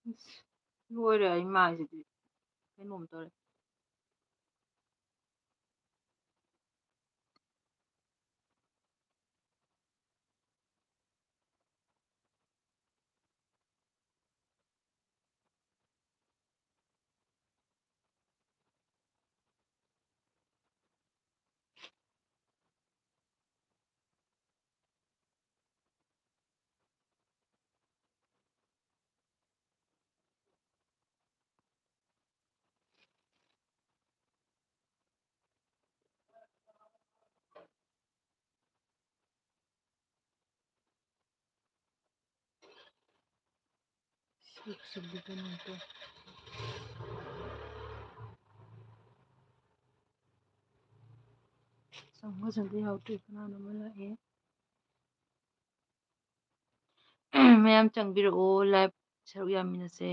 ꯑꯁ ꯂꯣꯏꯔꯦ ꯑꯩ ꯃꯥꯏꯁꯤꯗꯤ ꯀꯩꯅꯣꯝ ꯇꯧꯔꯦ ꯁꯤꯕꯨ ꯀꯩꯅꯣꯝ ꯇꯧꯔꯦ ꯆꯪꯕ ꯌꯥꯎꯗ꯭ꯔꯤ ꯀꯅꯥꯅꯣ ꯑꯃ ꯂꯥꯛꯑꯦ ꯃꯌꯥꯝ ꯆꯪꯕꯤꯔꯛꯑꯣ ꯂꯥꯏꯚ ꯁꯔꯨꯛ ꯌꯥꯃꯤꯟꯅꯁꯦ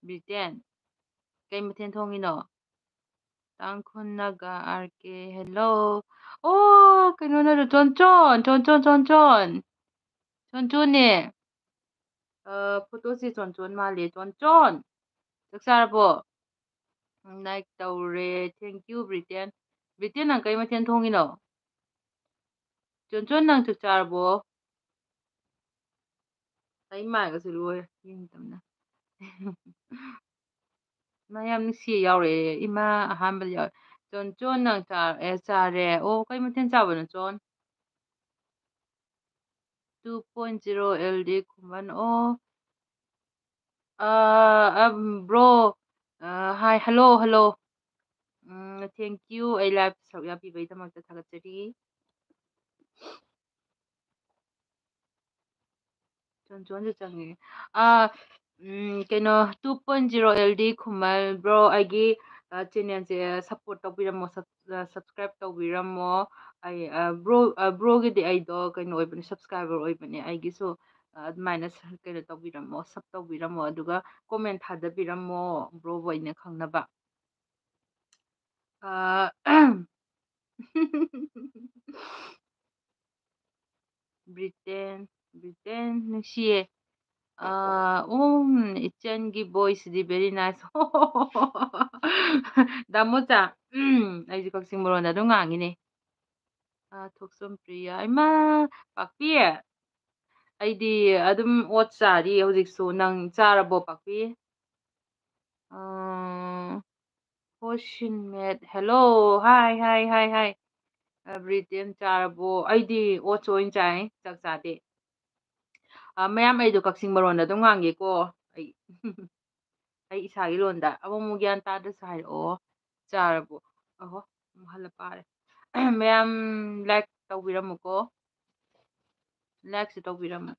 ꯕ꯭ꯔꯤꯇꯦꯟ ꯀꯩ ꯃꯊꯦꯜ ꯊꯣꯡꯉꯤꯅꯣ ꯇꯥꯡꯈꯨꯜꯅꯒ ꯑꯥꯔ ꯀꯦ ꯍꯦꯜꯂꯣ ꯑꯣ ꯀꯩꯅꯣꯅ ꯆꯣꯟꯆꯣꯟꯅꯦ ꯐꯣꯇꯣꯁꯤ ꯆꯣꯟꯆꯣꯟ ꯃꯥꯜꯂꯦ ꯆꯣꯟꯆꯣꯟ ꯆꯥꯛ ꯆꯥꯔꯕꯣ ꯂꯥꯏꯛ ꯇꯧꯔꯦ ꯊꯦꯡꯀ꯭ꯌꯨ ꯕ꯭ꯔꯤꯇꯦꯟ ꯕ꯭ꯔꯤꯇꯦꯟ ꯅꯪ ꯀꯩ ꯃꯊꯦꯜ ꯊꯣꯡꯉꯤꯅꯣ ꯆꯣꯟꯆꯣꯟ ꯅꯪ ꯆꯥꯛ ꯆꯥꯔꯕꯣ ꯑꯩ ꯃꯥꯏꯒꯁꯨ ꯂꯣꯏꯔꯦ ꯌꯦꯡꯇꯝꯅ ꯃꯌꯥꯝ ꯅꯨꯡꯁꯤꯌꯦ ꯌꯥꯎꯔꯛꯑꯦ ꯏꯃꯥ ꯑꯍꯥꯟꯕꯗ ꯌꯥꯎꯔꯦ ꯆꯣꯟ ꯅꯪ ꯆꯥꯔꯦ ꯑꯣ ꯀꯩ ꯃꯊꯦꯜ ꯆꯥꯕꯅꯣ ꯆꯣꯟ 2.0 LD ꯈꯨꯃꯟ ꯑꯣ bro hi hello hello thank you ꯑꯩ ꯂꯥꯏꯚ ꯁꯔꯨꯛ ꯌꯥꯕꯤꯕꯒꯤꯗꯃꯛꯇ ꯊꯥꯒꯠꯆꯔꯤ ꯆꯣꯟꯆꯣꯟꯁꯨ ꯆꯪꯉꯦ ꯀꯩꯅꯣ 2.0 LD ꯈꯨꯃꯜ ꯕ꯭ꯔꯣ ꯑꯩꯒꯤ ꯆꯦꯅꯦꯜꯁꯦ ꯁꯞꯄꯣꯔꯠ ꯇꯧꯕꯤꯔꯝꯃꯣ ꯁꯞꯁꯀ꯭ꯔꯥꯏꯞ ꯇꯧꯕꯤꯔꯝꯃꯣ ꯑꯩ ꯕ꯭ꯔꯣꯒꯤꯗꯤ ꯑꯩꯗꯣ ꯀꯩꯅꯣ ꯑꯣꯏꯕꯅꯦ ꯁꯞꯁꯀ꯭ꯔꯥꯏꯕꯔ ꯑꯣꯏꯕꯅꯦ ꯑꯩꯒꯤꯁꯨ ꯑꯗꯨꯃꯥꯏꯅ ꯀꯩꯅꯣ ꯇꯧꯕꯤꯔꯝꯃꯣ ꯁꯞ ꯇꯧꯕꯤꯔꯝꯃꯣ ꯑꯗꯨꯒ ꯀꯣꯃꯦꯟ ꯊꯥꯗꯕꯤꯔꯝꯃꯣ ꯕ꯭ꯔꯣꯕꯨ ꯑꯩꯅ ꯈꯪꯅꯕ ꯑ ꯕ꯭ꯔꯤꯇꯦꯟ ꯅꯨꯡꯁꯤꯌꯦ ꯏꯆꯟꯒꯤ ꯚꯣꯏꯁꯗꯤ ꯚꯦꯔꯤ ꯅꯥꯏꯁ ꯗꯥꯃꯣꯆꯥ ꯑꯩꯁꯨ ꯀꯛꯆꯤꯡ ꯃꯔꯣꯟꯗ ꯑꯗꯨꯝ ꯉꯥꯡꯉꯤꯅꯦ ꯊꯣꯛꯆꯝ ꯄ꯭ꯔꯤꯌꯥ ꯏꯃꯥ ꯄꯥꯛꯄꯤ ꯑꯩꯗꯤ ꯑꯗꯨꯝ ꯑꯣꯠ ꯆꯥꯔꯤ ꯍꯧꯖꯤꯛꯁꯨ ꯅꯪ ꯆꯥꯔꯕꯣ ꯄꯥꯛꯄꯤ ꯍꯣꯁꯤꯟꯃꯦꯠ ꯍꯦꯜꯂꯣ ꯍꯥꯏ ꯍꯥꯏ ꯍꯥꯏ ꯍꯥꯏ ꯕ꯭ꯔꯤꯇꯦꯟ ꯆꯥꯔꯕꯣ ꯑꯩꯗꯤ ꯑꯣꯠꯁ ꯑꯣꯏꯅ ꯆꯥꯏ ꯆꯥꯛ ꯆꯥꯗꯦ ꯃꯌꯥꯝ ꯑꯩꯗꯣ ꯀꯛꯆꯤꯡ ꯃꯔꯣꯟꯗ ꯑꯗꯨꯝ ꯉꯥꯡꯒꯦꯀꯣ ꯑꯩ ꯑꯩ ꯏꯁꯥꯒꯤ ꯂꯣꯟꯗ ꯑꯃꯨꯛ ꯑꯃꯨꯛ ꯒ꯭ꯌꯥꯟ ꯇꯥꯗ꯭ꯔꯁꯨ ꯍꯥꯏꯔꯛꯑꯣ ꯆꯥꯔꯕꯣ ꯑꯍꯣ ꯑꯃꯨꯛ ꯍꯜꯂ ꯄꯥꯔꯦ ꯃꯌꯥꯝ ꯂꯥꯏꯛ ꯇꯧꯕꯤꯔꯝꯃꯨꯀꯣ ꯂꯥꯏꯛꯁꯨ ꯇꯧꯕꯤꯔꯝꯃꯨ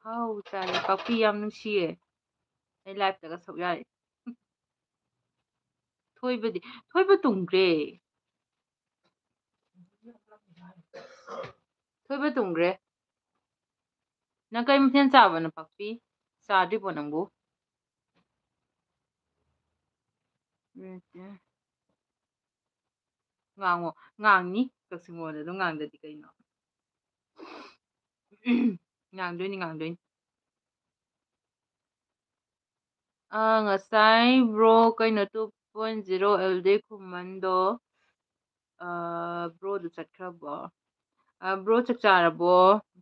ꯍꯥꯎ ꯆꯥꯔꯦ ꯄꯥꯛꯄꯤ ꯌꯥꯝ ꯅꯨꯡꯁꯤꯌꯦ ꯑꯩ ꯂꯥꯏꯐꯇꯒ ꯁꯔꯨꯛ ꯌꯥꯔꯤ ꯊꯣꯏꯕ ꯇꯨꯝꯈ꯭ꯔꯦ ꯊꯣꯏꯕ ꯇꯨꯝꯈ꯭ꯔꯦ ꯅꯪ ꯀꯔꯤ ꯃꯊꯦꯜ ꯆꯥꯕꯅꯣ ꯄꯥꯛꯄꯤ ꯆꯥꯗ꯭ꯔꯤꯕꯣ ꯅꯪꯕꯨ ꯉꯥꯡꯉꯣ ꯉꯥꯡꯅꯤ ꯀꯛꯆꯤꯡ ꯃꯔꯣꯟꯗ ꯑꯗꯨꯝ ꯉꯥꯡꯗꯗꯤ ꯀꯩꯅꯣ ꯉꯥꯡꯗꯣꯏꯅꯤ ꯉꯁꯥꯏ ꯕ꯭ꯔꯣ ꯀꯩꯅꯣ 2.0 ꯑꯦꯜꯗꯤ ꯈꯨꯃꯟꯗꯣ ꯕ꯭ꯔꯣꯗꯨ ꯆꯠꯈ꯭ꯔꯕꯣ ꯕ꯭ꯔో ꯆꯥꯛ ꯆꯥꯔꯕꯣ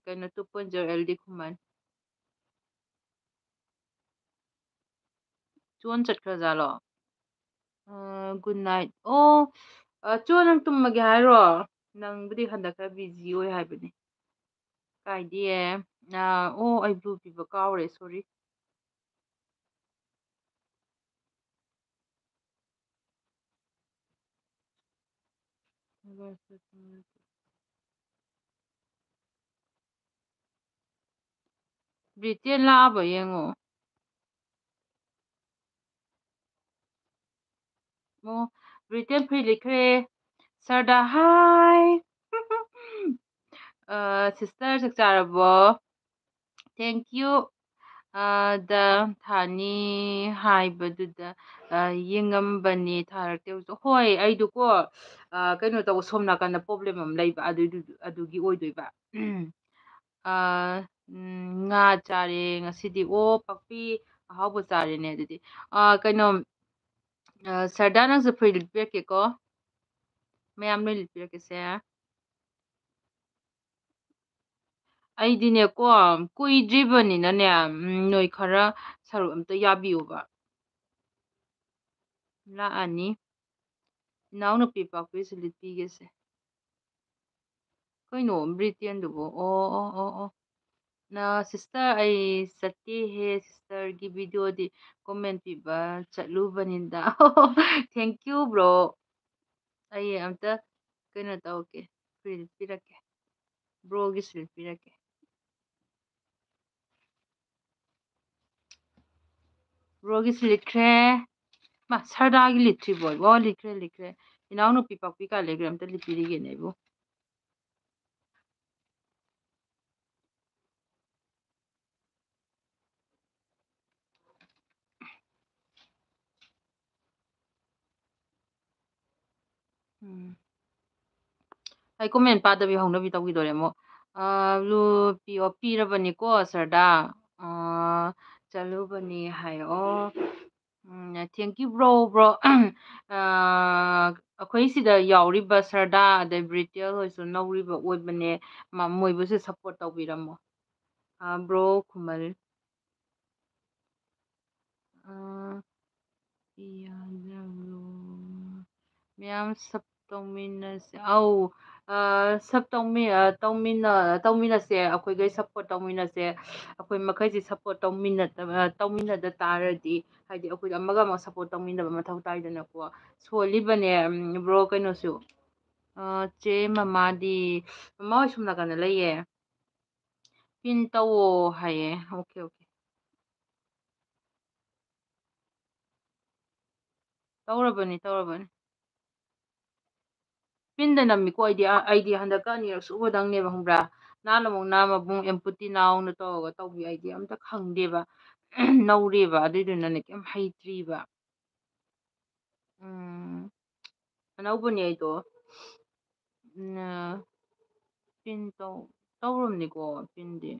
ꯀꯩꯅꯣ 2.0 LD ꯈꯨꯃꯟ ꯆꯣꯟ ꯆꯠꯈ꯭ꯔꯖꯥꯠꯂꯣ ꯒꯨꯗ ꯅꯥꯏꯠ ꯑꯣ ꯆꯣ ꯅꯪ ꯇꯨꯝꯃꯒꯦ ꯍꯥꯏꯔꯣ ꯅꯪꯕꯨꯗꯤ ꯍꯟꯗꯛ ꯈꯔ ꯕꯤꯖꯤ ꯑꯣꯏ ꯍꯥꯏꯕꯅꯦ ꯀꯥꯏꯗꯤꯌꯦ ꯑꯣ ꯑꯩ ꯕ꯭ꯂꯨ ꯄꯤꯕ ꯀꯥꯎꯔꯦ ꯁꯣꯔꯤ ꯕ꯭ꯔꯤꯇꯦꯟ ꯂꯥꯛꯑꯕ ꯌꯦꯡꯉꯣ ꯑꯣ ꯕ꯭ꯔꯤꯇꯦꯟ ꯐ꯭ꯔꯤ ꯂꯩꯈ꯭ꯔꯦ ꯁꯔꯗꯥ ꯍꯥꯏ ꯁꯤꯁꯇꯔ ꯆꯥꯛ ꯆꯥꯔꯕꯣ ꯊꯦꯡꯀ꯭ꯌꯨ ꯗ ꯊꯥꯅꯤ ꯍꯥꯏꯕꯗꯨꯗ ꯌꯦꯡꯉꯝꯕꯅꯤ ꯊꯥꯔꯛꯇꯦ ꯍꯧꯖꯤꯛ ꯍꯣꯏ ꯑꯩꯗꯨꯀꯣ ꯀꯩꯅꯣ ꯇꯧꯕ ꯁꯣꯝ ꯅꯥꯀꯟꯗ ꯄ꯭ꯔꯣꯕ꯭ꯂꯦꯝ ꯑꯃ ꯂꯩꯕ ꯑꯗꯨꯒꯤ ꯑꯣꯏꯗꯣꯏꯕ ꯉꯥ ꯆꯥꯔꯦ ꯉꯁꯤꯗꯤ ꯑꯣ ꯄꯥꯛꯄꯤ ꯑꯍꯥꯎꯕ ꯆꯥꯔꯦꯅꯦ ꯑꯗꯨꯗꯤ ꯀꯩꯅꯣ ꯁꯔꯗꯥ ꯅꯪꯁꯨ ꯐꯨꯔꯤꯠ ꯂꯤꯠꯄꯤꯔꯛꯀꯦꯀꯣ ꯃꯌꯥꯝ ꯂꯣꯏ ꯂꯤꯠꯄꯤꯔꯛꯀꯦꯁꯦ ꯑꯩꯗꯤꯅꯦꯀꯣ ꯀꯨꯏꯗ꯭ꯔꯤꯕꯅꯤꯅꯅꯦ ꯅꯣꯏ ꯈꯔ ꯁꯔꯨꯛ ꯑꯝꯇ ꯌꯥꯕꯤꯌꯨꯕ ꯂꯥꯛꯑꯅꯤ ꯏꯅꯥꯎꯅꯨꯄꯤ ꯄꯥꯛꯄꯤꯁꯨ ꯂꯤꯠꯄꯤꯒꯦꯁꯦ ꯀꯩꯅꯣ ꯕ꯭ꯔꯤꯇꯦꯟꯗꯨꯕꯨ ꯑꯣ ꯑꯣ ꯑꯣ ꯑꯣ ꯁꯤꯁꯇꯔ ꯑꯩ ꯆꯠꯇꯦꯍꯦ ꯁꯤꯁꯇꯔꯒꯤ ꯚꯤꯗꯤꯑꯣꯗꯤ ꯀꯣꯃꯦꯟ ꯄꯤꯕ ꯆꯠꯂꯨꯕꯅꯤꯗ ꯊꯦꯡꯀ꯭ꯌꯨ ꯕ꯭ꯔꯣ ꯑꯩ ꯑꯝꯇ ꯀꯩꯅꯣ ꯇꯧꯒꯦ ꯐꯨꯔꯤꯠ ꯂꯤꯠꯄꯤꯔꯛꯀꯦ ꯕ꯭ꯔꯣꯒꯤꯁꯨ ꯂꯤꯠꯄꯤꯔꯛꯀꯦ ꯕ꯭ꯔꯣꯒꯤꯁꯨ ꯂꯤꯠꯈ꯭ꯔꯦ ꯃꯥ ꯁꯔꯗꯥꯒꯤ ꯂꯤꯠꯇ꯭ꯔꯤꯕꯣ ꯑꯣ ꯂꯤꯠꯈ꯭ꯔꯦ ꯂꯤꯠꯈ꯭ꯔꯦ ꯏꯅꯥꯎꯅꯨꯄꯤ ꯄꯥꯛꯄꯤ ꯀꯥꯏ ꯂꯩꯈ꯭ꯔꯦ ꯑꯝꯇ ꯂꯤꯠꯄꯤꯔꯤꯒꯦꯅꯦ ꯑꯩꯕꯨ ꯎꯝ ꯑꯩ ꯀꯣꯃꯦꯟ ꯄꯥꯗꯕꯤ ꯍꯧꯅꯕꯤ ꯇꯧꯈꯤꯗꯣꯔꯦ ꯑꯃꯨꯛ ꯂꯨ ꯄꯤꯔꯕꯅꯤꯀꯣ ꯁꯔꯗꯥ ꯆꯠꯂꯨꯕꯅꯤ ꯍꯥꯏꯑꯣ ꯊꯦꯡꯀ꯭ꯌꯨ ꯕ꯭ꯔꯣ ꯕ꯭ꯔꯣ ꯑꯩꯈꯣꯏ ꯁꯤꯗ ꯌꯥꯎꯔꯤꯕ ꯁꯔꯗꯥ ꯑꯗꯩ ꯕ꯭ꯔꯤꯇꯦꯜ ꯍꯣꯏꯁꯨ ꯅꯧꯔꯤꯕ ꯑꯣꯏꯕꯅꯦ ꯃꯣꯏꯕꯨꯁꯨ ꯁꯞꯄꯣꯔꯠ ꯇꯧꯕꯤꯔꯝꯃꯣ ꯕ꯭ꯔꯣ ꯈꯨꯃꯜ ꯃꯌꯥꯝ ꯁꯞ ꯇꯧꯃꯤꯟꯅꯁꯦ ꯑꯧ ꯁꯞ ꯇꯧꯃꯤꯟꯅꯁꯦ ꯑꯩꯈꯣꯏꯒꯩ ꯁꯞꯄꯣꯔꯠ ꯇꯧꯃꯤꯟꯅꯁꯦ ꯑꯩꯈꯣꯏ ꯃꯈꯩꯁꯤ ꯁꯞꯄꯣꯔꯠ ꯇꯧꯃꯤꯟꯅꯗ ꯇꯥꯔꯗꯤ ꯍꯥꯏꯗꯤ ꯑꯩꯈꯣꯏꯗ ꯑꯃꯒ ꯑꯃꯒ ꯁꯞꯄꯣꯔꯠ ꯇꯧꯃꯤꯟꯅꯕ ꯃꯊꯧ ꯇꯥꯏꯗꯅꯀꯣ ꯁꯣꯜꯂꯤꯕꯅꯦ ꯕ꯭ꯔꯣ ꯀꯩꯅꯣꯁꯨ ꯆꯦ ꯃꯃꯥꯗꯤ ꯃꯃꯥ ꯍꯣꯏ ꯁꯨꯝ ꯅꯥꯀꯟꯗ ꯂꯩꯌꯦ ꯄꯤꯟ ꯇꯧꯋꯣ ꯍꯥꯏꯌꯦ ꯑꯣꯀꯦ ꯑꯣꯀꯦ ꯇꯧꯔꯕꯅꯤ ꯇꯧꯔꯕꯅꯤ ꯄꯤꯟꯗ ꯅꯝꯃꯤꯀꯣ ꯑꯩꯗꯤ ꯍꯟꯗꯛꯀ ꯑꯅꯤꯔꯛ ꯁꯨꯕꯗꯪꯅꯦꯕ ꯈꯪꯕ꯭ꯔꯥ ꯅꯍꯥꯟ ꯑꯃꯨꯛ ꯃꯕꯨꯡ ꯑꯦꯝꯄꯨꯇꯤ ꯅꯥꯎꯅ ꯇꯧꯔꯒ ꯇꯧꯕꯤ ꯑꯩꯗꯤ ꯑꯝꯇ ꯈꯪꯗꯦꯕ ꯅꯧꯔꯦꯕ ꯑꯗꯨꯏꯗꯨꯅꯅꯦ ꯀꯩꯝ ꯍꯩꯇ꯭ꯔꯤꯕ ꯎꯝ ꯑꯅꯧꯕꯅꯤ ꯑꯩꯗꯣ ꯄꯤꯟ ꯇꯧꯔꯝꯅꯤꯀꯣ ꯄꯤꯟꯗꯤ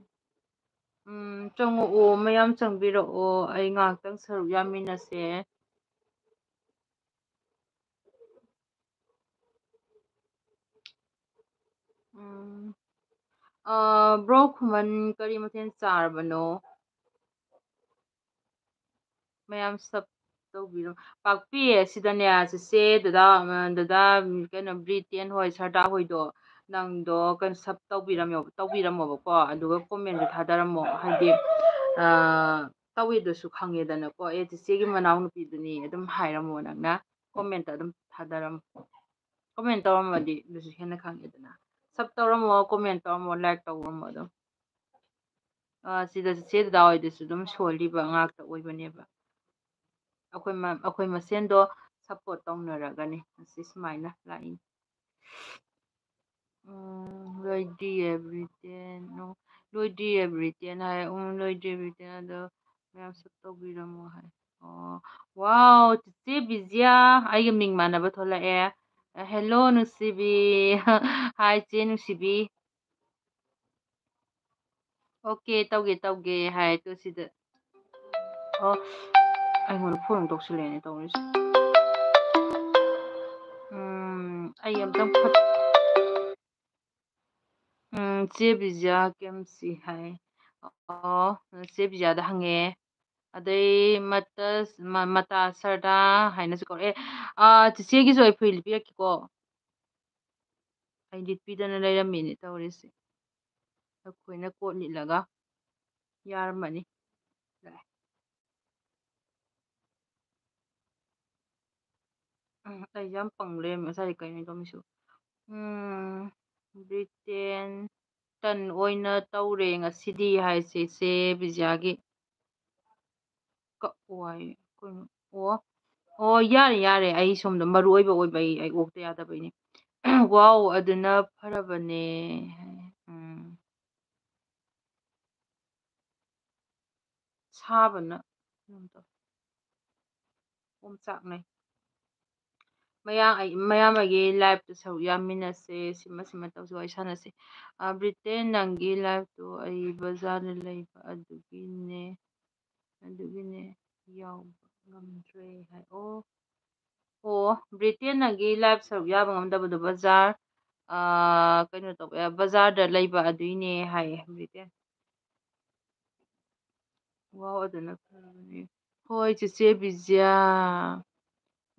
ꯆꯪꯉꯛꯑꯣ ꯃꯌꯥꯝ ꯆꯪꯕꯤꯔꯛꯑꯣ ꯑꯩ ꯉꯥꯏꯍꯥꯛꯇꯪ ꯁꯔꯨꯛ ꯌꯥꯃꯤꯟꯅꯁꯦ ꯎꯝ ꯕ꯭ꯔꯣ ꯈꯨꯃꯟ ꯀꯔꯤ ꯃꯊꯦꯜ ꯆꯥꯔꯕꯅꯣ ꯃꯌꯥꯝ ꯁꯞ ꯇꯧꯕꯤꯔꯣ ꯄꯥꯛꯄꯤꯌꯦ ꯁꯤꯗꯅꯦ ꯆꯤꯆꯦ ꯗꯗꯥ ꯀꯩꯅꯣ ꯕ꯭ꯔꯤꯇꯦꯟ ꯍꯣꯏ ꯁꯔꯗꯥ ꯍꯣꯏꯗꯣ ꯅꯪꯗꯣ ꯀꯩꯅꯣ ꯁꯞ ꯇꯧꯕꯤꯔꯝꯃꯣꯕꯀꯣ ꯑꯗꯨꯒ ꯀꯣꯃꯦꯟꯁꯨ ꯊꯥꯗꯔꯝꯃꯣ ꯍꯥꯏꯗꯤ ꯇꯧꯋꯦꯗꯨꯁꯨ ꯈꯪꯉꯦꯗꯅꯀꯣ ꯑꯦ ꯆꯤꯆꯦꯒꯤ ꯃꯅꯥꯎ ꯅꯨꯄꯤꯗꯨꯅꯤ ꯑꯗꯨꯝ ꯍꯥꯏꯔꯝꯃꯣ ꯅꯪꯅ ꯀꯣꯃꯦꯟꯇ ꯑꯗꯨꯝ ꯊꯥꯗꯔꯝꯃꯣ ꯀꯣꯃꯦꯟ ꯇꯧꯔꯝꯃꯗꯤ ꯑꯗꯨꯁꯨ ꯍꯦꯟꯅ ꯈꯪꯉꯦꯗꯅ ꯁꯞ ꯇꯧꯔꯝꯃꯣ ꯀꯣꯃꯦꯟ ꯇꯧꯔꯝꯃꯣ ꯂꯥꯏꯛ ꯇꯧꯔꯝꯃꯣ ꯑꯗꯨꯝ ꯁꯤꯗ ꯆꯤꯆꯦ ꯗꯥꯗꯥ ꯍꯣꯏꯗꯁꯨ ꯑꯗꯨꯝ ꯁꯣꯜꯂꯤꯕ ꯉꯥꯛꯇ ꯑꯣꯏꯕꯅꯦꯕ ꯑꯩꯈꯣꯏ ꯃꯁꯦꯟꯗꯣ ꯁꯞꯄꯣꯔꯠ ꯇꯧꯅꯔꯒꯅꯤ ꯉꯁꯤ ꯁꯨꯃꯥꯏꯅ ꯂꯥꯛꯏꯅꯤ ꯂꯣꯏꯗ꯭ꯔꯤꯌꯦ ꯕ꯭ꯔꯤꯇꯦꯟ ꯂꯣꯏꯗ꯭ꯔꯤꯌꯦ ꯕ꯭ꯔꯤꯇꯦꯟ ꯍꯥꯏ ꯂꯣꯏꯗ꯭ꯔꯤꯌꯦ ꯕ꯭ꯔꯤꯇꯦꯟ ꯑꯗꯣ ꯃꯌꯥꯝ ꯁꯞ ꯇꯧꯕꯤꯔꯝꯃꯣ ꯍꯥꯏ ꯑꯣ ꯋꯥꯎ ꯆꯤꯆꯦ ꯕꯤꯖꯤꯌꯥ ꯑꯩꯒ ꯃꯤꯡ ꯃꯥꯟꯅꯕ ꯊꯣꯛꯂꯛꯑꯦ ꯍꯦꯜꯂꯣ ꯅꯨꯡꯁꯤꯕꯤ ꯍꯥꯏ ꯆꯦ ꯅꯨꯡꯁꯤꯕꯤ ꯑꯣꯀꯦ ꯇꯧꯒꯦ ꯇꯧꯒꯦ ꯍꯥꯏ ꯇꯨ ꯁꯤꯗ ꯑꯣ ꯑꯩꯉꯣꯟꯗ ꯐꯣꯟ ꯑꯃꯨꯛ ꯇꯧꯁꯤꯜꯂꯛꯑꯦꯅꯦ ꯇꯧꯔꯤꯁꯦ ꯑꯩ ꯑꯝꯇꯪ ꯆꯦ ꯕꯤꯖꯤꯌꯥ ꯀꯦꯝꯁꯤ ꯍꯥꯏ ꯑꯣ ꯆꯦ ꯕꯤꯖꯤꯌꯥꯗ ꯍꯪꯉꯛꯑꯦ ꯑꯗꯩ ꯃꯇꯥ ꯁꯔꯗꯥ ꯍꯥꯏꯅꯁꯨ ꯀꯧꯔꯛꯑꯦ ꯆꯤꯆꯦꯒꯤꯁꯨ ꯑꯩ ꯐꯨꯔꯤꯠ ꯂꯤꯠꯄꯤꯔꯛꯀꯦꯀꯣ ꯑꯩ ꯂꯤꯠꯄꯤꯗꯅ ꯂꯩꯔꯝꯃꯤꯅꯦ ꯇꯧꯔꯤꯁꯦ ꯑꯩꯈꯣꯏꯅ ꯀꯣꯠ ꯂꯤꯠꯂꯒ ꯌꯥꯔꯝꯃꯅꯤ ꯂꯥꯛꯑꯦ ꯑꯩꯁꯦ ꯌꯥꯝ ꯄꯪ ꯂꯩꯔꯝꯃꯦ ꯉꯁꯥꯏꯗꯤ ꯀꯩꯅꯣ ꯇꯧꯔꯝꯃꯤꯁꯨ ꯕ꯭ꯔꯤꯇꯦꯟ ꯇꯟ ꯑꯣꯏꯅ ꯇꯧꯔꯦ ꯉꯁꯤꯗꯤ ꯍꯥꯏꯁꯦ ꯆꯦ ꯕꯤꯖꯤꯌꯥꯒꯤ ꯀꯛꯑꯣ ꯍꯥꯏꯌꯦ ꯀꯩꯅꯣ ꯑꯣ ꯑꯣ ꯌꯥꯔꯦ ꯌꯥꯔꯦ ꯑꯩ ꯁꯣꯝꯗ ꯃꯔꯨ ꯑꯣꯏꯕ ꯑꯣꯏꯕꯩ ꯑꯩ ꯑꯣꯛꯇ ꯌꯥꯗꯕꯩꯅꯦ ꯋꯥꯎ ꯑꯗꯨꯅ ꯐꯔꯕꯅꯦ ꯎꯝ ꯁꯥꯕꯅ ꯀꯩꯅꯣꯝ ꯇꯧꯋꯦ ꯑꯣꯝꯆꯥꯛꯅꯩ ꯃꯌꯥꯝ ꯑꯩꯒꯤ ꯂꯥꯏꯐꯇ ꯁꯔꯨꯛ ꯌꯥꯃꯤꯟꯅꯁꯦ ꯁꯤꯃ ꯇꯧꯁꯤ ꯋꯥꯔꯤ ꯁꯥꯟꯅꯁꯤ ꯕ꯭ꯔꯤꯇꯦꯟ ꯅꯪꯒꯤ ꯂꯥꯏꯐꯇꯣ ꯑꯩ ꯕꯖꯥꯔꯗ ꯂꯩꯕ ꯑꯗꯨꯒꯤꯅꯦ ꯌꯥꯎꯕ ꯉꯝꯗ꯭ꯔꯦ ꯍꯥꯏ ꯑꯣ ꯕ꯭ꯔꯤꯇꯦꯟ ꯅꯪꯒꯤ ꯂꯥꯏꯐ ꯁꯔꯨꯛ ꯌꯥꯕ ꯉꯝꯗꯕꯗꯣ ꯕꯖꯥꯔ ꯀꯩꯅꯣ ꯇꯧꯕ ꯕꯖꯥꯔꯗ ꯂꯩꯕ ꯑꯗꯨꯏꯅꯦ ꯍꯥꯏꯌꯦ ꯕ꯭ꯔꯤꯇꯦꯟ ꯋꯥꯎ ꯑꯗꯨꯅ ꯐꯔꯕꯅꯦ ꯍꯣꯏ ꯆꯦꯆꯦ ꯕꯤꯖ꯭ꯌꯥ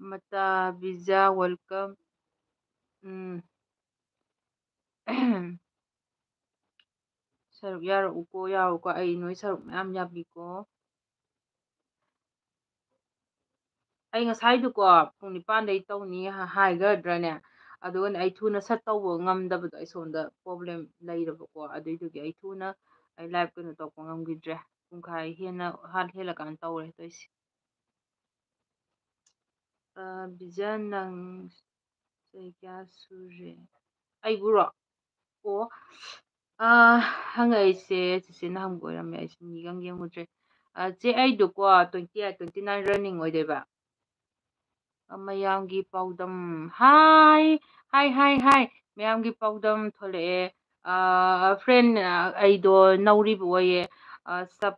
ꯃꯇꯥ ꯕꯤꯖꯥ ꯋꯦꯜꯀꯝ ꯎꯝ ꯁꯔꯨꯛ ꯌꯥꯔꯛꯎꯀꯣ ꯑꯩ ꯅꯣꯏ ꯁꯔꯨꯛ ꯃꯌꯥꯝ ꯌꯥꯕꯤꯀꯣ ꯑꯩ ꯉꯁꯥꯏꯗꯨꯀꯣ ꯄꯨꯡ 9 ꯇꯧꯅꯤ ꯍꯥꯏꯒꯗ꯭ꯔꯅꯦ ꯑꯗꯨꯒꯅꯦ ꯑꯩ ꯊꯨꯅ ꯁꯠ ꯇꯧꯕ ꯉꯝꯗꯕꯗꯣ ꯑꯩ ꯁꯣꯝꯗ ꯄ꯭ꯔꯣꯕ꯭ꯂꯦꯝ ꯂꯩꯔꯕꯀꯣ ꯑꯗꯨꯏꯗꯨꯒꯤ ꯑꯩ ꯊꯨꯅ ꯑꯩ ꯂꯥꯏꯚ ꯀꯩꯅꯣ ꯇꯧꯕ ꯉꯝꯈꯤꯗ꯭ꯔꯦ ꯄꯨꯡꯈꯥꯏ ꯍꯦꯜꯂꯀꯥꯟꯗ ꯇꯧꯔꯦ ꯇꯧꯔꯤꯁꯦ ꯕꯤꯖꯟ ꯅꯪ ꯆꯍꯤ ꯀꯌꯥ ꯁꯨꯔꯦ ꯑꯩꯕꯨꯔꯣ ꯑꯣ ꯍꯪꯉꯛꯏꯁꯦ ꯆꯤꯆꯦꯅ ꯍꯪꯕ ꯑꯣꯏꯔꯝꯃꯦ ꯑꯩꯁꯦ ꯃꯤꯒ ꯌꯦꯡꯉꯨꯗ꯭ꯔꯦ ꯆꯦ ꯑꯩꯗꯨꯀꯣ 28 29 ꯔꯟꯅꯤꯡ ꯑꯣꯏꯗꯣꯏꯕ ꯃꯌꯥꯝꯒꯤ ꯄꯥꯎꯗꯝ ꯍꯥꯏ ꯃꯌꯥꯝꯒꯤ ꯄꯥꯎꯗꯝ ꯊꯣꯛꯂꯛꯑꯦ ꯐ꯭ꯔꯦꯟ ꯑꯩꯗꯣ ꯅꯧꯔꯤꯕ ꯑꯣꯏꯌꯦ ꯁꯞ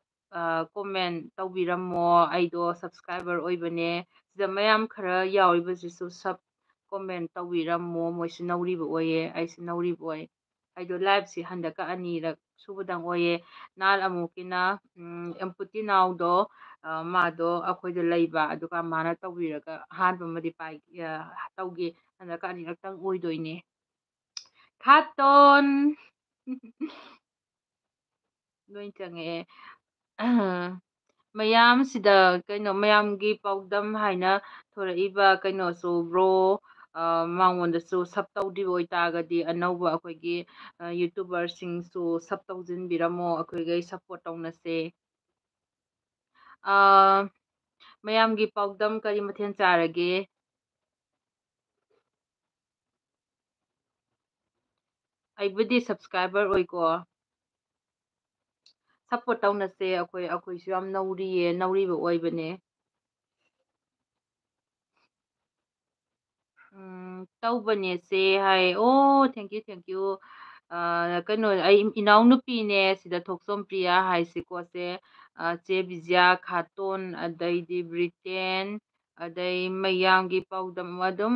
ꯀꯣꯃꯦꯟ ꯇꯧꯕꯤꯔꯝꯃꯣ ꯑꯩꯗꯣ ꯁꯞꯁꯀ꯭ꯔꯥꯏꯕꯔ ꯑꯣꯏꯕꯅꯦ ꯁꯤꯗ ꯃꯌꯥꯝ ꯈꯔ ꯌꯥꯎꯔꯤꯕꯁꯤꯁꯨ ꯁꯞ ꯀꯣꯃꯦꯟ ꯇꯧꯕꯤꯔꯝꯃꯣ ꯃꯣꯏꯁꯨ ꯅꯧꯔꯤꯕ ꯑꯣꯏꯌꯦ ꯑꯩꯁꯨ ꯅꯧꯔꯤꯕ ꯑꯣꯏ ꯑꯩꯗꯣ ꯂꯥꯏꯚꯁꯤ ꯍꯟꯗꯛꯀ ꯑꯅꯤꯔꯛ ꯁꯨꯕꯗꯪ ꯑꯣꯏꯌꯦ ꯅꯍꯥꯟ ꯑꯃꯨꯛꯀꯤꯅ ꯑꯦꯝꯄꯨꯇꯤ ꯅꯥꯎꯗꯣ ꯃꯥꯗꯣ ꯑꯩꯈꯣꯏꯗ ꯂꯩꯕ ꯑꯗꯨꯒ ꯃꯥꯅ ꯇꯧꯕꯤꯔꯒ ꯑꯍꯥꯟꯕ ꯑꯃꯗꯤ ꯇꯧꯒꯦ ꯍꯟꯗꯛꯀ ꯑꯅꯤꯔꯛꯇꯪ ꯑꯣꯏꯗꯣꯏꯅꯦ ꯈꯥꯇꯣꯟ ꯂꯣꯏ ꯆꯪꯉꯛꯑꯦ ꯃꯌꯥꯝꯁꯤꯗ ꯀꯩꯅꯣ ꯃꯌꯥꯝꯒꯤ ꯄꯥꯎꯗꯝ ꯍꯥꯏꯅ ꯊꯣꯔꯛꯏꯕ ꯀꯩꯅꯣꯁꯨ ꯕ꯭ꯔꯣ ꯃꯉꯣꯟꯗꯁꯨ ꯁꯞ ꯇꯧꯗ꯭ꯔꯤꯕ ꯑꯣꯏꯇꯥꯔꯒꯗꯤ ꯑꯅꯧꯕ ꯑꯩꯈꯣꯏꯒꯤ ꯌꯨꯇꯨꯕꯔꯁꯤꯡꯁꯨ ꯁꯞ ꯇꯧꯁꯤꯟꯕꯤꯔꯝꯃꯣ ꯑꯩꯈꯣꯏꯒꯩ ꯁꯞꯄꯣꯔꯠ ꯇꯧꯅꯁꯦ ꯃꯌꯥꯝꯒꯤ ꯄꯥꯎꯗꯝ ꯀꯔꯤ ꯃꯊꯦꯜ ꯆꯥꯔꯒꯦ ꯑꯩꯕꯨꯗꯤ ꯁꯞꯁꯀ꯭ꯔꯥꯏꯕꯔ ꯑꯣꯏꯀꯣ ꯁꯞꯄꯣꯔꯠ ꯇꯧꯅꯁꯦ ꯑꯩꯈꯣꯏꯁꯨ ꯌꯥꯝ ꯅꯧꯔꯤꯌꯦ ꯅꯧꯔꯤꯕ ꯑꯣꯏꯕꯅꯦ ꯇꯧꯕꯅꯦꯁꯦ ꯍꯥꯏ ꯑꯣ ꯊꯦꯡꯀ꯭ꯌꯨ ꯀꯩꯅꯣ ꯑꯩ ꯏꯅꯥꯎꯅꯨꯄꯤꯅꯦ ꯁꯤꯗ ꯊꯣꯛꯆꯣꯝ ꯄ꯭ꯔꯤꯌꯥ ꯍꯥꯏꯁꯤꯀꯣꯁꯦ ꯆꯦ ꯕꯤꯖ꯭ꯌꯥ ꯈꯥꯇꯣꯟ ꯑꯗꯩꯗꯤ ꯕ꯭ꯔꯤꯇꯦꯟ ꯑꯗꯩ ꯃꯌꯥꯝꯒꯤ ꯄꯥꯎꯗꯝ ꯑꯗꯨꯝ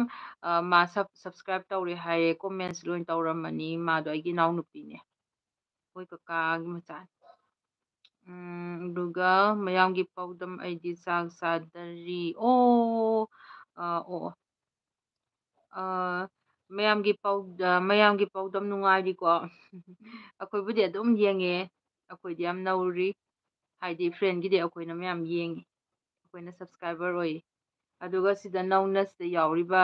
ꯃꯥ ꯁꯞꯁꯀ꯭ꯔꯥꯏꯞ ꯇꯧꯔꯦ ꯍꯥꯏꯌꯦ ꯀꯣꯃꯦꯟꯁ ꯂꯣꯏ ꯇꯧꯔꯝꯃꯅꯤ ꯃꯥꯗꯣ ꯑꯩꯒꯤ ꯏꯅꯥꯎꯅꯨꯄꯤꯅꯦ ꯑꯩꯈꯣꯏ ꯀꯀꯥꯒꯤ ꯃꯆꯥꯅꯤ ꯑꯗꯨꯒ ꯃꯌꯥꯝꯒꯤ ꯄꯥꯎꯗꯝ ꯑꯩꯗꯤ ꯆꯥꯛ ꯆꯥꯗꯔꯤ ꯑꯣ ꯃꯌꯥꯝꯒꯤ ꯄꯥꯎꯗꯝ ꯅꯨꯡꯉꯥꯏꯔꯤꯀꯣ ꯑꯩꯈꯣꯏꯕꯨꯗꯤ ꯑꯗꯨꯝ ꯌꯦꯡꯉꯦ ꯑꯩꯈꯣꯏꯗꯤ ꯌꯥꯝ ꯅꯧꯔꯤ ꯍꯥꯏꯗꯤ ꯐ꯭ꯔꯦꯟꯒꯤꯗꯤ ꯑꯩꯈꯣꯏꯅ ꯃꯌꯥꯝ ꯌꯦꯡꯉꯤ ꯑꯩꯈꯣꯏꯅ ꯁꯞꯁꯀ꯭ꯔꯥꯏꯕꯔ ꯑꯣꯏ ꯑꯗꯨꯒ ꯁꯤꯗ ꯅꯧꯅ ꯁꯤꯗ ꯌꯥꯎꯔꯤꯕ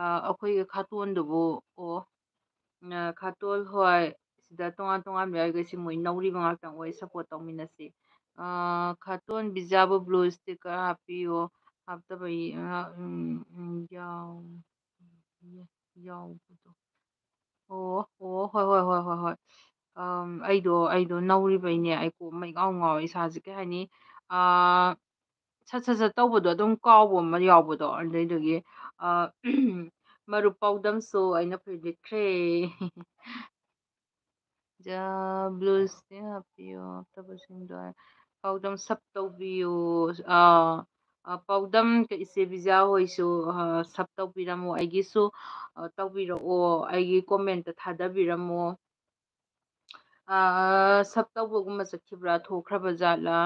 ꯑꯩꯈꯣꯏꯒꯤ ꯈꯥꯇꯣꯟꯗꯨꯕꯨ ꯑꯣ ꯈꯥꯇꯣꯜ ꯍꯣꯏ ꯁꯤꯗ ꯇꯣꯉꯥꯟ ꯇꯣꯉꯥꯟꯕ ꯌꯥꯎꯔꯤꯈꯩꯁꯤ ꯃꯣꯏ ꯅꯧꯔꯤꯕ ꯉꯥꯛꯇꯪ ꯑꯣꯏ ꯁꯞꯄꯣꯔꯠ ꯇꯧꯃꯤꯟꯅꯁꯤ ꯈꯥꯇꯣꯟ ꯕꯤꯖꯥꯕꯨ ꯕ꯭ꯂꯨ ꯏꯁꯇꯤꯀꯔ ꯍꯥꯞꯄꯤꯌꯣ ꯍꯥꯞꯇꯕ ꯌꯥꯎꯕꯗꯣ ꯑꯣ ꯍꯣꯏ ꯑꯩꯗꯣ ꯅꯧꯔꯤꯕꯩꯅꯦ ꯑꯩ ꯀꯣꯛ ꯑꯃ ꯏꯉꯥꯎ ꯉꯥꯎꯋꯦ ꯏꯁꯥꯁꯦ ꯀꯩ ꯍꯥꯏꯅꯤ ꯁꯠ ꯇꯧꯕꯗꯣ ꯑꯗꯨꯝ ꯀꯥꯎꯕ ꯑꯃ ꯌꯥꯎꯕꯗꯣ ꯑꯗꯨꯏꯗꯨꯒꯤ ꯃꯔꯨꯞ ꯄꯥꯎꯗꯝꯁꯨ ꯑꯩꯅ ꯐꯨꯔꯤꯠ ꯂꯤꯠꯈ꯭ꯔꯦ ꯕ꯭ꯂꯨꯁꯇꯤ ꯍꯥꯞꯄꯤꯌꯣ ꯍꯥꯞꯇꯕꯁꯤꯡꯗꯣ ꯄꯥꯎꯗꯝ ꯁꯞ ꯇꯧꯕꯤꯌꯨ ꯄꯥꯎꯗꯝ ꯏꯆꯦ ꯕꯤꯖꯥ ꯍꯣꯏꯁꯨ ꯁꯞ ꯇꯧꯕꯤꯔꯝꯃꯣ ꯑꯩꯒꯤꯁꯨ ꯇꯧꯕꯤꯔꯛꯑꯣ ꯑꯩꯒꯤ ꯀꯣꯃꯦꯟꯇ ꯊꯥꯗꯕꯤꯔꯝꯃꯣ ꯁꯞ ꯇꯧꯕꯒꯨꯝꯕ ꯆꯠꯈꯤꯕ꯭ꯔꯥ ꯊꯣꯛꯈ꯭ꯔꯕ ꯖꯥꯠꯂꯥ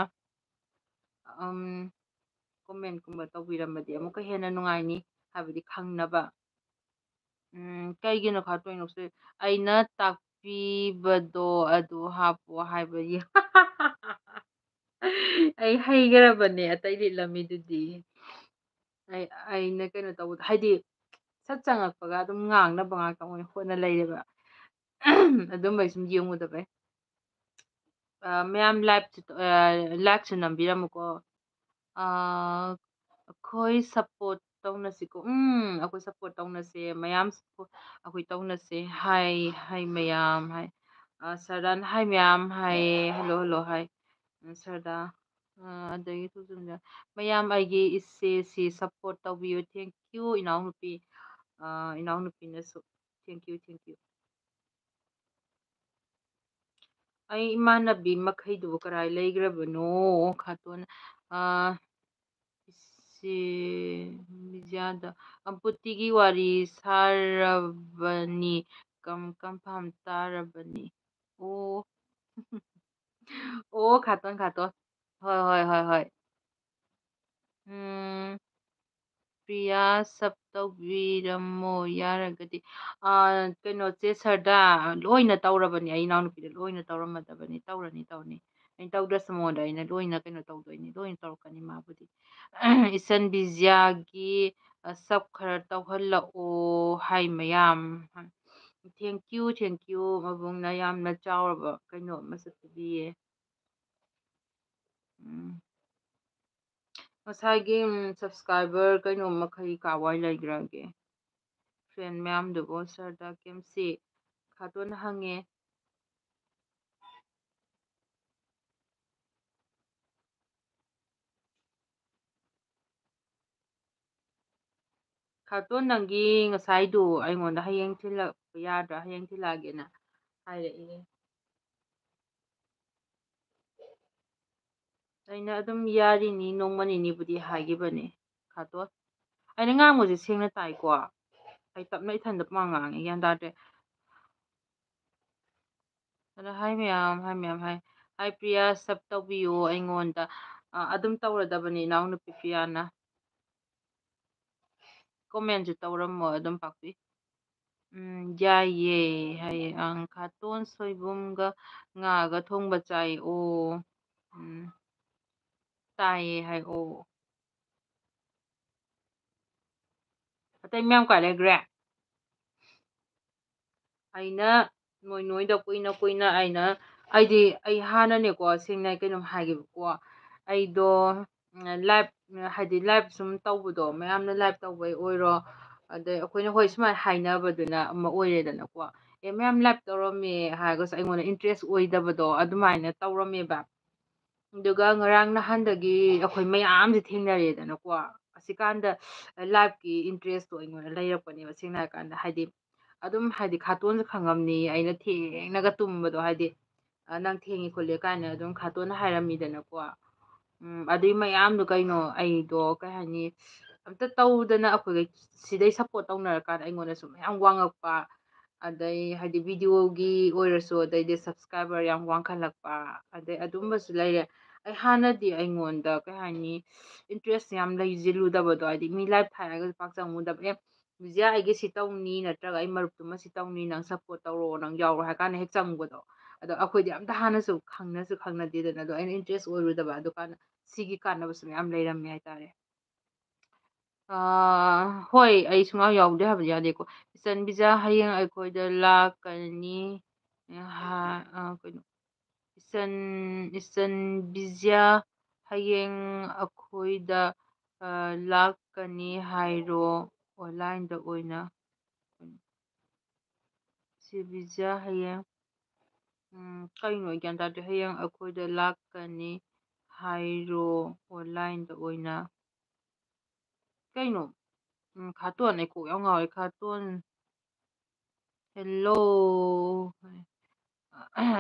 ꯀꯣꯃꯦꯟꯠꯀꯨꯝꯕ ꯇꯧꯕꯤꯔꯝꯃꯗꯤ ꯑꯃꯨꯛꯀ ꯍꯦꯟꯅ ꯅꯨꯡꯉꯥꯏꯅꯤ ꯍꯥꯏꯕꯗꯤ ꯈꯪꯅꯕ ꯀꯩꯒꯤꯅꯣ ꯈꯥꯇꯣꯏꯅꯣꯁꯦ ꯑꯩꯅ ꯇꯥꯛꯄꯤꯕꯗꯣ ꯑꯗꯨ ꯍꯥꯞꯄꯣ ꯍꯥꯏꯕꯒꯤ ꯑꯩ ꯍꯩꯈ꯭ꯔꯕꯅꯦ ꯑꯇꯩ ꯂꯤꯠꯂꯝꯃꯤꯗꯨꯗꯤ ꯑꯩꯅ ꯀꯩꯅꯣ ꯇꯧꯕꯗ ꯍꯥꯏꯗꯤ ꯁꯠ ꯆꯪꯉꯛꯄꯒ ꯑꯗꯨꯝ ꯉꯥꯡꯅꯕ ꯉꯥꯛꯇ ꯑꯣꯏꯅ ꯍꯣꯠꯅ ꯂꯩꯔꯦꯕ ꯑꯗꯨꯝꯕꯩ ꯁꯨꯝ ꯌꯦꯡꯉꯨꯗꯕꯩ ꯃꯌꯥꯝ ꯂꯥꯏꯚꯁꯨ ꯅꯝꯕꯤꯔꯝꯃꯨꯀꯣ ꯑꯩꯈꯣꯏ ꯁꯞꯄꯣꯔꯠ ꯇꯧꯅꯁꯤꯀꯣ ꯑꯩꯈꯣꯏ ꯁꯞꯄꯣꯔꯠ ꯇꯧꯅꯁꯦ ꯃꯌꯥꯝ ꯑꯩꯈꯣꯏ ꯇꯧꯅꯁꯦ ꯍꯥꯏ ꯃꯌꯥꯝ ꯍꯥꯏ ꯁꯔꯗꯥꯟ ꯍꯥꯏ ꯃꯌꯥꯝ ꯍꯥꯏꯌꯦ ꯍꯜꯂꯣ ꯍꯥꯏ ꯁꯔꯗꯥ ꯑꯗꯒꯤ ꯊꯨꯖꯨꯝꯖ ꯃꯌꯥꯝ ꯑꯩꯒꯤ ꯏꯆꯦꯁꯤ ꯁꯞꯄꯣꯔꯠ ꯇꯧꯕꯤꯌꯨ ꯊꯦꯡꯀ꯭ꯌꯨ ꯏꯅꯥꯎꯅꯨꯄꯤ ꯏꯅꯥꯎꯅꯨꯄꯤꯅꯁꯨ ꯊꯦꯡꯀ꯭ꯌꯨ ꯊꯦꯡꯀ꯭ꯌꯨ ꯑꯩ ꯏꯃꯥꯟꯅꯕꯤ ꯃꯈꯩꯗꯨꯕꯨ ꯀꯔꯥꯏ ꯂꯩꯈ꯭ꯔꯕꯅꯣ ꯈꯥꯇꯣꯟ ꯏꯆꯦ ꯕꯤꯖ꯭ꯌꯥꯗ ꯑꯝꯄꯨꯇꯤꯒꯤ ꯋꯥꯔꯤ ꯁꯥꯔꯕꯅꯤ ꯀꯝꯐꯥꯝ ꯇꯥꯔꯕꯅꯤ ꯑꯣ ꯑꯣ ꯈꯥꯇꯣꯟ ꯈꯥꯇꯣꯟ ꯍꯣꯏ ꯍꯣꯏ ꯍꯣꯏ ꯍꯣꯏ ꯎꯝ ꯄ꯭ꯔꯤꯌꯥ ꯁꯞ ꯇꯧꯕꯤꯔꯝꯃꯣ ꯌꯥꯔꯒꯗꯤ ꯀꯩꯅꯣ ꯆꯦ ꯁꯔꯗꯥ ꯂꯣꯏꯅ ꯇꯧꯔꯕꯅꯤ ꯑꯩ ꯏꯅꯥꯎꯅꯨꯄꯤꯗ ꯂꯣꯏꯅ ꯇꯧꯔꯝꯃꯗꯕꯅꯤ ꯇꯧꯔꯅꯤ ꯇꯧꯅꯤ ꯑꯩꯅ ꯇꯧꯗ꯭ꯔꯁꯨ ꯃꯉꯣꯟꯗ ꯑꯩꯅ ꯂꯣꯏꯅ ꯀꯩꯅꯣ ꯇꯧꯗꯣꯏꯅꯤ ꯂꯣꯏꯅ ꯇꯧꯔꯛꯀꯅꯤ ꯃꯥꯕꯨꯗꯤ ꯏꯆꯟ ꯕꯤꯖ꯭ꯌꯥꯒꯤ ꯁꯞ ꯈꯔ ꯇꯧꯍꯜꯂꯛꯑꯣ ꯍꯥꯏ ꯃꯌꯥꯝ ꯊꯦꯡꯀ꯭ꯌꯨ ꯊꯦꯡꯀ꯭ꯌꯨ ꯃꯕꯨꯡꯅ ꯌꯥꯝꯅ ꯆꯥꯎꯔꯕ ꯀꯩꯅꯣ ꯑꯃꯁꯨ ꯄꯤꯕꯤꯌꯦ ꯎꯝ ꯉꯁꯥꯏꯒꯤ ꯁꯞꯁꯀ꯭ꯔꯥꯏꯕꯔ ꯀꯩꯅꯣ ꯃꯈꯩ ꯀꯥꯋꯥꯏ ꯂꯩꯈ꯭ꯔꯒꯦ ꯐ꯭ꯔꯦꯟ ꯃꯌꯥꯝꯗꯨꯕꯨ ꯁꯔꯗ ꯀꯦꯝꯁꯤ ꯈꯥꯇꯣꯟ ꯍꯪꯉꯦ ꯈꯥꯇꯣꯟ ꯅꯪꯒꯤ ꯉꯁꯥꯏꯗꯨ ꯑꯩꯉꯣꯟꯗ ꯍꯌꯦꯡ ꯊꯤꯜꯂꯛꯄ ꯌꯥꯗ꯭ꯔꯥ ꯍꯌꯦꯡ ꯊꯤꯜꯂꯛꯑꯒꯦꯅ ꯍꯥꯏꯔꯛꯏ ꯑꯩꯅ ꯑꯗꯨꯝ ꯌꯥꯔꯤꯅꯤ ꯅꯣꯡꯃ ꯅꯤꯅꯤꯕꯨꯗꯤ ꯍꯥꯏꯈꯤꯕꯅꯤ ꯈꯥꯇꯣꯟ ꯑꯩꯅ ꯉꯥꯡꯕꯁꯦ ꯁꯦꯡꯅ ꯇꯥꯏꯀꯣ ꯑꯩ ꯇꯞꯅ ꯏꯊꯟꯗ ꯄꯃꯥꯡ ꯉꯥꯡꯉꯤ ꯒ꯭ꯌꯥꯟ ꯇꯥꯗ꯭ꯔꯦ ꯑꯗ ꯍꯥꯏ ꯃꯌꯥꯝ ꯍꯥꯏ ꯃꯌꯥꯝ ꯍꯥꯏ ꯍꯥꯏ ꯄ꯭ꯔꯤꯌꯥ ꯁꯞ ꯇꯧꯕꯤꯌꯨ ꯑꯩꯉꯣꯟꯗ ꯑꯗꯨꯝ ꯇꯧꯔꯗꯕꯅꯤ ꯏꯅꯥꯎꯅꯨꯄꯤ ꯄ꯭ꯔꯤꯌꯥꯅ ꯀꯣꯃꯦꯟꯁꯨ ꯇꯧꯔꯝꯃꯣ ꯑꯗꯨꯝ ꯄꯥꯛꯄꯤ ꯌꯥꯏꯌꯦ ꯍꯥꯏꯌꯦ ꯑꯪ ꯈꯥꯇꯣꯟ ꯁꯣꯏꯕꯨꯝꯒ ꯉꯥꯒ ꯊꯣꯡꯕ ꯆꯥꯏ ꯑꯣ ꯎꯝ ꯇꯥꯏꯌꯦ ꯍꯥꯏ ꯑꯣ ꯑꯇꯩ ꯃꯌꯥꯝ ꯀꯥꯏ ꯂꯩꯈ꯭ꯔꯦ ꯑꯩꯅ ꯅꯣꯏꯗ ꯀꯨꯏꯅ ꯀꯨꯏꯅ ꯑꯩꯗꯤ ꯑꯩ ꯍꯥꯟꯅꯅꯦꯀꯣ ꯁꯦꯡꯅ ꯀꯩꯅꯣꯝ ꯍꯥꯏꯒꯦꯕꯀꯣ ꯑꯩꯗꯣ ꯂꯥꯏꯚ ꯍꯥꯏꯗꯤ ꯂꯥꯏꯚ ꯁꯨꯝ ꯇꯧꯕꯗꯣ ꯃꯌꯥꯝꯅ ꯂꯥꯏꯚ ꯇꯧꯕꯩ ꯑꯣꯏꯔꯣ ꯑꯗꯩ ꯑꯩꯈꯣꯏꯅ ꯍꯣꯏ ꯁꯨꯃꯥꯏꯅ ꯍꯥꯏꯅꯕꯗꯨꯅ ꯑꯃ ꯑꯣꯏꯔꯦꯗꯅꯀꯣ ꯑꯦ ꯃꯌꯥꯝ ꯂꯥꯏꯚ ꯇꯧꯔꯝꯃꯦ ꯍꯥꯏꯔꯒꯁꯨ ꯑꯩꯉꯣꯟꯗ ꯏꯟꯇꯔꯦꯁ ꯑꯣꯏꯗꯕꯗꯣ ꯑꯗꯨꯃꯥꯏꯅ ꯇꯧꯔꯝꯃꯦꯕ ꯑꯗꯨꯒ ꯉꯔꯥꯡ ꯅꯍꯥꯟꯗꯒꯤ ꯑꯩꯈꯣꯏ ꯃꯌꯥꯝꯁꯦ ꯊꯦꯡꯅꯔꯦꯗꯅꯀꯣ ꯑꯁꯤꯀꯥꯟꯗ ꯂꯥꯏꯐꯀꯤ ꯏꯟꯇꯔꯦꯁꯇꯣ ꯑꯩꯉꯣꯟꯗ ꯂꯩꯔꯛꯄꯅꯦꯕ ꯁꯦꯡꯅ ꯍꯥꯏꯔ ꯀꯥꯟꯗ ꯍꯥꯏꯗꯤ ꯑꯗꯨꯝ ꯍꯥꯏꯗꯤ ꯈꯥꯇꯣꯟꯁꯨ ꯈꯪꯉꯝꯅꯤ ꯑꯩꯅ ꯊꯦꯡꯅꯒ ꯇꯨꯝꯕꯗꯣ ꯍꯥꯏꯗꯤ ꯅꯪ ꯊꯦꯡꯉꯤ ꯈꯣꯠꯂꯦ ꯀꯥꯏꯅ ꯑꯗꯨꯝ ꯈꯥꯇꯣꯟꯅ ꯍꯥꯏꯔꯝꯃꯤꯗꯅꯀꯣ ꯑꯗꯨꯏ ꯃꯌꯥꯝꯗꯣ ꯀꯩꯅꯣ ꯑꯩꯗꯣ ꯀꯩ ꯍꯥꯏꯅꯤ ꯑꯝꯇ ꯇꯧꯗꯅ ꯑꯩꯈꯣꯏꯒ ꯁꯤꯗꯩ ꯁꯞꯄꯣꯔꯠ ꯇꯧꯅꯔꯀꯥꯟꯗ ꯑꯩꯉꯣꯟꯗꯁꯨ ꯃꯌꯥꯝ ꯋꯥꯡꯉꯛꯄ ꯑꯗꯩ ꯍꯥꯏꯗꯤ ꯚꯤꯗꯤꯑꯣꯒꯤ ꯑꯣꯏꯔꯁꯨ ꯑꯗꯩꯗꯤ ꯁꯞꯁꯀ꯭ꯔꯥꯏꯕꯔ ꯌꯥꯝ ꯋꯥꯡꯈꯠꯂꯛꯄ ꯑꯗꯩ ꯑꯗꯨꯝꯕꯁꯨ ꯂꯩꯔꯦ ꯑꯩ ꯍꯥꯟꯅꯗꯤ ꯑꯩꯉꯣꯟꯗ ꯀꯩ ꯍꯥꯏꯅꯤ ꯏꯟꯇꯔꯦꯁ ꯌꯥꯝ ꯂꯩꯁꯤꯜꯂꯨꯗꯕꯗꯣ ꯍꯥꯏꯗꯤ ꯃꯤ ꯂꯥꯏꯐ ꯊꯥꯔꯒꯁꯨ ꯄꯥꯛ ꯆꯪꯉꯨꯗꯕ ꯕꯤꯖꯤꯌꯥ ꯑꯩꯒꯤ ꯁꯤ ꯇꯧꯅꯤ ꯅꯠꯇ꯭ꯔꯒ ꯑꯩ ꯃꯔꯨꯞꯇꯨꯃ ꯁꯤ ꯇꯧꯅꯤ ꯅꯪ ꯁꯞꯄꯣꯔꯠ ꯇꯧꯔꯛꯑꯣ ꯅꯪ ꯌꯥꯎꯔꯣ ꯍꯥꯏ ꯀꯥꯟꯗ ꯍꯦꯛ ꯆꯪꯕꯗꯣ ꯑꯗꯣ ꯑꯩꯈꯣꯏꯗꯤ ꯑꯝꯇ ꯍꯥꯟꯅꯁꯨ ꯈꯪꯅꯁꯨ ꯈꯪꯅꯗꯦꯗꯅ ꯑꯗꯣ ꯑꯩꯅ ꯏꯟꯇꯔꯦꯁ ꯑꯣꯏꯔꯨꯗꯕ ꯑꯗꯨꯀꯥꯟꯗ ꯁꯤꯒꯤ ꯀꯥꯟꯅꯕꯁꯨ ꯃꯌꯥꯝ ꯂꯩꯔꯝꯃꯦ ꯍꯥꯏꯇꯥꯔꯦ ꯍꯣꯏ ꯑꯩ ꯁꯨꯡꯌꯥꯎ ꯌꯥꯎꯗꯦ ꯍꯥꯏꯕꯗꯤ ꯌꯥꯗꯦꯀꯣ ꯏꯆꯟ ꯕꯤꯖꯥ ꯍꯌꯦꯡ ꯑꯩꯈꯣꯏꯗ ꯂꯥꯛꯀꯅꯤ ꯀꯩꯅꯣ ꯏꯆꯟ ꯏꯆꯟ ꯕꯤꯖ꯭ꯌꯥ ꯍꯌꯦꯡ ꯑꯩꯈꯣꯏꯗ ꯂꯥꯛꯀꯅꯤ ꯍꯥꯏꯔꯣ ꯑꯣꯟꯂꯥꯏꯟꯗ ꯑꯣꯏꯅ ꯁꯤꯕꯤꯖ꯭ꯌꯥ ꯍꯌꯦꯡ ꯀꯩꯅꯣ ꯑꯩ ꯒ꯭ꯌꯥꯟ ꯇꯥꯗꯦ ꯍꯌꯦꯡ ꯑꯩꯈꯣꯏꯗ ꯂꯥꯛꯀꯅꯤ ꯍꯥꯏꯔꯣ ꯑꯣꯟꯂꯥꯏꯟꯗ ꯑꯣꯏꯅ ꯀꯩꯅꯣ ꯈꯥꯇꯣꯟ ꯑꯩ ꯀꯣꯛ ꯌꯥꯝ ꯉꯥꯎꯋꯦ ꯈꯥꯇꯣꯟ ꯍꯦꯜꯂꯣ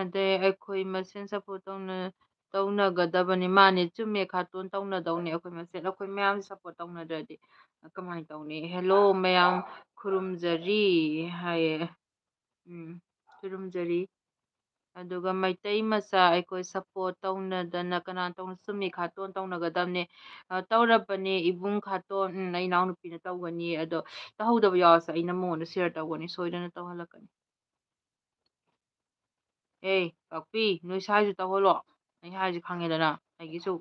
ꯑꯗꯩ ꯑꯩꯈꯣꯏ ꯃꯁꯦꯟ ꯁꯞꯄꯣꯔꯠ ꯇꯧꯅꯒꯗꯕꯅꯤ ꯃꯥꯅꯦ ꯆꯨꯝꯃꯦ ꯈꯥꯇꯣꯟ ꯇꯧꯅꯗꯧꯅꯤ ꯑꯩꯈꯣꯏ ꯃꯁꯦꯟ ꯑꯩꯈꯣꯏ ꯃꯌꯥꯝ ꯁꯞꯄꯣꯔꯠ ꯇꯧꯅꯗ꯭ꯔꯗꯤ ꯀꯃꯥꯏꯅ ꯇꯧꯅꯤ ꯍꯦꯜꯂꯣ ꯃꯌꯥꯝ ꯈꯨꯔꯨꯝꯖꯔꯤ ꯍꯥꯏꯌꯦ ꯈꯨꯔꯨꯝꯖꯔꯤ ꯑꯗꯨꯒ ꯃꯩꯇꯩ ꯃꯆꯥ ꯑꯩꯈꯣꯏ ꯁꯞꯄꯣꯔꯠ ꯇꯧꯅꯗꯅ ꯀꯅꯥ ꯇꯧꯅ ꯆꯨꯝꯃꯤ ꯈꯥꯇꯣꯟ ꯇꯧꯅꯒꯗꯕꯅꯦ ꯇꯧꯔꯕꯅꯦ ꯏꯕꯨꯡ ꯈꯥꯇꯣꯟ ꯑꯩ ꯏꯅꯥꯎꯅꯨꯄꯤꯅ ꯇꯧꯒꯅꯤ ꯑꯗꯣ ꯇꯧꯍꯧꯗꯕ ꯌꯥꯎꯔꯁꯨ ꯑꯩꯅ ꯃꯉꯣꯟꯗ ꯁꯤꯌꯔ ꯇꯧꯒꯅꯤ ꯁꯣꯏꯗꯅ ꯇꯧꯍꯜꯂꯛꯀꯅꯤ ꯑꯦ ꯄꯥꯛꯄꯤ ꯅꯣꯏ ꯁꯥꯏꯁꯨ ꯇꯧꯍꯜꯂꯣ ꯑꯩ ꯍꯥꯏꯁꯦ ꯈꯪꯉꯦꯗꯅ ꯑꯩꯒꯤꯁꯨ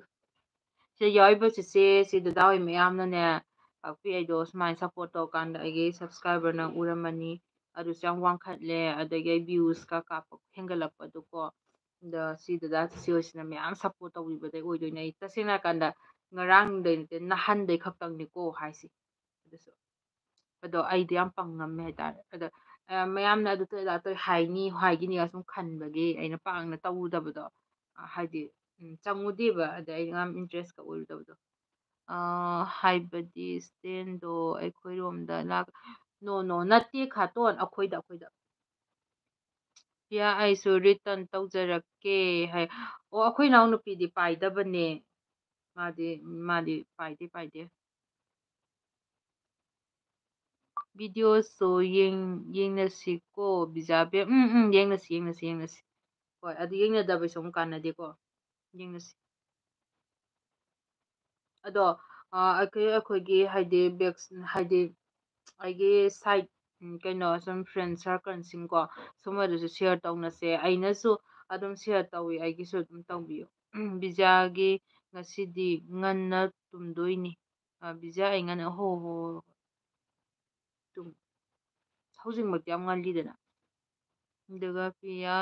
ꯁꯤꯗ ꯌꯥꯎꯔꯤꯕ ꯆꯤꯆꯦ ꯁꯤ ꯗꯗꯥ ꯍꯣꯏ ꯃꯌꯥꯝꯅꯅꯦ ꯄꯥꯛꯄꯤ ꯑꯩꯗꯣ ꯁꯨꯃꯥꯏꯅ ꯁꯞꯄꯣꯔꯠ ꯇꯧꯔꯀꯥꯟꯗ ꯑꯩꯒꯤ ꯁꯞꯁꯀ꯭ꯔꯥꯏꯕꯔ ꯅꯪ ꯎꯔꯝꯃꯅꯤ ꯑꯗꯨꯁꯨ ꯌꯥꯝ ꯋꯥꯡꯈꯠꯂꯦ ꯑꯗꯒꯤ ꯑꯩ ꯚ꯭ꯌꯨꯁꯀ ꯀꯥꯞꯄ ꯍꯦꯟꯒꯠꯂꯛꯄꯗꯨꯀꯣ ꯑꯗ ꯁꯤ ꯗꯗꯥ ꯆꯤꯆꯦ ꯍꯣꯏꯁꯤꯅ ꯃꯌꯥꯝ ꯁꯞꯄꯣꯔꯠ ꯇꯧꯕꯤꯕꯗꯩ ꯑꯣꯏꯗꯣꯏꯅꯦ ꯑꯩ ꯇꯁꯦꯡꯅ ꯍꯥꯏꯔꯀꯥꯟꯗ ꯉꯔꯥꯡꯗꯩ ꯅꯠꯇꯦ ꯅꯍꯥꯟꯗꯩ ꯈꯛꯇꯪꯅꯤꯀꯣ ꯍꯥꯏꯁꯤ ꯑꯗꯨꯁꯨ ꯑꯗꯣ ꯑꯩꯗꯤ ꯌꯥꯝ ꯄꯪꯉꯝꯃꯦ ꯍꯥꯏꯇꯥꯔꯦ ꯑꯗ ꯃꯌꯥꯝꯅ ꯑꯗꯨ ꯇꯧ ꯑꯗꯥ ꯇꯧ ꯍꯥꯏꯅꯤ ꯍꯥꯏꯈꯤꯅꯤꯒ ꯁꯨꯝ ꯈꯟꯕꯒꯤ ꯑꯩꯅ ꯄꯥꯛꯅ ꯇꯧꯔꯨꯗꯕꯗꯣ ꯍꯥꯏꯗꯤ ꯆꯪꯉꯨꯗꯦꯕ ꯑꯗ ꯑꯩ ꯌꯥꯝ ꯏꯟꯇꯔꯦꯁꯀ ꯑꯣꯏꯔꯨꯗꯕꯗꯣ ꯍꯥꯏꯕꯗꯤ ꯁ꯭ꯇꯦꯟꯗꯣ ꯑꯩꯈꯣꯏꯔꯣꯝꯗ ꯅꯣ ꯅꯣ ꯅꯠꯇꯦ ꯈꯥꯇꯣꯟ ꯑꯩꯈꯣꯏꯗ ꯄꯤꯌꯥ ꯑꯩꯁꯨ ꯔꯤꯇꯔꯟ ꯇꯧꯖꯔꯛꯀꯦ ꯍꯥꯏ ꯑꯣ ꯑꯩꯈꯣꯏ ꯏꯅꯥꯎꯅꯨꯄꯤꯗꯤ ꯄꯥꯏꯗꯕꯅꯦ ꯃꯥꯗꯤ ꯄꯥꯏꯗꯦ ꯚꯤꯗꯤꯑꯣꯁꯨ ꯌꯦꯡꯅꯁꯤꯀꯣ ꯕꯤꯖꯥꯕꯦ ꯌꯦꯡꯅꯁꯤ ꯍꯣꯏ ꯑꯗꯨ ꯌꯦꯡꯅꯗꯕꯩꯁꯨ ꯑꯃꯨꯛ ꯀꯥꯟꯅꯗꯦꯀꯣ ꯌꯦꯡꯅꯁꯤ ꯑꯗꯣ ꯑꯩꯈꯣꯏꯒꯤ ꯍꯥꯏꯗꯤ ꯍꯥꯏꯗꯤ ꯑꯩꯒꯤ ꯁꯥꯏꯠ ꯀꯩꯅꯣ ꯁꯨꯝ ꯐ꯭ꯔꯦꯟ ꯁꯥꯔꯀꯜꯁꯤꯡꯀꯣ ꯁꯨꯝꯕꯗꯁꯨ ꯁꯤꯌꯔ ꯇꯧꯅꯁꯦ ꯑꯩꯅꯁꯨ ꯑꯗꯨꯝ ꯁꯤꯌꯔ ꯇꯧꯋꯤ ꯑꯩꯒꯤꯁꯨ ꯑꯗꯨꯝ ꯇꯧꯕꯤꯌꯨ ꯕꯤꯖꯥꯒꯤ ꯉꯁꯤꯗꯤ ꯉꯟꯅ ꯇꯨꯝꯗꯣꯏꯅꯤ ꯕꯤꯖꯥ ꯑꯩ ꯉꯟꯅ ꯍꯣ ꯍꯧꯖꯤꯛꯃꯛꯇꯤ ꯌꯥꯝ ꯉꯜꯂꯤꯗꯅ ꯑꯗꯨꯒ ꯄꯤꯌꯥ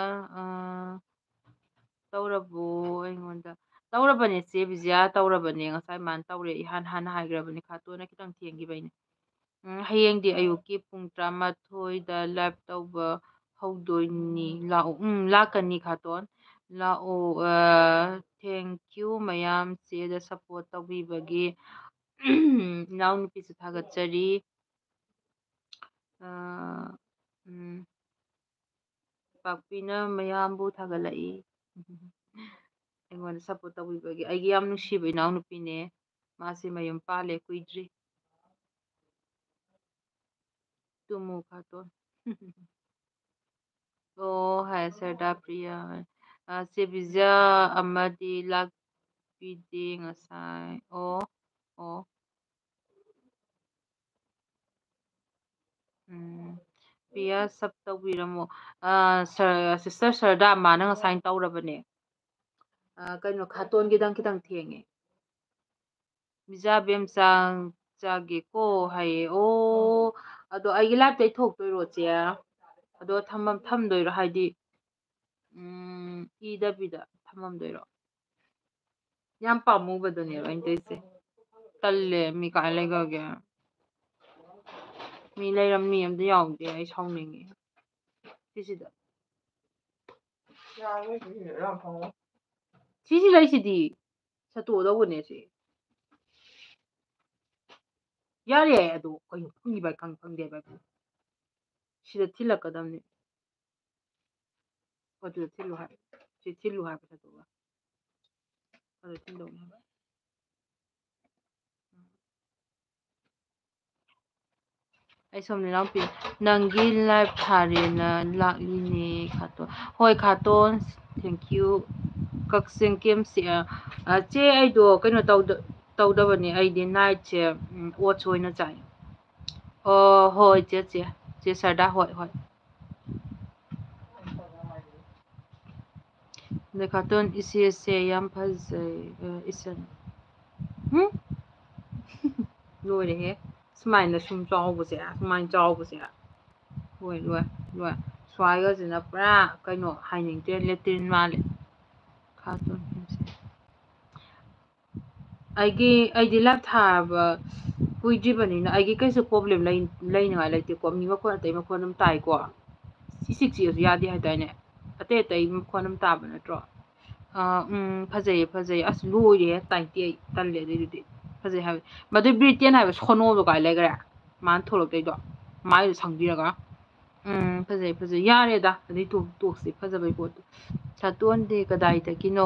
ꯇꯧꯔꯕꯣ ꯑꯩꯉꯣꯟꯗ ꯇꯧꯔꯕꯅꯦ ꯆꯦ ꯕꯤꯖꯤꯌꯥ ꯇꯧꯔꯕꯅꯦ ꯉꯁꯥꯏ ꯃꯥꯅ ꯇꯧꯔꯦ ꯍꯥꯟꯅ ꯍꯥꯏꯈ꯭ꯔꯕꯅꯦ ꯈꯥꯇꯣꯟꯅ ꯈꯤꯇꯪ ꯊꯦꯡꯈꯤꯕꯩꯅꯦ ꯍꯌꯦꯡꯗꯤ ꯑꯌꯨꯛꯀꯤ ꯄꯨꯡ 12:30ꯗ ꯂꯥꯏꯚ ꯇꯧꯕ ꯍꯧꯗꯣꯏꯅꯤ ꯂꯥꯛꯑꯣ ꯂꯥꯛꯀꯅꯤ ꯈꯥꯇꯣꯟ ꯂꯥꯛꯑꯣ ꯊꯦꯡꯀ꯭ꯌꯨ ꯃꯌꯥꯝ ꯆꯦꯗ ꯁꯞꯄꯣꯔꯠ ꯇꯧꯕꯤꯕꯒꯤ ꯏꯅꯥꯎꯅꯨꯄꯤꯁꯨ ꯊꯥꯒꯠꯆꯔꯤ ꯄꯥꯛꯄꯤꯅ ꯃꯌꯥꯝꯕꯨ ꯊꯥꯒꯠꯂꯛꯏ ꯑꯩꯉꯣꯟꯗ ꯁꯞꯄꯣꯔꯠ ꯇꯧꯕꯤꯕꯒꯤ ꯑꯩꯒꯤ ꯌꯥꯝ ꯅꯨꯡꯁꯤꯕ ꯏꯅꯥꯎꯅꯨꯄꯤꯅꯦ ꯃꯥꯁꯤ ꯃꯌꯨꯝ ꯄꯥꯜꯂꯦ ꯀꯨꯏꯗ꯭ꯔꯤ ꯇꯨꯃꯨ ꯈꯥꯇꯣꯟ ꯑꯣ ꯍꯥꯏ ꯁꯔꯗꯥ ꯄ꯭ꯔꯤꯌꯥ ꯆꯦ ꯕꯤꯖꯥ ꯑꯃꯗꯤ ꯂꯥꯛꯄꯤꯗꯦ ꯉꯁꯥꯏ ꯑꯣ ꯄꯤꯌꯥ ꯁꯞ ꯇꯧꯕꯤꯔꯝꯃꯣ ꯁꯤꯁꯇꯔ ꯁꯔꯗꯥ ꯃꯥꯅ ꯉꯁꯥꯏ ꯇꯧꯔꯕꯅꯦ ꯀꯩꯅꯣ ꯈꯥꯇꯣꯟꯒꯤꯗꯪ ꯈꯤꯇꯪ ꯊꯦꯡꯉꯦ ꯕꯤꯖꯥꯕꯦꯝꯆꯥꯡ ꯆꯥꯒꯦꯀꯣ ꯍꯥꯏꯌꯦ ꯑꯣ ꯑꯗꯣ ꯑꯩꯒꯤ ꯂꯥꯏꯐꯇꯩ ꯊꯣꯛꯇꯣꯏꯔꯣ ꯆꯦ ꯑꯗꯣ ꯊꯝꯗꯣꯏꯔꯣ ꯍꯥꯏꯗꯤ ꯏꯗꯕꯤꯗ ꯊꯝꯃꯝꯗꯣꯏꯔꯣ ꯌꯥꯝ ꯄꯥꯝꯃꯨꯕꯗꯨꯅꯦꯕ ꯑꯩꯅ ꯇꯧꯔꯤꯁꯦ ꯇꯜꯂꯦ ꯃꯤ ꯀꯥꯏ ꯂꯩꯈ꯭ꯔꯒꯦ ꯃꯤ ꯂꯩꯔꯝꯃꯤ ꯑꯝꯇ ꯌꯥꯎꯗꯦ ꯑꯩ ꯁꯥꯎꯅꯤꯡꯉꯤ ꯁꯤꯁꯤꯗ ꯁꯤꯁꯤ ꯂꯩꯁꯤꯗꯤ ꯁꯠꯇꯣꯛꯑꯗꯧꯕꯅꯦ ꯁꯤ ꯌꯥꯔꯦ ꯑꯗꯣ ꯀꯩꯅꯣ ꯐꯪꯉꯤ ꯚꯥꯏ ꯐꯪꯗꯦ ꯚꯥꯏ ꯁꯤꯗ ꯊꯤꯜꯂꯛꯀꯗꯕꯅꯤ ꯑꯗꯨꯗ ꯊꯤꯜꯂꯨ ꯍꯥꯏꯕ ꯁꯤ ꯊꯤꯜꯂꯨ ꯍꯥꯏꯕ ꯁꯠꯇꯣꯛꯑꯒ ꯑꯗꯨ ꯊꯤꯟꯗꯧꯅꯤ ꯍꯥꯏꯕ ꯑꯩ ꯁꯣꯝꯗ ꯏꯅꯥꯎꯄꯤ ꯅꯪꯒꯤ ꯂꯥꯏꯐ ꯊꯥꯔꯦꯅ ꯂꯥꯛꯂꯤꯅꯦ ꯈꯥꯇꯣꯟ ꯍꯣꯏ ꯈꯥꯇꯣꯟ ꯊꯦꯡꯀ꯭ꯌꯨ ꯀꯛꯆꯤꯡ ꯀꯦꯝꯁꯤ ꯆꯦ ꯑꯩꯗꯣ ꯀꯩꯅꯣ ꯇꯧꯗꯕꯅꯦ ꯑꯩꯗꯤ ꯅꯥꯏꯠꯁꯦ ꯑꯣꯠꯁ ꯑꯣꯏꯅ ꯆꯥꯏ ꯑꯣ ꯍꯣꯏ ꯆꯦ ꯁꯔꯗꯥ ꯍꯣꯏ ꯑꯗꯩ ꯈꯥꯇꯣꯟ ꯏꯆꯦꯁꯦ ꯌꯥꯝ ꯐꯖꯩ ꯏꯆꯟ ꯂꯣꯏꯔꯦꯍꯦ ꯁꯨꯃꯥꯏꯅ ꯁꯨꯝ ꯆꯥꯎꯕꯁꯦ ꯁꯨꯃꯥꯏꯅ ꯆꯥꯎꯕꯁꯦ ꯂꯣꯏ ꯁ꯭ꯋꯥꯏꯒꯁꯤꯅ ꯄꯨꯔꯥ ꯀꯩꯅꯣ ꯍꯥꯏꯅꯤꯡꯗ꯭ꯔꯦ ꯂꯦꯇ꯭ꯔꯤꯟ ꯃꯥꯜꯂꯦ ꯈꯥꯇꯣꯟ ꯑꯩꯗꯤ ꯂꯥꯏꯞ ꯊꯥꯕ ꯀꯨꯏꯗ꯭ꯔꯤꯕꯅꯤꯅ ꯑꯩꯒꯤ ꯀꯩꯁꯨ ꯄ꯭ꯔꯣꯕ꯭ꯂꯦꯝ ꯂꯩꯅꯤꯡꯉꯥꯏ ꯂꯩꯇꯦꯀꯣ ꯃꯤ ꯃꯈꯣꯟ ꯑꯇꯩ ꯃꯈꯣꯟ ꯑꯗꯨꯝ ꯇꯥꯏꯀꯣ ꯆꯤꯛꯑꯁꯨ ꯌꯥꯗꯦ ꯍꯥꯏꯗꯥꯏꯅꯦ ꯑꯇꯩ ꯃꯈꯣꯟ ꯑꯗꯨꯝ ꯇꯥꯕ ꯅꯠꯇ꯭ꯔꯣ ꯐꯖꯩꯌꯦ ꯑꯁ ꯂꯣꯏꯔꯦ ꯇꯥꯏꯟꯇꯤ ꯑꯩ ꯇꯜꯂꯦ ꯑꯗꯨꯏꯗꯨꯗꯤ ꯐꯖꯩ ꯍꯥꯏꯕ ꯃꯗꯨ ꯕ꯭ꯔꯤꯇꯦꯟ ꯍꯥꯏꯕ ꯁꯣꯅꯣꯗꯣ ꯀꯥꯏ ꯂꯩꯈ꯭ꯔꯦ ꯃꯥꯅ ꯊꯣꯛꯂꯛꯇꯣꯏꯗꯣ ꯃꯥꯏꯗꯣ ꯁꯪꯕꯤꯔꯒ ꯐꯖꯩ ꯌꯥꯔꯦꯗ ꯑꯗꯨꯏ ꯇꯣꯛꯁꯤ ꯐꯖꯕꯩ ꯄꯣꯠꯇꯣ ꯁꯥꯇꯣꯟꯗꯤ ꯀꯗꯥꯏꯗꯒꯤꯅꯣ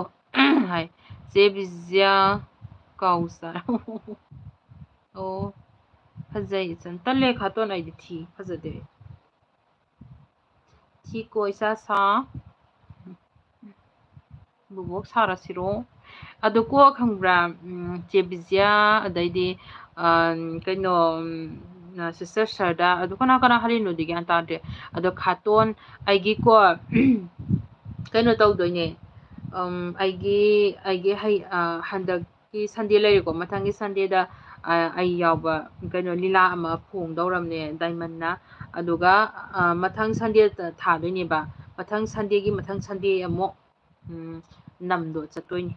ꯍꯥꯏ ꯆꯦ ꯕꯤꯖ꯭ꯌꯥ ꯀꯥꯎꯁꯔ ꯑꯣ ꯐꯖꯩ ꯏꯆꯟ ꯇꯜꯂꯦ ꯈꯥꯇꯣꯟ ꯑꯩꯗꯤ ꯊꯤ ꯐꯖꯗꯦ ꯊꯤꯀꯣ ꯏꯁꯥꯁꯥ ꯕꯨꯕꯣꯛ ꯁꯥꯔꯁꯤꯔꯣ ꯑꯗꯨ ꯀꯣ ꯈꯪꯕ꯭ꯔꯥ ꯆꯦ ꯕꯤꯖꯤꯌꯥ ꯑꯗꯩꯗꯤ ꯀꯩꯅꯣ ꯁꯤꯁꯇꯔ ꯁꯔꯗꯥ ꯑꯗꯨ ꯀꯅꯥ ꯍꯥꯔꯤꯅꯣꯗꯤ ꯒ꯭ꯌꯥꯟ ꯇꯥꯗ꯭ꯔꯦ ꯑꯗꯣ ꯈꯥꯇꯣꯟ ꯑꯩꯒꯤꯀꯣ ꯀꯩꯅꯣ ꯇꯧꯗꯣꯏꯅꯦ ꯑꯩꯒꯤ ꯍꯟꯗꯛꯀꯤ ꯁꯟꯗꯦ ꯂꯩꯔꯦꯀꯣ ꯃꯊꯪꯒꯤ ꯁꯟꯗꯦꯗ ꯑꯩ ꯌꯥꯎꯕ ꯀꯩꯅꯣ ꯂꯤꯂꯥ ꯑꯃ ꯐꯣꯡꯗꯧꯔꯕꯅꯦ ꯗꯥꯏꯃꯟꯅ ꯑꯗꯨꯒ ꯃꯊꯪ ꯁꯟꯗꯦꯗ ꯊꯥꯗꯣꯏꯅꯦꯕ ꯃꯊꯪ ꯁꯟꯗꯦꯒꯤ ꯃꯊꯪ ꯁꯟꯗꯦ ꯑꯃꯨꯛ ꯅꯝꯗꯣ ꯆꯠꯇꯣꯏꯅꯤ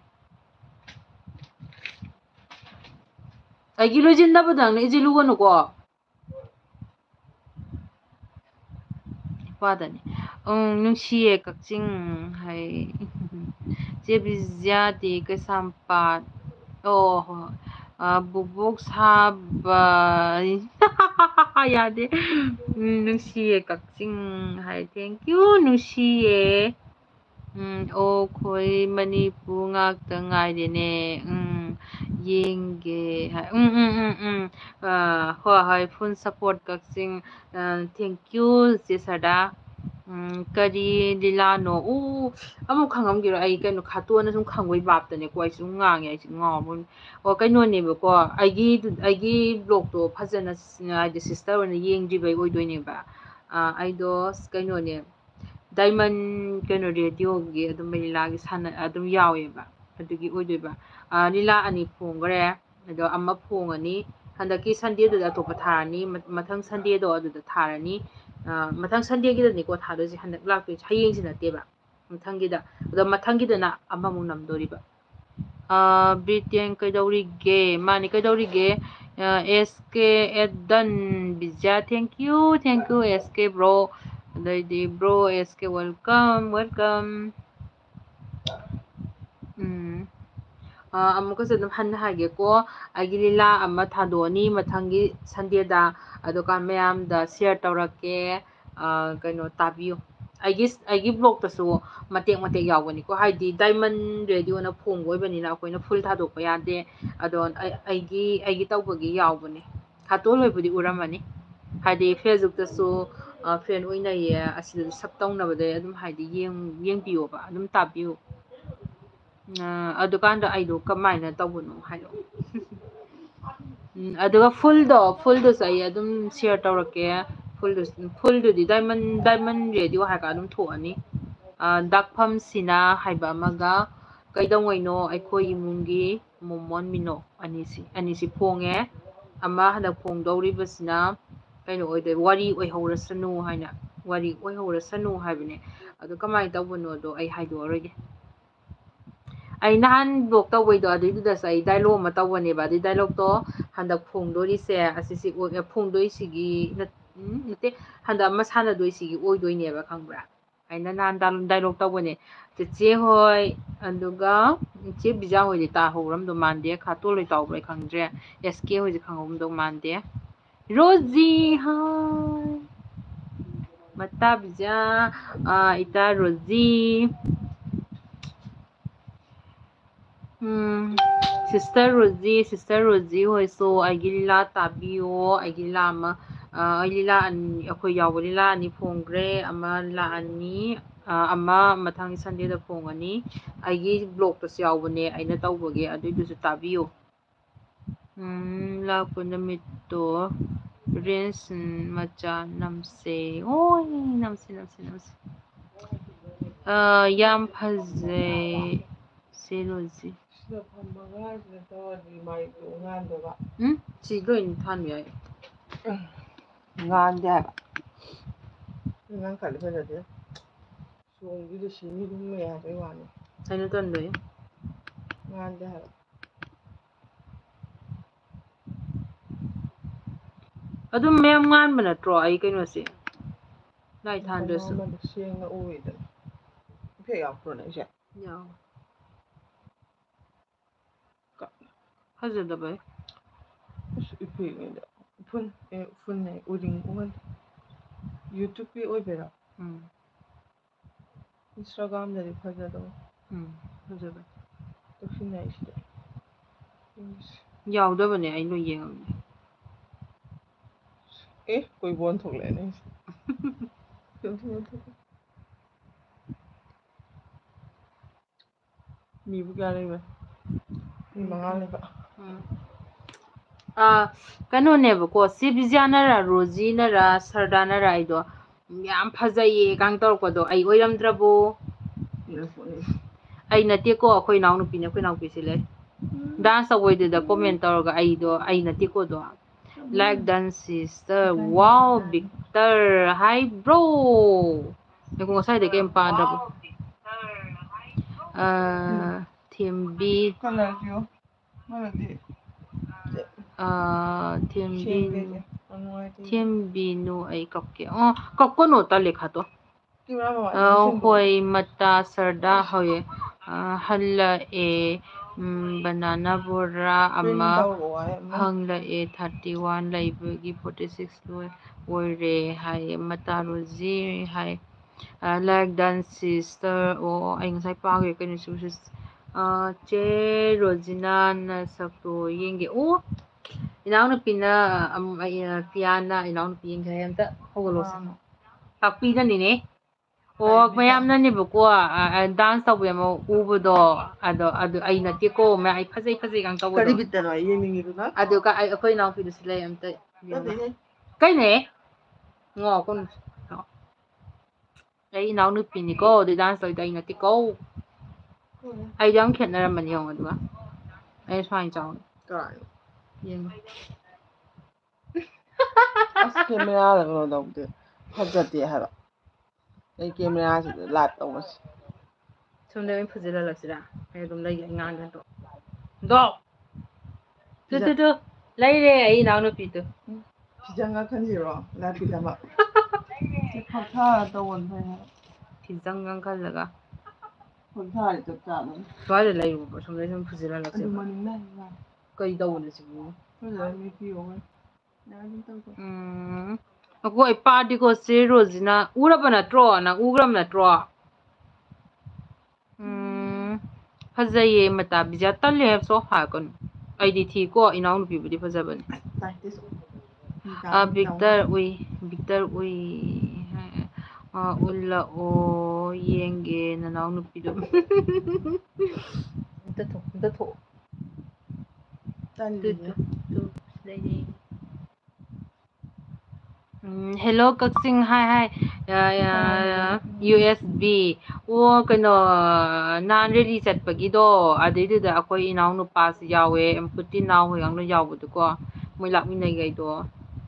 ꯑꯩꯒꯤ ꯂꯣꯏꯁꯤꯟꯗꯕꯗ ꯅꯪꯅ ꯏꯁꯤꯜꯂꯨꯒꯅꯨꯀꯣ ꯏꯄꯥꯗꯅꯤ ꯅꯨꯡꯁꯤꯌꯦ ꯀꯛꯆꯤꯡ ꯍꯥꯏ ꯆꯦ ꯕꯤꯖ꯭ꯌꯥꯗꯤ ꯀꯩꯁꯥꯝꯄꯥꯠ ꯑꯣ ꯍꯣꯏ ꯕꯨꯕꯣꯛ ꯁꯥꯕ ꯌꯥꯗꯦ ꯅꯨꯡꯁꯤꯌꯦ ꯀꯛꯆꯤꯡ ꯍꯥꯏ ꯊꯦꯡꯀ꯭ꯌꯨ ꯅꯨꯡꯁꯤꯌꯦ ꯑꯣ ꯈꯣꯏ ꯃꯅꯤꯄꯨꯔ ꯉꯥꯛꯇ ꯉꯥꯏꯔꯦꯅꯦ ꯌꯦꯡꯒꯦ ꯍꯥꯏ ꯍꯣꯏ ꯍꯣꯏ ꯐꯨꯜ ꯁꯞꯄꯣꯔꯠ ꯀꯛꯆꯤꯡ ꯊꯦꯡꯀ꯭ꯌꯨ ꯆꯦ ꯁꯔꯗꯥ ꯀꯔꯤ ꯂꯤꯂꯥꯅꯣ ꯑꯃꯨꯛ ꯈꯪꯉꯝꯒꯤꯔꯣ ꯑꯩ ꯀꯩꯅꯣ ꯈꯥꯇꯣꯟꯅ ꯁꯨꯝ ꯈꯪꯕꯩ ꯕꯥꯞꯇꯅꯦꯀꯣ ꯑꯩ ꯁꯨꯝ ꯉꯥꯡꯉꯦ ꯑꯩꯁꯨ ꯉꯥꯎꯕ ꯑꯣ ꯀꯩꯅꯣꯅꯦꯕꯀꯣ ꯑꯩꯒꯤ ꯕ꯭ꯂꯣꯛꯇꯣ ꯐꯖꯅ ꯍꯥꯏꯗꯤ ꯁꯤꯁꯇꯔ ꯑꯣꯏꯅ ꯌꯦꯡꯗ꯭ꯔꯤꯕꯩ ꯑꯣꯏꯗꯣꯏꯅꯦꯕ ꯑꯩꯗꯣ ꯀꯩꯅꯣꯅꯦ ꯗꯥꯏꯃꯟ ꯀꯩꯅꯣ ꯔꯦꯗꯤꯑꯣꯒꯤ ꯑꯗꯨꯝ ꯂꯤꯂꯥꯒꯤ ꯑꯗꯨꯝ ꯌꯥꯎꯋꯦꯕ ꯑꯗꯨꯒꯤ ꯑꯣꯏꯗꯣꯏꯕ ꯂꯤꯂꯥ 2 ꯐꯣꯡꯈ꯭ꯔꯦ ꯑꯗꯣ 1 ꯐꯣꯡꯉꯅꯤ ꯍꯟꯗꯛꯀꯤ ꯁꯟꯗꯦꯗꯨꯗ ꯑꯇꯣꯞꯄ ꯊꯥꯔꯅꯤ ꯃꯊꯪ ꯁꯟꯗꯦꯗꯣ ꯑꯗꯨꯗ ꯊꯥꯔꯅꯤ ꯃꯊꯪ ꯁꯟꯗꯦꯒꯤꯗꯅꯤꯀꯣ ꯊꯥꯗꯣꯏꯁꯦ ꯍꯟꯗꯛ ꯂꯥꯛꯇꯣꯏꯁꯦ ꯍꯌꯦꯡꯁꯤ ꯅꯠꯇꯦꯕ ꯃꯊꯪꯒꯤꯗ ꯑꯗꯣ ꯃꯊꯪꯒꯤꯗꯅ ꯑꯃꯃꯨꯛ ꯅꯝꯗꯣꯔꯤꯕ ꯕ꯭ꯔꯤꯇꯦꯟ ꯀꯩꯗꯧꯔꯤꯒꯦ ꯃꯥꯅꯤ ꯀꯩꯗꯧꯔꯤꯒꯦ ꯑꯦꯁ ꯀꯦ ꯑꯦꯗꯟ ꯕꯤꯖ꯭ꯌꯥ ꯊꯦꯡꯀ꯭ꯌꯨ ꯑꯦꯁ ꯀꯦ ꯕ꯭ꯔꯣ ꯑꯗꯩꯗꯤ ꯕ꯭ꯔꯣ ꯑꯦꯁ ꯀꯦ ꯋꯦꯜꯀꯝ ꯑꯃꯨꯛꯀꯁꯨ ꯑꯗꯨꯝ ꯍꯟꯅ ꯍꯥꯏꯒꯦꯀꯣ ꯑꯩꯒꯤ ꯂꯤꯂꯥ ꯑꯃ ꯊꯥꯗꯣꯛꯑꯅꯤ ꯃꯊꯪꯒꯤ ꯁꯟꯗꯦꯗ ꯑꯗꯨꯒ ꯃꯌꯥꯝꯗ ꯁꯤꯌꯔ ꯇꯧꯔꯛꯀꯦ ꯀꯩꯅꯣ ꯇꯥꯕꯤꯌꯨ ꯑꯩꯒꯤ ꯕ꯭ꯂꯣꯛꯇꯁꯨ ꯃꯇꯦꯛ ꯌꯥꯎꯕꯅꯤꯀꯣ ꯍꯥꯏꯗꯤ ꯗꯥꯏꯃꯟ ꯔꯦꯗꯤꯑꯣꯅ ꯐꯣꯡꯕ ꯑꯣꯏꯕꯅꯤꯅ ꯑꯩꯈꯣꯏꯅ ꯐꯨꯜ ꯊꯥꯗꯣꯛꯄ ꯌꯥꯗꯦ ꯑꯗꯣ ꯑꯩꯒꯤ ꯇꯧꯕꯒꯤ ꯌꯥꯎꯕꯅꯦ ꯈꯥꯇꯣꯟ ꯍꯣꯏꯕꯨꯗꯤ ꯎꯔꯝꯃꯅꯤ ꯍꯥꯏꯗꯤ ꯐꯦꯁꯕꯨꯛꯇꯁꯨ ꯐ꯭ꯔꯦꯟ ꯑꯣꯏꯅꯩꯌꯦ ꯑꯁꯤꯗꯁꯨ ꯁꯞ ꯇꯧꯅꯕꯗꯩ ꯑꯗꯨꯝ ꯍꯥꯏꯗꯤ ꯌꯦꯡꯕꯤꯌꯣꯕ ꯑꯗꯨꯝ ꯇꯥꯕꯤꯌꯨ ꯑꯗꯨꯀꯥꯟꯗ ꯑꯩꯗꯣ ꯀꯃꯥꯏꯅ ꯇꯧꯕꯅꯣ ꯍꯥꯏꯔꯛꯑꯣ ꯑꯗꯨꯒ ꯐꯨꯜꯗꯨꯁꯨ ꯑꯩ ꯑꯗꯨꯝ ꯁꯤꯌꯔ ꯇꯧꯔꯛꯀꯦ ꯐꯨꯜꯗꯨꯗꯤ ꯗꯥꯏꯃꯟ ꯔꯦꯗꯤꯑꯣ ꯍꯥꯏꯔꯒ ꯑꯗꯨꯝ ꯊꯣꯛꯑꯅꯤ ꯗꯥꯛꯐꯝꯁꯤꯅ ꯍꯥꯏꯕ ꯑꯃꯒ ꯀꯩꯗꯧꯉꯩꯅꯣ ꯑꯩꯈꯣꯏ ꯏꯃꯨꯡꯒꯤ ꯃꯣꯃꯣꯟ ꯃꯤꯅꯣ ꯑꯅꯤꯁꯤ ꯐꯣꯡꯉꯦ ꯑꯃ ꯍꯟꯗꯛ ꯐꯣꯡꯗꯧꯔꯤꯕꯁꯤꯅ ꯀꯩꯅꯣ ꯑꯣꯏꯗꯣꯏ ꯋꯥꯔꯤ ꯑꯣꯏꯍꯧꯔꯁꯅꯨ ꯍꯥꯏꯅ ꯋꯥꯔꯤ ꯑꯣꯏꯍꯧꯔꯁꯅꯨ ꯍꯥꯏꯕꯅꯦ ꯑꯗꯨ ꯀꯃꯥꯏꯅ ꯇꯧꯕꯅꯣꯗꯣ ꯑꯩ ꯍꯥꯏꯗꯣꯛꯑꯔꯣꯏꯒꯦ ꯑꯩ ꯅꯍꯥꯟ ꯕ꯭ꯂꯣꯛ ꯇꯧꯕꯩꯗꯣ ꯑꯗꯨꯏꯗꯨꯗꯁꯨ ꯑꯩ ꯗꯥꯏꯂꯣꯛ ꯑꯃ ꯇꯧꯕꯅꯦꯕ ꯑꯗꯨꯏ ꯗꯥꯏꯂꯣꯛꯇꯣ ꯍꯟꯗꯛ ꯐꯣꯡꯗꯣꯔꯤꯁꯦ ꯑꯁꯤꯁꯤ ꯐꯣꯡꯗꯣꯏꯁꯤꯒꯤ ꯅꯠꯇꯦ ꯍꯟꯗꯛ ꯑꯃ ꯁꯥꯟꯅꯗꯣꯏꯁꯤꯒꯤ ꯑꯣꯏꯗꯣꯏꯅꯦꯕ ꯈꯪꯕ꯭ꯔꯥ ꯑꯩꯅ ꯅꯍꯥꯟ ꯗꯥꯏꯂꯣꯛ ꯇꯧꯕꯅꯦ ꯆꯦꯆꯦ ꯍꯣꯏ ꯑꯗꯨꯒ ꯏꯆꯦ ꯕꯤꯖꯥ ꯍꯣꯏꯗꯤ ꯇꯥꯍꯧꯔꯝꯗꯧ ꯃꯥꯟꯗꯦ ꯈꯥꯇꯣꯜ ꯍꯣꯏ ꯇꯥꯎꯕ꯭ꯔꯥ ꯑꯩ ꯈꯪꯗ꯭ꯔꯦ ꯑꯦꯁ ꯀꯦ ꯍꯣꯏꯁꯦ ꯈꯪꯍꯧꯔꯝꯗꯧ ꯃꯥꯟꯗꯦ ꯔꯣꯖꯤ ꯍꯥꯏ ꯃꯇꯥ ꯕꯤꯖꯥ ꯏꯇꯥ ꯔꯣꯖꯤ ꯁꯤꯁꯇꯔ ꯔꯣꯖꯤ ꯍꯣꯏꯁꯨ ꯑꯩꯒꯤ ꯂꯤꯂꯥ ꯇꯥꯕꯤꯌꯣ ꯑꯩꯒꯤ ꯂꯤꯂꯥ ꯑꯃ ꯑꯩ ꯂꯤꯂꯥ ꯑꯩꯈꯣꯏ ꯌꯥꯎꯕ ꯂꯤꯂꯥ 2 ꯐꯣꯡꯈ꯭ꯔꯦ ꯑꯃ ꯂꯤꯂꯥ 2 ꯑꯃ ꯃꯊꯪꯒꯤ ꯁꯟꯗꯦꯗ ꯐꯣꯡꯉꯅꯤ ꯑꯩꯒꯤ ꯕ꯭ꯂꯣꯛꯇꯁꯨ ꯌꯥꯎꯕꯅꯦ ꯑꯩꯅ ꯇꯧꯕꯒꯤ ꯑꯗꯨꯏꯗꯨꯁꯨ ꯇꯥꯕꯤꯌꯨ ꯂꯥꯛꯄ ꯅꯨꯃꯤꯠꯇꯣ ꯔꯤꯜꯁ ꯃꯆꯥ ꯅꯝꯁꯦ ꯍꯣꯏ ꯅꯝꯁꯦ ꯌꯥꯝ ꯐꯖꯩ ꯁꯦꯔꯣꯖꯤ ꯁꯤꯗ ꯐꯝꯃꯒ ꯁꯤꯗ ꯇꯧꯔꯗꯤ ꯃꯥꯏꯛꯇꯣ ꯉꯥꯟꯗꯕ ꯁꯤ ꯂꯣꯏꯅ ꯊꯥꯟꯕ ꯌꯥꯏ ꯉꯥꯟꯗꯦ ꯍꯥꯏꯕ ꯅꯪ ꯈꯜꯂꯤ ꯐꯖꯗꯦ ꯁꯣꯝꯒꯤꯗꯨ ꯁꯤꯅꯤ ꯍꯨꯝꯃꯦ ꯍꯥꯏꯕꯩ ꯋꯥꯅꯤ ꯑꯩꯅ ꯇꯟꯕꯩ ꯉꯥꯟꯗꯦ ꯍꯥꯏꯕ ꯑꯗꯨꯝ ꯃꯌꯥꯝ ꯉꯥꯟꯕ ꯅꯠꯇ꯭ꯔꯣ ꯑꯩ ꯀꯩꯅꯣꯁꯦ ꯂꯥꯏꯠ ꯊꯥꯟꯗ꯭ꯔꯁꯨ ꯁꯦꯡꯅ ꯎꯏꯗꯅ ꯏꯐꯦꯛ ꯌꯥꯎꯗ꯭ꯔꯣ ꯅꯪꯁꯦ ꯌꯥꯎꯋꯦ ꯐꯖꯗꯕꯩ ꯏꯐꯦꯛꯅꯤꯗ ꯎꯐꯨꯟꯅꯦ ꯎꯔꯤꯡ ꯎꯍꯜꯂꯤ ꯌꯨꯇ꯭ꯌꯨꯕꯀꯤ ꯑꯣꯏꯕꯩꯔꯣ ꯏꯟꯁꯇꯥꯒ꯭ꯔꯥꯝꯗꯗꯤ ꯐꯖꯗꯧ ꯐꯖꯕꯅꯤ ꯇꯧꯁꯤꯟꯅꯔꯤꯁꯤꯗ ꯌꯥꯎꯗꯕꯅꯦ ꯑꯩ ꯂꯣꯏ ꯌꯦꯡꯉꯕꯅꯦ ꯀꯣꯏꯕꯣꯟ ꯊꯣꯛꯂꯛꯑꯦꯅꯦ ꯃꯤꯕꯨ ꯀꯌꯥ ꯂꯩꯕ ꯃꯤ 5 ꯂꯩꯕ ꯀꯩꯅꯣꯅꯦꯕꯀꯣ ꯆꯦ ꯕꯤꯖ꯭ꯌꯥꯅꯔ ꯔꯣꯖꯤꯅꯔ ꯁꯔꯗꯥꯅꯔ ꯑꯩꯗꯣ ꯌꯥꯝ ꯐꯖꯩꯌꯦ ꯒꯥꯡ ꯇꯧꯔꯛꯄꯗꯣ ꯑꯩ ꯑꯣꯏꯔꯝꯗ꯭ꯔꯕꯣ ꯑꯩ ꯅꯠꯇꯦꯀꯣ ꯑꯩꯈꯣꯏ ꯏꯅꯥꯎꯅꯨꯄꯤꯅꯦ ꯑꯩꯈꯣꯏ ꯏꯅꯥꯎꯄꯤꯁꯤ ꯂꯩ ꯗꯥꯟꯁ ꯇꯧꯕꯩꯗꯨꯗ ꯀꯣꯃꯦꯟ ꯇꯧꯔꯒ ꯑꯩ ꯅꯠꯇꯦꯀꯣꯗꯣ ꯂꯥꯏꯛ ꯗꯥꯟꯁ ꯁꯤꯁꯇꯔ ꯋꯥꯎ ꯕꯤꯛꯇꯔ ꯍꯥꯏ ꯕ꯭ꯔꯣ ꯉꯁꯥꯏꯗꯩ ꯀꯩꯝ ꯄꯥꯗ꯭ꯔꯕꯣ ꯊꯦꯝꯕꯤ ꯊꯦꯝꯕꯤꯅꯨ ꯑꯩ ꯀꯛꯀꯦ ꯀꯛꯀꯅꯣ ꯇꯜꯂꯦ ꯈꯥꯇꯣ Hoi mata sarda hoye halla e banana bora ama hangla e 31 laibagi 46 loi oire hai mata rozi hai like dance sister o ai ngasai page kani su che rozina na sakto yenge o inauna pina piana inauna pinga yamta hogolosa takpida nine o mayamnanꯦꯕꯀꯣ dance tꯧꯕ ꯑꯃ ꯎꯕꯗꯣ ꯑꯗꯣ ꯑꯩ ꯅꯠꯇꯦꯀꯣ ꯑꯩ ꯐꯖꯩ ꯀꯥꯡ ꯇꯧꯕꯗꯣ ꯀꯔꯤ ꯕꯤꯠꯇꯅꯣ ꯑꯩ ꯌꯦꯡꯅꯤꯡꯉꯤꯗꯨꯅ ꯑꯗꯨꯒ ꯑꯩꯈꯣꯏ ꯏꯅꯥꯎꯄꯤꯗꯨꯁꯨ ꯂꯩ ꯑꯝꯇ ꯀꯩꯅꯣ ꯉꯥꯎꯀꯅꯨ ꯑꯩ ꯏꯅꯥꯎꯅꯨꯄꯤꯅꯤꯀꯣ ꯑꯗꯨ ꯗꯥꯟꯁ ꯇꯧꯔꯤꯗꯣ ꯑꯩ ꯅꯠꯇꯦꯀꯣ ꯑꯩꯗꯣ ꯌꯥꯝ ꯈꯦꯠꯅꯔꯝꯕꯅꯤ ꯌꯦꯡꯉꯣ ꯑꯗꯨꯒ ꯑꯩ ꯁꯨꯃꯥꯏꯅ ꯆꯥꯎꯅ ꯀꯥꯏꯅꯣ ꯌꯦꯡꯉꯣ ꯑꯁ ꯀꯦꯃꯦꯔꯥꯗ ꯀꯩꯅꯣ ꯇꯧꯗꯦ ꯐꯖꯗꯦ ꯍꯥꯏꯕ ꯑꯩ ꯀꯦꯃꯦꯔꯥꯁꯤꯗ ꯂꯥꯏꯚ ꯇꯧꯕꯁꯦ ꯁꯣꯝꯗ ꯑꯣꯏꯅ ꯐꯖꯤꯜꯍꯜꯂꯁꯤꯔꯥ ꯑꯩ ꯑꯗꯨꯝ ꯂꯩꯒꯦ ꯑꯩ ꯉꯥꯡꯗꯣ ꯗꯣ ꯇꯨ ꯂꯩꯔꯦ ꯑꯩ ꯏꯅꯥꯎꯅꯨꯄꯤꯗꯨ ꯐꯤꯖꯪꯒ ꯈꯟꯁꯤꯔꯣ ꯂꯥꯏꯐꯀꯤꯗꯃꯛ ꯐꯛ ꯊꯥꯔ ꯇꯧꯕꯅ ꯐꯩ ꯍꯥꯏꯕ ꯐꯤꯖꯪꯒ ꯈꯜꯂꯒ ꯐꯛ ꯊꯥꯔꯗꯤ ꯆꯞ ꯆꯥꯗꯧꯅꯤ ꯁ꯭ꯋꯥꯏꯗ ꯂꯩꯔꯨꯕ ꯁꯣꯝꯗ ꯁꯨꯝ ꯑꯗꯨ ꯐꯨꯖꯤꯜꯍꯜꯂꯁꯦꯕ ꯃꯅꯤꯡꯗ ꯀꯩ ꯇꯧꯕꯅꯣ ꯁꯤꯕꯨ ꯑꯩꯈꯣꯏ ꯄꯥꯔꯗꯤꯀꯣ ꯆꯦ ꯔꯣꯖꯤꯅ ꯎꯔꯕ ꯅꯠꯇ꯭ꯔꯣ ꯅꯪ ꯎꯈ꯭ꯔꯕ ꯅꯠꯇ꯭ꯔꯣ ꯐꯖꯩꯌꯦ ꯃꯇꯥ ꯕꯤꯖꯥ ꯇꯜꯂꯦ ꯍꯥꯏꯕꯁꯨ ꯍꯥꯏꯔꯛꯀꯅꯨ ꯑꯩꯗꯤ ꯊꯤꯀꯣ ꯏꯅꯥꯎꯅꯨꯄꯤꯕꯨꯗꯤ ꯐꯖꯕꯅꯤ ꯕꯤꯛꯇꯔ ꯎꯏ ꯎꯠꯂꯛꯑꯣ ꯌꯦꯡꯒꯦ ꯅꯅꯥꯎ ꯅꯨꯄꯤꯗꯣ ꯑꯝꯇ ꯊꯣꯛꯑꯣ ꯇꯜꯂꯤꯍꯦ ꯂꯩꯔꯦ ꯍꯦꯜꯂꯣ ꯀꯛꯆꯤꯡ ꯍꯥꯏ USB ꯑꯣ ꯀꯩꯅꯣ ꯅꯍꯥꯟ ꯔꯦꯂꯤ ꯆꯠꯄꯒꯤꯗꯣ ꯑꯗꯨꯏꯗꯨꯗ ꯑꯩꯈꯣꯏ ꯏꯅꯥꯎꯅꯨꯄꯥꯁꯨ ꯌꯥꯎꯋꯦ ꯄꯨꯇꯤ ꯏꯅꯥꯎ ꯍꯣꯏꯒꯥꯡꯅ ꯌꯥꯎꯕꯗꯣꯀꯣ ꯃꯣꯏ ꯂꯥꯛꯃꯤꯟꯅꯩꯈꯩꯗꯣ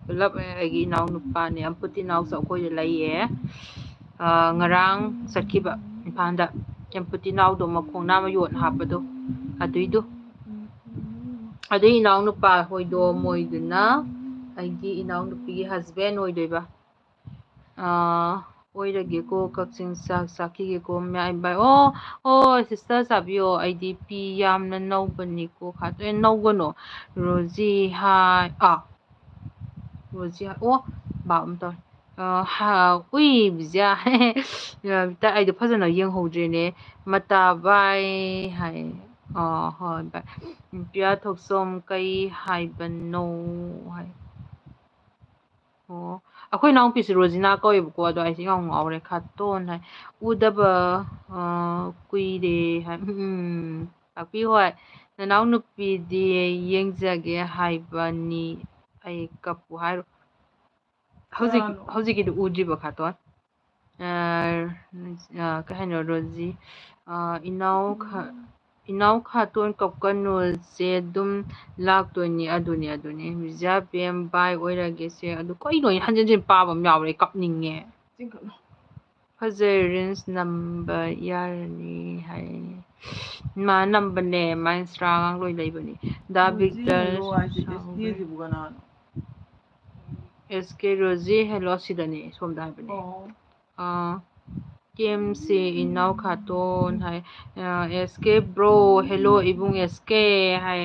ꯄꯨꯂꯞ ꯑꯩꯒꯤ ꯏꯅꯥꯎ ꯅꯨꯄꯥꯅꯦ ꯑꯝꯄꯨꯇꯤ ꯏꯅꯥꯎꯁꯨ ꯑꯩꯈꯣꯏꯗ ꯂꯩꯌꯦ ꯉꯔꯥꯡ ꯆꯠꯈꯤꯕ ꯏꯝꯐꯥꯜꯗ ꯀꯦꯝꯄꯨꯇꯤ ꯏꯅꯥꯎꯗꯣ ꯃꯈꯣꯡ ꯅꯥꯝꯃ ꯌꯣꯠꯅ ꯍꯥꯞꯄꯗꯣ ꯑꯗꯨꯏꯗꯣ ꯑꯗꯨꯏ ꯏꯅꯥꯎꯅꯨꯄꯥ ꯍꯣꯏꯗꯣ ꯃꯣꯏꯗꯨꯅ ꯑꯩꯒꯤ ꯏꯅꯥꯎꯅꯨꯄꯤꯒꯤ ꯍꯁꯕꯦꯟ ꯑꯣꯏꯗꯣꯏꯕ ꯑꯣꯏꯔꯒꯦꯀꯣ ꯀꯛꯆꯤꯡ ꯆꯥꯈꯤꯒꯦꯀꯣ ꯃꯌꯥꯏ ꯑꯣ ꯁꯤꯁꯇꯔ ꯆꯥꯕꯤꯌꯣ ꯑꯩꯗꯤ ꯄꯤ ꯌꯥꯝꯅ ꯅꯧꯕꯅꯤꯀꯣ ꯅꯧꯒꯅꯣ ꯔꯣꯖꯤ ꯍꯥꯏ ꯔꯣꯖꯤ ꯑꯣ ꯕꯥꯞ ꯑꯃ ꯇꯧꯔꯦ ꯎꯏ ꯕꯤꯖꯤꯌꯥ ꯑꯩꯗꯣ ꯐꯖꯅ ꯌꯦꯡꯍꯧꯗ꯭ꯔꯦꯅꯦ ꯃꯇꯥ ꯕꯥꯏ ꯍꯥꯏ ꯍꯣꯏ ꯕꯥꯏ ꯄꯤꯌꯥ ꯊꯣꯛꯆꯣꯝ ꯀꯩ ꯍꯥꯏꯕꯅꯣ ꯍꯥꯏ ꯑꯣ ꯑꯩꯈꯣꯏ ꯏꯅꯥꯎꯄꯤꯁꯨ ꯔꯣꯖꯤꯅꯥ ꯀꯧꯋꯦꯕꯀꯣ ꯑꯗꯣ ꯑꯩꯁꯦ ꯌꯥꯝ ꯉꯥꯎꯔꯦ ꯈꯥꯇꯣꯟ ꯍꯥꯏ ꯎꯗꯕ ꯀꯨꯏꯔꯦ ꯍꯥꯏ ꯇꯥꯛꯄꯤ ꯍꯣꯏ ꯅꯅꯥꯎ ꯅꯨꯄꯤꯗꯤ ꯌꯦꯡꯖꯒꯦ ꯍꯥꯏꯕꯅꯤ ꯑꯩ ꯀꯞꯄꯨ ꯍꯥꯏꯔꯣ ꯍꯧꯖꯤꯛꯀꯤꯗꯨ ꯎꯗ꯭ꯔꯤꯕ ꯈꯥꯇꯣꯟ ꯀꯩ ꯍꯥꯏꯅꯣ ꯔꯣꯖꯤ ꯏꯅꯥꯎ ꯈꯥꯇꯣꯟ ꯀꯞꯀꯅꯨꯁꯦ ꯑꯗꯨꯝ ꯂꯥꯛꯇꯣꯏꯅꯤ ꯑꯗꯨꯅꯤ ꯕꯤꯖꯥꯄꯦꯝ ꯕꯥꯏ ꯑꯣꯏꯔꯒꯦꯁꯦ ꯑꯗꯨ ꯀꯩꯅꯣ ꯍꯟꯖꯤꯟ ꯍꯟꯖꯤꯟ ꯄꯥꯕ ꯑꯃ ꯌꯥꯎꯔꯦ ꯀꯞꯅꯤꯡꯉꯦ ꯐꯖꯩ ꯔꯤꯜꯁ ꯅꯝꯕ ꯌꯥꯔꯅꯤ ꯍꯥꯏ ꯃꯥ ꯅꯝꯕꯅꯦ ꯃꯥ ꯏꯟꯁꯇꯥꯒ꯭ꯔꯥꯝ ꯂꯣꯏ ꯂꯩꯕꯅꯤ ꯗꯥ ꯕꯤꯛꯇꯔ SK ꯔꯣꯖꯤ ꯍꯦꯜꯂꯣ ꯁꯤꯗꯅꯦ ꯁꯣꯝꯗ ꯍꯥꯏꯕꯅꯦ ꯀꯦꯝꯁꯦ ꯏꯅꯥꯎ ꯈꯥꯇꯣꯟ ꯍꯥꯏ SK ꯕ꯭ꯔꯣ ꯍꯦꯜꯂꯣ ꯏꯕꯨꯡ SK ꯍꯥꯏ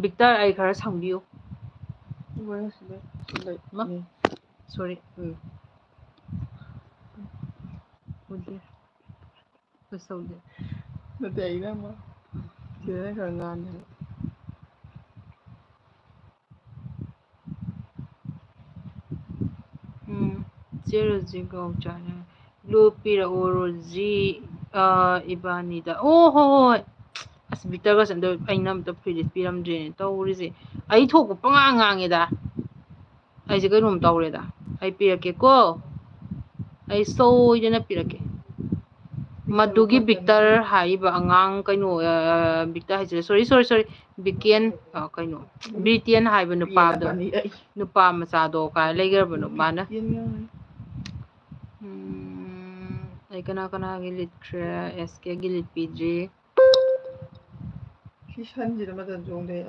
ꯕꯤꯛꯇꯔ ꯑꯩ ꯈꯔ ꯁꯪꯕꯤꯌꯨ ꯁꯣꯔꯤ ꯅꯠꯇꯦ ꯑꯩꯅ ꯑꯃ ꯁꯤꯗꯅ ꯈꯔ ꯉꯥꯟꯅ ꯆꯦ ꯔꯣꯖꯤ ꯒꯧꯆꯥꯅ ꯂꯨ ꯄꯤꯔꯛꯑꯣ ꯔꯣꯖꯤ ꯏꯕꯥꯅꯤꯗ ꯍꯣꯏ ꯑꯁ ꯕꯤꯛꯇꯔꯒꯁꯦ ꯑꯩꯅ ꯑꯝꯇ ꯐ꯭ꯔꯤꯗ ꯄꯤꯔꯝꯗ꯭ꯔꯦꯅꯦ ꯇꯧꯔꯤꯁꯦ ꯑꯩ ꯊꯣꯛꯄ ꯄꯉꯥꯡ ꯉꯥꯡꯉꯦꯗ ꯑꯩꯁꯦ ꯀꯩꯅꯣꯝ ꯇꯧꯔꯦꯗ ꯑꯩ ꯄꯤꯔꯛꯀꯦꯀꯣ ꯑꯩ ꯁꯣꯏꯗꯅ ꯄꯤꯔꯛꯀꯦ ꯃꯗꯨꯒꯤ ꯕꯤꯛꯇꯔ ꯍꯥꯏꯔꯤꯕ ꯑꯉꯥꯡ ꯀꯩꯅꯣ ꯕꯤꯛꯇꯔ ꯍꯥꯏꯁꯤꯔꯦ ꯁꯣꯔꯤ ꯕꯤꯀꯦꯟ ꯀꯩꯅꯣ ꯕ꯭ꯔꯤꯇꯦꯟ ꯍꯥꯏꯕ ꯅꯨꯄꯥ ꯃꯆꯥꯗꯣ ꯀꯥꯏ ꯂꯩꯈ꯭ꯔꯕꯅꯣ ꯃꯥꯅ ꯑꯩ ꯀꯅꯥꯒꯤ ꯂꯤꯠꯈ꯭ꯔꯦ SKꯒꯤ ꯂꯤꯠꯄꯤꯗ꯭ꯔꯤ ꯁꯟꯁꯤꯗ ꯃꯇꯝ ꯆꯣꯡꯗꯩ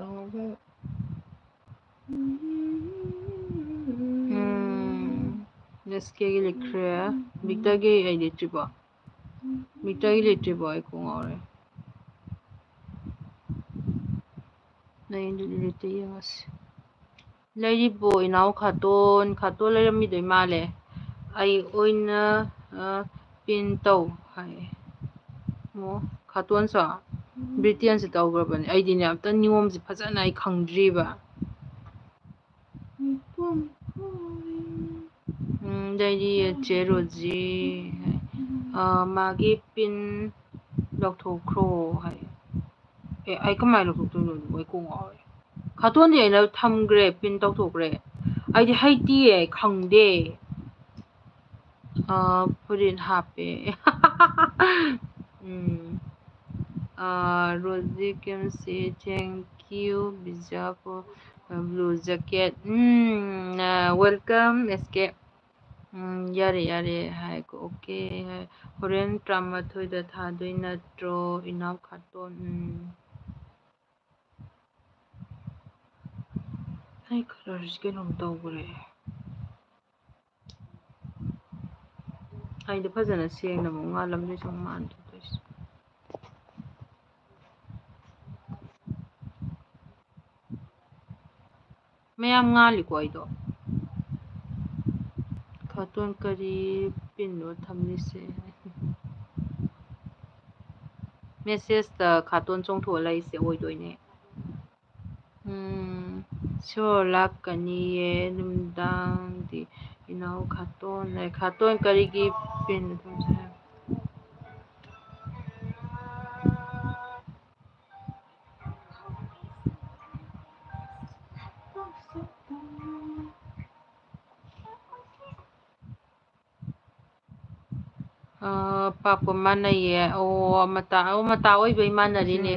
SKꯒꯤ ꯂꯩꯈ꯭ꯔꯦ ꯕꯤꯛꯇꯔꯒꯤ ꯑꯩ ꯂꯩꯇ꯭ꯔꯤꯕꯣ ꯕꯤꯛꯇꯔꯒꯤ ꯂꯩꯇ꯭ꯔꯤꯕꯣ ꯑꯩ ꯀꯣꯡ ꯉꯥꯎꯔꯦ ꯂꯩꯇ ꯌꯦꯡꯉꯁꯤ ꯂꯩꯔꯤꯕꯣ ꯏꯅꯥꯎ ꯈꯥꯇꯣꯟ ꯂꯩꯔꯝꯃꯤꯗꯣꯏ ꯃꯥꯜꯂꯦ ꯑꯩ ꯑꯣꯏꯅ ꯄꯤꯟ ꯇꯧ ꯍꯥꯏ ꯑꯣ ꯈꯥꯇꯣꯟꯁꯨ ꯕ꯭ꯔꯤꯇꯦꯟꯁꯦ ꯇꯧꯈ꯭ꯔꯕꯅꯦ ꯑꯩꯗꯤꯅꯦ ꯑꯝꯇ ꯅꯤꯌꯣꯝꯁꯦ ꯐꯖꯅ ꯑꯩ ꯈꯪꯗ꯭ꯔꯤꯕ ꯂꯩꯔꯤ ꯆꯦ ꯔꯣꯖꯤ ꯃꯥꯒꯤ ꯄꯤꯟ ꯂꯧꯊꯣꯛꯈ꯭ꯔꯣ ꯍꯥꯏ ꯑꯩ ꯀꯃꯥꯏꯅ ꯂꯧꯊꯣꯛꯇꯣꯏꯅꯣ ꯃꯣꯏ ꯀꯣꯡ ꯉꯥꯎꯔꯦ ꯈꯥꯇꯣꯟꯗꯤ ꯑꯩꯅ ꯊꯝꯈ꯭ꯔꯦ ꯄꯤꯟ ꯇꯧꯊꯣꯛꯈ꯭ꯔꯦ ꯑꯩꯗꯤ ꯍꯩꯇꯤꯌꯦ ꯈꯪꯗꯦ ꯐꯨꯔꯤꯠ ꯍꯥꯞꯄꯦ Rosie can say thank you Bija for blue jacket welcome escape ꯌꯥꯔꯦ ꯍꯥꯏꯀꯣ ꯑꯣꯀꯦ ꯍꯣꯔꯦꯟ 12ꯗ ꯊꯥꯗꯣꯏ ꯅꯠꯇ꯭ꯔꯣ ꯏꯅꯥꯎ ꯈꯥꯇꯣꯟ ꯑꯩ ꯀꯂꯔꯁꯤ ꯀꯩꯅꯣꯝ ꯇꯧꯈ꯭ꯔꯦ ꯑꯩꯗꯣ ꯐꯖꯅ ꯁꯦꯡꯅ ꯑꯃꯨꯛ ꯉꯥꯜꯂꯝꯗꯣꯏꯁꯨ ꯃꯥꯟꯗꯣꯏꯁꯦ ꯃꯌꯥꯝ ꯉꯥꯜꯂꯤꯀꯣ ꯑꯩꯗꯣ ꯈꯥꯇꯣꯟ ꯀꯔꯤ ꯄꯤꯟꯅꯣ ꯊꯝꯂꯤꯁꯦ ꯃꯦꯁꯦꯖꯇ ꯈꯥꯇꯣꯟ ꯆꯣꯡꯊꯣꯛꯑ ꯂꯩꯁꯦ ꯑꯣꯏꯗꯣꯏꯅꯦ ꯁꯣꯔ ꯂꯥꯛꯀꯅꯤꯌꯦ ꯅꯨꯡꯗꯥꯡꯗꯤ ꯏꯅꯥꯎ ꯈꯥꯇꯣꯟ ꯀꯔꯤꯒꯤ ꯄꯤꯟ ꯊꯝꯁꯦ ꯄꯥꯛꯄ ꯃꯥꯟꯅꯩꯌꯦ ꯃꯇꯥ ꯑꯣꯏꯕꯩ ꯃꯥꯟꯅꯔꯤꯅꯦ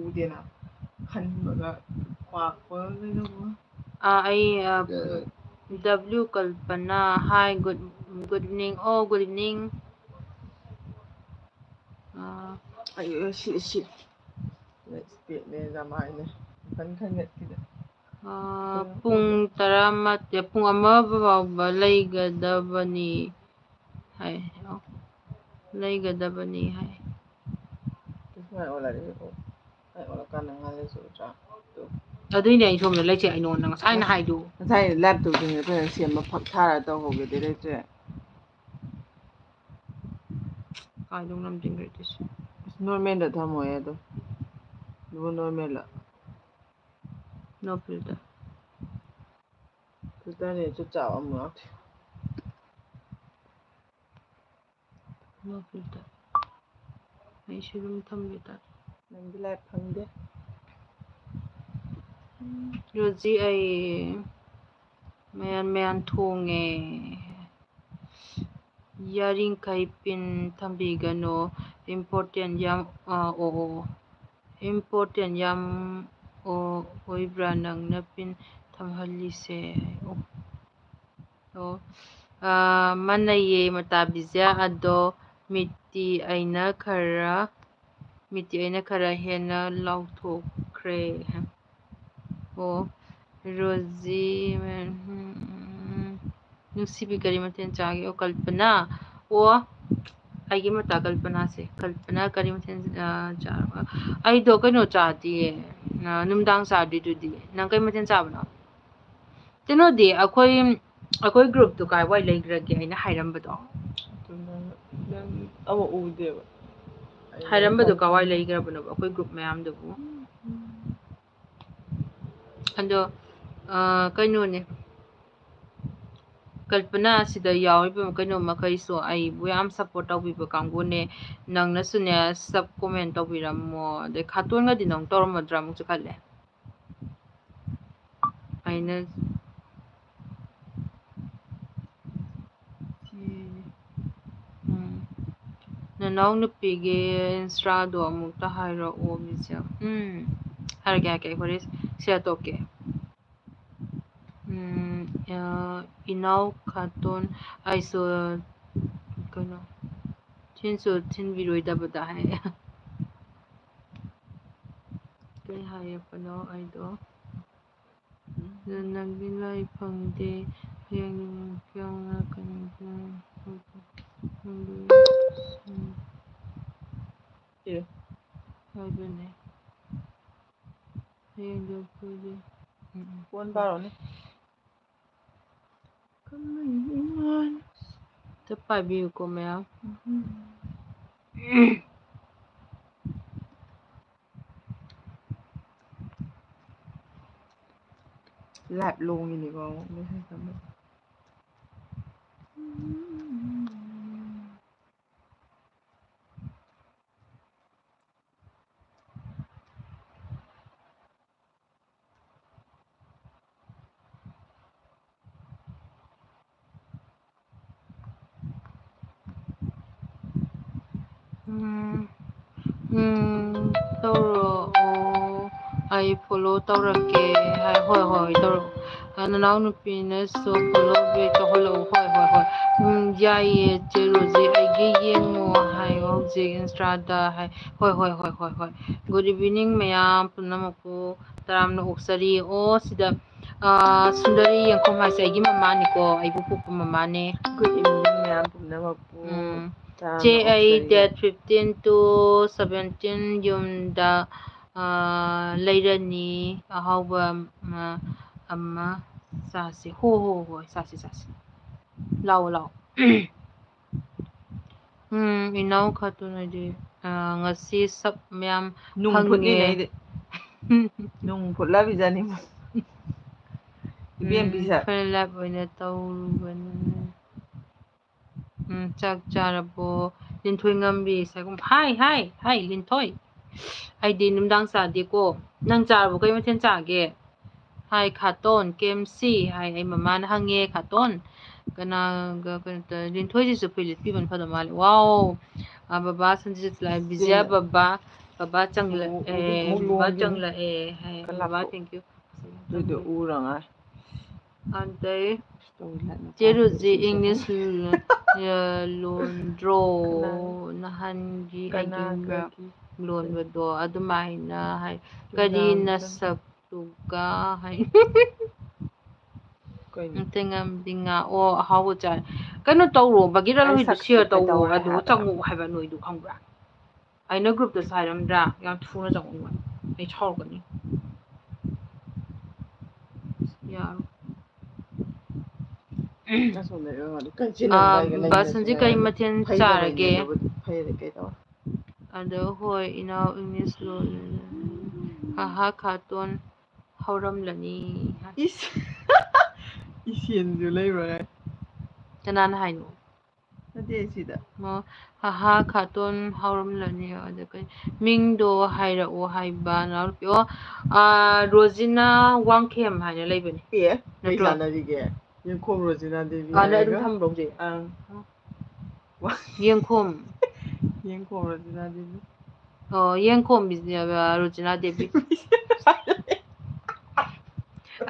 ꯎꯗꯦꯅ ꯈꯟꯕꯒ ꯄꯥꯛꯄꯒ ꯀꯩꯗꯧꯕ ꯑꯩ W ꯀꯜꯄꯅꯥ ꯍꯥꯏ ꯒꯨꯗ ꯏꯚꯤꯅꯤꯡ ꯒꯨꯗ ꯏꯚꯤꯅꯤꯡ ꯄꯨꯡ 1 ꯐꯥꯎꯕ ꯂꯩꯒꯗꯕꯅꯤ ꯍꯥꯏ ꯑꯗꯨꯏꯅꯦ ꯑꯩ ꯁꯣꯝꯗ ꯂꯩꯁꯦ ꯑꯩ ꯅꯉꯣꯟꯗ ꯉꯁꯥꯏꯅ ꯍꯥꯏꯗꯨ ꯉꯁꯥꯏ ꯂꯦꯞꯇꯣꯞꯇꯨꯅ ꯐꯖꯅ ꯁꯦꯝꯕ ꯐꯛ ꯊꯥꯔ ꯇꯧꯍꯧꯒꯦꯗꯤ ꯂꯩꯇ꯭ꯔꯦ ꯀꯥꯏꯗ ꯅꯝꯁꯤꯟꯈ꯭ꯔꯦ ꯑꯗꯨꯁꯨ ꯅꯣꯔꯃꯦꯜꯗ ꯊꯝꯃꯣꯌꯦ ꯑꯗꯣ ꯑꯗꯨꯕꯨ ꯅꯣꯔꯃꯦꯜꯗ ꯅꯣ ꯐꯤꯜꯇꯔ ꯐꯤꯜꯇꯔꯅꯦ ꯆꯨꯞ ꯆꯥꯞ ꯑꯃꯨꯛ ꯌꯥꯎꯗꯦ ꯅꯣ ꯐꯤꯜꯇꯔ ꯑꯩꯁꯨ ꯑꯗꯨꯝ ꯊꯝꯒꯦ ꯇꯥꯔꯦ ꯅꯪꯒꯤ ꯂꯥꯏꯐ ꯈꯪꯗꯦ ꯔꯣꯖꯤ ꯑꯩ ꯃꯌꯥꯟ ꯊꯣꯡꯉꯦ ꯌꯥꯔꯤꯡꯈꯩ ꯄꯤꯟ ꯊꯝꯕꯤꯒꯅꯨ ꯏꯝꯄꯣꯔꯇꯦꯟ ꯌꯥꯝ ꯏꯝꯄꯣꯔꯇꯦꯟ ꯌꯥꯝ ꯑꯣꯏꯕ꯭ꯔꯥ ꯅꯪꯅ ꯄꯤꯟ ꯊꯝꯍꯜꯂꯤꯁꯦ ꯃꯥꯟꯅꯩꯌꯦ ꯃꯇꯥꯕꯤꯖ ꯑꯗꯣ ꯃꯤꯠꯇꯤ ꯑꯩꯅ ꯈꯔ ꯍꯦꯟꯅ ꯂꯥꯎꯊꯣꯛꯈ꯭ꯔꯦ ꯔꯣꯖꯤ ꯅꯨꯡꯁꯤꯕꯤ ꯀꯔꯤ ꯃꯊꯦꯜ ꯆꯥꯒꯦ ꯀꯜꯄꯅꯥ ꯑꯩꯒꯤ ꯃꯇꯥ ꯀꯜꯄꯅꯥꯁꯦ ꯀꯔꯤ ꯃꯊꯦꯜ ꯆꯥꯔꯕ ꯑꯩꯗꯣ ꯀꯩꯅꯣ ꯆꯥꯗꯤꯌꯦ ꯅꯨꯡꯗꯥꯡ ꯆꯥꯗ꯭ꯔꯤꯗꯨꯗꯤ ꯅꯪ ꯀꯩ ꯃꯊꯦꯜ ꯆꯥꯕꯅꯣ ꯀꯩꯅꯣꯗꯤ ꯑꯩꯈꯣꯏ ꯒ꯭ꯔꯨꯞꯇꯨ ꯀꯥꯏꯋꯥꯏ ꯂꯩꯈ꯭ꯔꯒꯦ ꯑꯩꯅ ꯍꯥꯏꯔꯝꯕꯗꯣ ꯅꯪ ꯑꯃꯨꯛ ꯎꯗꯦꯕ ꯍꯥꯏꯔꯝꯕꯗꯣ ꯀꯋꯥꯏ ꯂꯩꯈ꯭ꯔꯕꯅꯣꯕ ꯑꯩꯈꯣꯏ ꯒ꯭ꯔꯨꯞ ꯃꯌꯥꯝꯗꯨꯕꯨ ꯑꯗꯣ ꯀꯩꯅꯣꯅꯦ ꯀꯜꯄꯅꯥ ꯑꯁꯤꯗ ꯌꯥꯎꯔꯤꯕ ꯀꯩꯅꯣ ꯃꯈꯩꯁꯨ ꯑꯩꯕꯨ ꯌꯥꯝ ꯁꯞꯄꯣꯔꯠ ꯇꯧꯕꯤꯕ ꯀꯥꯡꯕꯨꯅꯦ ꯅꯪꯅꯁꯨꯅꯦ ꯁꯕ ꯀꯣꯃꯦꯟ ꯇꯧꯕꯤꯔꯝꯃꯣ ꯑꯗꯩ ꯈꯥꯇꯣꯟꯒꯗꯤ ꯅꯪ ꯇꯧꯔꯝꯃꯗ꯭ꯔꯥ ꯑꯃꯨꯛꯁꯨ ꯈꯜꯂꯦ ꯑꯩꯅ ꯅꯅꯥꯎ ꯅꯨꯄꯤꯒꯤ ꯏꯟꯁꯇꯥꯗꯣ ꯑꯃꯨꯛꯇ ꯍꯥꯏꯔꯛꯑꯣ ꯃꯤꯁꯦ ꯍꯥꯏꯔꯛꯀꯦ ꯑꯩ ꯍꯣꯔꯦꯟ ꯁꯤꯌꯔ ꯇꯧꯀꯦ ꯏꯅꯥꯎ ꯈꯥꯇꯣꯟ ꯑꯩꯁꯨ ꯀꯩꯅꯣ ꯊꯤꯟꯕꯤꯔꯣꯏꯗꯕꯗ ꯍꯥꯏ ꯀꯩ ꯍꯥꯏꯔꯛꯄꯅꯣ ꯑꯩꯗꯣ ꯅꯪꯗꯤ ꯂꯥꯏ ꯐꯪꯗꯦ ꯍꯌꯦꯡ ꯀꯌꯥ ꯀꯩꯅꯣ ꯑꯦ ꯍꯥꯏꯕꯅꯦ ꯍꯌꯦꯡꯗꯣ ꯑꯩꯈꯣꯏꯒꯤ ꯐꯣꯟ ꯄꯥꯔꯣꯅꯦ ꯑꯝꯇ ꯄꯥꯏꯕꯤꯌꯨꯀꯣ ꯃꯌꯥꯝ ꯂꯥꯏꯚ ꯂꯣꯡꯉꯤꯅꯤꯀꯣ ꯇꯧꯔꯛꯑꯣ ꯑꯩ ꯐꯣꯂꯣ ꯇꯧꯔꯛꯀꯦ ꯍꯣꯏ ꯍꯣꯏ ꯇꯧꯔꯛꯑꯣ ꯅꯅꯥꯎ ꯅꯨꯄꯤꯅꯁꯨ ꯐꯣꯂꯣ ꯕꯦꯛ ꯇꯧꯍꯜꯂꯛꯑꯣ ꯍꯣꯏ ꯌꯥꯏꯌꯦ ꯆꯦ ꯔꯣꯖꯤ ꯑꯩꯒꯤ ꯌꯦꯡꯉꯣ ꯍꯥꯏꯌꯣ ꯍꯧꯖꯤꯛ ꯏꯟꯁꯇꯥꯗ ꯍꯥꯏ ꯍꯣꯏ ꯒꯨꯗ ꯏꯚꯤꯅꯤꯡ ꯃꯌꯥꯝ ꯄꯨꯝꯅꯃꯛꯄꯨ ꯇꯔꯥꯝꯅ ꯑꯣꯛꯆꯔꯤ ꯑꯣ ꯁꯤꯗ ꯁꯨꯟꯗꯔꯤ ꯌꯦꯡꯈꯣꯝ ꯍꯥꯏꯁꯦ ꯑꯩꯒꯤ ꯃꯃꯥꯅꯤꯀꯣ ꯑꯩꯕꯨ ꯄꯣꯛꯄ ꯃꯃꯥꯅꯦ ꯒꯨꯗ ꯏꯚꯤꯅꯤꯡ ꯃꯌꯥꯝ ꯄꯨꯝꯅꯃꯛꯄꯨ ꯆꯦ ꯇꯔꯥꯝꯅ ꯑꯩ ꯑꯣꯛꯆꯔꯤ ꯗꯦꯠ 15 to 17 ꯌꯨꯝꯗ ꯂꯩꯔꯅꯤ ꯑꯍꯥꯎꯕ ꯑꯃ ꯆꯥꯁꯤ ꯍꯣꯏ ꯆꯥꯁꯤ ꯂꯥꯛꯑꯣ ꯏꯅꯥꯎ ꯈꯥꯇꯨꯟ ꯍꯥꯏꯗꯤ ꯉꯁꯤ ꯁꯞ ꯃꯌꯥꯝ ꯅꯨꯡ ꯐꯪꯉꯦ ꯐꯨꯠꯂꯤꯅꯦ ꯑꯩꯗꯤ ꯅꯨꯡ ꯐꯨꯠꯂ ꯄꯤꯖꯅꯤ ꯏꯕꯦꯝ ꯄꯤꯖ ꯐꯔ ꯂꯥꯏꯐ ꯑꯣꯏꯅ ꯇꯧꯔꯨꯕꯅꯤ ꯆꯥꯛ ꯆꯥꯔꯕꯣ ꯂꯤꯟꯊꯣꯏ ꯉꯝꯕꯤ ꯁꯥꯏꯒꯨꯝ ꯍꯥꯏ ꯂꯤꯟꯊꯣꯏ ꯑꯩꯗꯤ ꯅꯨꯡꯗꯥꯡ ꯆꯥꯗꯦꯀꯣ ꯅꯪ ꯆꯥꯔꯕꯣ ꯀꯩ ꯃꯊꯦꯜ ꯆꯥꯒꯦ ꯍꯥꯏ ꯈꯥꯇꯣꯟ ꯀꯦꯝꯁꯤ ꯍꯥꯏ ꯑꯩ ꯃꯃꯥꯅ ꯍꯪꯉꯦ ꯈꯥꯇꯣꯟ ꯀꯅꯥꯒ ꯀꯩꯅꯣ ꯂꯤꯟꯊꯣꯏꯁꯤꯁꯨ ꯐꯨꯔꯤꯠ ꯂꯤꯠꯄꯤꯕꯅ ꯐꯗꯧ ꯃꯥꯜꯂꯦ ꯋꯥꯎ ꯕꯕꯥ ꯁꯟꯖꯤꯠ ꯕꯤꯖꯌ ꯕꯕꯥ ꯑꯃꯨꯛ ꯂꯣꯡꯈꯤꯅꯤ ꯆꯪꯂꯛꯑꯦ ꯍꯥꯏ ꯕꯕꯥ ꯊꯦꯡꯀ꯭ꯌꯨ ꯑꯗꯨꯏꯗꯣ ꯎꯔꯉꯥꯏ ꯑꯗꯩ ꯄꯥꯏꯔꯤꯁꯦ ꯆꯦꯔꯨꯖꯤ ꯁꯤꯁꯦ ꯏꯪꯂꯤꯁ ꯂꯣꯟꯗ꯭ꯔꯣ ꯀꯅꯥ ꯅꯍꯥꯟꯒꯤ ꯑꯩꯒꯤ ꯀꯅꯥꯒꯒꯤ ꯂꯣꯟꯕꯗꯣ ꯑꯗꯨꯃꯥꯏꯅ ꯍꯥꯏ ꯀꯔꯤ ꯆꯨꯝꯅꯥꯡꯗ ꯅꯁꯛꯇꯨꯒ ꯍꯥꯏ ꯀꯩꯅꯣ ꯉꯝꯗꯤ ꯉꯥ ꯑꯣ ꯑꯍꯥꯎꯕ ꯆꯥꯏ ꯀꯩꯅꯣ ꯇꯧꯔꯣ ꯕꯒꯤꯔ ꯑꯩ ꯂꯣꯏꯗꯨ ꯁꯛꯁꯤ ꯁꯤꯌꯔ ꯇꯧꯋꯣ ꯀꯩꯗꯧꯔꯦ ꯑꯗꯨꯒ ꯍꯥꯏꯕ ꯆꯪꯉꯛꯑꯣ ꯍꯥꯏꯕ ꯅꯣꯏꯗꯨ ꯈꯪꯕ꯭ꯔꯥ ꯑꯩꯅ ꯒ꯭ꯔꯨꯞꯇꯁꯨ ꯍꯥꯏꯔꯝꯗ꯭ꯔꯥ ꯌꯥꯝ ꯊꯨꯅ ꯆꯪꯉꯛꯑꯣ ꯑꯩ ꯁꯥꯎꯔꯛꯀꯅꯤ ꯌꯥꯔꯣꯏ ꯕꯥꯁꯟꯖꯤ ꯀꯩ ꯃꯊꯦꯜ ꯐꯩꯗꯕꯩꯅꯦ ꯆꯥꯔꯒꯦ ꯑꯗꯨꯕꯨꯗꯤ ꯐꯩꯗꯤ ꯀꯩꯗꯧꯔꯦ ꯑꯗꯣ ꯍꯣꯏ ꯏꯅꯥꯎ ꯏꯪꯂꯤꯁ ꯂꯣꯟ ꯍꯥꯍꯥ ꯈꯥꯇꯣꯟ ꯍꯧꯔꯝꯂꯅꯤ ꯏꯁ ꯏꯆꯦꯟꯁꯨ ꯂꯩꯕ꯭ꯔꯥ ꯀꯅꯥꯅ ꯍꯥꯏꯅꯣ ꯅꯠꯇꯦ ꯁꯤꯗ ꯑꯣ ꯍꯥꯍꯥ ꯈꯥꯇꯣꯟ ꯍꯧꯔꯝꯂꯅꯤ ꯑꯗ ꯀꯩ ꯃꯤꯡꯗꯣ ꯍꯥꯏꯔꯛꯑꯣ ꯍꯥꯏꯕ ꯅꯅꯥꯎꯅꯨꯄꯤ ꯔꯣꯖꯤꯅꯥ ꯋꯥꯡꯈꯦꯝ ꯍꯥꯏꯅ ꯂꯩꯕꯅꯦ ꯑꯦ ꯀꯩ ꯅꯠꯇ꯭ꯔꯣ ꯆꯥꯟꯅꯔꯤꯒꯦ ꯌꯦꯡꯈꯣꯡ ꯔꯣꯖꯤꯅꯥ ꯗꯦꯕꯤ ꯅꯪ ꯑꯗꯨꯝ ꯍꯥꯏꯔꯒ ꯊꯝꯕ꯭ꯔꯣ ꯍꯧꯖꯤꯛ ꯑꯪ ꯌꯦꯡꯈꯣꯝ ꯌꯦꯡꯈꯣꯡ ꯔꯣꯖꯤꯅꯥ ꯗꯦꯕꯤ ꯑꯣ ꯌꯦꯡꯈꯣꯝ ꯔꯣꯖꯤꯅꯥ ꯗꯦꯕꯤ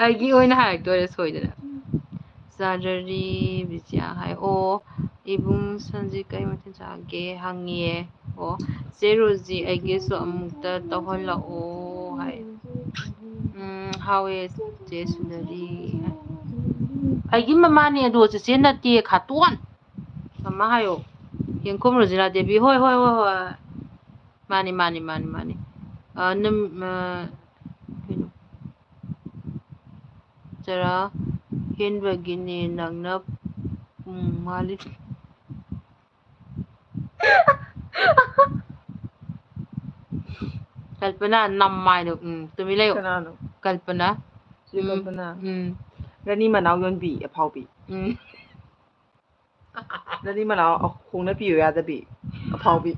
ꯑꯩꯒꯤ ꯑꯣꯏꯅ ꯍꯥꯏꯔꯛꯇꯣꯏꯔꯦ ꯁꯣꯏꯗꯅ ꯆꯥꯗꯔꯤ ꯕꯤꯖꯤꯌꯥ ꯍꯥꯏ ꯑꯣ ꯏꯕꯨꯡ ꯁꯟꯖꯤ ꯀꯩ ꯃꯊꯦꯜ ꯆꯥꯒꯦ ꯍꯪꯉꯤꯑꯦ ꯑꯣ ꯆꯦ ꯔꯣꯖꯤ ꯑꯩꯒꯤꯁꯨ ꯑꯃꯨꯛꯇ ꯇꯧꯍꯜꯂꯛꯑꯣ ꯍꯥꯏ ꯍꯥꯎꯋꯦ ꯆꯦ ꯁꯨꯟꯗꯔꯤ ꯍꯥꯏ ꯑꯩꯒꯤ ꯃꯃꯥꯅꯦ ꯑꯗꯣ ꯆꯦꯆꯦ ꯅꯠꯇꯦ ꯈꯥꯇꯣꯟ ꯃꯃꯥ ꯍꯥꯏꯌꯣ ꯌꯦꯡꯈꯣꯝ ꯔꯣꯖꯤꯅꯥ ꯗꯦꯕꯤ ꯍꯣꯏ ꯃꯥꯅꯤ ꯀꯩꯅꯣ ꯆꯔꯥ ꯍꯦꯟꯕꯒꯤꯅꯦ ꯅꯪꯅ ꯄꯨꯡ ꯃꯥꯜꯂꯤ ꯀꯜꯄꯅꯥ ꯅꯃꯥꯏꯗꯣ ꯇꯨꯃꯤꯟ ꯂꯩꯌꯨ ꯀꯅꯥꯅꯣ ꯀꯜꯄꯅꯥ ꯆꯦ ꯀꯜꯄꯅꯥ ꯎꯝ ꯔꯥꯅꯤ ꯃꯅꯥꯎ ꯌꯣꯟꯕꯤ ꯑꯐꯥꯎꯕꯤ ꯎꯝ ꯔꯥꯅꯤ ꯃꯅꯥꯎ ꯍꯣꯡꯅ ꯄꯤꯌꯨ ꯌꯥꯗꯕꯤ ꯑꯐꯥꯎꯕꯤ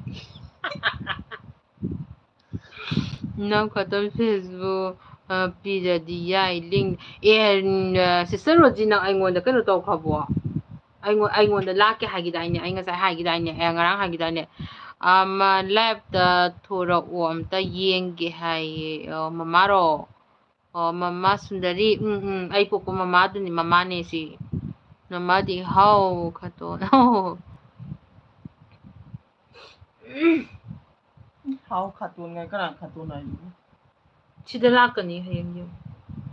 ꯏꯅꯥꯎ ꯈꯇꯝ ꯐꯦꯁꯕꯨꯛ ꯄꯤꯔꯗꯤ ꯌꯥꯏ ꯂꯤꯡ ꯁꯤꯁꯇꯔ ꯔꯣꯖꯤ ꯅꯪ ꯑꯩꯉꯣꯟꯗ ꯀꯩꯅꯣ ꯇꯧꯈ꯭ꯔꯕꯣ ꯑꯩꯉꯣꯟꯗ ꯂꯥꯛꯀꯦ ꯍꯥꯏꯒꯤꯗꯥꯏꯅꯦ ꯑꯩ ꯉꯁꯥꯏ ꯍꯥꯏꯒꯤꯗꯥꯏꯅꯦ ꯉꯔꯥꯡ ꯍꯥꯏꯒꯤꯗꯥꯏꯅꯦ ꯂꯥꯏꯞꯇ ꯊꯣꯔꯛꯑꯣ ꯑꯝꯇ ꯌꯦꯡꯒꯦ ꯍꯥꯏꯌꯦ ꯃꯃꯥꯔꯣ ꯑꯣ ꯃꯃꯥ ꯁꯨꯟꯗꯔꯤ ꯑꯩ ꯄꯣꯛꯄ ꯃꯃꯥꯗꯨꯅꯤ ꯃꯃꯥꯅꯦ ꯁꯤ ꯃꯃꯥꯗꯤ ꯍꯥꯎ ꯈꯇꯣꯟ ꯍꯥꯎ ꯈꯥꯇꯣꯟ ꯀꯅꯥ ꯈꯥꯇꯣꯟ ꯍꯥꯏꯁꯤꯕꯨ ꯁꯤꯗ ꯂꯥꯛꯀꯅꯤ ꯍꯌꯦꯡ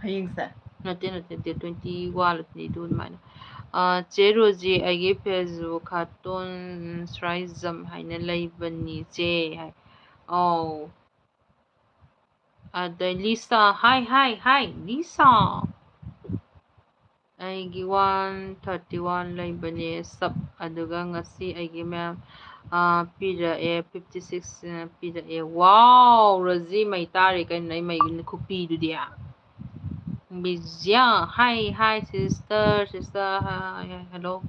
ꯍꯌꯦꯡꯁꯦ nate 21 22 ꯑꯗꯨꯃꯥꯏꯅ ꯆꯦ ꯔꯣꯖꯤ ꯑꯩꯒꯤ ꯐꯦꯁꯕꯨꯛ ꯈꯥꯇꯣꯟ ꯁ꯭ꯔꯥꯏꯖꯝ ꯍꯥꯏꯅ ꯂꯩꯕꯅꯤ ꯆꯦ ꯍꯥꯏ ꯑꯧ ꯑꯗꯩ ꯂꯤꯁꯥ ꯍꯥꯏ ꯂꯤꯁꯥ ꯑꯩꯒꯤ 131 ꯂꯩꯕꯅꯦ ꯁꯞ ꯑꯗꯨꯒ ꯉꯁꯤ ꯑꯩꯒꯤ ꯃꯌꯥꯝ ꯄꯤꯔꯛꯑꯦ 56 ꯄꯤꯔꯛꯑꯦ ꯋꯥꯎ ꯔꯣꯖꯤ ꯃꯩ ꯇꯥꯔꯦ ꯀꯩꯅꯣ ꯑꯩ ꯃꯩ ꯈꯨꯄꯤꯗꯨꯗꯤ ꯕꯤꯖ꯭ꯌꯥ ꯍꯥꯏ sister hi hello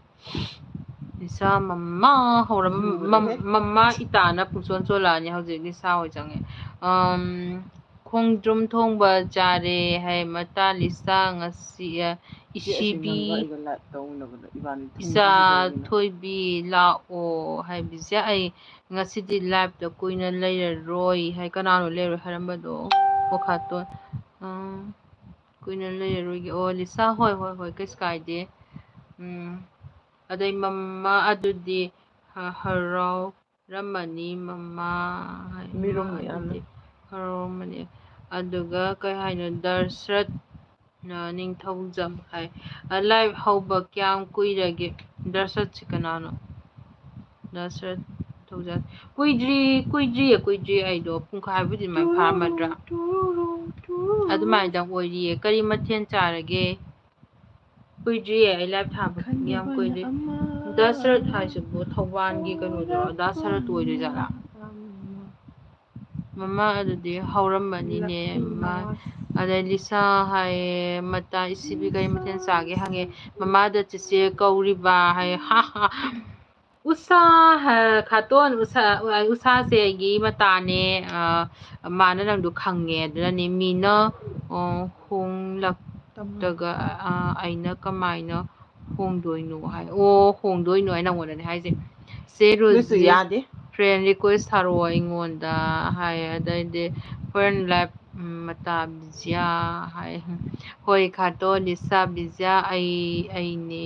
ꯂꯤꯁꯥ ꯃꯃꯥ ꯍꯧꯔꯝ ꯃꯃꯥ ꯏꯇꯥꯅ ꯄꯨꯡꯆꯣꯟ ꯆꯣꯜꯂꯛꯑꯅꯤ ꯍꯧꯖꯤꯛ ꯂꯤꯁꯥ ꯍꯣꯏ ꯆꯪꯉꯦ ꯈꯣꯡꯗ꯭ꯔꯨꯝ ꯊꯣꯡꯕ ꯆꯥꯔꯦ ꯍꯥꯏ ꯃꯇꯥ ꯂꯤꯁꯥ ꯉꯁꯤ ꯏꯁꯤꯕꯤ ꯏꯆꯥ ꯊꯣꯏꯕꯤ ꯂꯥꯛꯑꯣ ꯍꯥꯏꯕꯤꯁꯦ ꯑꯩ ꯉꯁꯤꯗꯤ ꯂꯥꯏꯞꯇ ꯀꯨꯏꯅ ꯂꯩꯔꯔꯣꯏ ꯍꯥꯏ ꯀꯅꯥꯅꯣ ꯂꯩꯔꯣꯏ ꯍꯥꯏꯔꯝꯕꯗꯣ ꯃꯈꯥꯇꯣꯟ ꯀꯨꯏꯅ ꯂꯩꯔꯔꯣꯏꯒꯦ ꯑꯣ ꯂꯤꯁꯥ ꯍꯣꯏ ꯀꯩꯁꯨ ꯀꯥꯏꯗꯦ ꯑꯗꯩ ꯃꯃꯥ ꯑꯗꯨꯗꯤ ꯍꯔꯥꯎꯔꯝꯃꯅꯤ ꯃꯃꯥ ꯑꯗꯨꯗꯤ ꯍꯔꯥꯎꯔꯝꯃꯅꯤ ꯑꯗꯨꯒ ꯀꯩ ꯍꯥꯏꯅꯣ ꯗꯔꯁꯔꯠ ꯅꯤꯡꯊꯧꯖꯝ ꯍꯥꯏ ꯂꯥꯏꯚ ꯍꯧꯕ ꯀꯌꯥꯝ ꯀꯨꯏꯔꯒꯦ ꯗꯔꯁꯔꯠꯁꯤ ꯀꯅꯥꯅꯣ ꯗꯔꯁꯔꯠ ꯅꯤꯡꯊꯧꯖꯝ ꯀꯨꯏꯗ꯭ꯔꯤ ꯑꯩꯗꯣ ꯄꯨꯡꯈꯥꯏꯕꯨꯗꯤ ꯑꯗꯨꯃꯥꯏꯅ ꯐꯥꯔꯝꯃꯗ꯭ꯔꯥ ꯑꯗꯨꯃꯥꯏꯅꯗꯪ ꯑꯣꯏꯔꯤꯌꯦ ꯀꯔꯤ ꯃꯊꯦꯜ ꯆꯥꯔꯒꯦ ꯀꯨꯏꯗ꯭ꯔꯤꯌꯦ ꯑꯩ ꯂꯥꯏꯚ ꯊꯥꯕ ꯌꯥꯝ ꯀꯨꯏꯗ꯭ꯔꯤ ꯗꯁꯔꯠ ꯍꯥꯏꯁꯤꯕꯨ ꯊꯧꯕꯥꯜꯒꯤ ꯀꯩꯅꯣꯗꯨꯔꯣ ꯗꯁꯔꯠ ꯑꯣꯏꯗꯣꯏꯖꯥꯠꯂꯥ ꯃꯃꯥ ꯑꯗꯨꯗꯤ ꯍꯧꯔꯝꯃꯅꯤꯅꯦ ꯑꯗꯩ ꯂꯤꯁꯥ ꯍꯥꯏꯌꯦ ꯃꯇꯥ ꯏꯁꯤꯕꯤ ꯀꯔꯤ ꯃꯊꯦꯜ ꯆꯥꯒꯦ ꯍꯪꯉꯦ ꯃꯃꯥꯗ ꯆꯦꯆꯦ ꯀꯧꯔꯤꯕ ꯍꯥꯏ ꯎꯁꯥ ꯈꯥꯇꯣꯟ ꯎꯁꯥꯁꯦ ꯑꯩꯒꯤ ꯃꯇꯥꯅꯦ ꯃꯥꯅ ꯅꯪꯗꯣ ꯈꯪꯉꯦ ꯑꯗꯨꯅꯅꯦ ꯃꯤꯅ ꯍꯣꯡꯂꯛꯇꯒ ꯑꯩꯅ ꯀꯃꯥꯏꯅ ꯍꯣꯡꯗꯣꯏꯅꯣ ꯍꯥꯏ ꯍꯣꯡꯗꯣꯏꯅꯣ ꯑꯩ ꯅꯪꯉꯣꯟꯗꯅꯦ ꯍꯥꯏꯁꯦ ꯆꯦ ꯔꯣꯖꯤ ꯐ꯭ꯔꯦꯟ ꯔꯤꯀ꯭ꯋꯦꯁ ꯊꯥꯔꯛꯑꯣ ꯑꯩꯉꯣꯟꯗ ꯍꯥꯏ ꯑꯗꯩꯗꯤ ꯍꯣꯔꯦꯟ ꯂꯥꯏꯞ ꯃꯇꯥ ꯕꯤꯖ꯭ꯌꯥ ꯍꯥꯏ ꯍꯣꯏ ꯈꯥꯇꯣꯟ ꯂꯤꯁꯥ ꯕꯤꯖ꯭ꯌꯥ ꯑꯩꯅꯦ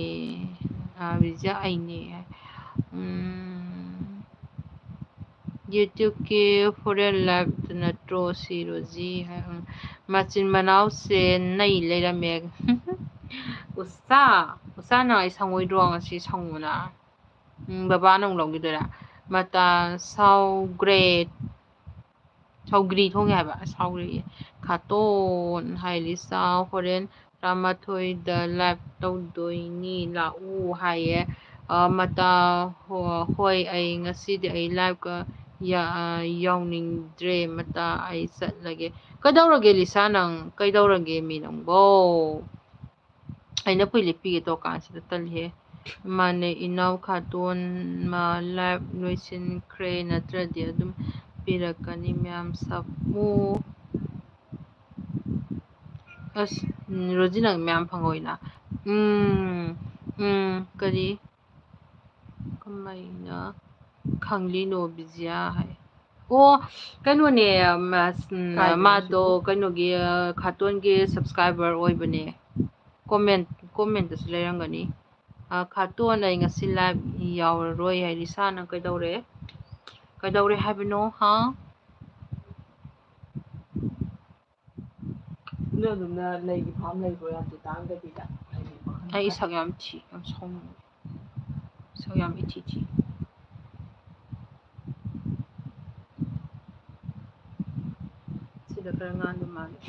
ꯕꯤꯖ꯭ꯌꯥ ꯑꯩꯅꯦ ꯌꯨꯇ꯭ꯌꯨꯕꯀꯤ ꯍꯣꯔꯦꯟ ꯂꯥꯏꯞꯇ ꯅꯠꯇ꯭ꯔꯣ ꯁꯤ ꯔꯣꯖꯤ ꯍꯥꯏ ꯃꯆꯤꯟ ꯃꯅꯥꯎꯁꯦ ꯅꯩ ꯂꯩꯔꯝꯃꯦ ꯎꯁꯥ ꯅꯪ ꯑꯩ ꯁꯪꯉꯣꯏꯗ꯭ꯔꯣ ꯉꯁꯤ ꯁꯪꯉꯨꯅ ꯕꯕꯥꯅ ꯑꯃꯨꯛ ꯂꯧꯈꯤꯗꯣꯏꯔꯥ ꯃꯇꯥ ꯁꯧꯒ꯭ꯔꯤ ꯊꯣꯡꯉꯦ ꯍꯥꯏꯕ ꯁꯧꯒ꯭ꯔꯤ ꯈꯥꯇꯣꯟ ꯍꯥꯏ ꯂꯤꯁꯥ ꯍꯣꯔꯦꯟ 12:00ꯗ ꯂꯥꯏꯚ ꯇꯧꯗꯣꯏꯅꯤ ꯂꯥꯛꯎ ꯍꯥꯏꯌꯦ ꯃꯇꯥ ꯍꯣꯏ ꯑꯩ ꯉꯁꯤꯗꯤ ꯑꯩ ꯂꯥꯏꯚꯀ ꯌꯥꯎꯅꯤꯡꯗ꯭ꯔꯦ ꯃꯇꯥ ꯑꯩ ꯆꯠꯂꯒꯦ ꯀꯩꯗꯧꯔꯒꯦ ꯂꯤꯁꯥ ꯅꯪ ꯀꯩꯗꯧꯔꯒꯦ ꯃꯤ ꯅꯪꯕꯣ ꯑꯩꯅ ꯐꯨꯏ ꯂꯤꯄꯤꯒꯦ ꯇꯧꯔꯀꯥꯟꯁꯤꯗ ꯇꯜꯂꯤꯍꯦ ꯃꯥꯅꯦ ꯏꯅꯥꯎ ꯈꯥꯇꯣꯟ ꯃꯥ ꯂꯥꯏꯚ ꯂꯣꯏꯁꯤꯟꯈ꯭ꯔꯦ ꯅꯠꯇ꯭ꯔꯗꯤ ꯑꯗꯨꯝ ꯄꯤꯔꯛꯀꯅꯤ ꯃꯌꯥꯝ ꯁꯞꯄꯨ ꯑꯁ ꯔꯣꯖꯤ ꯅꯪ ꯃꯌꯥꯝ ꯐꯪꯍꯧꯏꯅ ꯀꯔꯤ ꯀꯃꯥꯏꯅ ꯈꯪꯂꯤꯅꯣ ꯕꯤꯖ꯭ꯌꯥ ꯍꯥꯏ ꯑꯣ ꯀꯩꯅꯣꯅꯦ ꯃꯥꯗꯣ ꯀꯩꯅꯣꯒꯤ ꯈꯥꯇꯣꯟꯒꯤ ꯁꯞꯁꯀ꯭ꯔꯥꯏꯕꯔ ꯑꯣꯏꯕꯅꯦ ꯀꯣꯃꯦꯟꯇꯁꯨ ꯂꯩꯔꯝꯒꯅꯤ ꯈꯥꯇꯣꯟ ꯑꯩ ꯉꯁꯤ ꯂꯥꯏꯚ ꯌꯥꯎꯔꯔꯣꯏ ꯍꯥꯏ ꯂꯤꯁꯥ ꯅꯪ ꯀꯩꯗꯧꯔꯦ ꯍꯥꯏꯕꯅꯣ ꯑꯗꯨꯝꯅ ꯂꯩꯒꯤ ꯐꯥꯝ ꯂꯩꯕ꯭ꯔꯣ ꯌꯥꯝꯁꯨ ꯇꯥꯡꯗꯕꯤꯗ ꯑꯩ ꯁꯛ ꯌꯥꯝ ꯊꯤ ꯌꯥꯝ ꯁꯥꯎꯅꯤꯡꯉꯦ ꯁꯛ ꯌꯥꯝ ꯏꯊꯤ ꯊꯤ ꯁꯤꯗ ꯈꯔ ꯉꯥꯟꯕ ꯃꯥꯜꯂꯦ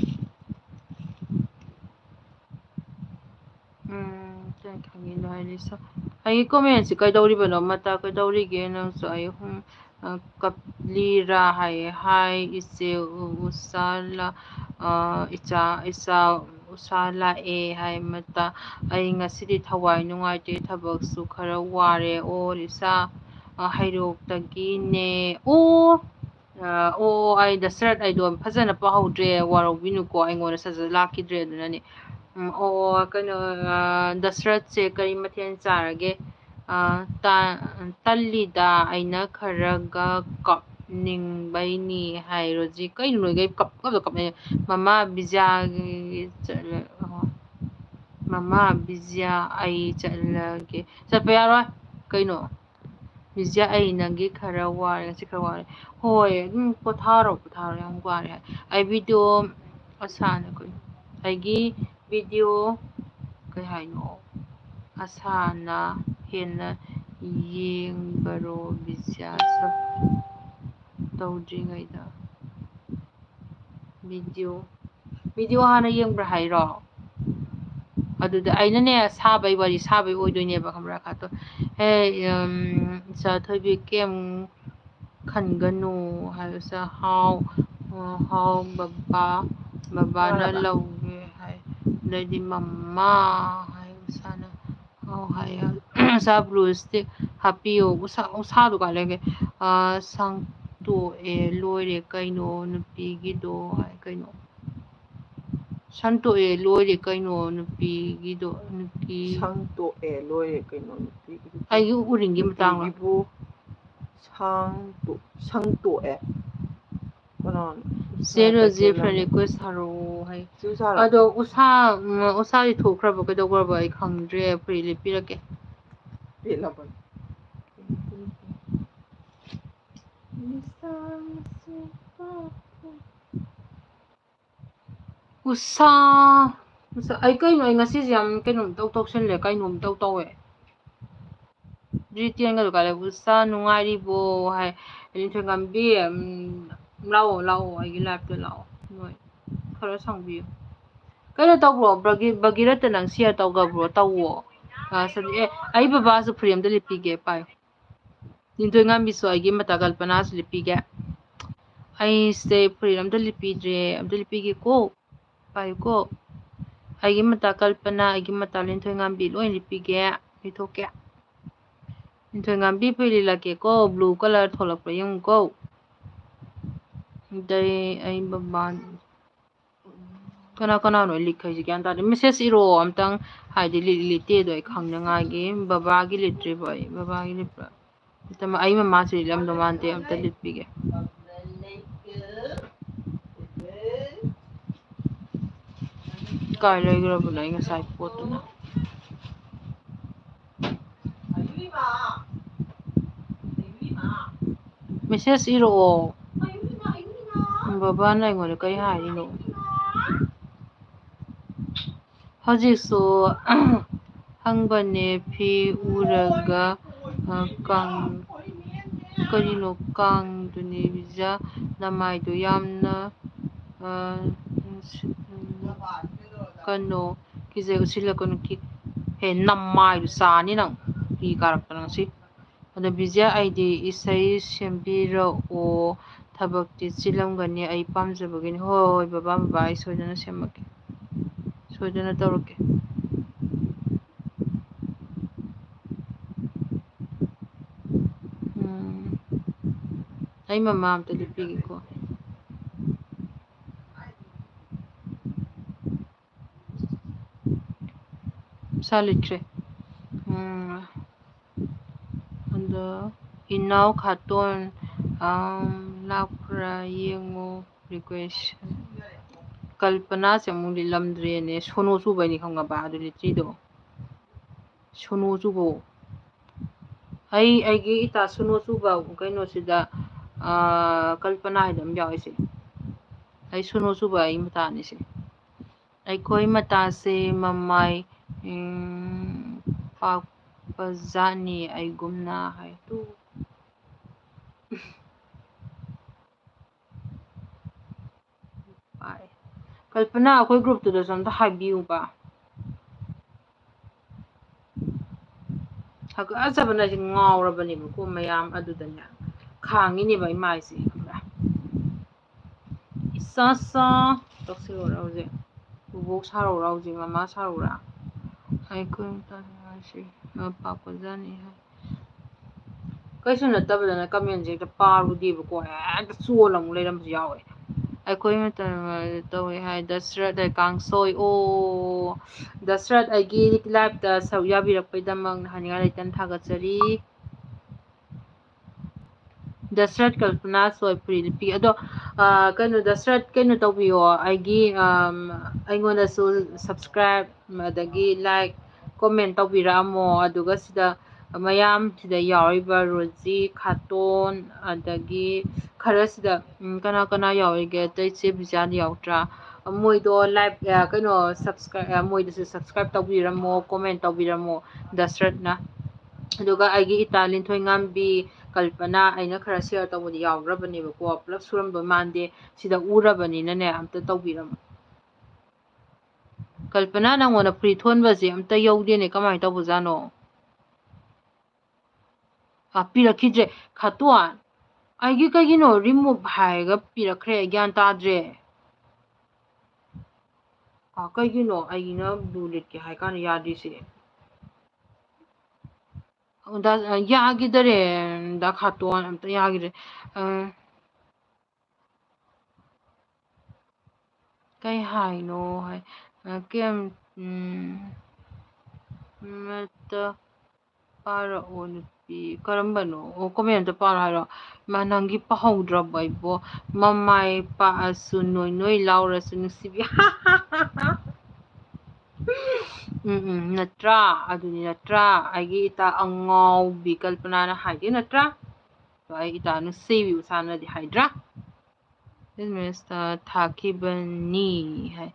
ꯈꯪꯉꯤꯅꯣ ꯍꯥꯏꯔꯤꯁ ꯑꯩꯒꯤ ꯀꯣꯃꯦꯟꯁꯤ ꯀꯩꯗꯧꯔꯤꯕꯅꯣ ꯃꯇꯥ ꯀꯩꯗꯧꯔꯤꯒꯦ ꯅꯪꯁꯨ ꯑꯩ ꯀꯞꯂꯤꯔꯥ ꯍꯥꯏ ꯏꯆꯦ ꯏꯆꯥ ꯎꯁꯥ ꯂꯥꯛꯑꯦ ꯍꯥꯏ ꯃꯇꯥ ꯑꯩ ꯉꯁꯤꯗꯤ ꯊꯋꯥꯏ ꯅꯨꯡꯉꯥꯏꯇꯦ ꯊꯕꯛꯁꯨ ꯈꯔ ꯋꯥꯔꯦ ꯂꯤꯁꯥ ꯍꯩꯔꯣꯛꯇꯒꯤꯅꯦ ꯑꯩ ꯗꯁꯔꯠ ꯑꯩꯗꯣ ꯐꯖꯅ ꯄꯥꯍꯧꯗ꯭ꯔꯦ ꯋꯥꯔꯧꯕꯤꯅꯨꯀꯣ ꯑꯩꯉꯣꯟꯗ ꯁꯠ ꯂꯥꯛꯈꯤꯗ꯭ꯔꯦ ꯑꯗꯨꯅꯅꯦ ꯀꯩꯅꯣ ꯗꯁꯔꯠꯁꯦ ꯀꯔꯤ ꯃꯊꯦꯜ ꯆꯥꯔꯒꯦ ꯇꯜꯂꯤꯗ ꯑꯩꯅ ꯈꯔꯒ ꯀꯞꯅꯤꯡꯕꯩꯅꯤ ꯍꯥꯏꯔꯣꯖꯤ ꯀꯩꯅꯣ ꯅꯣꯏꯒꯩ ꯀꯞꯅꯩ ꯃꯃꯥ ꯕꯤꯖ꯭ꯌꯥꯒꯤ ꯃꯃꯥ ꯕꯤꯖ꯭ꯌꯥ ꯑꯩ ꯆꯠꯂꯒꯦ ꯆꯠꯄ ꯌꯥꯔꯣꯏ ꯀꯩꯅꯣ ꯕꯤꯖ꯭ꯌꯥ ꯑꯩ ꯅꯪꯒꯤ ꯈꯔ ꯋꯥꯔꯦ ꯉꯁꯤ ꯈꯔ ꯋꯥꯔꯦ ꯍꯣꯏ ꯑꯗꯨꯝ ꯄꯣꯊꯥꯔꯣ ꯌꯥꯝ ꯋꯥꯔꯦ ꯑꯩ ꯚꯤꯗꯤꯑꯣ ꯑꯩꯒꯤ ꯚꯤꯗꯤꯑꯣ ꯀꯩ ꯍꯥꯏꯅꯣ ꯑꯁꯥꯅ ꯍꯦꯟꯅ ꯌꯦꯡꯕꯔꯣ ꯕꯤꯖꯤꯌꯥ ꯁꯞ ꯇꯧꯗ꯭ꯔꯤꯉꯩꯗ ꯚꯤꯗꯤꯑꯣ ꯍꯥꯟꯅ ꯌꯦꯡꯕ꯭ꯔꯥ ꯍꯥꯏꯔꯣ ꯑꯗꯨꯗ ꯑꯩꯅꯅꯦ ꯁꯥꯕꯩ ꯋꯥꯔꯤ ꯁꯥꯕꯩ ꯑꯣꯏꯗꯣꯏꯅꯦꯕ ꯈꯪꯕ꯭ꯔꯥ ꯈꯥꯇꯣ ꯍꯦ ꯏꯆꯥ ꯊꯣꯏꯕꯤ ꯀꯩꯝ ꯈꯟꯒꯅꯨ ꯍꯥꯏꯕꯁꯦ ꯍꯥꯎ ꯕꯕꯥꯅ ꯌꯥꯔꯕ ꯂꯧꯒꯦ ꯍꯥꯏ ꯑꯗꯩꯗꯤ ꯃꯃꯥ ꯍꯥꯏ ꯎꯁꯥꯅ ꯍꯥꯎ ꯍꯥꯏ ꯎꯁꯥ ꯕ꯭ꯂꯨ ꯏꯁꯇꯤꯛ ꯍꯥꯞꯄꯤꯌꯣ ꯎꯁꯥꯗꯨ ꯀꯥꯏ ꯂꯩꯒꯦ ꯁꯪꯇꯣꯛꯑꯦ ꯂꯣꯏꯔꯦ ꯀꯩꯅꯣ ꯅꯨꯄꯤꯒꯤꯗꯣ ꯍꯥꯏ ꯀꯩꯅꯣ ꯁꯟꯇꯣꯛꯑꯦ ꯂꯣꯏꯔꯦ ꯀꯩꯅꯣ ꯅꯨꯄꯤꯒꯤꯗꯣ ꯁꯪꯇꯣꯛꯑꯦ ꯂꯣꯏꯔꯦ ꯀꯩꯅꯣ ꯅꯨꯄꯤꯒꯤꯗꯣ ꯑꯩꯒꯤ ꯎꯔꯤꯡꯒꯤ ꯃꯇꯥꯡꯂ ꯅꯨꯄꯤꯒꯤꯕꯨ ꯁꯪꯇꯣꯛꯑꯦ ꯀꯅꯥꯅꯣ ꯆꯦ ꯎꯁꯥ ꯔꯣꯖꯤ ꯐ꯭ꯔꯦꯟ ꯇꯈꯦꯜꯂꯝꯅꯤ ꯔꯤꯀ꯭ꯋꯦꯁ ꯊꯥꯔꯛꯑꯣ ꯍꯥꯏ ꯁꯤ ꯎꯁꯥꯔꯣ ꯑꯗꯣ ꯎꯁꯥꯗꯤ ꯊꯣꯛꯈ꯭ꯔꯕ ꯀꯩꯗꯧꯈ꯭ꯔꯕ ꯑꯩ ꯈꯪꯗ꯭ꯔꯦ ꯐꯨꯔꯤꯠ ꯂꯤꯠꯄꯤꯔꯛꯀꯦ ꯄꯦꯠꯂꯕꯅꯤ ꯎꯁꯥ ꯑꯩ ꯀꯩꯅꯣ ꯑꯩ ꯉꯁꯤꯁꯦ ꯌꯥꯝ ꯀꯩꯅꯣꯝ ꯇꯧꯁꯤꯜꯂꯦ ꯀꯩꯅꯣꯝ ꯇꯧꯋꯦ ꯖꯤꯇꯦꯟꯒꯗꯨ ꯀꯥꯏꯂꯦ ꯎꯁꯥ ꯅꯨꯡꯉꯥꯏꯔꯤꯕꯣ ꯍꯥꯏ ꯅꯤꯡꯊꯉꯥꯝꯕꯤ ꯂꯥꯛꯑꯣ ꯑꯩꯒꯤ ꯂꯥꯏꯐꯇ ꯂꯥꯛꯑꯣ ꯅꯣꯏ ꯈꯔ ꯁꯪꯕꯤꯌꯨ ꯀꯩꯅꯣ ꯇꯧꯕ꯭ꯔꯣ ꯕꯒꯤꯔꯠꯇ ꯅꯪ ꯁꯤꯌꯔ ꯇꯧꯒꯕ꯭ꯔꯣ ꯇꯧꯋꯣ ꯑꯩ ꯕꯕꯥꯁꯨ ꯐꯨꯔꯤꯠ ꯑꯝꯇ ꯂꯤꯠꯄꯤꯒꯦ ꯄꯥꯏ ꯅꯤꯡꯊꯣꯏꯉꯥꯝꯕꯤꯁꯨ ꯑꯩꯒꯤ ꯃꯇꯥ ꯀꯜꯄꯅꯥꯁꯨ ꯂꯤꯠꯄꯤꯒꯦ ꯑꯩꯁꯦ ꯐꯨꯔꯤꯠ ꯑꯝꯇ ꯂꯤꯠꯄꯤꯗ꯭ꯔꯦ ꯑꯝꯇ ꯂꯤꯠꯄꯤꯒꯦꯀꯣ ꯄꯥꯏꯌꯨꯀꯣ ꯑꯩꯒꯤ ꯃꯇꯥ ꯀꯜꯄꯅꯥ ꯑꯩꯒꯤ ꯃꯇꯥ ꯂꯤꯟꯊꯣꯏꯉꯥꯝꯕꯤ ꯂꯣꯏ ꯂꯤꯠꯄꯤꯒꯦ ꯂꯤꯠꯊꯣꯛꯀꯦ ꯅꯤꯡꯊꯣꯏꯉꯥꯝꯕꯤ ꯐꯨꯔꯤꯠ ꯂꯤꯠꯂꯛꯀꯦꯀꯣ ꯕ꯭ꯂꯨ ꯀꯂꯔ ꯊꯣꯛꯂꯛꯄ꯭ꯔꯥ ꯌꯦꯡꯉꯨꯀꯣ ꯑꯩ ꯕꯕꯥ ꯀꯅꯥꯅꯣ ꯂꯤꯠꯈꯩꯁꯦ ꯒ꯭ꯌꯥꯟ ꯇꯥꯗꯦ ꯃꯦꯁꯦꯁ ꯏꯔꯣꯑꯣ ꯑꯝꯇꯪ ꯍꯥꯏꯗꯤ ꯂꯤꯠꯇꯦꯗꯣ ꯑꯩ ꯈꯪꯅꯉꯥꯏꯒꯤ ꯕꯕꯥꯒꯤ ꯂꯤꯠꯇ꯭ꯔꯤꯕꯣ ꯑꯩ ꯕꯕꯥꯒꯤ ꯂꯤꯠꯄ꯭ꯔꯥ ꯑꯩ ꯃꯃꯥꯁꯨ ꯂꯤꯠꯂꯝꯗꯧ ꯃꯥꯟꯗꯦ ꯑꯝꯇ ꯂꯤꯠꯄꯤꯒꯦ ꯀꯥꯏ ꯂꯩꯈ꯭ꯔꯕꯅꯣ ꯑꯩ ꯉꯁꯥꯏ ꯄꯣꯠꯇꯨꯅ ꯃꯦꯁꯦꯁ ꯏꯔꯛꯑꯣ ꯕꯕꯥꯅ ꯑꯩꯉꯣꯟꯗ ꯀꯔꯤ ꯍꯥꯏꯔꯤꯅꯣ ꯍꯧꯖꯤꯛꯁꯨ ꯍꯪꯕꯅꯦ ꯐꯤ ꯎꯔꯒ ꯀꯔꯤꯅꯣ ꯀꯥꯡꯗꯨꯅꯦ ꯕꯤꯖꯥ ꯅꯃꯥꯏꯗꯣ ꯌꯥꯝꯅ ꯀꯩꯅꯣ ꯀꯤꯖꯩ ꯎꯁꯤꯜꯂꯛꯀꯅꯨ ꯍꯦ ꯅꯃꯥꯏꯗꯨ ꯆꯥꯅꯤ ꯅꯪ ꯏ ꯀꯥꯔꯛꯇꯅ ꯉꯁꯤ ꯑꯗꯣ ꯕꯤꯖꯤꯌꯥ ꯑꯩꯗꯤ ꯏꯁꯩ ꯁꯦꯝꯕꯤꯔꯛꯑꯣ ꯊꯕꯛꯇꯤ ꯆꯤꯜꯂꯝꯒꯅꯤ ꯑꯩ ꯄꯥꯝꯖꯕꯒꯤꯅꯤ ꯍꯣꯏ ꯕꯕꯥ ꯑꯩ ꯁꯣꯏꯗꯅ ꯁꯦꯝꯃꯛꯀꯦ ꯁꯣꯏꯗꯅ ꯇꯧꯔꯛꯀꯦ ꯑꯩ ꯃꯃꯥ ꯑꯝꯇ ꯂꯤꯠꯄꯤꯒꯦꯀꯣ ꯏꯁꯥ ꯂꯤꯠꯈ꯭ꯔꯦ ꯑꯗꯣ ꯏꯅꯥꯎ ꯈꯥꯇꯣꯟ ꯂꯥꯛꯄ꯭ꯔꯥ ꯌꯦꯡꯉꯣ ꯔꯤꯀ꯭ꯋꯦꯁ ꯀꯜꯄꯅꯥꯁꯦ ꯑꯃꯨꯛ ꯂꯤꯠꯂꯝꯗ꯭ꯔꯦꯅꯦ ꯁꯣꯅꯣ ꯆꯨꯕꯩꯅꯤ ꯈꯪꯉꯕ ꯑꯗꯨ ꯂꯤꯠꯇ꯭ꯔꯤꯗꯣ ꯁꯣꯅꯣ ꯆꯨꯕ ꯑꯩꯒꯤ ꯏꯇꯥ ꯁꯣꯅꯣ ꯆꯨꯕ ꯀꯩꯅꯣꯁꯤꯗ ꯀꯜꯄꯅꯥ ꯍꯥꯏꯗ ꯑꯃ ꯌꯥꯎꯔꯤꯁꯦ ꯑꯩ ꯁꯣꯅꯣ ꯆꯨꯕ ꯑꯩ ꯃꯇꯥꯅꯤꯁꯦ ꯑꯩꯈꯣꯏ ꯃꯇꯥꯁꯦ ꯃꯃꯥꯏ ꯄꯥꯛꯄꯖꯥꯠꯅꯤ ꯑꯩꯒꯨꯝꯅ ꯍꯥꯏ ꯀꯜꯄꯅꯥ ꯑꯩꯈꯣꯏ ꯒ꯭ꯔꯨꯞꯇꯨꯗꯁꯨ ꯑꯝꯇ ꯍꯥꯏꯕꯤꯌꯨꯕ ꯍꯛꯀꯠꯆꯕꯅ ꯑꯩꯁꯦ ꯉꯥꯎꯔꯕꯅꯦꯕꯀꯣ ꯃꯌꯥꯝ ꯑꯗꯨꯗꯅꯦ ꯈꯥꯡꯉꯤꯅꯦꯕ ꯑꯩ ꯃꯥꯏꯁꯦ ꯈꯪꯕ꯭ꯔꯥ ꯇꯧꯁꯤꯜꯂꯨꯔ ꯍꯧꯖꯤꯛ ꯕꯨꯕꯣꯛ ꯁꯥꯔꯧꯔꯥ ꯍꯧꯖꯤꯛ ꯃꯃꯥ ꯁꯥꯔꯧꯔꯥ ꯑꯩꯈꯣꯏ ꯃꯇꯥꯁꯤ ꯄꯥꯛꯄꯖꯥꯠꯅꯤ ꯍꯥꯏ ꯀꯩꯁꯨ ꯅꯠꯇꯕꯗꯅ ꯀꯃꯦꯟꯁꯦ ꯍꯦꯛꯇ ꯄꯥꯔꯨꯗꯦꯕꯀꯣ ꯍꯦꯛꯇ ꯆꯣꯜ ꯑꯃꯨꯛ ꯂꯩꯔꯝꯕꯁꯨ ꯌꯥꯎꯋꯦ ꯑꯩꯈꯣꯏ ꯃꯇꯝ ꯇꯧꯋꯦ ꯍꯥꯏ ꯗꯁꯔꯠ ꯀꯥꯡꯁꯣꯏ ꯑꯣ ꯗꯁꯔꯠ ꯑꯩꯒꯤ ꯂꯥꯏꯐꯇ ꯁꯔꯨꯛ ꯌꯥꯕꯤꯔꯛꯄꯩꯗꯃꯛ ꯍꯥꯏꯅꯤꯡꯉꯥꯏ ꯂꯩꯇꯅ ꯊꯥꯒꯠꯆꯔꯤ ꯗꯁꯔꯠ ꯀꯜꯄꯅꯥ ꯁꯣꯏ ꯐꯨꯔꯤ ꯂꯤꯠꯄꯤ ꯑꯗꯣ ꯀꯩꯅꯣ ꯗꯁꯔꯠ ꯀꯩꯅꯣ ꯇꯧꯕꯤꯌꯣ ꯑꯩꯒꯤ ꯑꯩꯉꯣꯟꯗꯁꯨ ꯁꯞꯁꯀ꯭ꯔꯥꯏꯞ ꯑꯗꯒꯤ ꯂꯥꯏꯛ ꯀꯣꯃꯦꯟ ꯇꯧꯕꯤꯔꯛꯑꯝꯃꯣ ꯑꯗꯨꯒ ꯁꯤꯗ ꯃꯌꯥꯝ ꯁꯤꯗ ꯌꯥꯎꯔꯤꯕ ꯔꯣꯖꯤ ꯈꯥꯇꯣꯟ ꯑꯗꯒꯤ ꯈꯔꯁꯤꯗ ꯀꯅꯥ ꯌꯥꯎꯔꯤꯒꯦ ꯑꯇꯩ ꯏꯆꯦ ꯕꯤꯖꯥꯗꯤ ꯌꯥꯎꯗ꯭ꯔꯥ moido live kaino subscribe moidasu subscribe tawbiramo comment tawbiramo Dasratna aduga aigi Italin thoi ngambi kalpana aina khara share tawbudi yawrabani ba ko plus suramdo mande sida urabani nane amta tawbiramo kalpana nangona free thonbaje amta yawdene kamai tawbujano pirakidre khatuan aigi kagino remove haiga pirakre gyan tadre kagino aigina bullet ke haikana yadise da yagidare da khatuan amta yagidre kai haino hai kem mata para onupi karambano o comment para haro manangi pahawdraba ibo mamai pa asu noi laura su nusibi natra aduni natra aigi ita angaw bikalpana na haidi natra so ai ita nu sevi usana di haidra this means thakibani hai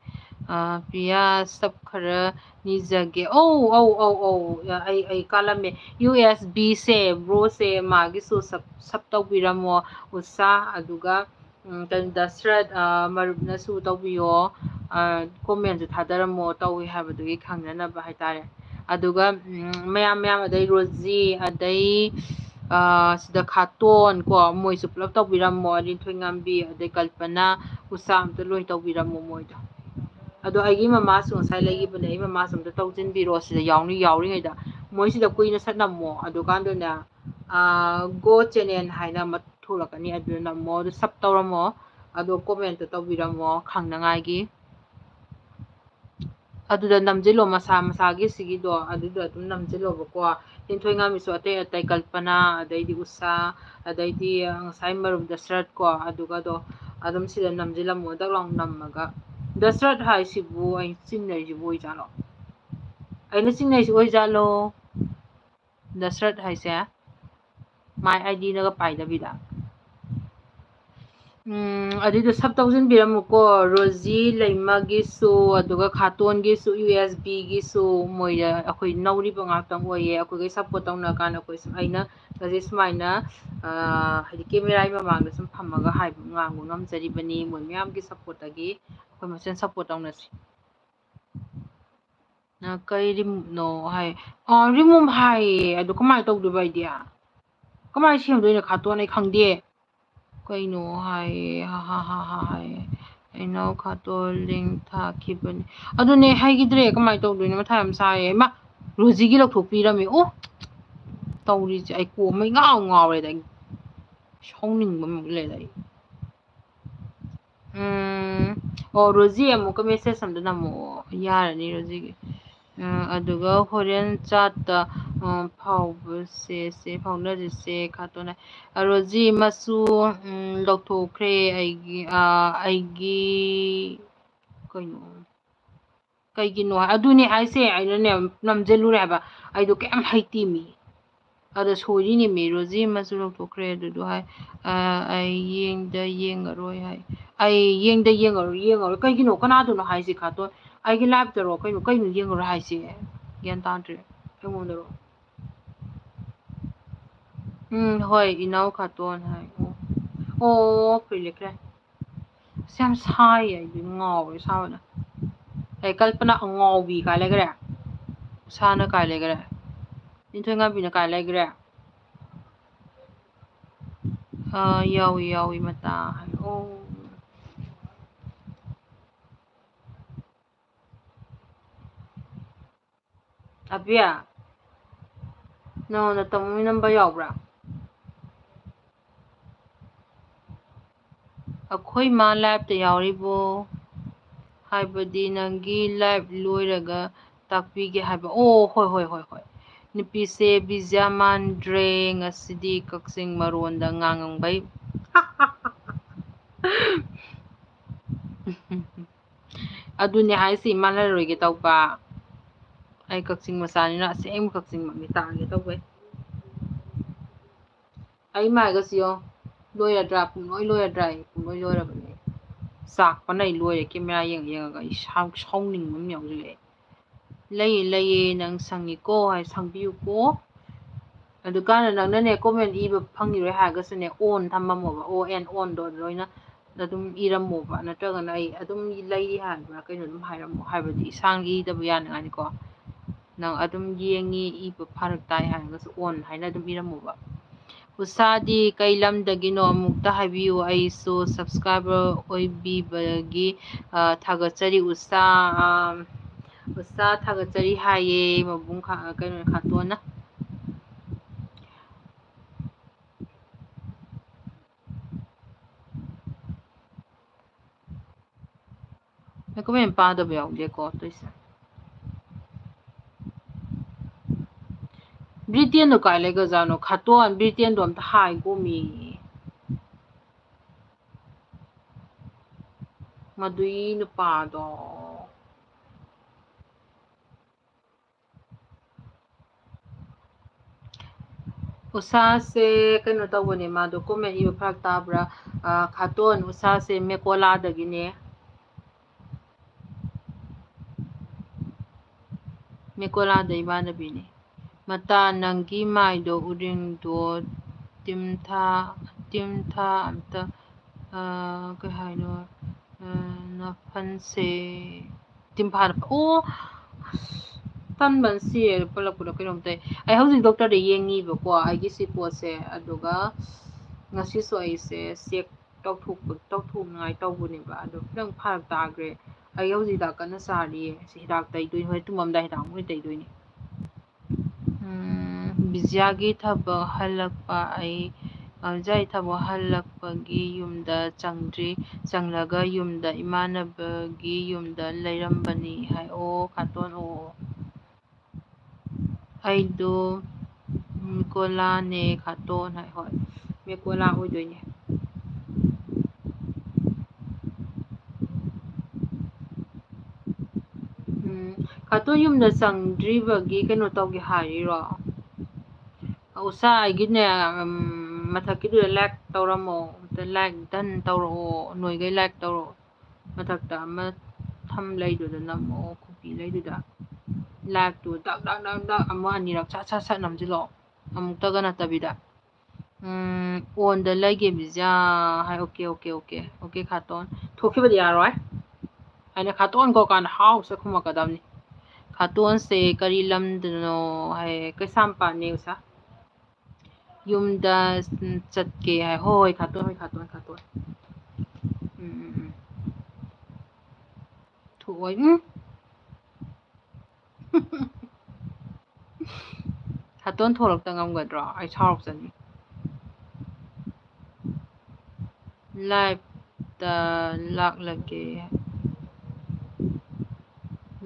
priya sab khara nizage ai kalame USB se bro se magi so sab tawbiramo usa aduga kan Dasrat marubna su tawbiyo comment su thadaramo tawi habadugi khangnanaba haitare aduga mayam adai Rosie adai sida khaton ko moisu pulap tawbiramo adin thoingambi adai kalpana usa amta loi tawbiramo moida ado aigi mama su sai lagi bane ai mama su amta tawjinbiro sida yawringayda moisida kuina satnamo ado kandona go channel haina mathulakani aduna mo sub tawramo ado comment tawbiramo khangnangaigi aduda namjilo masagi sigido aduda adum namjilo bako tinthoi miso atay kalpana adaidi usa adaidi ngasai marum Dasrat ko aduga do adum sida namjilamo daklang namaga Dasrat hai sibu ay singnay sibu ijalo aina singnay sibu ijalo Dasrat hai se my ID naga paidabida adito sub tawjin biramuko Rosie Laimagisu aduga Khaton gisu USB gisu moya akoi nauriba ngakang oye akoi support tawna kana akoi aina kasi sumaina hadi camera mamangda sum phamaga haibu ngangu ngamjaribani moi myam gi support agi akoi masen support tawnasi kai remove no hai remove hai adu kamai tawduba idea kamai semdoina Khaton ai khangde kaino hai hai aino khato link thakibani adune haigidre kamai tawdoina matha yam saye ma Rosie gi lokthokpirami o tawrije ai ko mai ngawre da shawningba mule dai Rosie amuka message samdana mo yarani Rosie gi aduga horen chatta phawbase phawnajise khatona Rosie masu lokthokre aigi kaigino aduni haise ainane namjelure haba aido kem haitimi ada sorini me Rosie masu lokthokre adudu hai ai yengda yengaroi hai ai yengda yengaroi kaigino kanaduno haise khaton aigi live daro kaino yengaro haise gyan tandre aimondaro hoi inau Khaton hai prilekre sam sai ai ngawe sawana ai kalpana ngawi ka legre sana ka legre tinthoi ngabina ka legre yawi mata hai Abia no tamu number yawbra akhoi ma live ta yawribo haibadi nangi live loiraga takpige haiba hoi nipise Bijamandre ngasidi Kaksing maronda ngangangbay aduni haisi malaroige tawpa ai Kaksing masanina aseng Kaksing mamita tawbay ai magasiyo loyadra punoi loyadra punoi loyarabane ꯆꯥꯛꯄꯅ ꯑꯩ ꯂꯣꯏꯔꯦ camera ꯌꯦꯡꯉꯒ ꯑꯩ ꯁꯥꯎꯅꯤꯡꯕ ꯑꯃ ꯌꯥꯎꯁꯤꯜꯂꯛꯑꯦ ꯂꯩꯌꯦ ꯅꯪ ꯁꯪꯉꯤꯀꯣ ꯍꯥꯏ ꯁꯪꯕꯤꯌꯨꯀꯣ ꯑꯗꯨꯀꯥꯟꯗ ꯅꯪꯅꯅꯦ ꯀꯣꯃꯦꯟ ꯏꯕ ꯐꯪꯉꯔꯣꯏ ꯍꯥꯏꯔꯒꯁꯨꯅꯦ ꯑꯣꯟ ꯊꯝꯃꯝꯃꯣꯕ ꯑꯣꯟꯗꯣ ꯑꯣꯏꯅ ꯑꯗꯨꯝ ꯏꯔꯝꯃꯣꯕ ꯅꯠꯇ꯭ꯔꯒꯅ ꯑꯩ ꯑꯗꯨꯝ ꯂꯩꯔꯤ ꯍꯥꯏꯕ꯭ꯔꯥ ꯀꯩꯅꯣ ꯑꯗꯨꯝ ꯍꯥꯏꯔꯝꯃꯣ ꯍꯥꯏꯕꯗꯤ ꯏꯁꯥꯡ ꯏꯗꯕ ꯌꯥꯅꯉꯥꯏꯅꯤꯀꯣ ꯅꯪ ꯑꯗꯨꯝ ꯌꯦꯡꯉꯤ ꯏꯕ ꯐꯔꯛ ꯇꯥꯏ ꯍꯥꯏꯔꯒꯁꯨ ꯑꯣꯟ ꯍꯥꯏꯅ ꯑꯗꯨꯝ ꯏꯔꯝꯃꯣꯕ ꯎꯁꯥꯗꯤ ꯀꯩ ꯂꯝꯗꯒꯤꯅꯣ ꯑꯃꯨꯛꯇ ꯍꯥꯏꯕꯤꯌꯨ ꯑꯩꯁꯨ ꯁꯕꯁꯀ꯭ꯔꯥꯏꯕꯔ ꯑꯣꯏꯕꯤꯕꯒꯤ ꯊꯥꯒꯠꯆꯔꯤ ꯎꯁꯥ ꯊꯥꯒꯠꯆꯔꯤ ꯍꯥꯏꯌꯦ ꯃꯕꯨꯡ ꯀꯩꯅꯣ ꯈꯥꯇꯣꯟꯅ ꯀꯃꯦꯟ ꯄꯥꯗꯕ ꯌꯥꯎꯗꯦꯀꯣ ꯇꯣꯏꯁꯦ ꯕ꯭ꯔꯤꯇꯦꯟꯗꯣ ꯀꯥꯏ ꯂꯩꯒꯖꯥꯠꯅꯣ ꯈꯥꯇꯣꯟ ꯕ꯭ꯔꯤꯇꯦꯟꯗꯣ ꯑꯝꯇ ꯍꯥꯏꯒꯣꯃꯤ ꯃꯗꯨꯏ ꯅꯨꯄꯥꯗꯣ ꯎꯁꯥꯁꯦ ꯀꯩꯅꯣ ꯇꯧꯕꯅꯦ ꯃꯥꯗꯣ ꯀꯣꯃꯦꯟꯏꯕ ꯐꯔꯛ ꯇꯥꯕ꯭ꯔꯥ ꯈꯥꯇꯣꯟ ꯎꯁꯥꯁꯦ ꯃꯦꯀꯣꯂꯥꯗꯒꯤꯅꯦ ꯃꯦꯀꯣꯂꯥꯗ ꯏꯃꯥꯟꯅꯕꯤꯅꯦ ꯃꯇꯥ ꯅꯪꯒꯤ ꯃꯥꯏꯗꯣ ꯎꯔꯤꯡꯗꯣ ꯇꯤꯝꯊꯥ ꯑꯝꯇ ꯀꯩ ꯍꯥꯏꯅꯣ ꯅꯐꯟꯁꯦ ꯇꯤꯝꯐꯥꯗ ꯑꯣ ꯇꯟꯕꯅ ꯁꯤꯔꯦ ꯄꯜꯂꯛꯄꯗꯣ ꯀꯩꯅꯣꯝ ꯇꯧꯋꯦ ꯑꯩ ꯍꯧꯖꯤꯛ ꯗꯣꯛꯇꯔꯗ ꯌꯦꯡꯉꯤꯕꯀꯣ ꯑꯩꯒꯤ ꯁꯤ ꯄꯣꯠꯁꯦ ꯑꯗꯨꯒ ꯉꯁꯤꯁꯨ ꯑꯩꯁꯦ ꯆꯦꯛ ꯇꯧꯊꯣꯛꯅꯉꯥꯏ ꯇꯧꯕꯅꯦꯕ ꯑꯗꯣ ꯈꯤꯇꯪ ꯐꯔꯛ ꯇꯥꯈ꯭ꯔꯦ ꯑꯩ ꯍꯧꯖꯤꯛ ꯍꯤꯗꯥꯛ ꯀꯟꯅ ꯆꯥꯔꯤꯌꯦ ꯁꯤ ꯍꯤꯗꯥꯛ ꯇꯩꯗꯣꯏꯅꯤ ꯍꯣꯔꯦꯟ ꯇꯨꯝꯃꯝꯗꯥꯏ ꯍꯤꯗꯥꯛ ꯑꯃꯨꯛ ꯇꯩꯗꯣꯏꯅꯤ ꯕꯤꯖꯤꯌꯥꯒꯤ ꯊꯕꯛ ꯍꯜꯂꯛꯄ ꯖꯥꯏ ꯊꯕꯛ ꯍꯜꯂꯛꯄꯒꯤ ꯌꯨꯝꯗ ꯆꯪꯂꯒ ꯌꯨꯝꯗ ꯏꯃꯥꯟꯅꯕꯒꯤ ꯌꯨꯝꯗ ꯂꯩꯔꯝꯕꯅꯤ ꯍꯥꯏ ꯑꯣ ꯈꯥꯇꯣꯟ ꯑꯣ ꯑꯩꯗꯣ ꯃꯦꯀꯣꯂꯥꯅꯦ ꯈꯥꯇꯣꯟ ꯍꯥꯏ ꯍꯣꯏ ꯃꯦꯀꯣꯂꯥ ꯑꯣꯏꯗꯣꯏꯅꯦ ꯈꯥꯇꯣꯟ ꯌꯨꯝꯗ ꯆꯪꯗ꯭ꯔꯤꯕꯒꯤ ꯀꯩꯅꯣ ꯇꯧꯒꯦ ꯍꯥꯏꯔꯤꯔꯣ ꯎꯁꯥ ꯑꯩꯒꯤꯅꯦ ꯃꯊꯛꯀꯤꯗꯨꯗ ꯂꯥꯏꯛ ꯇꯧꯔꯝꯃꯣ ꯂꯥꯏꯛ ꯗꯟ ꯇꯧꯔꯛꯑꯣ ꯅꯣꯏꯒꯩ ꯂꯥꯏꯛ ꯇꯧꯔꯛꯑꯣ ꯃꯊꯛꯇ ꯑꯃ ꯊꯝ ꯂꯩꯗꯨꯗ ꯅꯝꯃꯛꯑꯣ ꯈꯨꯕꯤ ꯂꯩꯗꯨꯗ ꯂꯥꯏꯛꯇꯨ ꯗꯛ ꯗꯛ ꯗꯛ ꯗꯛ ꯑꯃ ꯑꯅꯤꯔꯛ ꯁꯠ ꯅꯝꯁꯤꯜꯂꯛꯑꯣ ꯑꯃꯨꯛꯇꯒ ꯅꯠꯇꯕꯤꯗ ꯑꯣꯟꯗ ꯂꯩꯒꯦ ꯕꯤꯖꯥ ꯍꯥꯏ ꯑꯣꯀꯦ ꯈꯥꯇꯣꯟ ꯊꯣꯛꯈꯤꯕꯗꯤ ꯌꯥꯔꯣꯏ ꯑꯩꯅ ꯈꯥꯇꯣꯟ ꯀꯧꯀꯥꯟꯗ ꯍꯥꯎꯁꯦ ꯈꯨꯝꯃꯛꯀꯗꯕꯅꯤ ꯈꯥꯇꯣꯟꯁꯦ ꯀꯔꯤ ꯂꯝꯗꯅꯣ ꯍꯥꯏ ꯀꯩꯁꯥꯝꯄꯥꯠꯅꯦ ꯎꯁꯥ ꯌꯨꯝꯗ ꯆꯠꯀꯦ ꯍꯥꯏ ꯍꯣꯏ ꯈꯥꯇꯣꯟ ꯊꯣꯛꯑꯣꯏ ꯈꯥꯇꯣꯟ ꯊꯣꯛꯂꯛꯇ ꯉꯝꯒꯗ꯭ꯔꯣ ꯑꯩ ꯁꯥꯎꯔꯛꯆꯅꯤ ꯂꯥꯏꯐꯇ ꯂꯥꯛꯂꯒꯦ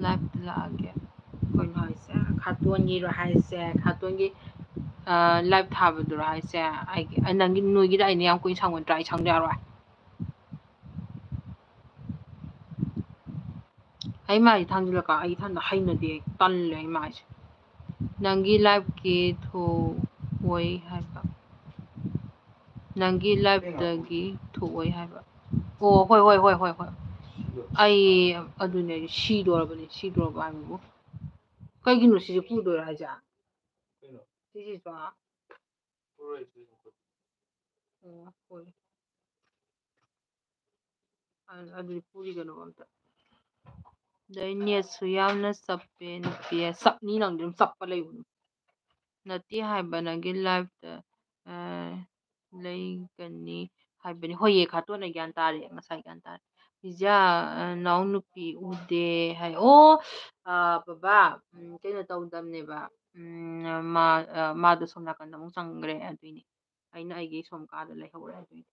ꯂꯥꯛꯑꯒꯦ ꯀꯩꯅꯣ ꯍꯥꯏꯁꯦ ꯈꯥꯇꯣꯟꯒꯤꯔꯣ ꯍꯥꯏꯁꯦ ꯈꯥꯇꯣꯟꯒꯤ ꯂꯥꯏꯚ ꯊꯥꯕꯗꯨꯔꯣ ꯍꯥꯏꯁꯦ ꯅꯪꯒꯤ ꯅꯣꯏꯒꯤꯗ ꯑꯩꯅ ꯌꯥꯝ ꯀꯨꯏꯅ ꯁꯪꯒꯗ꯭ꯔꯥ ꯑꯩ ꯁꯪꯗ ꯌꯥꯔꯣꯏ ꯑꯩ ꯃꯥꯏꯁꯦ ꯊꯥꯡꯖꯤꯜꯂꯛꯀ ꯑꯩ ꯏꯊꯟꯗ ꯍꯩꯅꯗꯦ ꯇꯜꯂꯦ ꯑꯩ ꯃꯥꯏꯁꯦ ꯅꯪꯒꯤ ꯂꯥꯏꯐꯀꯤ ꯊꯣꯛꯑꯣꯏ ꯍꯥꯏꯕ ꯅꯪꯒꯤ ꯂꯥꯏꯐꯇꯒꯤ ꯊꯣꯛꯑꯣꯏ ꯍꯥꯏꯕ ꯑꯣ ꯍꯣꯏ ꯑꯩ ꯑꯗꯨꯅꯦ ꯁꯤꯗꯣꯔꯕꯅꯤ ꯁꯤꯗꯣꯔꯕ ꯍꯥꯏꯕꯕꯨ ꯀꯩꯒꯤꯅꯣ ꯁꯤꯁꯦ ꯄꯨꯗꯣꯏꯔꯣ ꯍꯥꯏꯁꯦ ꯁꯤꯁꯤꯁꯨ ꯑꯣ ꯍꯣꯏ ꯑꯗꯨꯗꯤ ꯄꯨꯔꯤꯒꯅꯨ ꯑꯝꯇ ꯑꯗꯩ ꯅꯦꯠꯁꯨ ꯌꯥꯝꯅ ꯆꯞꯄꯦ ꯅꯨꯄꯤ ꯆꯞꯅꯤ ꯅꯪꯗꯤ ꯑꯗꯨꯝ ꯆꯞꯄ ꯂꯩꯌꯨ ꯅꯠꯇꯦ ꯍꯥꯏꯕ ꯅꯪꯒꯤ ꯂꯥꯏꯐꯇ ꯂꯩꯒꯅꯤ ꯍꯥꯏꯕꯅꯤ ꯍꯣꯏꯌꯦ ꯈꯥꯇꯣꯟ ꯑꯩ ꯒ꯭ꯌꯥꯟ ꯇꯥꯔꯦ ꯉꯁꯥꯏ ꯒ꯭ꯌꯥꯟ ꯇꯥꯔꯦ ꯄꯤꯖꯥ ꯅꯅꯥꯎ ꯅꯨꯄꯤ ꯎꯗꯦ ꯍꯥꯏ ꯑꯣ ꯕꯕꯥ ꯀꯩꯅꯣ ꯇꯧꯗꯕꯅꯦꯕ ꯃꯥꯗꯣ ꯁꯣꯝ ꯅꯥꯀꯟꯗ ꯑꯃꯨꯛ ꯆꯪꯈ꯭ꯔꯦ ꯑꯗꯨꯏꯅꯤ ꯑꯩꯅ ꯑꯩꯒꯤ ꯁꯣꯝ ꯀꯥꯗ ꯂꯩꯍꯧꯔꯦ ꯑꯗꯨꯏꯅꯤ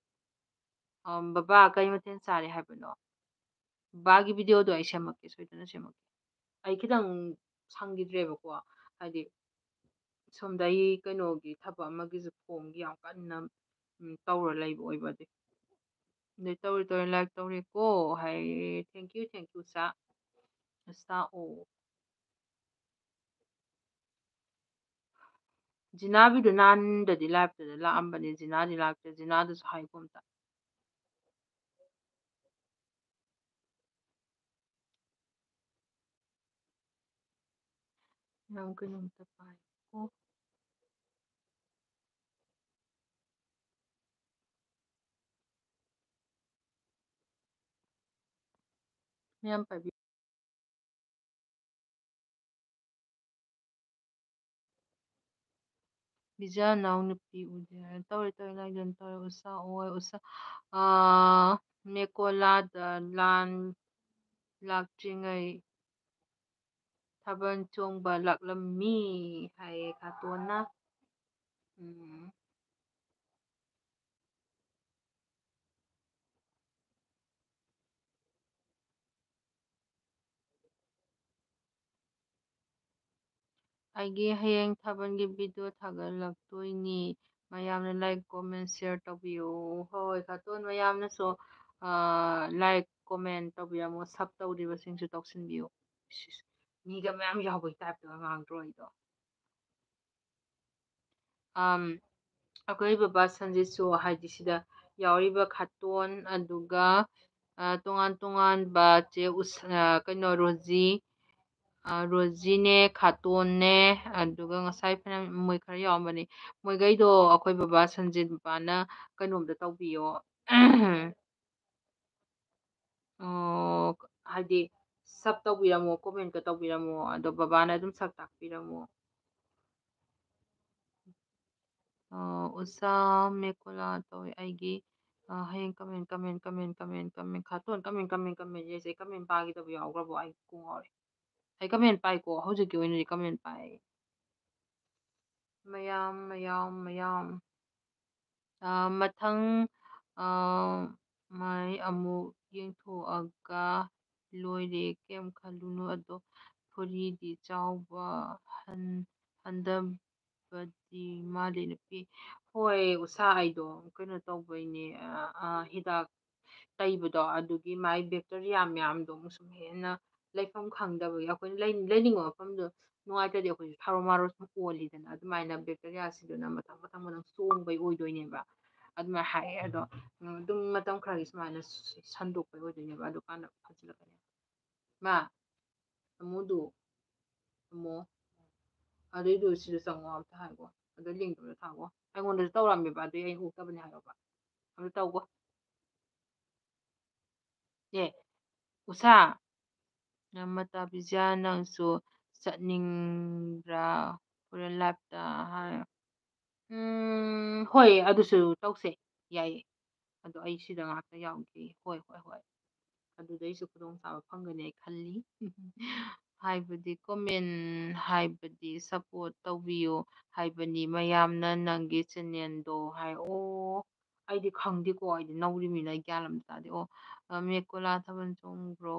ꯕꯕꯥ ꯀꯩ ꯃꯊꯦꯜ ꯆꯥꯔꯤ ꯍꯥꯏꯕꯅꯣ ꯕꯕꯥꯒꯤ ꯚꯤꯗꯤꯑꯣꯗꯣ ꯑꯩ ꯁꯦꯝꯃꯛꯀꯦ ꯁꯣꯏꯗꯅ ꯁꯦꯝꯃꯛꯀꯦ ꯑꯩ ꯈꯤꯇꯪ ꯁꯪꯈꯤꯗ꯭ꯔꯦꯕꯀꯣ ꯍꯥꯏꯗꯤ ꯁꯣꯝꯗ ꯑꯩ ꯀꯩꯅꯣꯒꯤ ꯊꯕꯛ ꯑꯃꯒꯤꯁꯨ ꯐꯣꯝꯒꯤ ꯌꯥꯝ ꯀꯟꯅ ꯇꯧꯔ ꯂꯩꯕ ꯑꯣꯏꯕ ꯑꯗꯩ ꯇꯧꯔꯤ ꯂꯥꯏꯛ ꯇꯧꯔꯦꯀꯣ ꯍꯥꯏ ꯊꯦꯡꯀ꯭ꯌꯨ ꯁꯥ ꯑꯣ ꯖꯤꯅꯥꯕꯤꯗꯨ ꯅꯍꯥꯟꯗꯗꯤ ꯂꯥꯏꯞꯇꯨꯗ ꯂꯥꯛꯑꯝꯕꯅꯦ ꯖꯤꯅꯥꯗꯤ ꯂꯥꯛꯇ꯭ꯔꯦ ꯖꯤꯅꯥꯗꯨꯁꯨ ꯍꯥꯏꯀꯣ ꯑꯝꯇ ꯌꯥꯝ ꯀꯩꯅꯣꯝꯇ ꯄꯥꯏꯀꯣ ꯃꯌꯥꯝ ꯄꯥꯏꯕꯤ ꯕꯤꯖꯥ ꯅꯥꯎ ꯅꯨꯄꯤ ꯎꯗꯦ ꯇꯧꯔꯦ ꯂꯥꯏꯖꯟ ꯇꯧꯔꯦ ꯎꯁꯥ ꯑꯣꯏ ꯎꯁꯥ ꯃꯦꯀꯣꯂꯥꯗ ꯂꯥꯟ ꯂꯥꯛꯇ꯭ꯔꯤꯉꯩ ꯊꯥꯕꯜ ꯆꯣꯡꯕ ꯂꯥꯛꯂꯝꯃꯤ ꯍꯥꯏꯌꯦ ꯈꯥꯇꯣꯟꯅ ꯎꯝ ꯑꯩꯒꯤ ꯍꯌꯦꯡ ꯊꯥꯕꯜꯒꯤ ꯚꯤꯗꯤꯑꯣ ꯊꯥꯒꯠꯂꯛꯇꯣꯏꯅꯤ ꯃꯌꯥꯝꯅ ꯂꯥꯏꯛ ꯀꯣꯃꯦꯟ ꯁꯤꯌꯔ ꯇꯧꯕꯤꯌꯨ ꯍꯣꯏ ꯈꯥꯇꯣꯟ ꯃꯌꯥꯝꯅꯁꯨ ꯂꯥꯏꯛ ꯀꯣꯃꯦꯟ ꯇꯧꯕꯤꯔꯝꯃꯣ ꯁꯞ ꯇꯧꯔꯤꯕꯁꯤꯡꯁꯨ ꯇꯧꯁꯤꯟꯕꯤꯌꯨ ꯃꯤꯒ ꯃꯌꯥꯝ ꯌꯥꯎꯕꯒꯤ ꯇꯥꯏꯞꯇ ꯉꯥꯡꯗ꯭ꯔꯣ ꯑꯩꯗꯣ ꯑꯩꯈꯣꯏ ꯕꯕꯥ ꯁꯟꯖꯤꯠꯁꯨ ꯍꯥꯏꯗꯤ ꯁꯤꯗ ꯌꯥꯎꯔꯤꯕ ꯈꯥꯇꯣꯟ ꯑꯗꯨꯒ ꯇꯣꯉꯥꯟ ꯇꯣꯉꯥꯟꯕ ꯆꯦ ꯀꯩꯅꯣ ꯔꯣꯖꯤꯅꯦ ꯈꯥꯇꯣꯟꯅꯦ ꯑꯗꯨꯒ ꯉꯁꯥꯏ ꯐꯅꯌꯥꯝ ꯃꯣꯏ ꯈꯔ ꯌꯥꯎꯔꯝꯕꯅꯤ ꯃꯣꯏꯈꯩꯗꯣ ꯑꯩꯈꯣꯏ ꯕꯕꯥ ꯁꯟꯖꯤꯠ ꯕꯕꯥꯅ ꯀꯩꯅꯣꯝꯗ ꯇꯧꯕꯤꯌꯣ ꯑꯣ ꯍꯥꯏꯗꯤ ꯁꯞ ꯇꯧꯕꯤꯔꯝꯃꯣ ꯀꯣꯃꯦꯟꯀ ꯇꯧꯕꯤꯔꯝꯃꯣ ꯑꯗꯣ ꯕꯕꯥꯅ ꯑꯗꯨꯝ ꯁꯛ ꯇꯥꯛꯄꯤꯔꯝꯃꯣ ꯎꯁꯥ ꯃꯦꯀꯣꯂꯥ ꯇꯧꯋꯦ ꯑꯩꯒꯤ ꯍꯌꯦꯡ ꯀꯃꯦꯟ ꯈꯥꯇꯣꯟ ꯀꯃꯦꯟ ꯌꯦꯁꯦ ꯀꯃꯦꯟ ꯄꯥꯈꯤꯗꯕ ꯌꯥꯎꯈ꯭ꯔꯕꯣ ꯑꯩ ꯀꯣꯡ ꯉꯥꯎꯔꯦ ꯑꯩ ꯀꯃꯦꯟ ꯄꯥꯏꯀꯣ ꯍꯧꯖꯤꯛꯀꯤ ꯑꯣꯏꯅꯗꯤ ꯀꯃꯦꯟ ꯄꯥꯏ ꯃꯌꯥꯝ ꯃꯊꯪ ꯃꯥꯏ ꯑꯃꯨꯛ ꯌꯦꯡꯊꯣꯛꯑꯒ ꯂꯣꯏꯔꯦ ꯀꯩꯝ ꯈꯜꯂꯨꯅꯨ ꯑꯗꯣ ꯐꯨꯔꯤꯗꯤ ꯆꯥꯎꯕ ꯍꯟꯗꯕꯗꯤ ꯃꯥꯜꯂꯤ ꯅꯨꯄꯤ ꯍꯣꯏ ꯎꯁꯥ ꯑꯩꯗꯣ ꯀꯩꯅꯣ ꯇꯧꯕꯩꯅꯦ ꯍꯤꯗꯥꯛ ꯇꯩꯕꯗꯣ ꯑꯗꯨꯒꯤ ꯃꯥꯏ ꯕꯦꯛꯇꯔꯤꯌꯥ ꯃꯌꯥꯝꯗꯣ ꯑꯃꯨꯛ ꯁꯨꯝ ꯍꯦꯟꯅ ꯂꯩꯐꯝ ꯈꯪꯗꯕꯒꯤ ꯑꯩꯈꯣꯏꯅ ꯂꯩꯅꯤꯡꯕ ꯃꯐꯝꯗꯣ ꯅꯨꯡꯉꯥꯏꯇ꯭ꯔꯗꯤ ꯑꯩꯈꯣꯏꯁꯨ ꯊꯥꯔꯣ ꯃꯥꯔꯣ ꯁꯨꯝ ꯑꯣꯜꯂꯤꯗꯅ ꯑꯗꯨꯃꯥꯏꯅ ꯕꯦꯛꯇꯔꯤꯌꯥꯁꯤꯗꯨꯅ ꯃꯊꯪ ꯆꯣꯡꯕꯩ ꯑꯣꯏꯗꯣꯏꯅꯦꯕ ꯑꯗꯨꯃꯥꯏꯅ ꯍꯥꯏꯌꯦ ꯑꯗꯣ ꯑꯗꯨꯝ ꯃꯇꯝ ꯈꯔꯒꯤ ꯁꯨꯃꯥꯏꯅ ꯁꯟꯗꯣꯛꯄꯩ ꯑꯣꯏꯗꯣꯏꯅꯦꯕ ꯑꯗꯨꯀꯥꯟꯗ ꯐꯖꯤꯜꯂꯛꯀꯅꯤ ꯃꯥ ꯑꯃꯨꯗꯨ ꯑꯃꯣ ꯑꯗꯨꯏꯗꯨ ꯁꯤꯗ ꯆꯪꯉꯣ ꯑꯝꯇ ꯍꯥꯏꯀꯣ ꯑꯗꯨ ꯂꯤꯡꯗꯨꯗ ꯊꯥꯡꯉꯣ ꯑꯩꯉꯣꯟꯗꯁꯨ ꯇꯧꯔꯝꯃꯦꯕ ꯑꯗꯨꯏ ꯑꯩ ꯎꯛꯇꯕꯅꯦ ꯍꯥꯏꯔꯣꯕ ꯑꯗꯨ ꯇꯧꯀꯣ ꯑꯦ ꯎꯁꯥ ꯃꯇꯥꯕꯤꯖꯥ ꯅꯪꯁꯨ ꯆꯠꯅꯤꯡꯕ꯭ꯔꯥ ꯍꯣꯔꯦꯟ ꯂꯥꯏꯞꯇ ꯍꯥꯏ ꯍꯣꯏ ꯑꯗꯨꯁꯨ ꯇꯧꯁꯦ ꯌꯥꯏꯌꯦ ꯑꯗꯣ ꯑꯩ ꯁꯤꯗ ꯉꯥꯛꯇ ꯌꯥꯎꯒꯦ ꯍꯣꯏ ꯑꯗꯨꯗꯩꯁꯨ ꯈꯨꯗꯣꯡꯆꯥꯥꯕ ꯐꯪꯒꯅꯤ ꯑꯩ ꯈꯜꯂꯤ ꯍꯥꯏꯕꯗꯤ ꯀꯣꯃꯦꯟ ꯍꯥꯏꯕꯗꯤ ꯁꯞꯄꯣꯔꯠ ꯇꯧꯕꯤꯌꯨ ꯍꯥꯏꯕꯅꯤ ꯃꯌꯥꯝꯅ ꯅꯪꯒꯤ ꯆꯦꯅꯦꯜꯗꯣ ꯍꯥꯏ ꯑꯣ ꯑꯩꯗꯤ ꯈꯪꯗꯦꯀꯣ ꯑꯩꯗꯤ ꯅꯧꯔꯤꯕꯃꯤꯅ ꯑꯩ ꯒ꯭ꯌꯥꯟ ꯑꯃ ꯇꯥꯗꯦ ꯑꯣ ꯃꯦꯀꯣꯂꯥ ꯊꯥꯕꯜ ꯆꯣꯡꯕ꯭ꯔꯣ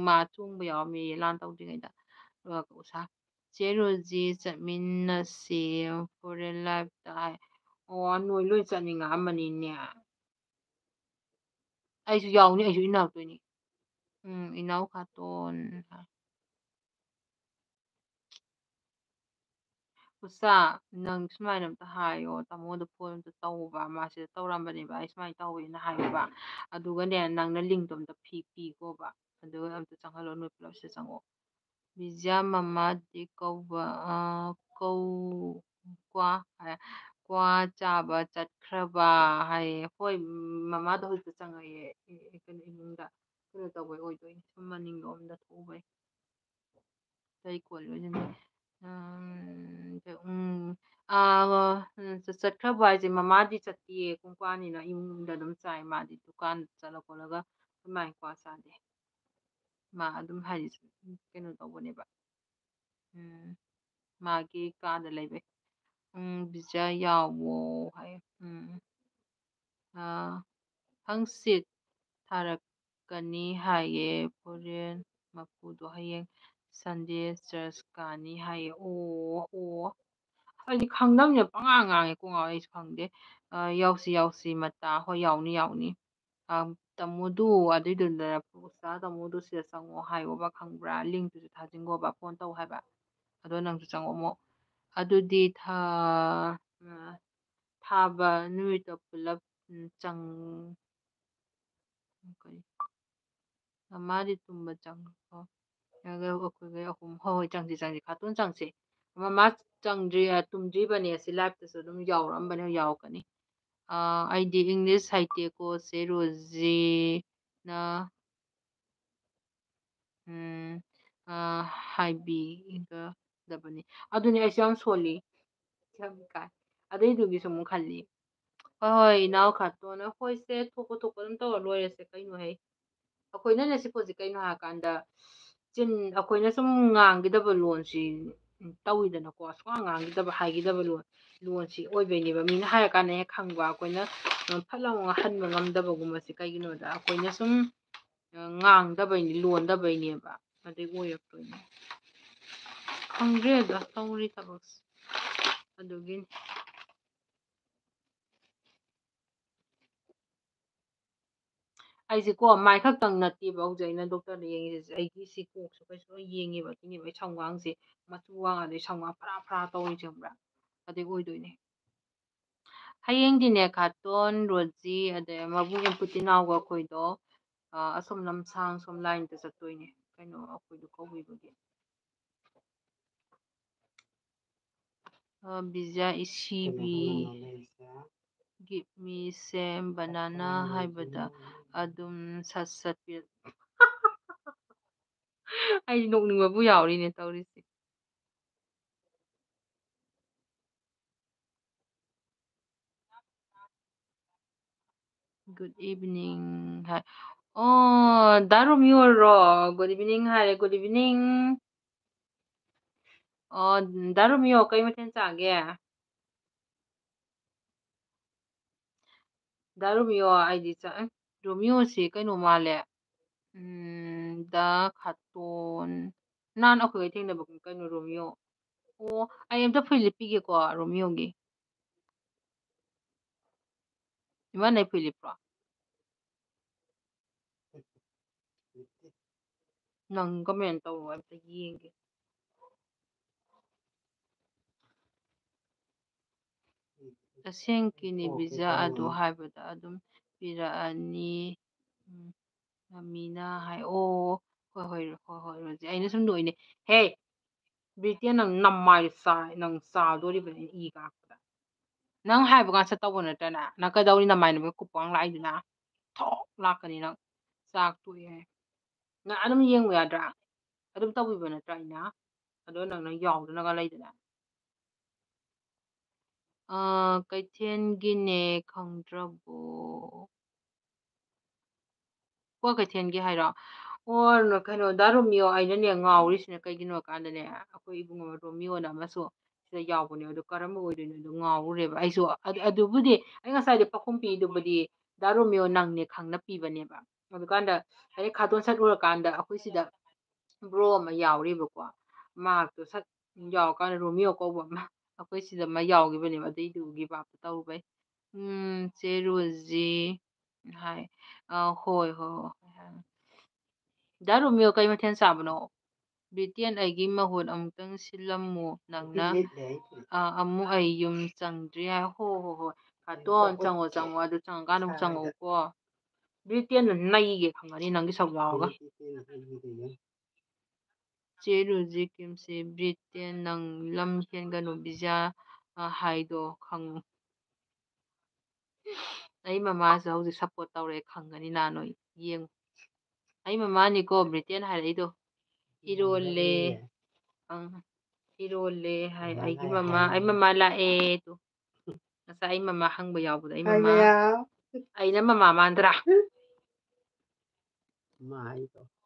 ꯃꯥ ꯆꯣꯡꯕ ꯌꯥꯎꯔꯝꯃꯦ ꯂꯥꯟ ꯇꯧꯗ꯭ꯔꯤꯉꯩꯗ ꯎꯁꯥ ꯆꯦꯔꯣꯖꯤ ꯆꯠꯃꯤꯟꯅꯁꯤ ꯐꯣꯔꯦꯟ ꯂꯥꯏꯐꯇ ꯍꯥꯏ ꯑꯣ ꯅꯣꯏ ꯂꯣꯏ ꯆꯠꯅꯤꯡꯉꯛꯑꯝꯕꯅꯤꯅꯦ ꯑꯩꯁꯨ ꯌꯥꯎꯅꯤ ꯑꯩꯁꯨ ꯏꯟꯅꯔꯛꯇꯣꯏꯅꯤ ꯏꯅꯥꯎ ꯈꯥꯇꯣꯟ ꯎꯆꯥ ꯅꯪ ꯁꯨꯃꯥꯏꯅ ꯑꯝꯇ ꯍꯥꯏꯌꯣ ꯇꯥꯃꯣꯗ ꯐꯣꯟ ꯑꯝꯇ ꯇꯧꯕ ꯃꯥꯁꯤꯗ ꯇꯧꯔꯝꯕꯅꯦꯕ ꯑꯩ ꯁꯨꯃꯥꯏꯅ ꯇꯧꯋꯦꯅ ꯍꯥꯏꯌꯣꯕ ꯑꯗꯨꯒꯅꯦ ꯅꯪꯅ ꯂꯤꯡꯇꯣ ꯑꯝꯇ ꯄꯤꯈꯣꯕ ꯑꯗꯨꯒ ꯑꯝꯇ ꯆꯪꯍꯜꯂꯣ ꯅꯣꯏ ꯄꯨꯂꯞꯁꯤꯗ ꯆꯪꯉꯛꯑꯣ ꯕꯤꯖꯤꯌꯥ ꯃꯃꯥꯗꯤ ꯀꯧꯕ ꯀ꯭ꯋꯥ ꯆꯥꯕ ꯆꯠꯈ꯭ꯔꯕ ꯍꯥꯏꯌꯦ ꯍꯣꯏ ꯃꯃꯥꯗꯣ ꯍꯧꯖꯤꯛꯇ ꯆꯪꯉꯛꯑꯦ ꯀꯩꯅꯣ ꯏꯃꯨꯡꯗ ꯀꯩꯅꯣ ꯇꯧꯕꯩ ꯑꯣꯏꯗꯣꯏꯅꯤ ꯁꯨꯝ ꯃꯅꯤꯡꯂꯣꯝꯗ ꯊꯣꯛꯎꯕꯩ ꯀꯩ ꯀꯣꯜ ꯆꯠꯈ꯭ꯔꯕ ꯍꯥꯏꯁꯦ ꯃꯃꯥꯗꯤ ꯆꯠꯇꯤꯌꯦ ꯀꯣꯡꯀꯥꯅꯤꯅ ꯏꯃꯨꯡꯗ ꯑꯗꯨꯝ ꯆꯥꯏ ꯃꯥꯗꯤ ꯗꯨꯀꯥꯟ ꯆꯠꯂ ꯈꯣꯠꯂꯒ ꯑꯗꯨꯃꯥꯏꯅ ꯀ꯭ꯋꯥ ꯆꯥꯗꯦ ꯃꯥ ꯑꯗꯨꯝ ꯍꯥꯏꯗꯤ ꯀꯩꯅꯣ ꯇꯧꯕꯅꯦꯕ ꯃꯥꯒꯤ ꯀꯥꯗ ꯂꯩꯕꯩ ꯕꯤꯖꯥ ꯌꯥꯎꯋꯣ ꯍꯥꯏ ꯍꯪꯆꯤꯠ ꯊꯥꯔꯛꯀꯅꯤ ꯍꯥꯏꯌꯦ ꯐꯣꯔꯦꯟ ꯃꯄꯨꯗꯣ ꯍꯌꯦꯡ ꯁꯟꯗꯦ ꯆꯔꯆ ꯀꯥꯅꯤ ꯍꯥꯏꯌꯦ ꯑꯣ ꯑꯩꯗꯤ ꯈꯪꯗꯝꯅꯤꯅ ꯄꯉꯥꯡ ꯉꯥꯡꯉꯦ ꯀꯣꯡꯉꯥꯎ ꯑꯩꯁꯨ ꯈꯪꯗꯦ ꯌꯥꯎꯁꯤ ꯃꯇꯥ ꯍꯣꯏ ꯌꯥꯎꯅꯤ ꯇꯥꯃꯣꯗꯨ ꯑꯗꯨꯏꯗꯨꯗ ꯇꯥꯃꯣꯗꯨ ꯁꯤꯗ ꯆꯪꯉꯣ ꯍꯥꯏꯌꯣꯕ ꯈꯪꯕ꯭ꯔꯥ ꯂꯤꯡꯇꯨꯁꯨ ꯊꯥꯖꯤꯟꯈꯣꯕ ꯐꯣꯟ ꯇꯧ ꯍꯥꯏꯕ ꯑꯗꯣ ꯅꯪꯁꯨ ꯆꯪꯉꯛꯃꯣ ꯑꯗꯨꯗꯤ ꯊꯥꯕ ꯅꯨꯃꯤꯠꯇꯣ ꯄꯨꯂꯞ ꯆꯪ ꯃꯥꯗꯤ ꯇꯨꯝꯕ ꯆꯪꯉꯣ ꯑꯩꯈꯣꯏꯒꯩ ꯑꯍꯨꯝ ꯍꯣꯏ ꯆꯪꯁꯤ ꯈꯥꯇꯣꯟ ꯆꯪꯁꯤ ꯃꯥ ꯇꯨꯝꯗ꯭ꯔꯤꯕꯅꯦ ꯁꯤ ꯂꯥꯏꯞꯇꯁꯨ ꯑꯗꯨꯝ ꯌꯥꯎꯔꯛꯑꯝꯕꯅꯦ ꯌꯥꯎꯔꯛꯀꯅꯤ ꯑꯩꯗꯤ ꯏꯪꯂꯤꯁ ꯍꯩꯇꯦꯀꯣ ꯆꯦ ꯔꯣꯖꯤꯅ ꯍꯥꯏꯕꯤꯒꯗꯕꯅꯤ ꯑꯗꯨꯅꯤ ꯑꯩꯁꯨ ꯌꯥꯝ ꯁꯣꯜꯂꯤ ꯌꯥꯝ ꯏꯀꯥꯏ ꯑꯗꯨꯏꯗꯨꯒꯤꯁꯨ ꯑꯃꯨꯛ ꯈꯜꯂꯤ ꯍꯣꯏ ꯏꯅꯥꯎ ꯈꯥꯇꯣꯟꯅ ꯍꯣꯏꯁꯦ ꯊꯣꯛꯄ ꯑꯗꯨꯝ ꯇꯧꯔ ꯂꯣꯏꯔꯁꯦ ꯀꯩꯅꯣꯍꯩ ꯑꯩꯈꯣꯏꯅꯅꯦ ꯁꯤ ꯄꯣꯠꯁꯦ ꯀꯩꯅꯣ ꯍꯥꯏꯔꯀꯥꯟꯗ ꯑꯩꯈꯣꯏꯅ ꯁꯨꯝ ꯉꯥꯡꯒꯤꯗꯕ ꯂꯣꯟꯁꯤ ꯇꯧꯋꯤꯗꯅꯀꯣ ꯁꯨꯡꯉꯥꯡ ꯉꯥꯡꯒꯤꯗꯕ ꯍꯥꯏꯒꯤꯗꯕ ꯂꯣꯟꯁꯤ ꯑꯣꯏꯕꯩꯅꯦꯕ ꯃꯤꯅ ꯍꯥꯏꯔꯀꯥꯟꯗ ꯍꯦꯛ ꯈꯪꯕ ꯑꯩꯈꯣꯏꯅ ꯐꯠ ꯂꯥꯎꯅ ꯍꯟꯕ ꯉꯝꯗꯕꯒꯨꯝꯕꯁꯦ ꯀꯩꯒꯤꯅꯣꯗ ꯑꯩꯈꯣꯏꯅ ꯁꯨꯝ ꯉꯥꯡꯗꯕꯩꯅꯤ ꯂꯣꯟꯗꯕꯩꯅꯦꯕ ꯑꯗꯩ ꯑꯣꯏꯔꯛꯇꯣꯏꯅꯦ ꯈꯪꯗ꯭ꯔꯦꯗ ꯇꯧꯔꯤ ꯊꯕꯛꯁꯦ ꯑꯗꯨꯒꯤꯅꯤ ꯑꯩꯁꯦꯀꯣ ꯃꯥꯏ ꯈꯛꯇꯪ ꯅꯠꯇꯦꯕ ꯍꯧꯖꯤꯛ ꯑꯩꯅ ꯗꯣꯛꯇꯔꯗ ꯌꯦꯡꯉꯤꯁꯦ ꯑꯩꯒꯤ ꯁꯤ ꯀꯣꯛꯁꯨ ꯀꯩꯁꯨ ꯂꯣꯏ ꯌꯦꯡꯉꯦꯕ ꯑꯗꯨꯅꯦꯕ ꯑꯩ ꯁꯝꯒꯥꯡꯁꯦ ꯃꯆꯨ ꯑꯗꯩ ꯁꯝꯒꯥꯡ ꯐꯔꯥ ꯐꯔꯥ ꯇꯧꯔꯤꯁꯦ ꯈꯪꯕ꯭ꯔꯥ ꯑꯗꯩ ꯑꯣꯏꯗꯣꯏꯅꯦ ꯍꯌꯦꯡꯗꯤꯅꯦ ꯈꯥꯇꯣꯟ ꯔꯣꯖꯤ ꯑꯗꯩ ꯃꯕꯨꯡ ꯄꯨꯇꯤꯅꯥꯎꯒ ꯑꯩꯈꯣꯏꯗꯣ ꯑꯁꯣꯝ ꯂꯝꯁꯥꯡ ꯁꯣꯝ ꯂꯥꯏꯟꯗ ꯆꯠꯇꯣꯏꯅꯦ ꯀꯩꯅꯣ ꯑꯩꯈꯣꯏꯗꯣ ꯀꯧꯕꯤꯕꯒꯤ ꯕꯤꯖꯥ ꯏꯁꯤꯕꯤ ꯒꯤꯞ ꯃꯤ ꯁꯦꯝ ꯕꯅꯥꯅꯥ ꯍꯥꯏꯕꯗ ꯑꯗꯨꯝ ꯁꯠ ꯑꯩ ꯅꯣꯛꯅꯤꯡꯕꯕꯨ ꯌꯥꯎꯔꯤꯅꯦ ꯇꯧꯔꯤꯁꯦ ꯒꯨꯗ ꯏꯚꯤꯅꯤꯡ ꯍꯥꯏ ꯗꯥ ꯔꯣꯃꯤꯌꯣꯔꯣ ꯒꯨꯗ ꯏꯚꯤꯅꯤꯡ ꯍꯥꯏꯔꯦ ꯒꯨꯗ ꯏꯚꯤꯅꯤꯡ ꯗꯥ ꯔꯣꯃꯤꯌꯣ ꯀꯩ ꯃꯊꯦꯜ ꯆꯥꯒꯦ ꯗꯥ ꯔꯣꯃꯤꯌꯣ ꯑꯩꯗꯤ ꯔꯣꯃꯤꯌꯣꯁꯤ ꯀꯩꯅꯣ ꯃꯥꯜꯂꯦ ꯗ ꯈꯥꯇꯣꯟ ꯅꯍꯥꯟ ꯑꯩꯈꯣꯏꯒ ꯊꯦꯡꯅꯕ ꯀꯩꯅꯣ ꯔꯣꯃꯤꯌꯣ ꯑꯣ ꯑꯩ ꯑꯝꯇ ꯐꯨꯔꯤꯠ ꯂꯤꯠꯄꯤꯒꯦꯀꯣ ꯔꯣꯃꯤꯌꯣꯒꯤ ꯏꯃꯥꯟꯅꯩ ꯐꯨꯔꯤꯠ ꯂꯤꯠꯄ꯭ꯔꯣ ꯅꯪ ꯀꯃꯦꯟ ꯇꯧꯔꯣ ꯑꯝꯇ ꯌꯦꯡꯒꯦ ꯇꯁꯦꯡꯀꯤꯅꯤ ꯕꯤꯖꯥ ꯑꯗꯨ ꯍꯥꯏꯕꯗ ꯑꯗꯨꯝ ꯄꯤꯔꯛꯑꯅꯤ ꯃꯤꯅ ꯍꯥꯏ ꯑꯣ ꯍꯣꯏ ꯔꯣꯖꯤ ꯑꯩꯅ ꯁꯨꯝ ꯅꯣꯛꯏꯅꯦ ꯍꯦ ꯕ꯭ꯔꯤꯇꯦꯟ ꯅꯪ ꯅꯃꯥꯏ ꯅꯪ ꯆꯥꯗꯣꯔꯤꯕꯅꯤ ꯏ ꯀꯥꯔꯛꯄꯗ ꯅꯪ ꯍꯥꯏꯕ ꯀꯥꯟ ꯇꯧꯕ ꯅꯠꯇ꯭ꯔꯅ ꯅꯪ ꯀꯩꯗꯧꯔꯤ ꯅꯃꯥꯏꯅꯕ ꯀꯨꯞꯄꯒ ꯂꯥꯛꯏꯗꯨꯅ ꯊꯣꯛ ꯂꯥꯛꯀꯅꯤ ꯅꯪ ꯆꯥꯛ ꯇꯣꯛꯑꯦ ꯅꯪ ꯑꯗꯨꯝ ꯌꯦꯡꯕ ꯌꯥꯗ꯭ꯔꯥ ꯑꯗꯨꯝ ꯇꯧꯕꯤꯕ ꯅꯠꯇ꯭ꯔꯥ ꯑꯩꯅ ꯑꯗꯣ ꯅꯪꯅ ꯌꯥꯎꯗꯅꯒ ꯂꯩꯗꯅ ꯀꯩꯊꯦꯜꯒꯤꯅꯦ ꯈꯪꯗ꯭ꯔꯕꯣ ꯀ꯭ꯋꯥ ꯀꯩꯊꯦꯜꯒꯤ ꯍꯥꯏꯔꯣ ꯑꯣ ꯀꯩꯅꯣ ꯗꯥ ꯔꯣꯃꯤꯌꯣ ꯑꯩꯅꯅꯦ ꯉꯥꯎꯔꯤꯁꯤꯅ ꯀꯩꯒꯤꯅꯣ ꯀꯥꯟꯗꯅꯦ ꯑꯩꯈꯣꯏ ꯏꯕꯨꯡꯉꯣ ꯔꯣꯃꯤꯌꯣꯅ ꯑꯃꯁꯨ ꯁꯤꯗ ꯌꯥꯎꯕꯅꯦ ꯑꯗꯨ ꯀꯔꯝꯕ ꯑꯣꯏꯗꯣꯏꯅꯣꯗꯣ ꯉꯥꯎꯔꯨꯔꯦꯕ ꯑꯩꯁꯨ ꯑꯗꯨꯕꯨꯗꯤ ꯑꯩ ꯉꯁꯥꯏꯗꯤ ꯄꯥꯎꯈꯨꯝ ꯄꯤꯗꯨꯕꯨꯗꯤ ꯗꯥ ꯔꯣꯃꯤꯌꯣ ꯅꯪꯅꯦ ꯈꯪꯅ ꯄꯤꯕꯅꯦꯕ ꯑꯗꯨꯀꯥꯟꯗ ꯑꯩ ꯈꯥꯇꯣꯟ ꯁꯠ ꯎꯔꯀꯥꯟꯗ ꯑꯩꯈꯣꯏ ꯁꯤꯗ ꯕ꯭ꯔꯣ ꯑꯃ ꯌꯥꯎꯔꯤꯕꯀꯣ ꯃꯍꯥꯛꯇꯣ ꯁꯠ ꯌꯥꯎꯔꯀꯥꯟꯗ ꯔꯣꯃꯤꯌꯣ ꯀꯧꯕ ꯑꯃ ꯑꯩꯈꯣꯏ ꯁꯤꯗ ꯑꯃ ꯌꯥꯎꯈꯤꯕꯅꯦꯕ ꯑꯗꯨꯏꯗꯨꯒꯤ ꯚꯥꯞꯇ ꯇꯧꯔꯨꯕꯩ ꯆꯦ ꯔꯣꯖꯤ ꯍꯥꯏ ꯍꯣꯏ ꯗꯥ ꯔꯣꯃꯤꯌꯣ ꯀꯩ ꯃꯊꯦꯜ ꯆꯥꯕꯅꯣ ꯕ꯭ꯔꯤꯇꯦꯟ ꯑꯩꯒꯤ ꯃꯍꯨꯠ ꯑꯃꯨꯛꯇꯪ ꯁꯤꯜꯂꯝꯃꯨ ꯅꯪꯅ ꯑꯃꯨꯛ ꯑꯩ ꯌꯨꯝ ꯆꯪꯗ꯭ꯔꯤ ꯍꯥꯏ ꯍꯣꯏ ꯈꯥꯇꯣꯟ ꯆꯪꯉꯣ ꯑꯗꯨ ꯆꯪꯉꯀꯥꯟꯗ ꯑꯃꯨꯛ ꯆꯪꯉꯛꯎꯀꯣ ꯕ꯭ꯔꯤꯇꯦꯟꯗꯣ ꯅꯩꯒꯦ ꯈꯪꯒꯅꯤ ꯅꯪꯒꯤ ꯁꯔꯨꯛ ꯌꯥꯎꯔꯒ ꯆꯦ ꯔꯣꯖꯤ ꯀꯤꯝꯁꯤ ꯕ꯭ꯔꯤꯇꯦꯟ ꯅꯪ ꯂꯝ ꯍꯦꯟꯒꯅꯨ ꯕꯤꯖꯥ ꯍꯥꯏꯗꯣ ꯈꯪꯉꯨ ꯑꯩ ꯃꯃꯥꯁꯨ ꯍꯧꯖꯤꯛ ꯁꯞꯄꯣꯔꯠ ꯇꯧꯔꯦ ꯈꯪꯒꯅꯤ ꯅꯍ ꯅꯣꯏ ꯌꯦꯡꯉꯨ ꯑꯩ ꯃꯃꯥꯅꯤꯀꯣ ꯕ꯭ꯔꯤꯇꯦꯟ ꯍꯥꯏꯔꯛꯏꯗꯣ ꯏꯔꯣꯜꯂꯦ ꯑꯪ ꯏꯔꯣꯜꯂꯦ ꯍꯥꯏ ꯑꯩ ꯃꯃꯥ ꯂꯥꯛꯑꯦꯗꯣ ꯉꯁꯥꯏ ꯑꯩ ꯃꯃꯥ ꯍꯪꯕ ꯌꯥꯎꯕꯗꯣ ꯑꯩ ꯃꯃꯥ ꯑꯩꯅ ꯃꯃꯥ ꯃꯥꯟꯗ꯭ꯔꯥ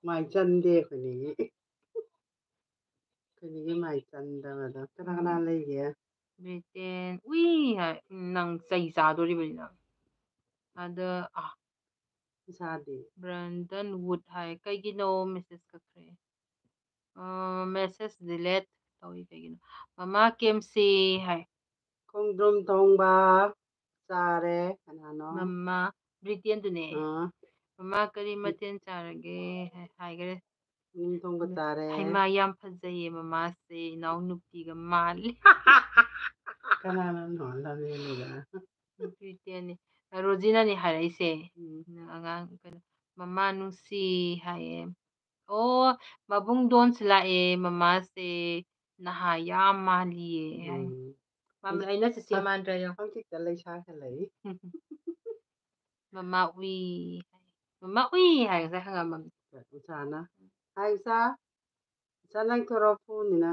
ꯃꯥꯏ ꯆꯟꯗꯦ ꯑꯩꯈꯣꯏꯅꯤꯒꯤ ꯃꯥꯏ ꯆꯟꯗꯕꯗꯣ ꯀꯅꯥ ꯂꯩꯒꯦ ꯕ꯭ꯔꯤꯇꯦꯟ ꯎꯏ ꯍꯥꯏ ꯅꯪ ꯆꯩ ꯆꯥꯗꯣꯔꯤꯕꯅꯤ ꯅꯪ ꯑꯗ ꯕ꯭ꯔꯦꯟꯗꯟ ꯋꯨꯠ ꯍꯥꯏ ꯀꯩꯒꯤꯅꯣ ꯃꯦꯁꯦꯁ ꯀꯛꯈ꯭ꯔꯦ ꯃꯦꯁꯦꯁ ꯗꯤꯂꯦꯠ ꯇꯧꯏ ꯀꯩꯒꯤꯅꯣ ꯃꯃꯥ ꯀꯦꯝꯁꯤ ꯍꯥꯏ ꯈꯣꯡꯗ꯭ꯔꯨꯝ ꯊꯣꯡꯕ ꯆꯥꯔꯦ ꯀꯅꯥꯅꯣ ꯃꯃꯥ ꯕ꯭ꯔꯤꯇꯦꯟꯗꯨꯅꯦ ꯃꯃꯥ ꯀꯔꯤ ꯃꯊꯦꯜ ꯆꯥꯔꯒꯦ ꯍꯥꯏꯈꯔꯦ ꯊꯣꯡꯕ ꯆꯥꯔꯦ ꯍꯩꯃꯥ ꯌꯥꯝ ꯐꯖꯩꯌꯦ ꯃꯃꯥꯁꯦ ꯏꯅꯥꯎ ꯅꯨꯄꯤꯒ ꯃꯥꯜꯂꯤ ꯀꯅꯥꯅꯅꯣ ꯕ꯭ꯔꯤꯇꯦꯟꯅꯤ ꯔꯣꯖꯤꯅꯅꯤ ꯍꯥꯏꯔꯛꯏꯁꯦ ꯑꯉꯥꯡ ꯀꯩꯅꯣ ꯃꯃꯥ ꯅꯨꯡꯁꯤ ꯍꯥꯏꯌꯦ Oh, mabungdonꯁꯨ ꯂꯥꯛꯑꯦ ꯃꯃꯥꯁꯦ ꯅꯍꯥ ꯌꯥꯝ ꯃꯥꯜꯂꯤꯌꯦ ꯍꯥꯏ ꯑꯩꯅ ꯆꯦꯆꯦ ꯃꯥꯟꯗ꯭ꯔꯥ ꯌꯦꯡꯉꯣ ꯍꯧꯖꯤꯛꯇ ꯂꯩꯁꯥꯁꯨ ꯂꯩ ꯃꯃꯥ ꯎꯏ ꯍꯥꯏ ꯃꯃꯥ ꯎꯏ ꯍꯥꯏ ꯉꯁꯥꯏ ꯍꯪꯉꯝꯃꯕꯅꯤ ꯎꯁꯥꯅ ꯍꯥꯏ ꯎꯁꯥ ꯎꯁꯥ ꯂꯪꯊꯣꯔꯛꯑꯣ ꯐꯨꯅꯤꯅ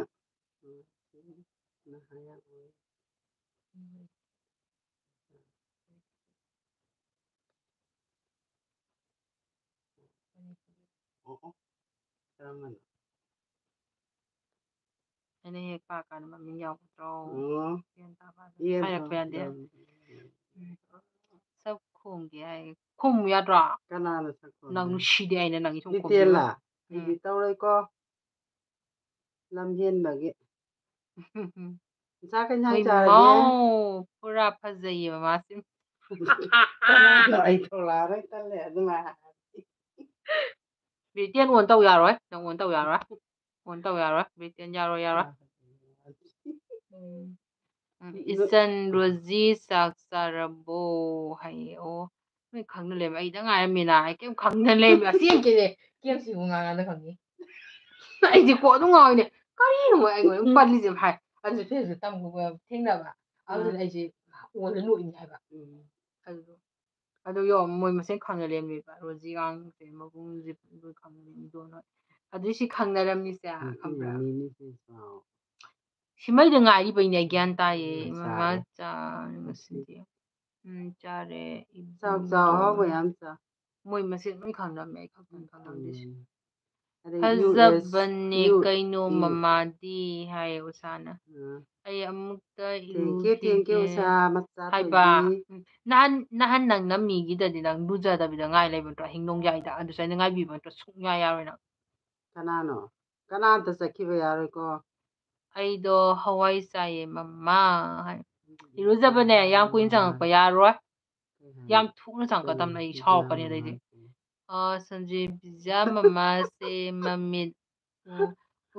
ꯑꯣ ꯀꯔꯝꯕꯅꯣ ꯑꯩꯅ ꯍꯦꯛ ꯄꯥꯀꯥꯟꯗ ꯃꯃꯤꯡ ꯌꯥꯎꯒꯗ꯭ꯔꯣ ꯑꯣ ꯒ꯭ꯌꯥꯟ ꯇꯥꯕ ꯌꯦꯟꯗꯣ ꯍꯥꯏꯔꯛꯄ ꯌꯥꯗꯦ ꯁꯛ ꯈꯣꯝꯒꯦ ꯍꯥꯏ ꯈꯣꯝꯃꯨ ꯌꯥꯗ꯭ꯔꯣ ꯀꯅꯥꯅ ꯁꯛꯄ ꯅꯪ ꯅꯨꯡꯁꯤꯗꯦ ꯑꯩꯅ ꯅꯪꯒꯤ ꯁꯨꯝ ꯈꯣꯝꯕꯤꯕ ꯕꯤꯇꯦꯜꯂꯥ ꯑꯩꯗꯤ ꯇꯧꯔꯣꯏꯀꯣ ꯂꯝ ꯍꯦꯟꯕꯒꯤ ꯏꯟꯁꯥꯡ ꯀꯩ ꯏꯟꯁꯥꯡ ꯆꯥꯔꯒꯦ ꯍꯣꯏꯃꯥꯎ ꯄꯨꯔꯥ ꯐꯖꯩꯌꯦ ꯃꯃꯥꯁꯤ ꯀꯅꯥꯅꯣ ꯑꯩ ꯊꯣꯛꯂꯛꯑꯔꯣꯏ ꯇꯜꯂꯦ ꯑꯗꯨꯃꯥꯏꯅ ꯕ꯭ꯔꯤꯇꯦꯟ ꯑꯣꯟ ꯇꯧ ꯌꯥꯔꯣꯏ ꯅꯪ ꯑꯣꯟ ꯇꯧ ꯌꯥꯔꯣꯏ ꯑꯣꯟ ꯇꯧ ꯌꯥꯔꯣꯏ ꯕ꯭ꯔꯤꯇꯦꯟ ꯌꯥꯔꯣꯏ ꯌꯥꯔꯣꯏ ꯏꯆꯟ ꯔꯣꯖꯤ ꯆꯥꯛ ꯆꯥꯔꯕꯣ ꯍꯥꯏꯌꯦ ꯑꯣ ꯅꯣꯏ ꯈꯪꯅ ꯂꯩꯔꯝꯃꯦ ꯑꯩꯗ ꯉꯥꯏꯔꯝꯃꯤꯅ ꯑꯩ ꯀꯩꯝ ꯈꯪꯗꯅ ꯂꯩꯔꯝꯃꯦ ꯑꯁꯦꯡꯀꯤꯅꯦ ꯀꯦꯝꯁꯤꯕꯨ ꯉꯥꯡꯉꯥꯟꯗ ꯈꯪꯉꯤ ꯑꯩꯗꯤ ꯀꯣ ꯑꯗꯨꯝ ꯉꯥꯎꯋꯤꯅꯦ ꯀꯔꯤꯅꯣ ꯑꯩꯉꯣꯟꯗ ꯑꯗꯨꯝ ꯄꯜꯂꯤꯁꯦ ꯍꯥꯏ ꯑꯗꯨꯁꯨ ꯐꯦꯁꯕꯨꯛ ꯇꯝꯕ ꯊꯦꯡꯅꯕ ꯑꯗꯨꯗ ꯑꯩꯁꯦ ꯑꯣꯜꯂ ꯅꯣꯛꯏꯅꯦ ꯍꯥꯏꯕ ꯑꯗꯨ ꯑꯗꯨ ꯌꯣ ꯃꯣꯏ ꯃꯁꯦꯟ ꯈꯪꯅ ꯂꯩꯔꯝꯃꯦꯕ ꯔꯣꯖꯤꯒꯥꯡꯁꯦ ꯃꯕꯨꯡꯁꯦ ꯈꯪꯅꯗꯣꯟ ꯑꯗꯨꯏ ꯁꯤ ꯈꯪꯅꯔꯝꯃꯤꯁꯦ ꯈꯪꯕ꯭ꯔꯥ ꯁꯤꯃꯩꯗ ꯉꯥꯏꯔꯤꯕꯩꯅꯦ ꯑꯩ ꯒ꯭ꯌꯥꯟ ꯇꯥꯏꯌꯦ ꯃꯃꯥ ꯆꯥ ꯉꯁꯤꯗꯤ ꯆꯥꯔꯦ ꯆꯥꯎ ꯆꯥꯎ ꯏꯕꯨꯡꯗꯣꯟ ꯑꯍꯥꯎꯕ ꯌꯥꯝ ꯆꯥꯎ ꯃꯣꯏ ꯃꯁꯦꯟ ꯂꯣꯏ ꯈꯪꯅꯔꯝꯃꯦ ꯑꯩ ꯈꯛꯇꯅꯤ ꯈꯪꯉꯝꯗ꯭ꯔꯤꯁꯦ ꯑꯗꯩ ꯌꯨ ꯑꯦꯁ ꯐꯖꯕꯅꯦ ꯌꯨ ꯀꯩꯅꯣ ꯃꯃꯥꯗꯤ ꯍꯥꯏꯌꯦ ꯎꯁꯥꯅ ꯑꯩ ꯑꯃꯨꯛꯇ ꯊꯦꯡꯀ꯭ꯌꯨ ꯏꯔꯨꯈꯤꯒꯦ ꯎꯁꯥ ꯃꯆꯥ ꯍꯥꯏꯕ ꯊꯣꯏꯕꯤ ꯅꯍꯥꯟ ꯅꯪꯅ ꯃꯤꯒꯤꯗꯗꯤ ꯅꯪ ꯂꯨꯖꯗꯕꯤꯗ ꯉꯥꯏ ꯂꯩꯕ ꯅꯠꯇ꯭ꯔꯣ ꯍꯤꯡꯅꯣꯡꯖꯥꯏꯗ ꯑꯗꯨꯁꯨ ꯑꯩꯅ ꯉꯥꯏꯕꯤꯕ ꯅꯠꯇ꯭ꯔꯣ ꯁꯨꯡꯌꯥ ꯌꯥꯔꯣꯏ ꯅꯪ ꯀꯅꯥꯅꯣ ꯀꯅꯥꯝꯇ ꯆꯠꯈꯤꯕ ꯌꯥꯔꯣꯏꯀꯣ ꯑꯩꯗꯣ ꯍꯋꯥꯏ ꯆꯥꯏꯌꯦ ꯃꯃꯥ ꯍꯥꯏ ꯏꯔꯨꯖꯕꯅꯦ ꯌꯥꯝ ꯀꯨꯏꯅ ꯆꯪꯉꯛꯄ ꯌꯥꯔꯣꯏ ꯌꯥꯝ ꯊꯨꯅ ꯆꯪꯉꯛꯀꯗꯕꯅꯦ ꯑꯩ ꯁꯥꯎꯔꯛꯀꯅꯤ ꯑꯗꯩꯗꯤ ꯁꯟꯖꯤ ꯄꯤꯖꯥ ꯃꯃꯥꯁꯦ ꯃꯃꯤꯠ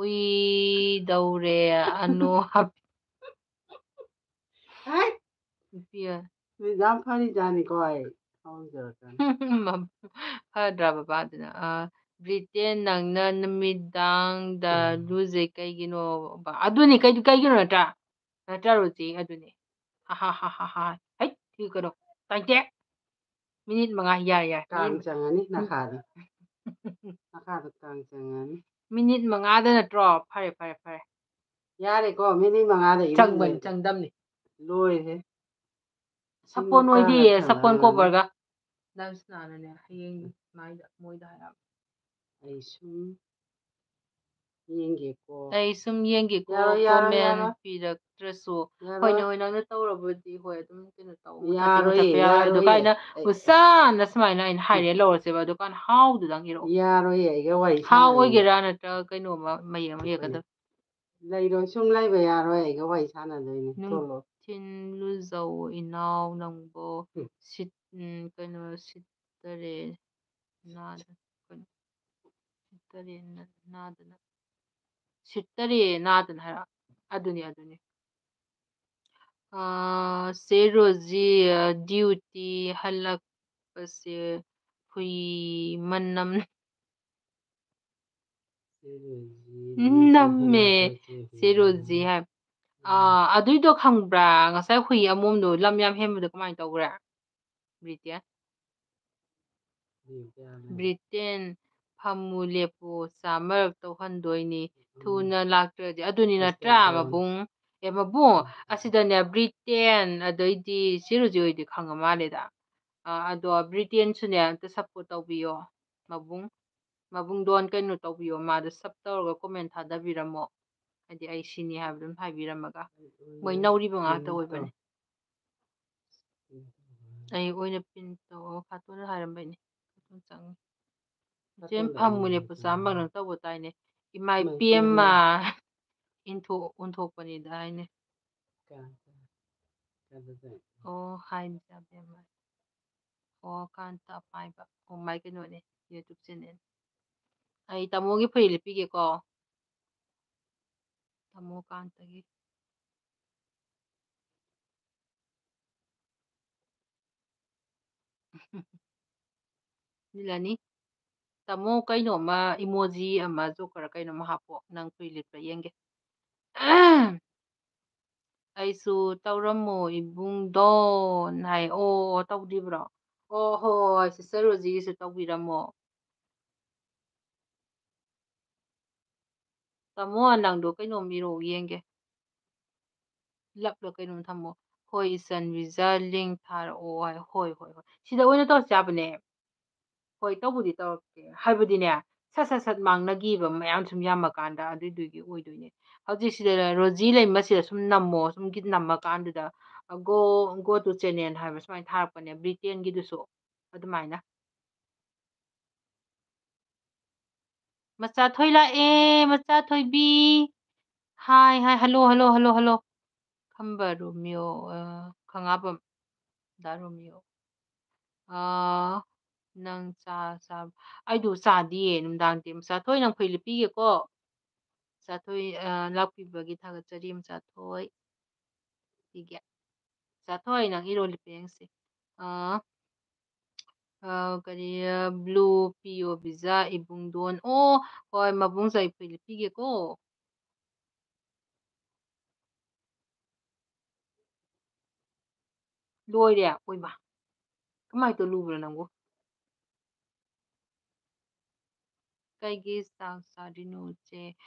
ꯎꯏꯗꯧꯔꯦ ꯑꯅꯣ ꯌꯥꯝ ꯐꯔꯤꯖꯥꯠꯅꯤꯀꯣ ꯑꯩ ꯐꯗ꯭ꯔꯥ ꯕꯕꯥꯗꯨꯅ ꯕ꯭ꯔꯤꯇꯦꯟ ꯅꯪꯅ ꯅꯨꯃꯤꯗꯥꯡꯗ ꯂꯨꯖꯩ ꯀꯩꯒꯤꯅꯣ ꯑꯗꯨꯅꯤ ꯀꯩꯒꯤꯅꯣ ꯅꯠꯇ꯭ꯔꯥ ꯅꯠꯇ꯭ꯔꯥ ꯔꯣꯖꯤ ꯑꯗꯨꯅꯤ ꯍꯥ ꯍꯥ ꯍꯥ ꯍꯥ ꯍꯩꯠ ꯀꯩꯅꯣ ꯇꯥꯏꯇꯦ ꯃꯤꯅꯤꯠ 5 ꯌꯥꯔꯦ ꯀꯥꯡ ꯆꯪꯉꯅꯤ ꯅꯈꯥꯗ ꯅꯈꯥꯗ ꯀꯥꯡ ꯆꯪꯉꯅꯤ ꯃꯤꯅꯤꯠ 5ꯗ ꯅꯠꯇ꯭ꯔꯣ ꯐꯔꯦ ꯐꯔꯦ ꯐꯔꯦ ꯌꯥꯔꯦꯀꯣ ꯃꯤꯅꯤꯠ 5ꯗ ꯆꯪꯕꯅꯤ ꯏꯔꯨꯖꯔꯗꯤ ꯆꯪꯗꯝꯅꯤ ꯂꯣꯏꯔꯦꯍꯦ ꯏꯁꯤꯡꯅ ꯁꯥꯄꯣꯟ ꯀꯪꯉ ꯑꯣꯏꯗꯤꯌꯦ ꯁꯥꯄꯣꯟ ꯊꯝꯃꯛꯑꯝꯃꯅꯤ ꯀꯣꯕꯔꯒ ꯅꯅꯦ ꯍꯌꯦꯡ ꯃꯥꯏꯗ ꯃꯣꯏꯗ ꯍꯥꯏꯔꯛ ꯑꯩ ꯁꯨꯝ ꯌꯦꯡꯒꯦꯀꯣ ꯑꯩ ꯁꯨꯝ ꯌꯦꯡꯒꯦꯀꯣ ꯌꯥꯔꯣꯏ ꯌꯥꯔꯣꯏ ꯀꯣꯃꯦꯟ ꯌꯥꯔꯣꯏ ꯄꯤꯔꯛꯇ꯭ꯔꯁꯨ ꯍꯣꯏꯅꯦ ꯌꯥꯔꯣꯏ ꯍꯣꯏ ꯅꯪꯅ ꯇꯧꯔꯕꯨꯗꯤ ꯍꯣꯏ ꯑꯗꯨꯝ ꯀꯩꯅꯣ ꯇꯧ ꯃꯨꯊꯠꯇꯤ ꯌꯥꯔꯣꯏꯌꯦ ꯃꯨꯊꯠꯄ ꯌꯥꯔꯣꯏ ꯑꯗꯨ ꯌꯥꯔꯣꯏꯌꯦ ꯀꯥꯏꯅ ꯑꯩ ꯎꯁꯥꯅ ꯁꯨꯃꯥꯏꯅ ꯑꯩꯅ ꯍꯥꯏꯔꯦ ꯂꯧꯔꯁꯦꯕ ꯑꯗꯨꯀꯥꯟ ꯍꯥꯎꯗꯨꯗꯪ ꯏꯔꯛꯑꯣ ꯌꯥꯔꯣꯏꯌꯦ ꯑꯩꯒ ꯋꯥꯔꯤ ꯍꯥꯎ ꯁꯥꯟꯅꯔꯤꯅꯦ ꯑꯣꯏꯒꯦꯔꯥ ꯅꯠꯇ꯭ꯔꯒ ꯀꯩꯅꯣꯝꯃ ꯃꯌꯦꯛ ꯑꯃ ꯌꯦꯛꯀꯗꯕ ꯂꯩꯔꯣꯏ ꯁꯨꯝ ꯂꯩꯕ ꯌꯥꯔꯣꯏ ꯑꯩꯒ ꯋꯥꯔꯤ ꯁꯥꯟꯅꯗꯣꯏꯅꯦ ꯊꯣꯛꯂꯣ ꯊꯤꯟ ꯂꯨꯖꯧ ꯏꯅꯥꯎ ꯅꯪꯕꯣ ꯀꯩꯅꯣ ꯁꯤꯠꯇꯔꯦ ꯁꯤꯠꯇꯔꯦ ꯅꯥꯗꯅ ꯍꯥꯏꯔꯛ ꯑꯗꯨꯅꯤ ꯆꯦ ꯔꯣꯖꯤ ꯗ꯭ꯌꯨꯇꯤ ꯍꯜꯂꯛꯄꯁꯦ ꯍꯨꯏ ꯃꯅꯝ ꯅꯝꯃꯦ ꯆꯦ ꯔꯣꯖꯤ ꯍꯥꯏ ꯑꯗꯨꯏꯗꯣ ꯈꯪꯕ꯭ꯔꯥ ꯉꯁꯥꯏ ꯍꯨꯏ ꯑꯃꯣꯝꯗꯣ ꯂꯝ ꯌꯥꯝ ꯍꯦꯟꯕꯗꯣ ꯀꯃꯥꯏꯅ ꯇꯧꯈ꯭ꯔꯦ ꯕ꯭ꯔꯤꯇꯦꯟ ꯕ꯭ꯔꯤꯇꯦꯟ ꯐꯝꯃꯨ ꯂꯦꯞꯄꯨ ꯆꯥꯃꯔꯛ ꯇꯧꯍꯟꯗꯣꯏꯅꯤ ꯊꯨꯅ ꯂꯥꯛꯇ꯭ꯔꯗꯤ ꯑꯗꯨꯅꯤ ꯅꯠꯇ꯭ꯔꯥ ꯃꯕꯨꯡ ꯃꯕꯨꯡ ꯑꯁꯤꯗꯅꯦ ꯕ꯭ꯔꯤꯇꯦꯟ ꯑꯗꯩꯗꯤ ꯆꯦ ꯔꯣꯖꯤ ꯍꯣꯏꯗꯤ ꯈꯪꯉ ꯃꯥꯜꯂꯦꯗ ꯑꯗꯣ ꯕ꯭ꯔꯤꯇꯦꯟꯁꯨꯅꯦ ꯑꯝꯇ ꯁꯞꯄꯣꯔꯠ ꯇꯧꯕꯤꯌꯣ ꯃꯕꯨꯡꯗꯣꯟ ꯀꯩꯅꯣ ꯇꯧꯕꯤꯌꯣ ꯃꯥꯗꯣ ꯁꯞ ꯇꯧꯔꯒ ꯀꯣꯃꯦꯟ ꯊꯥꯗꯕꯤꯔꯝꯃꯣ ꯍꯥꯏꯗꯤ ꯑꯩ ꯁꯤꯅꯤ ꯍꯥꯏꯕꯗꯨ ꯑꯗꯨꯝ ꯍꯥꯏꯕꯤꯔꯝꯃꯒ ꯃꯣꯏ ꯅꯧꯔꯤꯕ ꯉꯥꯛꯇ ꯑꯣꯏꯕꯅꯤ ꯑꯩ ꯑꯣꯏꯅ ꯄꯤꯟ ꯇꯧ ꯈꯥꯇꯣꯟꯅ ꯍꯥꯏꯔꯝꯕꯩꯅꯦ ꯆꯪꯉꯤ ꯏꯆꯦꯝ ꯐꯝꯃꯨ ꯂꯦꯞꯄꯨ ꯆꯥꯝꯕ ꯅꯪ ꯇꯧꯕ ꯇꯥꯏꯅꯦ ꯏꯃꯥ ꯏꯄꯦꯝꯃ ꯑꯣꯟꯊꯣꯛꯄꯅꯤꯗ ꯍꯥꯏꯅꯦ ꯑꯣ ꯍꯥꯏꯕꯦꯝꯃ ꯑꯣ ꯀꯥꯟꯇ ꯄꯥꯏꯕ ꯑꯣ ꯃꯥꯏ ꯀꯩꯅꯣꯅꯦ ꯌꯨꯇꯨꯞ ꯆꯦꯅꯦꯜ ꯑꯩ ꯇꯥꯃꯣꯒꯤ ꯐꯨꯔꯤꯠ ꯂꯤꯠꯄꯤꯒꯦꯀꯣ ꯇꯥꯃꯣ ꯀꯥꯟꯇꯒꯤ ꯂꯤꯠꯂꯅꯤ ꯇꯥꯃꯣ ꯀꯩꯅꯣꯝꯃ ꯏꯃꯣꯖꯤ ꯑꯃ ꯖꯣꯀꯔ ꯀꯩꯅꯣꯝꯃ ꯍꯥꯞꯄꯣ ꯅꯪ ꯐꯨꯔꯤꯠ ꯂꯤꯠꯄ ꯌꯦꯡꯒꯦ ꯑꯩꯁꯨ ꯇꯧꯔꯝꯃꯣ ꯏꯕꯨꯡꯗꯣꯟ ꯍꯥꯏ ꯑꯣ ꯇꯧꯗ꯭ꯔꯤꯕ꯭ꯔꯣ ꯑꯣ ꯍꯣꯏ ꯁꯤꯁꯇꯔ ꯔꯣꯖꯤꯒꯤꯁꯨ ꯇꯧꯕꯤꯔꯝꯃꯣ ꯇꯥꯃꯣ ꯅꯪꯗꯣ ꯀꯩꯅꯣꯝ ꯏꯔꯣ ꯌꯦꯡꯒꯦ ꯂꯞꯂ ꯀꯩꯅꯣꯝ ꯊꯝꯃꯣ ꯍꯣꯏ ꯏꯆꯟ ꯚꯤꯖꯥ ꯂꯤꯡ ꯊꯥꯔꯛꯑꯣ ꯍꯥꯏ ꯍꯣꯏ ꯍꯣꯏ ꯍꯣꯏ ꯁꯤꯗ ꯑꯣꯏꯅ ꯇꯧꯔꯁꯨ ꯌꯥꯕꯅꯦ ꯍꯣꯏ ꯇꯧꯕꯨꯗꯤ ꯇꯧꯔꯛꯀꯦ ꯍꯥꯏꯕꯗꯤꯅꯦ ꯁꯠ ꯁꯠ ꯁꯠ ꯃꯥꯡꯅꯈꯤꯕ ꯃꯌꯥꯝ ꯁꯨꯝ ꯌꯥꯝꯃꯀꯥꯟꯗ ꯑꯗꯨꯏꯗꯨꯒꯤ ꯑꯣꯏꯗꯣꯏꯅꯦ ꯍꯧꯖꯤꯛꯁꯤꯗ ꯔꯣꯖꯤ ꯂꯩꯃꯁꯤꯗ ꯁꯨꯝ ꯅꯝꯃꯣ ꯁꯨꯝ ꯅꯝꯃꯀꯥꯟꯗꯨꯗ ꯒꯣ ꯒꯣ ꯇꯨ ꯆꯦꯅꯦꯜ ꯍꯥꯏꯕ ꯁꯨꯃꯥꯏꯅ ꯊꯥꯔꯛꯄꯅꯦ ꯕ꯭ꯔꯤꯇꯦꯟꯒꯤꯗꯨꯁꯨ ꯑꯗꯨꯃꯥꯏꯅ ꯃꯆꯥ ꯊꯣꯏ ꯂꯥꯛꯑꯦ ꯃꯆꯥ ꯊꯣꯏꯕꯤ ꯍꯥꯏ ꯍꯥꯏ ꯍꯜꯂꯣ ꯍꯜꯂꯣ ꯍꯜꯂꯣ ꯍꯜꯂꯣ ꯈꯝꯕ ꯔꯣꯃꯤꯌꯣ ꯈꯉꯥꯕꯝ ꯗꯥ ꯔꯣꯃꯤꯌꯣ ꯅꯪ ꯆꯥꯕ ꯑꯩꯗꯣ ꯆꯥꯗꯤꯌꯦ ꯅꯨꯡꯗꯥꯡꯗꯤ ꯃꯆꯥꯊꯣꯏ ꯅꯪ ꯐꯨꯔꯤꯠ ꯂꯤꯠꯄꯤꯒꯦꯀꯣ ꯃꯆꯥꯊꯣꯏ ꯂꯥꯛꯄꯤꯕꯒꯤ ꯊꯥꯒꯠꯆꯔꯤ ꯃꯆꯥꯊꯣꯏ ꯄꯤꯒꯦ ꯃꯆꯥꯊꯣꯏ ꯅꯪ ꯏꯔꯣ ꯂꯤꯠꯄ ꯌꯦꯡꯁꯤ ꯀꯔꯤ ꯕ꯭ꯂꯨ ꯄꯤꯌꯣ ꯕꯤꯖꯥ ꯏꯕꯨꯡꯗꯣꯟ ꯑꯣ ꯍꯣꯏ ꯃꯕꯨꯡꯁꯨ ꯑꯩ ꯐꯨꯔꯤꯠ ꯂꯤꯠꯄꯤꯒꯦꯀꯣ ꯂꯣꯏꯔꯦ ꯑꯣꯏꯃꯥ ꯀꯃꯥꯏꯅ ꯇꯧ ꯂꯨꯕ꯭ꯔꯣ ꯅꯪꯕꯨ ꯀꯩꯒꯤ ꯆꯥꯛ ꯆꯥꯗ꯭ꯔꯤꯅꯣ ꯆꯦ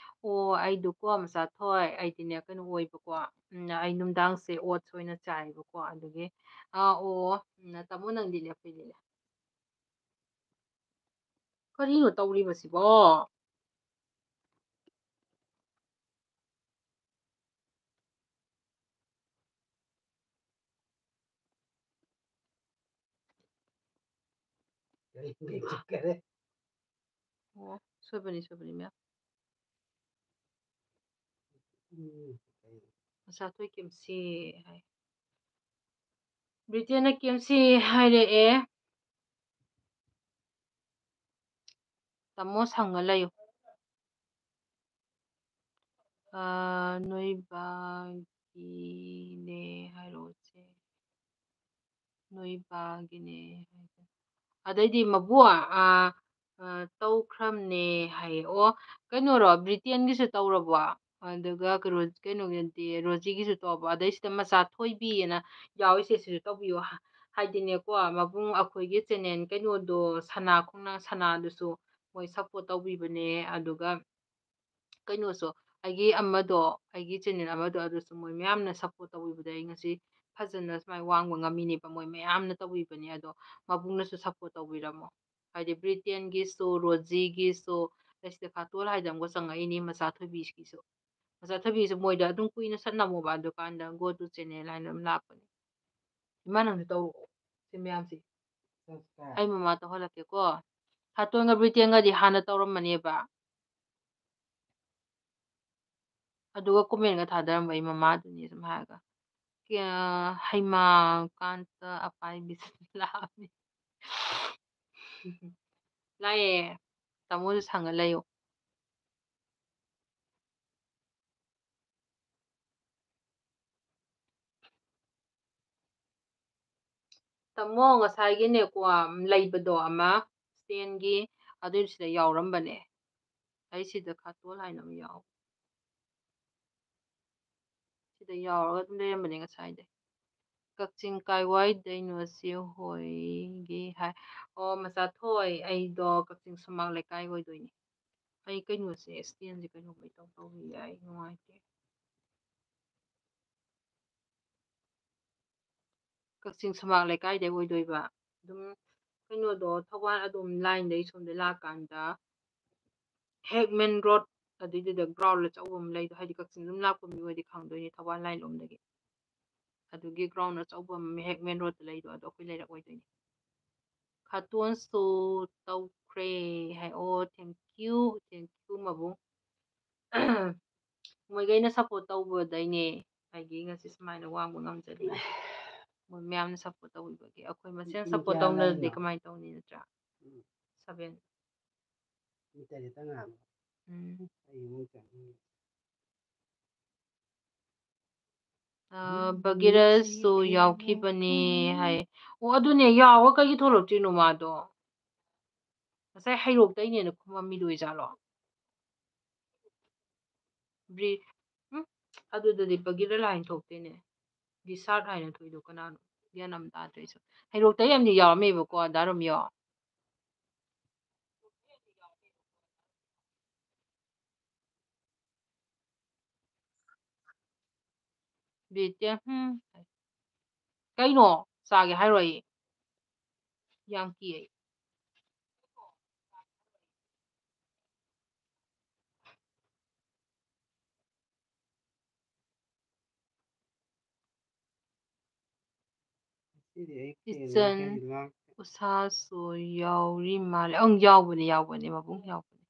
ꯑꯣ ꯑꯩꯗꯣꯀꯣ ꯃꯆꯥꯊꯣꯏ ꯑꯩꯗꯤꯅꯦ ꯀꯩꯅꯣ ꯑꯣꯏꯕꯀꯣ ꯑꯩ ꯅꯨꯡꯗꯥꯡꯁꯦ ꯑꯣꯠꯁ ꯑꯣꯏꯅ ꯆꯥꯏꯕꯀꯣ ꯑꯗꯨꯒꯤ ꯑꯣ ꯇꯥꯃꯣ ꯅꯪꯗꯤꯅꯦ ꯐꯨꯔꯤꯠ ꯂꯤꯠꯂꯦ ꯀꯔꯤꯅꯣ ꯇꯧꯔꯤꯕꯁꯤꯕꯣ ꯑꯣ ꯁꯣꯏꯕꯅꯤ ꯁꯣꯏꯕꯅꯤ ꯃꯦꯝ ꯃꯆꯥꯊꯣꯏ ꯀꯦꯝꯁꯤ ꯍꯥꯏ ꯕ꯭ꯔꯤꯇꯦꯟꯅ ꯀꯦꯝꯁꯤ ꯍꯥꯏꯔꯛꯑꯦ ꯇꯥꯃꯣ ꯁꯪꯉ ꯂꯩꯌꯨ ꯅꯣꯏꯕꯥꯒꯤꯅꯦ ꯍꯥꯏꯔꯣꯁꯦ ꯅꯣꯏꯕꯥꯒꯤꯅꯦ ꯑꯗꯩꯗꯤ ꯃꯕꯣꯛ ꯇꯧꯈ꯭ꯔꯕꯅꯦ ꯍꯥꯏꯌꯦ ꯑꯣ ꯀꯩꯅꯣꯔꯣ ꯕ꯭ꯔꯤꯇꯦꯟꯒꯤꯁꯨ ꯇꯧꯔꯕꯣ ꯑꯗꯨꯒ ꯀꯩꯅꯣꯒꯤꯗꯤ ꯔꯣꯖꯤꯒꯤꯁꯨ ꯇꯧꯕ ꯑꯗꯩ ꯁꯤꯗ ꯃꯆꯥ ꯊꯣꯏꯕꯤꯑꯅ ꯌꯥꯎꯔꯤꯁꯦ ꯁꯤꯁꯨ ꯇꯧꯕꯤꯌꯨ ꯍꯥꯏꯗꯤꯅꯦꯀꯣ ꯃꯕꯨꯡ ꯑꯩꯈꯣꯏꯒꯤ ꯆꯦꯅꯦꯜ ꯀꯩꯅꯣꯗꯣ ꯁꯅꯥ ꯈꯣꯡꯅꯥꯡ ꯁꯅꯥꯗꯨꯁꯨ ꯃꯣꯏ ꯁꯞꯄꯣꯔꯠ ꯇꯧꯕꯤꯕꯅꯦ ꯑꯗꯨꯒ ꯀꯩꯅꯣꯁꯨ ꯑꯩꯒꯤ ꯑꯃꯗꯣ ꯑꯩꯒꯤ ꯆꯦꯅꯦꯜ ꯑꯃꯗꯣ ꯑꯗꯨꯁꯨ ꯃꯣꯏ ꯃꯌꯥꯝꯅ ꯁꯞꯄꯣꯔꯠ ꯇꯧꯕꯤꯕꯗ ꯑꯩ ꯉꯁꯤ ꯐꯖꯅ ꯁꯨꯃꯥꯏꯅ ꯋꯥꯡꯕ ꯉꯝꯃꯤꯅꯦꯕ ꯃꯣꯏ ꯃꯌꯥꯝꯅ ꯇꯧꯕꯤꯕꯅꯦ ꯑꯗꯣ ꯃꯕꯨꯡꯅꯁꯨ ꯁꯞꯄꯣꯔꯠ ꯇꯧꯕꯤꯔꯝꯃꯣ ꯍꯥꯏꯗꯤ ꯕ꯭ꯔꯤꯇꯦꯟꯒꯤꯁꯨ ꯔꯣꯖꯤꯒꯤꯁꯨ ꯂꯩꯁꯤꯗ ꯈꯥꯇꯣꯜ ꯍꯥꯏꯗ ꯑꯃꯨꯛꯀ ꯆꯪꯉꯛꯏꯅꯤ ꯃꯆꯥ ꯊꯣꯏꯕꯤꯁꯤꯒꯤꯁꯨ ꯃꯆꯥ ꯊꯣꯏꯕꯤꯁꯨ ꯃꯣꯏꯗ ꯑꯗꯨꯝ ꯀꯨꯏꯅ ꯁꯠꯅꯝꯃꯣꯕ ꯑꯗꯨꯀꯥꯟꯗ ꯒꯣ ꯇꯨ ꯆꯦꯅꯦꯜ ꯍꯥꯏꯅ ꯑꯗꯨꯝ ꯂꯥꯛꯄꯅꯦ ꯏꯃꯥ ꯅꯪꯁꯨ ꯇꯧꯔꯛꯑꯣ ꯁꯤ ꯃꯌꯥꯝꯁꯤ ꯑꯩ ꯃꯃꯥ ꯇꯧꯍꯜꯂꯛꯀꯦꯀꯣ ꯍꯥꯇꯣꯟꯒ ꯕ꯭ꯔꯤꯇꯦꯟꯒꯗꯤ ꯍꯥꯟꯅ ꯇꯧꯔꯝꯕꯅꯦꯕ ꯑꯗꯨꯒ ꯀꯣꯃꯦꯟꯒ ꯊꯥꯗꯔꯝꯕ ꯑꯩ ꯃꯃꯥꯗꯨꯅꯤ ꯁꯨꯝ ꯍꯥꯏꯔꯒ ꯍꯩꯃꯥ ꯀꯥꯟꯇ ꯑꯄꯥꯏꯕꯤꯁꯨ ꯂꯥꯛꯑꯃꯤ ꯂꯥꯛꯑꯦ ꯇꯥꯃꯣꯁꯨ ꯁꯪꯉ ꯂꯩꯌꯨ ꯇꯥꯃꯣ ꯉꯁꯥꯏꯒꯤꯅꯦꯀꯣ ꯂꯩꯕꯗꯣ ꯑꯃ ꯏꯁꯇꯦꯟꯒꯤ ꯑꯗꯨꯏ ꯁꯤꯗ ꯌꯥꯎꯔꯝꯕꯅꯦ ꯑꯩ ꯁꯤꯗ ꯈꯥꯇꯣꯜ ꯍꯥꯏꯅ ꯑꯃ ꯌꯥꯎ ꯁꯤꯗ ꯌꯥꯎꯔꯒ ꯑꯗꯨꯝ ꯂꯩꯔꯝꯕꯅꯦ ꯉꯁꯥꯏꯗꯩ ꯀꯛꯆꯤꯡ ꯀꯥꯏꯋꯥꯏꯗꯩꯅꯣ ꯆꯦ ꯍꯣꯏꯒꯤ ꯍꯥꯏ ꯑꯣ ꯃꯆꯥ ꯊꯣꯏ ꯑꯩꯗꯣ ꯀꯛꯆꯤꯡ ꯁꯨꯃꯥꯡ ꯂꯩꯀꯥꯏ ꯑꯣꯏꯗꯣꯏꯅꯤ ꯑꯩ ꯀꯩꯅꯣꯁꯦ ꯏꯁꯇꯦꯟꯁꯦ ꯀꯩꯅꯣ ꯇꯧꯕꯤ ꯌꯥꯏ ꯅꯨꯡꯉꯥꯏꯇꯦ ꯀꯛꯆꯤꯡ ꯁꯨꯃꯥꯡ ꯂꯩꯀꯥꯏꯗꯩ ꯑꯣꯏꯗꯣꯏꯕ ꯑꯗꯨꯝ ꯀꯩꯅꯣꯗꯣ ꯊꯧꯕꯥꯜ ꯑꯗꯣꯝ ꯂꯥꯏꯟꯗꯩ ꯁꯣꯝꯗ ꯂꯥꯛꯀꯥꯟꯗ ꯍꯦꯛ ꯃꯦꯟ ꯔꯣꯗ ꯑꯗꯨꯏꯗꯨꯗ ꯒ꯭ꯔꯥꯎꯟ ꯑꯆꯧꯕ ꯑꯃ ꯂꯩꯗꯣ ꯍꯥꯏꯗꯤ ꯀꯛꯆꯤꯡ ꯑꯗꯨꯝ ꯂꯥꯛꯄ ꯃꯤ ꯑꯣꯏꯗꯤ ꯈꯪꯗꯣꯏꯅꯤ ꯊꯧꯕꯥꯜ ꯂꯥꯏꯟ ꯂꯣꯝꯗꯒꯤ ꯑꯗꯨꯒꯤ ꯒ꯭ꯔꯥꯎꯟ ꯑꯆꯧꯕ ꯑꯃ ꯍꯦꯛ ꯃꯦꯟ ꯔꯣꯗꯠꯇ ꯂꯩꯗꯣ ꯑꯗꯣ ꯑꯩꯈꯣꯏ ꯂꯩꯔꯛ ꯑꯣꯏꯗꯣꯏꯅꯤ ꯈꯥꯇꯣꯟꯁꯨ ꯇꯧꯈ꯭ꯔꯦ ꯍꯥꯏ ꯑꯣ ꯊꯦꯡꯀ꯭ꯌꯨ ꯊꯦꯡꯀ꯭ꯌꯨ ꯃꯕꯨꯡ ꯃꯣꯏꯒꯩꯅ ꯁꯞꯄꯣꯔꯠ ꯇꯧꯕꯗꯩꯅꯦ ꯍꯥꯏꯗꯤ ꯉꯁꯤ ꯁꯨꯃꯥꯏꯅ ꯋꯥꯡꯕ ꯉꯝꯖꯔꯤ ꯃꯣꯏ ꯃꯌꯥꯝꯅ ꯁꯞꯄꯣꯔꯠ ꯇꯧꯕꯤꯕꯒꯤ ꯑꯩꯈꯣꯏ ꯃꯁꯦꯟ ꯁꯞꯄꯣꯔꯠ ꯇꯧꯅꯔꯗꯤ ꯀꯃꯥꯏꯅ ꯇꯧꯅꯤ ꯅꯠꯇ꯭ꯔꯥ 7 ꯕꯒꯤꯔꯁꯁꯨ ꯌꯥꯎꯈꯤꯕꯅꯤ ꯍꯥꯏ ꯑꯣ ꯑꯗꯨꯅꯦ ꯌꯥꯎꯒ ꯀꯩꯒꯤ ꯊꯣꯛꯂꯛꯇ꯭ꯔꯤꯅꯣ ꯃꯥꯗꯣ ꯉꯁꯥꯏ ꯍꯩꯔꯣꯛꯇꯩꯅꯦꯅ ꯈꯨꯝꯃꯝꯃꯤꯗꯣ ꯑꯣꯏꯖꯥꯠꯂꯣ? ꯕ꯭ꯔꯤ ꯎꯝ ꯑꯗꯨꯗꯗꯤ ꯕꯒꯤꯔ ꯂꯥꯏꯟ ꯊꯣꯛꯇꯦꯅꯦ꯫ ꯕꯤꯁꯥꯔꯠ ꯍꯥꯏꯅ ꯊꯣꯛꯏꯗꯣ ꯀꯅꯥꯅꯣ? ꯒ꯭ꯌꯥꯟ ꯑꯃ ꯇꯥꯗ꯭ꯔꯦ ꯑꯩꯁꯨ꯫ ꯍꯩꯔꯣꯛꯇꯩ ꯑꯃꯗꯤ ꯌꯥꯎꯔꯝꯃꯦꯕꯀꯣ ꯗꯥ ꯔꯣꯃꯤꯌꯣ꯫ ꯕꯤꯇꯦ ꯀꯩꯅꯣ ꯆꯥꯒꯦ ꯍꯥꯏꯔꯣ ꯑꯩ ꯌꯥꯝ ꯀꯤ ꯑꯩ꯫ ꯏꯆꯟ ꯎꯁꯥꯁꯨ ꯌꯥꯎꯔꯤ ꯃꯥꯜꯂꯦ ꯑꯪ ꯌꯥꯎꯕꯅꯦ ꯃꯕꯨꯡ ꯌꯥꯎꯕꯅꯦ꯫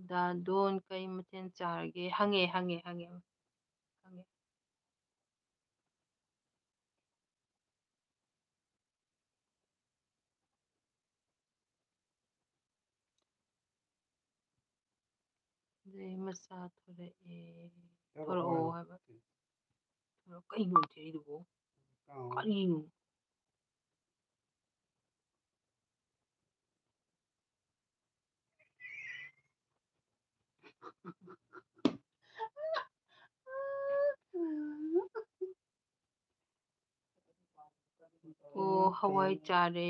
ꯗꯥꯗꯣꯟ ꯀꯩ ꯃꯊꯦꯜ ꯆꯥꯔꯒꯦ ꯍꯪꯉꯦ꯫ ꯑꯗꯩ ꯃꯆꯥ ꯊꯣꯔꯛꯑꯦ ꯊꯣꯔꯛꯑꯣ ꯍꯥꯏꯕ ꯀꯩꯅꯣ ꯊꯤꯔꯤꯗꯨꯕꯨ ꯀꯔꯤꯅꯣ? ꯑꯣ ꯍꯋꯥꯏ ꯆꯥꯔꯦ꯫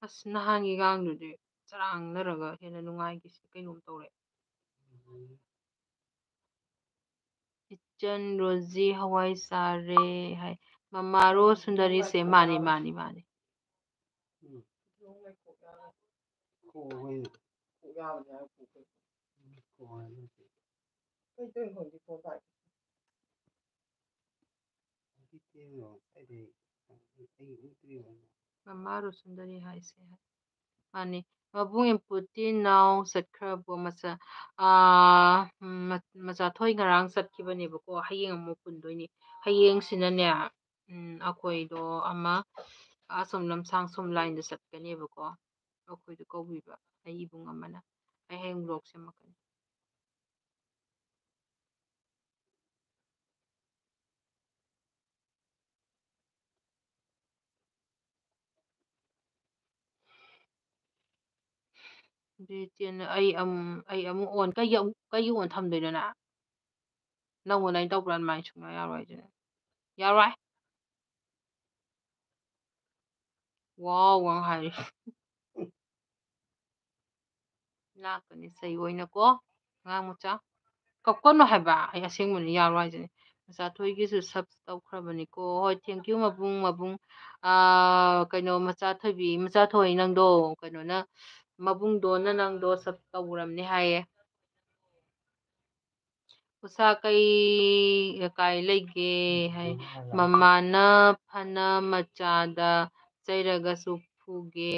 ꯑꯁ ꯅꯍꯥꯟꯒꯤꯒꯥꯡꯗꯨꯗꯤ ꯆꯔꯥꯡꯅꯔꯒ ꯍꯦꯟꯅ ꯅꯨꯡꯉꯥꯏꯈꯤꯁꯤ ꯀꯩꯅꯣꯝ ꯇꯧꯔꯦ꯫ ꯏꯆꯟ ꯔꯣꯖꯤ ꯍꯋꯥꯏ ꯆꯥꯔꯦ ꯍꯥꯏ ꯃꯃꯥꯔꯣ ꯁꯨꯟꯗꯔꯤꯁꯦ ꯃꯥꯅꯤ꯫ ꯃꯃꯥꯔꯣ ꯁꯨꯟꯗꯔꯤ ꯍꯥꯏꯁꯦ ꯃꯥꯅꯤ ꯃꯕꯨꯡ ꯏꯝꯄꯨꯇꯤ ꯅꯥꯎ ꯆꯠꯈ꯭ꯔꯕꯣ ꯃꯆꯥꯊꯣꯏ ꯉꯔꯥꯡ ꯆꯠꯈꯤꯕꯅꯦꯕꯀꯣ ꯍꯌꯦꯡ ꯑꯃꯨꯛ ꯄꯨꯟꯗꯣꯏꯅꯤ ꯍꯌꯦꯡꯁꯤꯅꯅꯦ ꯑꯩꯈꯣꯏꯗꯣ ꯑꯃ ꯑꯁꯣꯝ ꯂꯝꯁꯥꯡ ꯁꯣꯝ ꯂꯥꯏꯟꯗ ꯆꯠꯀꯅꯦꯕꯀꯣ ꯑꯩꯈꯣꯏꯗꯣ ꯀꯧꯕꯤꯕ ꯑꯩ ꯏꯕꯨꯡ ꯑꯃꯅ ꯑꯩ ꯍꯌꯦꯡ ꯕ꯭ꯂꯣꯛ ꯁꯦꯝꯃꯛꯀꯅꯤ꯫ ꯑꯩ ꯑꯃꯨꯛ ꯑꯣꯟ ꯀꯩꯒꯤ ꯑꯣꯟ ꯊꯝꯗꯣꯏꯅꯣ ꯅꯪ? ꯅꯪꯉꯣꯟꯗ ꯑꯩꯅ ꯇꯧꯕ꯭ꯔꯥ ꯑꯗꯨꯃꯥꯏꯅ ꯁꯨꯡꯌꯥ ꯌꯥꯔꯣꯏ ꯍꯥꯏꯁꯤꯅꯦ ꯌꯥꯔꯣꯏ꯫ ꯋꯥꯎ ꯋꯥ ꯍꯥꯏꯔꯤ ꯂꯥꯛꯀꯅꯤ ꯆꯩ ꯑꯣꯏꯅꯀꯣ ꯑꯉꯥꯡ ꯃꯆꯥ ꯀꯞꯀꯅꯨ ꯍꯥꯏꯕ ꯑꯩ ꯑꯁꯦꯡꯕꯅꯤ ꯌꯥꯔꯣꯏ ꯍꯥꯏꯁꯤꯅꯦ ꯃꯆꯥꯊꯣꯏꯒꯤꯁꯨ ꯁꯞ ꯇꯧꯈ꯭ꯔꯕꯅꯤꯀꯣ ꯍꯣꯏ ꯊꯦꯡꯀ꯭ꯌꯨ ꯃꯕꯨꯡ ꯀꯩꯅꯣ ꯃꯆꯥ ꯊꯣꯏꯕꯤ ꯃꯆꯥ ꯊꯣꯏ ꯅꯪꯗꯣ ꯀꯩꯅꯣꯅ ꯃꯕꯨꯡꯗꯣꯅ ꯅꯪꯗꯣ ꯁꯞ ꯇꯧꯔꯝꯅꯤ ꯍꯥꯏꯌꯦ꯫ ꯎꯁꯥ ꯀꯥꯏ ꯂꯩꯒꯦ ꯍꯥꯏ ꯃꯃꯥꯅ ꯐꯅ ꯃꯆꯥꯗ ꯆꯩꯔꯒꯁꯨ ꯐꯨꯒꯦ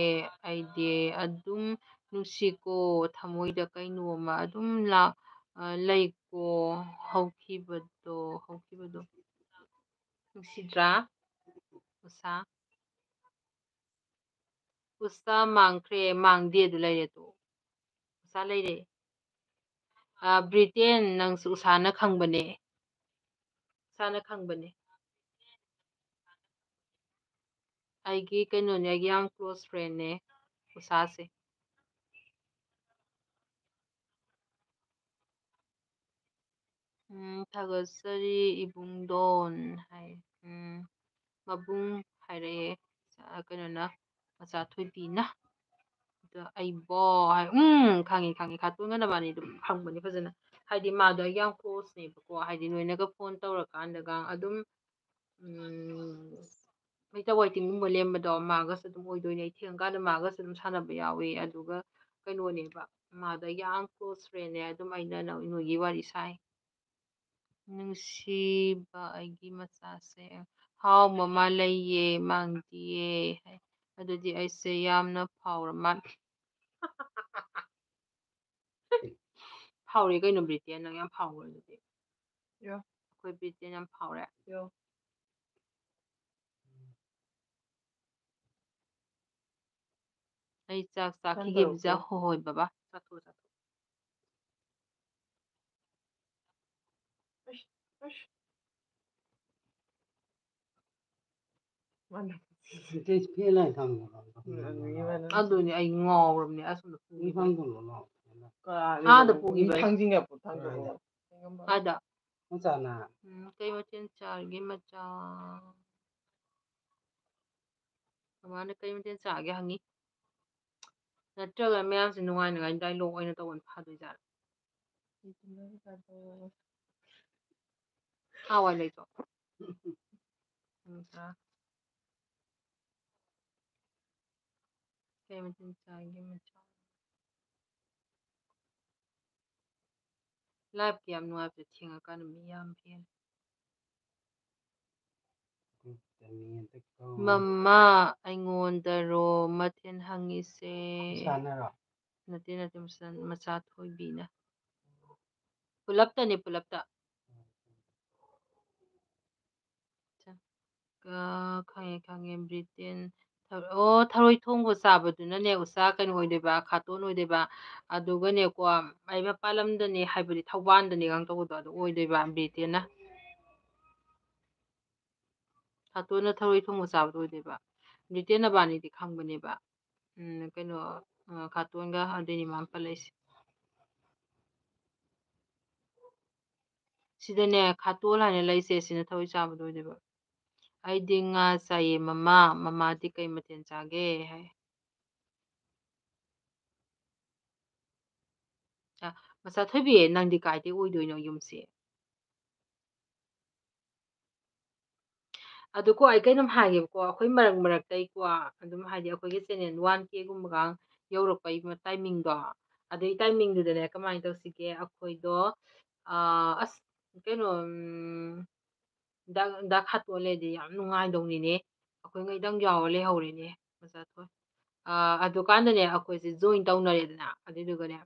ꯑꯩꯗꯤ ꯑꯗꯨꯝ ꯅꯨꯡꯁꯤꯀꯣ ꯊꯃꯣꯏꯗ ꯀꯩꯅꯣꯝꯃ ꯑꯗꯨꯝ ꯂꯩꯀꯣ ꯍꯧꯈꯤꯕꯗꯣ ꯅꯨꯡꯁꯤꯗ꯭ꯔꯥ ꯎꯁꯥ ꯎꯁꯥ ꯃꯥꯡꯈ꯭ꯔꯦ ꯃꯥꯡꯗꯦ ꯑꯗꯨ ꯂꯩꯔꯦꯗꯣ ꯎꯁꯥ ꯂꯩꯔꯦ꯫ ꯕ꯭ꯔꯤꯇꯦꯟ ꯅꯪꯁꯨ ꯎꯁꯥꯅ ꯈꯪꯕꯅꯦ ꯑꯩꯒꯤ ꯀꯩꯅꯣꯅꯦ ꯑꯩꯒꯤ ꯌꯥꯝ ꯀ꯭ꯂꯣꯁ ꯐ꯭ꯔꯦꯟꯅꯦ ꯎꯁꯥꯁꯦ꯫ ꯊꯥꯒꯠꯆꯔꯤ ꯏꯕꯨꯡꯗꯣꯟ ꯍꯥꯏ ꯃꯕꯨꯡ ꯍꯥꯏꯔꯛꯑꯦ ꯀꯩꯅꯣꯅ ꯃꯆꯥ ꯊꯣꯏꯕꯤꯅ ꯑꯗ ꯑꯩꯕꯣ ꯍꯥꯏ ꯈꯪꯉꯤ ꯈꯥꯇꯣꯟꯒ ꯅꯕꯅꯤ ꯑꯗꯨꯝ ꯈꯪꯕꯅꯤ ꯐꯖꯅ ꯍꯥꯏꯗꯤ ꯃꯥꯗꯣ ꯑꯩ ꯌꯥꯝ ꯀ꯭ꯂꯣꯁꯅꯦꯕꯀꯣ ꯍꯥꯏꯗꯤ ꯅꯣꯏꯅꯒ ꯐꯣꯟ ꯇꯧꯔꯀꯥꯟꯗꯒ ꯑꯗꯨꯝ ꯃꯩꯇꯩ ꯋꯥꯏꯇꯤꯡꯒꯨꯝꯕ ꯂꯦꯝꯕꯗꯣ ꯃꯥꯒꯁꯨ ꯑꯗꯨꯝ ꯑꯣꯏꯗꯣꯏꯅꯦ ꯑꯩ ꯊꯦꯡꯀꯥꯟꯗ ꯃꯥꯒꯁꯨ ꯑꯗꯨꯝ ꯁꯥꯟꯅꯕ ꯌꯥꯎꯋꯤ ꯑꯗꯨꯒ ꯀꯩꯅꯣꯅꯦꯕ ꯃꯥꯗꯣ ꯌꯥꯝ ꯀ꯭ꯂꯣꯁ ꯐ꯭ꯔꯦꯟꯅꯦ ꯑꯗꯨꯝ ꯑꯩꯅ ꯅꯣꯏꯒꯤ ꯋꯥꯔꯤ ꯁꯥꯏ ꯅꯨꯡꯁꯤꯕ ꯑꯩꯒꯤ ꯃꯆꯥꯁꯦ ꯍꯥꯎ ꯃꯃꯥ ꯂꯩꯌꯦ ꯃꯥꯡꯗꯤꯌꯦ ꯑꯗꯨꯗꯤ ꯑꯩꯁꯦ ꯌꯥꯝꯅ ꯐꯥꯎꯔ ꯃꯥꯜꯂꯦ ꯐꯥꯎꯔꯦ ꯀꯩꯅꯣ ꯕ꯭ꯔꯤꯇꯦꯟ ꯅꯪ ꯌꯥꯝ ꯐꯥꯎꯈ꯭ꯔꯦ ꯑꯗꯨꯗꯤ ꯑꯩꯈꯣꯏ ꯕ꯭ꯔꯤꯇꯦꯟ ꯌꯥꯝ ꯐꯥꯎꯔꯦ ꯑꯩ ꯆꯥꯛ ꯆꯥꯈꯤꯒꯦ ꯄꯤꯖꯥ ꯍꯣꯏ ꯕꯕꯥ ꯆꯥꯊꯣꯛ ꯑꯁ ꯃꯥꯅ ꯐꯦꯂꯥꯏ ꯊꯝꯃꯣ ꯑꯗꯨꯅꯤ ꯑꯩ ꯉꯥꯎꯔꯕꯅꯦ ꯑꯁꯣꯝꯗ ꯃꯤ ꯄꯨꯈꯤꯕꯩ ꯐꯪꯗꯣꯂꯣ ꯑꯥꯗ ꯄꯨꯈꯤꯕꯩ ꯊꯥꯡꯖꯤꯡꯒ ꯊꯥꯡꯖꯤꯡꯒ ꯑꯥꯗ ꯃꯆꯥꯅ ꯀꯩ ꯃꯊꯦꯜ ꯆꯥꯔꯒꯦ ꯃꯆꯥ ꯃꯃꯥꯅ ꯀꯩ ꯃꯊꯦꯜ ꯆꯥꯒꯦ ꯍꯪꯉꯤ ꯅꯠꯇ꯭ꯔꯒ ꯃꯌꯥꯝꯁꯦ ꯅꯨꯡꯉꯥꯏꯅꯉꯥꯏ ꯗꯥꯏꯂꯣꯛ ꯑꯣꯏꯅ ꯇꯧꯕꯅ ꯐꯗꯣꯏꯖꯥꯠꯂ ꯋꯥꯏ ꯂꯩꯇ꯭ꯔꯣ ꯀꯩ ꯃꯊꯦꯜ ꯆꯥꯒꯦ ꯃꯆꯥ ꯂꯥꯏꯐꯀꯤ ꯌꯥꯝ ꯅꯨꯡꯉꯥꯏꯕꯁꯦ ꯊꯦꯡꯉꯀꯥꯟꯗ ꯃꯤ ꯌꯥꯝ ꯍꯦꯜꯂꯦ ꯃꯃꯥ ꯑꯩꯉꯣꯟꯗꯔꯣ ꯃꯊꯦꯜ ꯍꯪꯉꯤꯁꯦ ꯁꯥꯟꯅꯔꯣ ꯅꯠꯇꯦ ꯃꯆꯥ ꯊꯣꯏꯕꯤꯅ ꯄꯨꯂꯞꯇꯅꯤ ꯄꯨꯂꯞꯇ ꯈꯪꯉꯦ ꯈꯪꯉꯦ ꯕ꯭ꯔꯤꯇꯦꯟ ꯑꯣ ꯊꯔꯣꯏ ꯊꯣꯡꯕ ꯆꯥꯕꯗꯨꯅꯅꯦ ꯎꯆꯥ ꯀꯩꯅꯣ ꯑꯣꯏꯗꯣꯏꯕ ꯈꯥꯇꯣꯟ ꯑꯣꯏꯗꯣꯏꯕ ꯑꯗꯨꯒꯅꯦꯀꯣ ꯑꯩ ꯃꯄꯥꯟ ꯂꯝꯗꯅꯦ ꯍꯥꯏꯕꯗꯤ ꯊꯧꯕꯥꯜꯗꯅꯦ ꯇꯧꯕꯗꯣ ꯑꯗꯨ ꯑꯣꯏꯗꯣꯏꯕ ꯕ꯭ꯔꯤꯇꯦꯟꯅ ꯈꯥꯇꯣꯟꯅ ꯊꯔꯣꯏ ꯊꯣꯡꯕ ꯆꯥꯕꯗꯣ ꯑꯣꯏꯗꯣꯏꯕ ꯕ꯭ꯔꯤꯇꯦꯟ ꯅꯕꯥꯅꯤꯗꯤ ꯈꯪꯕꯅꯦꯕ ꯀꯩꯅꯣ ꯈꯥꯇꯣꯟꯒ ꯑꯗꯨꯏꯅꯤ ꯃꯥꯅ ꯄꯜꯂꯛꯏꯁꯦ ꯁꯤꯗꯅꯦ ꯈꯥꯇꯣꯜ ꯍꯥꯏꯅ ꯂꯩꯁꯦ ꯁꯤꯅ ꯊꯔꯣꯏ ꯆꯥꯕꯗꯣ ꯑꯣꯏꯗꯣꯏꯕ ꯑꯩꯗꯤ ꯉꯥ ꯆꯥꯏꯌꯦ ꯃꯃꯥ ꯃꯃꯥꯗꯤ ꯀꯩ ꯃꯊꯦꯜ ꯆꯥꯒꯦ ꯍꯥꯏ ꯃꯆꯥ ꯊꯣꯏꯕꯤ ꯅꯪꯗꯤ ꯀꯥꯏꯗꯩ ꯑꯣꯏꯗꯣꯏꯅꯣ ꯌꯨꯝꯁꯦ ꯑꯗꯨꯀꯣ ꯑꯩ ꯀꯩꯅꯣꯝ ꯍꯥꯏꯒꯦꯕꯀꯣ ꯑꯩꯈꯣꯏ ꯃꯔꯛ ꯃꯔꯛꯇꯩꯀꯣ ꯑꯗꯨꯝ ꯍꯥꯏꯗꯤ ꯑꯩꯈꯣꯏꯒꯤ ꯆꯦꯅꯦꯜ 1K ꯌꯧꯔꯛꯄꯩ ꯇꯥꯏꯃꯤꯡꯗꯣ ꯑꯗꯨꯏ ꯇꯥꯏꯃꯤꯡꯗꯨꯗꯅꯦ ꯀꯃꯥꯏꯅ ꯇꯧꯁꯤꯒꯦ ꯑꯩꯈꯣꯏꯗꯣ ꯑꯁ ꯀꯩꯅꯣ ꯗ ꯈꯥꯇꯣꯜꯂꯦꯗꯤ ꯌꯥꯝ ꯅꯨꯡꯉꯥꯏꯗꯧꯅꯤꯅꯦ ꯑꯩꯈꯣꯏꯉꯩꯗꯪ ꯌꯥꯎꯔ ꯂꯩꯍꯧꯔꯦꯅꯦ ꯃꯆꯥ ꯊꯣꯏ ꯑꯗꯨꯀꯥꯟꯗꯅꯦ ꯑꯩꯈꯣꯏꯁꯦ ꯖꯣꯏꯟ ꯇꯧꯅꯔꯦꯗꯅ ꯑꯗꯨꯏꯗꯨꯒꯅꯦ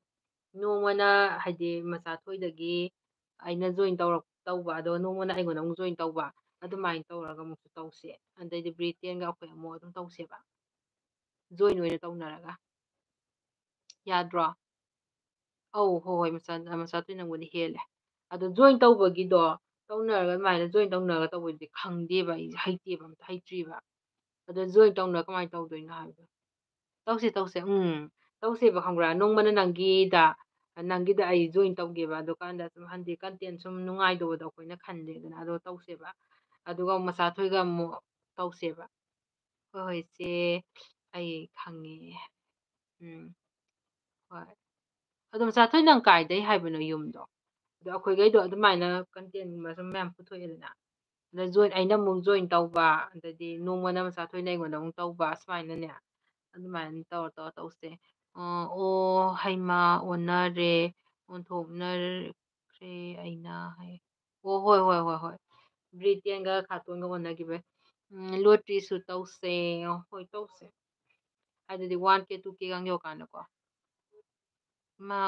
ꯅꯣꯡꯃꯅ ꯍꯥꯏꯗꯤ ꯃꯆꯥ ꯊꯣꯏꯗꯒꯤ ꯑꯩꯅ ꯖꯣꯏꯟ ꯇꯧꯕ ꯑꯗꯣ ꯅꯣꯡꯃꯅ ꯑꯩꯉꯣꯟꯗ ꯑꯃꯨꯛ ꯖꯣꯏꯟ ꯇꯧꯕ ꯑꯗꯨꯃꯥꯏꯅ ꯇꯧꯔꯒ ꯑꯃꯨꯛꯁꯨ ꯇꯧꯁꯦ ꯑꯗꯩꯗꯤ ꯕ꯭ꯔꯤꯇꯦꯟꯒ ꯑꯩꯈꯣꯏ ꯑꯃꯨꯛ ꯑꯗꯨꯝ ꯇꯧꯁꯦꯕ ꯖꯣꯏꯟ ꯑꯣꯏꯅ ꯇꯧꯅꯔꯒ ꯌꯥꯗ꯭ꯔꯣ ꯑꯧ ꯍꯣꯏ ꯍꯣꯏ ꯃꯆꯥ ꯊꯣꯏ ꯅꯪꯕꯨꯗꯤ ꯍꯦꯜꯂꯦ ꯑꯗꯣ ꯖꯣꯏꯟ ꯇꯧꯕꯒꯤꯗꯣ ꯇꯧꯅꯔꯒ ꯑꯗꯨꯃꯥꯏꯅ ꯖꯣꯏꯟ ꯇꯧꯅꯔꯒ ꯇꯧꯕꯗꯨꯗꯤ ꯈꯪꯗꯦꯕ ꯑꯩꯁꯦ ꯍꯩꯇꯦꯕ ꯑꯝꯇ ꯍꯩꯇ꯭ꯔꯤꯕ ꯑꯗꯣ ꯖꯣꯏꯟ ꯇꯧꯅꯔ ꯀꯃꯥꯏꯅ ꯇꯧꯗꯣꯏꯅꯣ ꯍꯥꯏꯕꯗꯣ ꯇꯧꯁꯦ ꯇꯧꯁꯦ ꯇꯧꯁꯦꯕ ꯈꯪꯕ꯭ꯔꯥ ꯅꯣꯡꯃꯅ ꯅꯪꯒꯤꯗ ꯑꯩ ꯖꯣꯏꯟ ꯇꯧꯒꯦꯕ ꯑꯗꯨꯀꯥꯟꯗ ꯁꯨꯝ ꯍꯟꯗꯤ ꯀꯟꯇꯦꯟ ꯁꯨꯝ ꯅꯨꯡꯉꯥꯏꯗꯧꯕꯗꯣ ꯑꯩꯈꯣꯏꯅ ꯈꯟꯗꯦꯗꯅ ꯑꯗꯣ ꯇꯧꯁꯦꯕ ꯑꯗꯨꯒ ꯃꯆꯥꯊꯣꯏꯒ ꯑꯃꯨꯛ ꯇꯧꯁꯦꯕ ꯍꯣꯏ ꯍꯣꯏ ꯏꯆꯦ ꯑꯩ ꯈꯪꯉꯦ ꯍꯣꯏ ꯑꯗꯣ ꯃꯆꯥꯊꯣꯏ ꯅꯪ ꯀꯥꯏꯗꯩ ꯍꯥꯏꯕꯅꯣ ꯌꯨꯝꯗꯣ ꯑꯗꯣ ꯑꯩꯈꯣꯏꯈꯩꯗꯣ ꯑꯗꯨꯃꯥꯏꯅ ꯀꯟꯇꯦꯟꯒꯨꯝꯕ ꯁꯨꯝ ꯃꯌꯥꯝ ꯄꯨꯊꯣꯛꯑꯦꯗꯅ ꯑꯗ ꯑꯩꯅ ꯑꯃꯨꯛ ꯖꯣꯏꯟ ꯇꯧꯕ ꯑꯗꯩꯗꯤ ꯅꯣꯡꯃꯅ ꯃꯆꯥꯊꯣꯏꯅ ꯑꯩꯉꯣꯟꯗ ꯑꯃꯨꯛ ꯇꯧꯕ ꯁꯨꯃꯥꯏꯅꯅꯦ ꯑꯗꯨꯃꯥꯏꯅ ꯇꯧꯔ ꯇꯧꯁꯦ ꯑꯣ ꯍꯩꯃꯥ ꯑꯣꯟꯅꯔꯦ ꯑꯣꯟꯊꯣꯛꯅꯈ꯭ꯔꯦ ꯑꯩꯅ ꯍꯥꯏ ꯑꯣ ꯍꯣꯏ ꯍꯣꯏ ꯍꯣꯏ ꯍꯣꯏ ꯕ꯭ꯔꯤꯇꯦꯟꯒ ꯈꯥꯇꯣꯟꯒ ꯑꯣꯟꯅꯈꯤꯕꯩ ꯂꯣꯇ꯭ꯔꯤꯁꯨ ꯇꯧꯁꯦ ꯍꯣꯏ ꯇꯧꯁꯦ ꯑꯗꯨꯗꯤ 1K 2K ꯌꯧꯀꯥꯟꯗꯀꯣ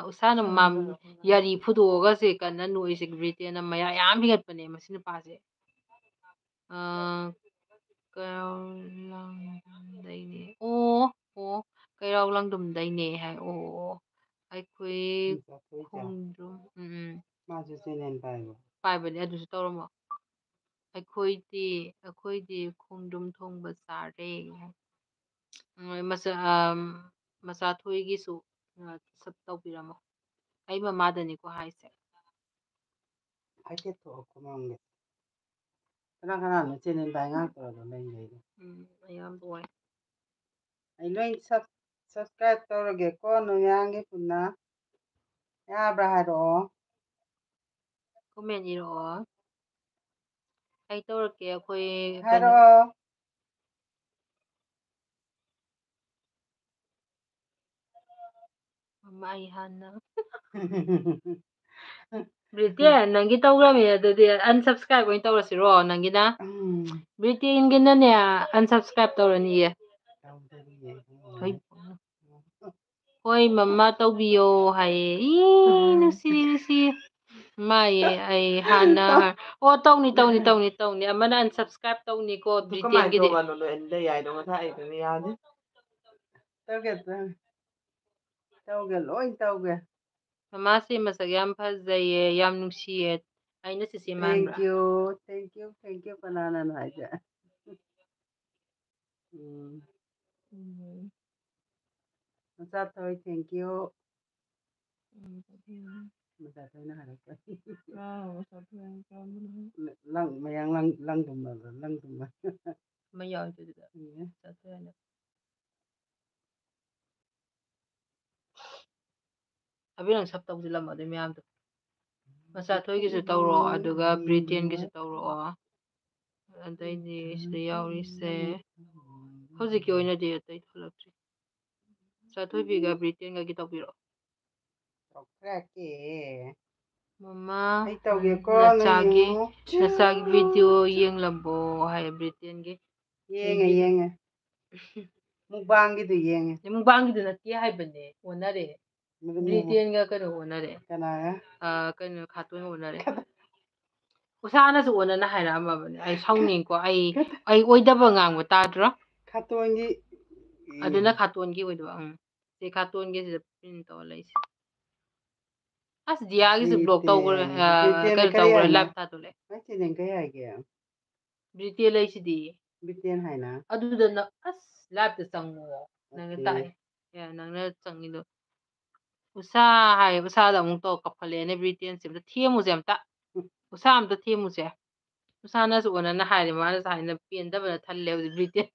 ꯎꯁꯥꯅ ꯌꯥꯔꯤ ꯐꯨꯗꯣꯛꯑꯒꯁꯦ ꯀꯟꯅ ꯅꯣꯛꯏꯁꯦ ꯕ꯭ꯔꯤꯇꯦꯟꯅ ꯃꯌꯥ ꯌꯥꯝ ꯍꯤꯒꯠꯄꯅꯦ ꯃꯁꯤ ꯅꯨꯄꯥꯁꯦ ꯀꯩꯔꯥꯎ ꯑꯣ ꯑꯣ ꯀꯩꯔꯥꯎ ꯂꯪꯗꯨꯝꯗꯩꯅꯦ ꯍꯥꯏ ꯑꯣ ꯑꯩꯈꯣꯏ ꯈꯣꯡꯗ꯭ꯔꯨꯝ ꯃꯥꯁꯨ ꯆꯦꯅꯦꯜ ꯄꯥꯏꯕꯅꯦ ꯑꯗꯨꯁꯨ ꯇꯧꯔꯝꯃꯣ ꯑꯩꯈꯣꯏꯗꯤ ꯈꯣꯡꯗ꯭ꯔꯨꯝ ꯊꯣꯡꯕ ꯆꯥꯔꯦ ꯃꯆꯥꯊꯣꯏꯒꯤꯁꯨ ꯁꯞ ꯇꯧꯕꯤꯔꯝꯃꯣ ꯑꯩ ꯃꯃꯥꯗꯅꯤꯀꯣ ꯍꯥꯏꯁꯦ ꯍꯥꯏꯐꯦꯠ ꯊꯣꯛꯑꯣ ꯃꯃꯥꯡꯗ ꯀꯅꯥ ꯀꯅꯥꯅꯣ ꯆꯦꯅꯦꯜ ꯄꯥꯏ ꯉꯥꯛꯇꯔꯣ ꯂꯩꯔꯤꯗꯣ ꯑꯌꯥꯝꯕ ꯑꯣꯏ ꯑꯩ ꯂꯣꯏ ꯁꯕꯁꯀ꯭ꯔꯥꯏꯕ ꯇꯧꯔꯒꯦꯀꯣ ꯅꯣꯏꯃꯌꯥꯝꯒꯤ ꯄꯨꯟꯅ ꯌꯥꯕ꯭ꯔꯥ ꯍꯥꯏꯔꯛꯑꯣ ꯀꯣꯃꯦꯟ ꯏꯔꯛꯑꯣ ꯑꯩ ꯇꯧꯔꯛꯀꯦ ꯑꯩꯈꯣꯏ ꯀꯩꯅꯣ ꯍꯥꯏꯔꯛꯑꯣ ꯑꯩ ꯍꯥꯟꯅ ꯕ꯭ꯔꯤꯇꯦꯟ ꯅꯪꯒꯤ ꯇꯧꯈ꯭ꯔꯃꯤ ꯑꯗꯨꯗꯤ ꯑꯟꯁꯞꯁꯀ꯭ꯔꯥꯏꯞ ꯑꯣꯏꯅ ꯇꯧꯔꯁꯤꯔꯣ ꯅꯪꯒꯤꯅ ꯕ꯭ꯔꯤꯇꯦꯟꯒꯤꯅꯅꯦ ꯑꯟꯁꯞꯁꯀ꯭ꯔꯥꯏꯞ ꯇꯧꯔꯅꯤꯌꯦ ꯍꯣꯏ ꯃꯃꯥ ꯇꯧꯕꯤꯌꯣ ꯍꯥꯏꯌꯦ ꯏ ꯅꯨꯡꯁꯤꯌꯦ ꯃꯥꯌꯦ ꯑꯩ ꯍꯥꯟꯅ ꯑꯣ ꯇꯧꯅꯤ ꯑꯃꯅ ꯑꯟꯁꯞꯁꯀ꯭ꯔꯥꯏꯞ ꯇꯧꯅꯤꯀꯣ ꯑꯗꯨ ꯀꯃꯥꯏꯅ ꯕ꯭ꯔꯤꯇꯦꯟꯒꯤꯗꯤ ꯇꯧꯕꯅꯣ ꯅꯣꯏ ꯂꯩ ꯍꯥꯏꯗꯣ ꯉꯁꯥꯏ ꯑꯩꯗꯨꯅ ꯌꯥꯗꯦ ꯇꯧꯒꯦ ꯂꯣꯏ ꯇꯧꯒꯦ ꯃꯃꯥꯁꯦ ꯃꯁꯛ ꯌꯥꯝ ꯐꯖꯩꯌꯦ ꯌꯥꯝ ꯅꯨꯡꯁꯤꯌꯦ ꯑꯩꯅ ꯆꯤꯆꯦ Thank ꯃꯥꯟꯕ꯭ꯔꯥ? you. Thank you ꯀꯅꯥꯅꯅꯣ ꯍꯥꯏꯁꯦ? ꯃꯆꯥꯊꯣꯏ thank you. ꯃꯆꯥꯊꯣꯏꯅ ꯍꯥꯏꯔꯛꯀꯅꯤ. ꯃꯌꯥꯡ ꯂꯪꯗꯨꯝꯕ. ꯑꯃ ꯌꯥꯎꯔꯤꯗꯨꯗ ꯃꯆꯥꯊꯣꯏ ꯍꯥꯏꯅ. ꯑꯕꯦ ꯅꯪ ꯁꯞ ꯇꯧꯁꯤꯜꯂꯝꯃꯣ ꯑꯗꯨꯏ ꯃꯌꯥꯝꯗꯣ. ꯃꯆꯥꯊꯣꯏꯒꯤꯁꯨ ꯇꯧꯔꯛꯑꯣ ꯑꯗꯨꯒ ꯕ꯭ꯔꯤꯇꯦꯟꯒꯤꯁꯨ ꯇꯧꯔꯛꯑꯣ. ꯑꯗꯩꯗꯤ ꯁꯤꯗ ꯌꯥꯎꯔꯤꯁꯦ ꯍꯧꯖꯤꯛꯀꯤ ꯑꯣꯏꯅꯗꯤ ꯑꯇꯩ ꯊꯣꯛꯂꯛꯇ꯭ꯔꯤ. ꯃꯆꯥꯊꯣꯏꯕꯤꯒ ꯕ꯭ꯔꯤꯇꯦꯟꯒꯒꯤ ꯇꯧꯕꯤꯔꯛꯑꯣ. ꯇꯧꯈ꯭ꯔꯦꯀꯦ. ꯃꯃꯥ ꯑꯩ ꯇꯧꯒꯦꯀꯣ ꯅꯪ ꯅꯆꯥꯒꯤ ꯌꯦꯡꯉꯣ. ꯚꯤꯗꯤꯑꯣ ꯌꯦꯡꯂꯕꯣ ꯍꯥꯏ ꯕ꯭ꯔꯤꯇꯦꯟꯒꯤ. ꯌꯦꯡꯉꯦ. ꯃꯨꯛꯕꯥꯡꯒꯤꯗꯨ ꯌꯦꯡꯉꯦ. ꯃꯨꯛꯕꯥꯡꯒꯤꯗꯨ ꯅꯠꯇꯦ ꯍꯥꯏꯕꯅꯦ ꯑꯣꯟꯅꯔꯦ. ꯃꯗꯨ ꯕ꯭ꯔꯤꯇꯦꯟꯒ ꯀꯩꯅꯣ ꯑꯣꯟꯅꯔꯦ. ꯀꯅꯥꯒ?ꯀꯩꯅꯣ ꯈꯥꯇꯣꯟꯒ ꯑꯣꯟꯅꯔꯦ. ꯎꯁꯥꯅꯁꯨ ꯑꯣꯟꯅꯅ ꯍꯥꯏꯔꯛꯑꯝꯃꯕꯅꯦ. ꯑꯩ ꯁꯥꯎꯅꯤꯡꯀꯣ ꯑꯩ ꯑꯣꯏꯗꯕ ꯉꯥꯡꯕ ꯇꯥꯗ꯭ꯔꯣ? ꯈꯥꯇꯣꯟꯒꯤ ꯑꯗꯨꯅ ꯈꯥꯇꯣꯟꯒꯤ ꯑꯣꯏꯗꯣꯏꯕ. ꯁꯤ ꯈꯥꯇꯣꯟꯒꯤꯁꯤꯗ ꯄ꯭ꯔꯤꯟ ꯇꯧꯔ ꯂꯩꯁꯦ. ꯑꯁ ꯗꯤꯌꯥꯒꯤꯁꯨ ꯕ꯭ꯂꯣꯛ ꯇꯧꯈ꯭ꯔꯦ. ꯕ꯭ꯔꯤꯇꯦꯟꯗꯤ ꯀꯩꯅꯣ ꯀꯔꯤ ꯇꯧꯈ꯭ꯔꯦ ꯍꯥꯏꯅ? ꯂꯥꯏꯚ ꯊꯥꯗꯣꯛꯂꯦ. ꯅꯪ ꯆꯦꯅꯦꯜ ꯀꯩ ꯍꯥꯏꯒꯦ? ꯕ꯭ꯔꯤꯇꯦꯟ ꯂꯩꯁꯤꯗꯤ. ꯕ꯭ꯔꯤꯇꯦꯟ ꯍꯥꯏꯅ? ꯑꯗꯨꯗ ꯑꯁ ꯂꯥꯏꯚꯇ ꯆꯪꯉꯣ. ꯅꯪꯅ ꯑꯣꯀꯦ. ꯇꯥꯛꯑꯦ. ꯅꯪꯅ ꯆꯪꯉꯤꯗꯣ. ꯎꯁꯥ ꯍꯥꯏꯌꯦ ꯎꯁꯥꯗ ꯑꯃꯨꯛ ꯇꯧ ꯀꯞꯈꯠꯂꯛꯑꯦꯅꯦ ꯕ꯭ꯔꯤꯇꯦꯟꯁꯦ ꯑꯝꯇ ꯊꯦꯝꯃꯨꯁꯦ ꯑꯝꯇ. ꯎꯁꯥ ꯑꯝꯇ ꯊꯦꯝꯃꯨꯁꯦ. ꯎꯁꯥꯅꯁꯨ ꯑꯣꯟꯅꯅ ꯍꯥꯏꯔꯦ ꯃꯥꯅꯁꯨ ꯍꯥꯏꯅ ꯄꯦꯟꯗꯕꯅ ꯊꯜꯂꯦ ꯍꯧꯖꯤꯛ ꯕ꯭ꯔꯤꯇꯦꯟ.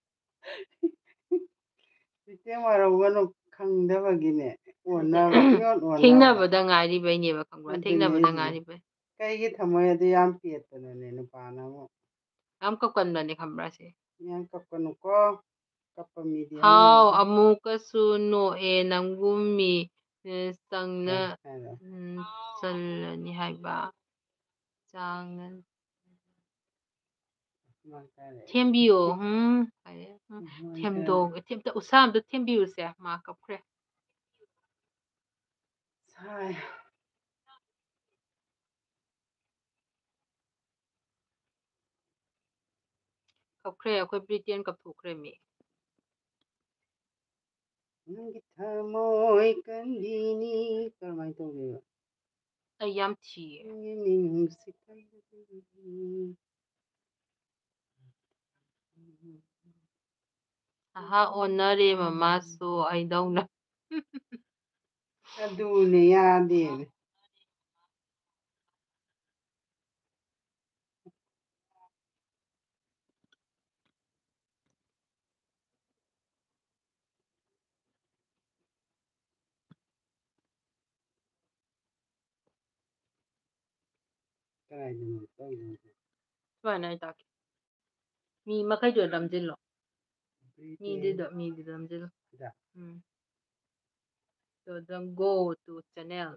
ꯕ꯭ꯔꯤꯇꯦꯟ ꯋꯥꯔꯧꯒꯅꯨ ꯈꯪꯗꯕꯒꯤꯅꯦ. ꯑꯣꯟꯅꯕ ꯏꯑꯣꯟ ꯑꯣꯟꯅꯕ. ꯊꯦꯡꯅꯕꯗ ꯉꯥꯏꯔꯤꯕꯩꯅꯦꯕ ꯈꯪꯕ꯭ꯔꯥ? ꯑꯗꯨꯅꯦ ꯊꯦꯡꯅꯕꯗ ꯑꯩꯁꯦ. ꯉꯥꯏꯔꯤꯕꯩ. ꯀꯩꯒꯤ ꯊꯝꯃꯣꯏ ꯑꯗꯨ ꯌꯥꯝ ꯄꯦꯠꯄꯅꯣꯅꯦ ꯅꯨꯄꯥꯅ ꯑꯃꯨꯛ? ꯌꯥꯝ ꯀꯞꯀꯟꯕꯅꯦ ꯈꯪꯕ꯭ꯔꯥ ꯁꯦ? ꯌꯥꯝ ꯀꯞꯀꯅꯨꯀꯣ. ꯀꯞꯄ ꯃꯤꯗꯤ ꯍꯥꯎ ꯍꯧꯅꯗꯦ. ꯑꯃꯨꯛꯀꯁꯨ ꯅꯣꯛꯑꯦ ꯅꯪꯒꯨꯝꯃꯤ ꯆꯪꯅ ꯍꯥꯏꯔꯣ. ꯆꯜꯂꯅꯤ ꯍꯥꯏꯕ ꯆꯥꯡꯅ ꯊꯦꯝꯕꯤꯌꯣ ꯍꯥꯏꯔꯦ ꯎꯁꯥ ꯑꯝꯇ ꯊꯦꯝꯕꯤꯌꯨꯁꯦ ꯃꯥ ꯀꯞꯈ꯭ꯔꯦ. ꯁꯥꯏ. ꯀꯞꯈ꯭ꯔꯦ ꯑꯩꯈꯣꯏ ꯕ꯭ꯔꯤꯇꯦꯟ ꯀꯞꯊꯣꯛꯈ꯭ꯔꯦ ꯃꯤ. ꯅꯪꯒꯤ ꯊꯃꯣꯏ ꯀꯟꯕꯤꯅꯤ ꯀꯔꯝꯃꯥꯏꯅ ꯇꯧꯗꯣꯏꯕ? ꯑꯩ ꯌꯥꯝ ꯊꯤꯌꯦ. ꯑꯍꯥ ꯑꯣꯟꯅꯔꯦ ꯃꯃꯥꯁꯨ ꯑꯩꯗꯧꯅ. ꯑꯗꯨꯅꯦ ꯌꯥꯗꯦꯅꯦ. ꯀꯗꯥꯏꯗꯅꯣ ꯇꯧꯔꯤꯁꯦ? ꯁꯨꯃꯥꯏꯅ ꯑꯩ ꯇꯥꯛꯀꯦ. ꯃꯤ ꯃꯈꯩꯗꯣ ꯅꯝꯁꯤꯜꯂꯣ. ꯃꯤꯗꯨꯗ ꯅꯝꯁꯤꯜꯂꯣ. go to channel.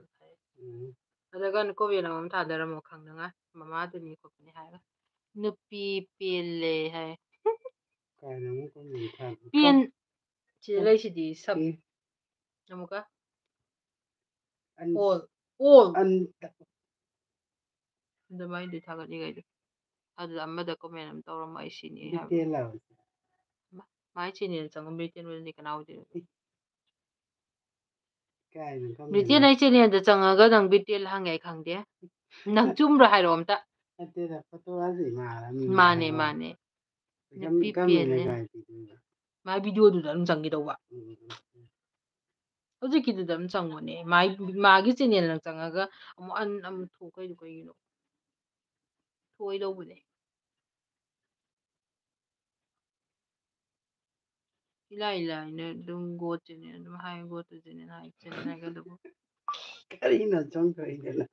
ꯑꯗꯨꯒ ꯀꯣꯃꯦꯟ ꯑꯃ ꯊꯥꯗꯔꯝꯃꯣ ꯈꯪꯅꯉꯥꯏ ꯃꯃꯥꯗꯨꯅꯤ ꯈꯣꯠꯄꯅꯤ ꯍꯥꯏꯔꯒ. ꯅꯨꯄꯤ ꯄꯦꯜꯂꯦ ꯍꯥꯏ. ꯀꯥꯏꯗ ꯑꯃꯨꯛ ꯀꯣꯃꯦꯟ ꯊꯥꯗꯣꯏꯕ? ꯄꯦꯟ ꯁꯤꯗ ꯂꯩꯁꯤꯗꯤ ꯁꯞ ꯑꯃꯨꯛꯀ ꯑꯣꯜ ꯑꯗꯨꯃꯥꯏꯅꯗꯤ ꯊꯥꯒꯠꯂꯤꯉꯩꯗꯣ ꯑꯗꯨꯗ ꯑꯃꯗ ꯀꯣꯃꯦꯟ ꯑꯃ ꯇꯧꯔꯝꯃꯣ ꯑꯩ ꯁꯤꯅꯤ ꯍꯥꯏꯕ. ꯃꯥꯏ ꯆꯦꯅꯦꯜ ꯆꯪꯉ ꯕ꯭ꯔꯤꯇꯦꯟ ꯑꯣꯏꯔꯗꯤ ꯀꯅꯥ ꯑꯣꯏꯗꯣꯏꯅꯣ? ꯕ꯭ꯔꯤꯇꯦꯟ ꯑꯩ ꯆꯦꯅꯦꯜꯗ ꯆꯪꯉꯒ ꯅꯪ ꯕ꯭ꯔꯤꯇꯦꯟ ꯍꯪꯉꯦ ꯑꯩ ꯈꯪꯗꯦ. ꯅꯪ ꯆꯨꯝꯕ꯭ꯔꯥ ꯍꯥꯏꯔꯛꯑꯣ ꯑꯝꯇ. ꯅꯠꯇꯦꯗ ꯐꯣꯇꯣꯁꯤ ꯃꯥꯅꯦ. ꯅꯨꯄꯤ ꯄꯦꯜꯂꯦ. ꯃꯥꯏ ꯚꯤꯗꯤꯑꯣꯗꯨꯗ ꯑꯗꯨꯝ ꯆꯪꯒꯦ ꯇꯧꯕ. ꯍꯧꯖꯤꯛꯀꯤꯗꯨꯗ ꯑꯗꯨꯝ ꯆꯪꯉꯣꯅꯦ ꯃꯥꯒꯤ ꯆꯦꯅꯦꯜꯗ ꯆꯪꯉꯒ ꯑꯃꯨꯛ ꯊꯣꯛꯈꯩꯗꯣ ꯀꯩꯒꯤꯅꯣ? ꯊꯣꯛꯑꯣꯏꯗꯧꯕꯅꯦ. ꯏꯂꯥꯏ ꯂꯥꯏꯅ ꯑꯗꯨꯝ go channel ꯑꯗꯨꯝ ꯍꯥꯏ go to channel high channel ꯍꯥꯏꯒꯗꯧꯕ. ꯀꯔꯤꯅꯣ ꯆꯣꯡꯊꯣꯛꯏꯗꯨꯅ?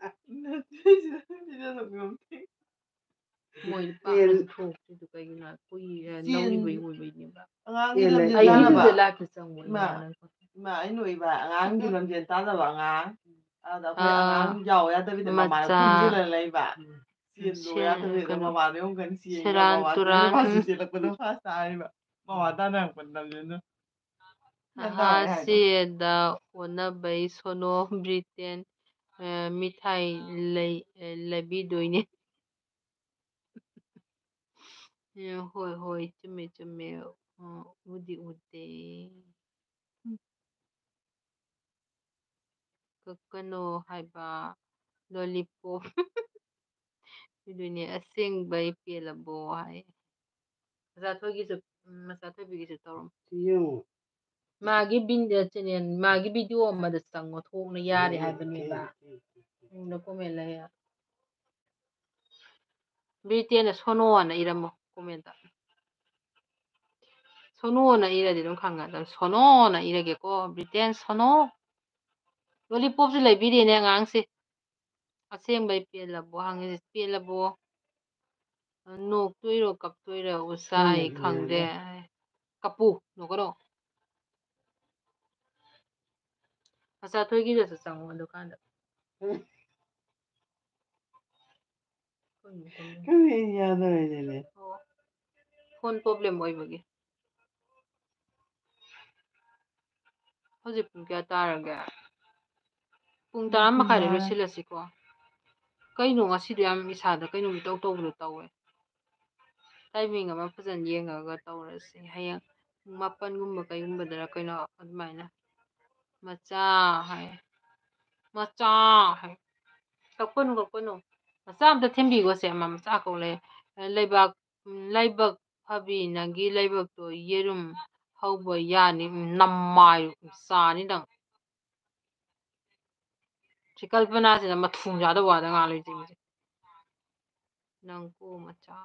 ꯃꯣꯏ ꯄꯥꯛꯅꯁꯨ ꯊꯣꯛꯇ꯭ꯔꯤꯗꯨ ꯀꯩꯒꯤꯅꯣ ꯅꯧꯔꯤꯕꯩ ꯑꯣꯏꯕꯩꯅꯦꯕ. ꯑꯉꯥꯡꯒꯤ ꯂꯝꯖꯦꯜ ꯇꯥꯟꯅꯕ ꯑꯩꯒꯤꯗꯨꯗ ꯂꯥꯏꯐꯇ ꯆꯪꯉꯣ ꯏꯃꯥ ꯑꯩ ꯅꯣꯏꯕ ꯑꯉꯥꯡꯒꯤ ꯂꯝꯖꯦꯜ ꯇꯥꯟꯅꯕ ꯑꯉꯥꯡ ꯑꯗ ꯑꯩꯈꯣꯏ ꯑꯉꯥꯡ ꯌꯥꯎ ꯌꯥꯗꯕꯤꯗ ꯃꯃꯥꯗ ꯀꯨꯟꯁꯤꯜꯂ ꯂꯩꯕ ꯆꯦꯟꯗꯣ ꯌꯥꯗꯕꯤꯗ ꯀꯩꯅꯣ ꯃꯃꯥꯗ ꯑꯃꯨꯛ ꯀꯟ ꯆꯦꯟꯒ ꯁꯦꯔꯥꯟ ꯃꯃꯥ ꯇꯨꯔꯥꯟ ꯆꯦꯜꯂꯛꯄꯗꯣ ꯐꯥꯁ ꯇꯥꯔꯤꯕ ꯃꯃꯥ ꯇꯥꯟꯅꯔꯛꯄ ꯂꯝꯖꯦꯜꯗꯣ. ꯁꯤꯗ ꯑꯣꯟꯅꯕꯩ ꯁꯣꯅꯣ ꯕ꯭ꯔꯤꯇꯦꯟ ꯃꯤꯊꯥꯏ ꯂꯩꯕꯤꯗꯣꯏꯅꯦ. ꯍꯣꯏ ꯆꯨꯝꯃꯦ ꯎꯗꯤ ꯎꯗꯦ. ꯀꯛꯀꯅꯣ ꯍꯥꯏꯕ ꯂꯣꯂꯤꯄꯣꯞ ꯑꯗꯨꯅꯦ ꯑꯁꯦꯡꯕꯩ ꯄꯦꯜꯂꯕꯣ ꯍꯥꯏ ꯃꯆꯥꯊꯣꯏꯕꯤꯒꯤꯁꯨ ꯇꯧꯔꯝ ꯌꯦꯡꯉꯨ ꯃꯥꯒꯤ ꯆꯦꯅꯦꯜ ꯃꯥꯒꯤ ꯚꯤꯗꯤꯑꯣ ꯑꯃꯗ ꯆꯪꯉꯣ ꯊꯣꯛꯅ ꯌꯥꯔꯦ ꯍꯥꯏꯕꯅꯦꯕ ꯅ ꯀꯣꯃꯦꯟ ꯂꯩ ꯕ꯭ꯔꯤꯇꯦꯟꯅ ꯁꯣꯅꯣꯑꯅ ꯏꯔꯝꯃꯣ ꯀꯣꯃꯦꯟꯇ ꯁꯣꯅꯣꯅ ꯏꯔꯗꯤ ꯑꯗꯨꯝ ꯈꯪꯒꯗꯕ ꯁꯣꯅꯣꯅ ꯏꯔꯒꯦꯀꯣ ꯕ꯭ꯔꯤꯇꯦꯟ ꯁꯣꯅꯣ ꯂꯣꯂꯤꯄꯣꯞꯁꯨ ꯂꯩꯕꯤꯔꯦꯅꯦ ꯑꯉꯥꯡꯁꯦ ꯑꯁꯦꯡꯕꯩ ꯄꯦꯜꯂꯕꯣ ꯍꯪꯉꯤꯁꯦ ꯄꯦꯜꯂꯕꯣ ꯅꯣꯛꯇꯣꯏꯔꯣ ꯀꯞꯇꯣꯏꯔꯣ ꯎꯁꯥ ꯑꯩ ꯈꯪꯗꯦ ꯀꯞꯄꯨ ꯅꯣꯛꯀꯅꯣ ꯃꯆꯥꯊꯣꯏꯒꯤꯗꯁꯨ ꯆꯪꯉꯣ ꯑꯗꯨꯀꯥꯟꯗ ꯌꯥꯗꯕꯩꯅꯦ ꯐꯣꯟ ꯄ꯭ꯔꯣꯕ꯭ꯂꯦꯝ ꯑꯣꯏꯕꯒꯤ ꯍꯧꯖꯤꯛ ꯄꯨꯡ ꯀꯌꯥ ꯇꯥꯔꯒꯦ ꯄꯨꯡ 10:30 ꯂꯣꯏꯁꯤꯜꯂꯁꯤꯀꯣ ꯀꯩꯅꯣ ꯉꯁꯤꯗꯣ ꯌꯥꯝ ꯏꯁꯥꯗ ꯀꯩꯅꯣꯝ ꯏꯇꯧ ꯇꯧꯕꯗꯣ ꯇꯧꯋꯦ ꯇꯥꯏꯃꯤꯡ ꯑꯃ ꯐꯖꯅ ꯌꯦꯡꯉꯒ ꯇꯧꯔꯁꯤ ꯍꯌꯦꯡ ꯄꯨꯡ 9 ꯀꯩꯒꯨꯝꯕꯗꯔ ꯀꯩꯅꯣ ꯑꯗꯨꯃꯥꯏꯅ ꯃꯆꯥ ꯍꯥꯏ ꯃꯆꯥ ꯍꯥꯏ ꯀꯞꯀꯅꯨ ꯃꯆꯥ ꯑꯝꯇ ꯊꯦꯝꯕꯤꯈꯣꯁꯦ ꯑꯃ ꯃꯆꯥ ꯀꯧ ꯂꯩ ꯂꯩꯕꯛ ꯐꯕꯤ ꯅꯪꯒꯤ ꯂꯩꯕꯛꯇꯣ ꯌꯦꯔꯨꯝ ꯍꯧꯕ ꯌꯥꯅꯤ ꯅꯝꯃꯥꯏ ꯆꯥꯅꯤ ꯅꯪ ꯁꯤ ꯀꯜꯄꯅꯥꯁꯤꯅ ꯃꯊꯣꯡ ꯆꯥꯗꯕ ꯋꯥꯗ ꯉꯥꯡ ꯂꯩꯇꯦ ꯅꯪ ꯀꯣ ꯃꯆꯥ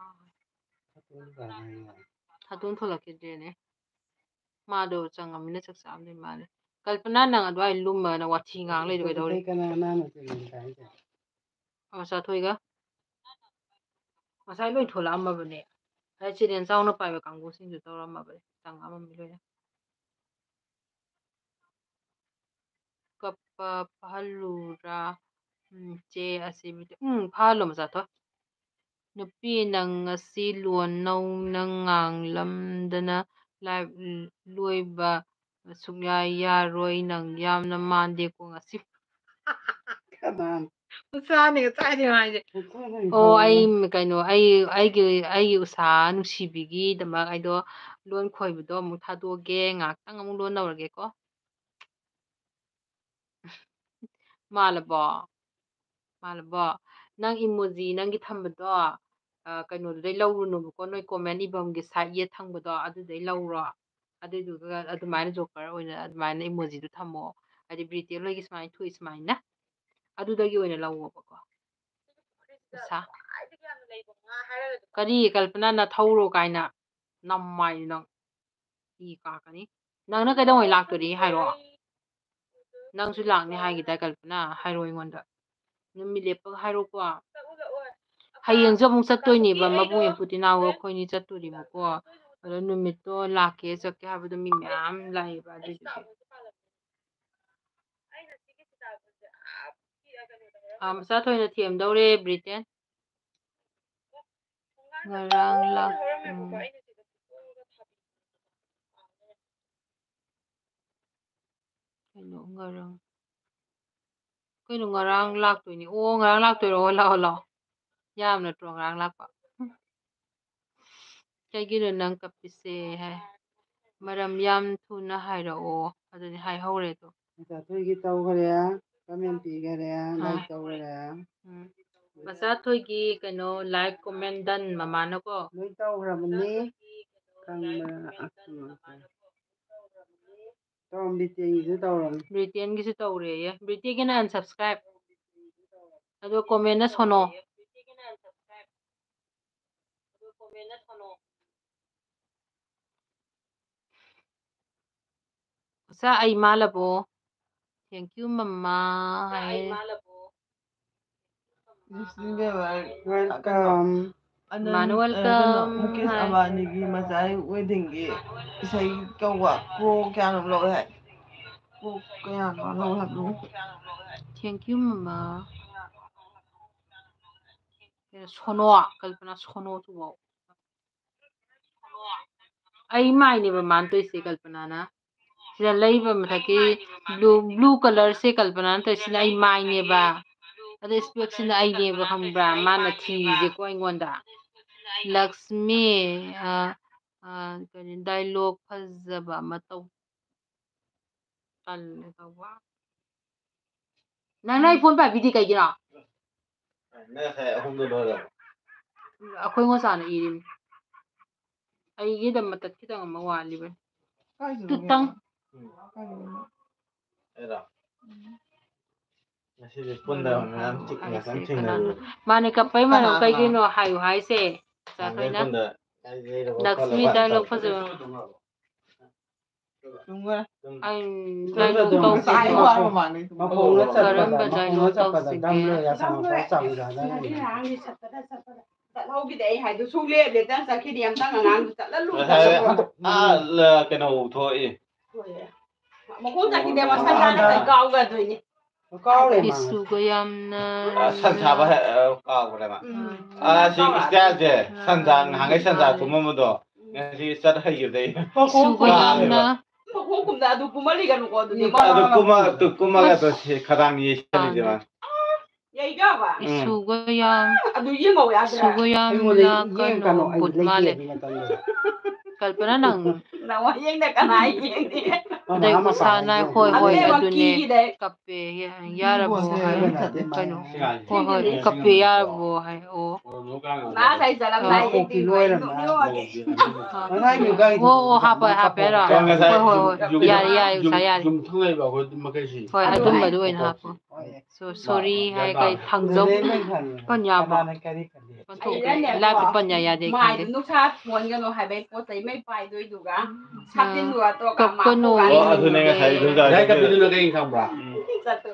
ꯍꯥꯇꯣꯟ ꯊꯣꯛꯂꯛꯈꯤꯗ꯭ꯔꯦꯅꯦ ꯃꯥꯗꯣ ꯆꯪꯉꯃꯤꯅ ꯆꯥꯛ ꯆꯥꯝꯗꯣꯏ ꯃꯥꯜꯂꯦ ꯀꯜꯄꯅꯥ ꯅꯪ ꯑꯗꯨꯋꯥꯏ ꯂꯨꯝꯃꯒꯅ ꯋꯥꯊꯤ ꯉꯥꯡ ꯂꯩꯗꯣ ꯀꯩꯗꯧꯔꯤ ꯃꯆꯥꯊꯣꯏꯒ ꯉꯁꯥꯏ ꯂꯣꯏ ꯊꯣꯛꯂꯛꯑꯝꯃꯕꯅꯦ ꯆꯦꯅꯦꯜ ꯆꯥꯎꯅ ꯄꯥꯏꯕ ꯀꯥꯡꯕꯨꯁꯤꯡꯁꯨ ꯇꯧꯔꯝꯃꯕꯅꯦ ꯆꯪꯉꯝꯃꯤ ꯂꯣꯏꯅ ꯀꯞꯄ ꯐꯍꯜꯂꯨꯔꯥ ꯆꯦ ꯑꯁꯤ ꯐꯍꯜꯂꯣ ꯃꯆꯥꯊꯣꯏ ꯅꯨꯄꯤ ꯅꯪ ꯉꯁꯤ ꯂꯣꯟ ꯅꯧꯅ ꯉꯥꯡꯂꯝꯗꯅ ꯂꯣꯏꯕ ꯁꯨꯛꯌꯥ ꯌꯥꯔꯣꯏ ꯅꯪ ꯌꯥꯝꯅ ꯃꯥꯟꯗꯦꯀꯣ ꯉꯁꯤ ꯎꯁꯥꯅꯤ ꯉꯁꯥꯏꯗꯩ ꯍꯥꯏꯁꯦ ꯑꯣ ꯑꯩ ꯀꯩꯅꯣ ꯑꯩꯒꯤ ꯎꯁꯥ ꯅꯨꯡꯁꯤꯕꯤꯒꯤꯗꯃꯛ ꯑꯩꯗꯣ ꯂꯣꯟ ꯈꯣꯏꯕꯗꯣ ꯑꯃꯨꯛ ꯊꯥꯗꯣꯛꯑꯒꯦ ꯉꯥꯏꯍꯥꯛꯇꯪ ꯑꯃꯨꯛ ꯂꯣꯟ ꯂꯧꯔꯒꯦꯀꯣ ꯃꯥꯜꯂꯕꯣ ꯅꯪ ꯏꯃꯣꯖꯤ ꯅꯪꯒꯤ ꯊꯝꯕꯗꯣ ꯀꯩꯅꯣꯗꯨꯗꯩ ꯂꯧꯔꯨꯅꯨꯕꯀꯣ ꯅꯣꯏ ꯀꯣꯃꯦꯟ ꯏꯐꯝꯒꯤ ꯁꯥꯏꯠ ꯌꯦꯠ ꯊꯪꯕꯗꯣ ꯑꯗꯨꯗꯩ ꯂꯧꯔꯣ ꯑꯗꯨꯏꯗꯨꯒ ꯑꯗꯨꯃꯥꯏꯅ ꯖꯣꯀꯔ ꯑꯣꯏꯅ ꯑꯗꯨꯃꯥꯏꯅ ꯏꯃꯣꯖꯤꯗꯨ ꯊꯝꯃꯣ ꯍꯥꯏꯗꯤ ꯕ꯭ꯔꯤꯇꯦꯜ ꯍꯣꯏꯒꯤ ꯁꯨꯃꯥꯏꯅ ꯊꯣꯛꯏ ꯁꯨꯃꯥꯏꯅ ꯑꯗꯨꯗꯒꯤ ꯑꯣꯏꯅ ꯂꯧꯋꯣꯕꯀꯣ ꯀꯔꯤ ꯀꯜꯄꯅꯥ ꯅꯊꯧꯔꯣ ꯀꯥꯏꯅ ꯅꯝꯃꯥꯏ ꯅꯪ ꯏ ꯀꯥꯔꯛꯀꯅꯤ ꯅꯪꯅ ꯀꯩꯗꯧꯉꯩ ꯂꯥꯛꯇꯣꯔꯤ ꯍꯥꯏꯔꯣ ꯅꯪꯁꯨ ꯂꯥꯛꯅꯤ ꯍꯥꯏꯒꯤꯗꯥꯏ ꯀꯜꯄꯅꯥ ꯍꯥꯏꯔꯣ ꯑꯩꯉꯣꯟꯗ ꯅꯨꯃꯤꯠ ꯂꯦꯞꯄꯒ ꯍꯥꯏꯔꯣꯀꯣ ꯍꯌꯦꯡꯁꯨ ꯑꯃꯨꯛ ꯆꯠꯇꯣꯏꯅꯦꯕ ꯃꯕꯨꯡ ꯏꯄꯨꯇꯤꯅꯥꯎꯒ ꯑꯩꯈꯣꯏꯅꯤ ꯆꯠꯇꯣꯔꯤꯕꯀꯣ ꯑꯗꯣ ꯅꯨꯃꯤꯠꯇꯣ ꯂꯥꯛꯀꯦ ꯆꯠꯀꯦ ꯍꯥꯏꯕꯗꯣ ꯃꯤ ꯃꯌꯥꯝ ꯂꯥꯛꯑꯦꯕ ꯑꯗꯨꯏꯗꯨꯒꯤ ꯃꯆꯥꯊꯣꯏꯅ ꯊꯦꯝꯗꯧꯔꯦ ꯕ꯭ꯔꯤꯇꯦꯟ ꯉꯔꯥꯡ ꯀꯩꯅꯣ ꯉꯔꯥꯡ ꯂꯥꯛꯇꯣꯏꯅꯤ ꯑꯣ ꯉꯔꯥꯡ ꯂꯥꯛꯇꯣꯏꯔꯣ ꯂꯥꯛꯑꯣ ꯌꯥꯝ ꯅꯠꯇ꯭ꯔꯣ ꯉꯔꯥꯡ ꯂꯥꯛꯄ ꯀꯩꯒꯤꯅꯣ ꯅꯪ ꯀꯞꯄꯤꯁꯦ ꯍꯥꯏ ꯃꯔꯝ ꯌꯥꯝ ꯊꯨꯅ ꯍꯥꯏꯔꯛꯑꯣ ꯑꯗꯨꯗꯤ ꯍꯥꯏꯍꯧꯔꯦꯗꯣ ꯃꯆꯥꯊꯣꯏꯒꯤ ꯇꯧꯈꯔꯦ ꯀꯃꯦꯟ ꯄꯤꯈꯔꯦ ꯂꯥꯏꯛ ꯇꯧꯈꯔꯦ ꯃꯆꯥꯊꯣꯏꯒꯤ ꯀꯩꯅꯣ ꯂꯥꯏꯛ ꯀꯣꯃꯦꯟ ꯗꯟ ꯃꯃꯥꯅꯀꯣ ꯂꯣꯏ ꯇꯧꯈ꯭ꯔꯕꯅꯤ ꯕ꯭ꯔꯤꯇꯦꯟꯒꯤꯁꯨ ꯇꯧꯔꯝꯅꯤ ꯕ꯭ꯔꯤꯇꯦꯟꯒꯤꯁꯨ ꯇꯧꯔꯦꯌꯦ ꯕ꯭ꯔꯤꯇꯦꯟꯒꯤꯅ ꯑꯟꯁꯞꯁꯀ꯭ꯔꯥꯏꯞ ꯑꯗꯣ ꯀꯣꯃꯦꯟꯅ ꯁꯣꯅꯣ ꯃꯆꯥ ꯑꯩ ꯃꯥꯜꯂꯕꯣ ꯊꯦꯡꯀ꯭ꯌꯨ ꯃꯃꯥ ꯀꯩꯅꯣ ꯃꯥꯅ ꯀꯩꯅꯣ ꯋꯦꯜꯀꯝ ꯃꯨꯀꯦꯁ ꯍꯥꯏ ꯑꯝꯕꯥꯅꯤꯒꯤ ꯃꯆꯥꯒꯤ ꯋꯦꯗꯤꯡꯒꯤ ꯏꯁꯩ ꯀꯧꯕ ꯄ꯭ꯔꯣ ꯀꯌꯥꯅꯣꯝ ꯂꯧꯋꯦ ꯍꯥꯏ ꯄ꯭ꯔꯣ ꯀꯌꯥꯅꯣ ꯂꯧꯋꯦ ꯍꯥꯏꯕꯅꯣ ꯊꯦꯡꯀ꯭ꯌꯨ ꯃꯃꯥ ꯁꯣꯅꯣ ꯀꯜꯄꯅꯥ ꯁꯣꯅꯣ ꯇꯨꯐꯧ ꯑꯩ ꯃꯥꯏꯅꯦꯕ ꯃꯥꯅ ꯇꯧꯔꯤꯁꯦ ꯀꯜꯄꯅꯥꯅ ꯁꯤꯗ ꯂꯩꯕ ꯃꯊꯛꯀꯤ ꯕ꯭ꯂꯨ ꯀꯂꯔꯁꯦ ꯀꯜꯄꯅꯥꯅ ꯇꯧꯔꯤꯁꯤꯅ ꯑꯩ ꯃꯥꯏꯅꯦꯕ ꯑꯗ ꯏꯁꯄꯦꯛꯁꯤꯅ ꯑꯩꯅꯦꯕ ꯈꯪꯕ꯭ꯔꯥ ꯃꯥꯅ ꯊꯤꯔꯤꯁꯦꯀꯣ ꯑꯩꯉꯣꯟꯗ ꯂꯛꯁꯃꯤ ꯀꯔꯤ ꯗꯥꯏꯂꯣꯛ ꯐꯖꯕ ꯑꯃ ꯇꯧ ꯇꯜꯂꯦ ꯇꯧꯕ ꯅꯪꯅ ꯑꯩ ꯐꯣꯟ ꯄꯥꯏꯕꯤꯗꯤ ꯀꯩꯒꯤꯅꯣ ꯉꯁꯥꯏ 3 ꯂꯣꯏꯔꯕ ꯑꯩꯈꯣꯏ ꯉꯣꯁꯥꯅ ꯏꯔꯤꯅꯤ ꯑꯩꯒꯤꯗꯃꯛꯇ ꯈꯤꯇꯪ ꯑꯃ ꯋꯥꯠꯂꯤꯕꯅꯤ ꯇꯨꯇꯪ ꯃꯥꯅꯦ ꯀꯞꯄꯩ ꯃꯔꯝ ꯀꯩꯒꯤꯅꯣ ꯍꯥꯏꯌꯨ ꯍꯥꯏꯁꯦ ꯆꯥꯊꯣꯏꯅ ꯂꯛꯁꯃꯤ ꯗꯥꯏꯂꯣꯛ ꯐꯖꯕ ꯗꯥꯏꯂꯣꯛ ꯇꯧꯁꯤꯀꯣ ꯀꯔꯝꯕ ꯗꯥꯏꯂꯣꯛ ꯇꯧꯁꯤꯒꯦ ꯆꯠꯍꯧꯈꯤꯗꯦ ꯑꯩ ꯍꯥꯏꯗꯣ ꯁꯨꯡꯂꯦꯞ ꯂꯦꯞꯇꯅ ꯆꯠꯈꯤꯗꯦ ꯑꯝꯇꯪ ꯑꯉꯥꯡꯗꯨ ꯆꯠꯍꯜꯂꯨ ꯀꯩꯅꯣ ꯊꯣꯛꯏ ꯃꯈꯣꯡ ꯆꯠꯈꯤꯗꯦ ꯃꯁꯥ ꯆꯥꯅ ꯀꯥꯎꯒꯗꯣꯏꯅꯤ ꯏꯁꯨꯒ ꯌꯥꯝꯅ ꯁꯟ ꯁꯥꯕ ꯀꯥꯎꯈ꯭ꯔꯦꯕ ꯁꯤ ꯏꯁꯇꯥꯏꯜꯁꯦ ꯁꯟꯁꯥ ꯅꯍꯥꯟꯒꯩ ꯁꯟꯁꯥ ꯀꯨꯝꯃꯝꯕꯗꯣ ꯉꯁꯤ ꯆꯠ ꯍꯩꯈꯤꯕꯗꯩ ꯏꯁꯨꯒ ꯌꯥꯝꯅ ꯃꯈꯣꯡ ꯀꯨꯝꯗ ꯑꯗꯨ ꯀꯨꯝꯍꯜꯂꯤꯒꯅꯨꯀꯣ ꯑꯗꯨꯗꯤ ꯑꯗꯨ ꯀꯨꯝꯃꯒ ꯈꯗꯥꯡ ꯌꯩꯁꯜꯂꯤꯁꯦ ꯃꯥ ꯌꯩꯒꯕ ꯏꯁꯨꯒ ꯌꯥꯝ ꯑꯗꯨ ꯌꯦꯡꯉꯧ ꯌꯥꯗ꯭ꯔꯥ ꯏꯁꯨꯒ ꯌꯥꯝꯅ ꯀꯩꯅꯣ ꯕꯨꯠ ꯃꯥꯜꯂꯦ ꯀꯜꯄꯅꯥ ꯅꯪ ꯅꯪ ꯌꯦꯡꯗ ꯀꯅꯥ ꯌꯦꯡꯅꯤ ꯑꯗꯩ ꯎꯁꯥꯅ ꯍꯣꯏ ꯍꯣꯏ ꯑꯗꯨꯅꯦ ꯀꯞꯄꯦ ꯌꯥꯔꯕꯣ ꯍꯥꯏ ꯀꯩꯅꯣ ꯍꯣꯏ ꯍꯣꯏ ꯀꯞꯄꯦ ꯌꯥꯔꯕꯣ ꯍꯥꯏ ꯑꯣ ꯑꯣ ꯍꯥꯞꯄꯦꯔꯣ ꯍꯣꯏ ꯍꯣꯏ ꯍꯣꯏ ꯌꯥꯔꯦ ꯌꯥꯔꯦ ꯎꯁꯥ ꯌꯥꯔꯦ ꯌꯨꯝꯊꯪꯅꯕ ꯑꯩꯈꯣꯏ ꯃꯈꯩꯁꯤ ꯍꯣꯏ ꯑꯗꯨꯝꯕꯗꯨ ꯑꯣꯏꯅ ꯍꯥꯞꯄꯣ ꯁꯣꯔꯤ ꯍꯥꯏ ꯀꯩ ꯊꯥꯡꯖꯧ ꯄꯟ ꯌꯥꯕ꯭ꯔꯣ ꯂꯥꯏꯞꯇ ꯄꯟ ꯌꯥꯗꯦ ꯈꯪꯗꯦ ꯅꯨꯡꯁꯥ ꯊꯣꯟꯒꯅꯨ ꯍꯥꯏꯕꯩ ꯄꯣꯠ ꯆꯩ ꯃꯩ ꯄꯥꯏꯗꯣꯏꯗꯨꯒ ꯁꯥꯇꯤꯟꯗꯨꯒ ꯀꯞꯀꯅꯨ ꯑꯗꯨꯅꯦ ꯉꯁꯥꯏ ꯏꯪꯗꯦ ꯀꯞꯄꯤꯗꯨꯅ ꯀꯩ ꯈꯪꯕ꯭ꯔꯥ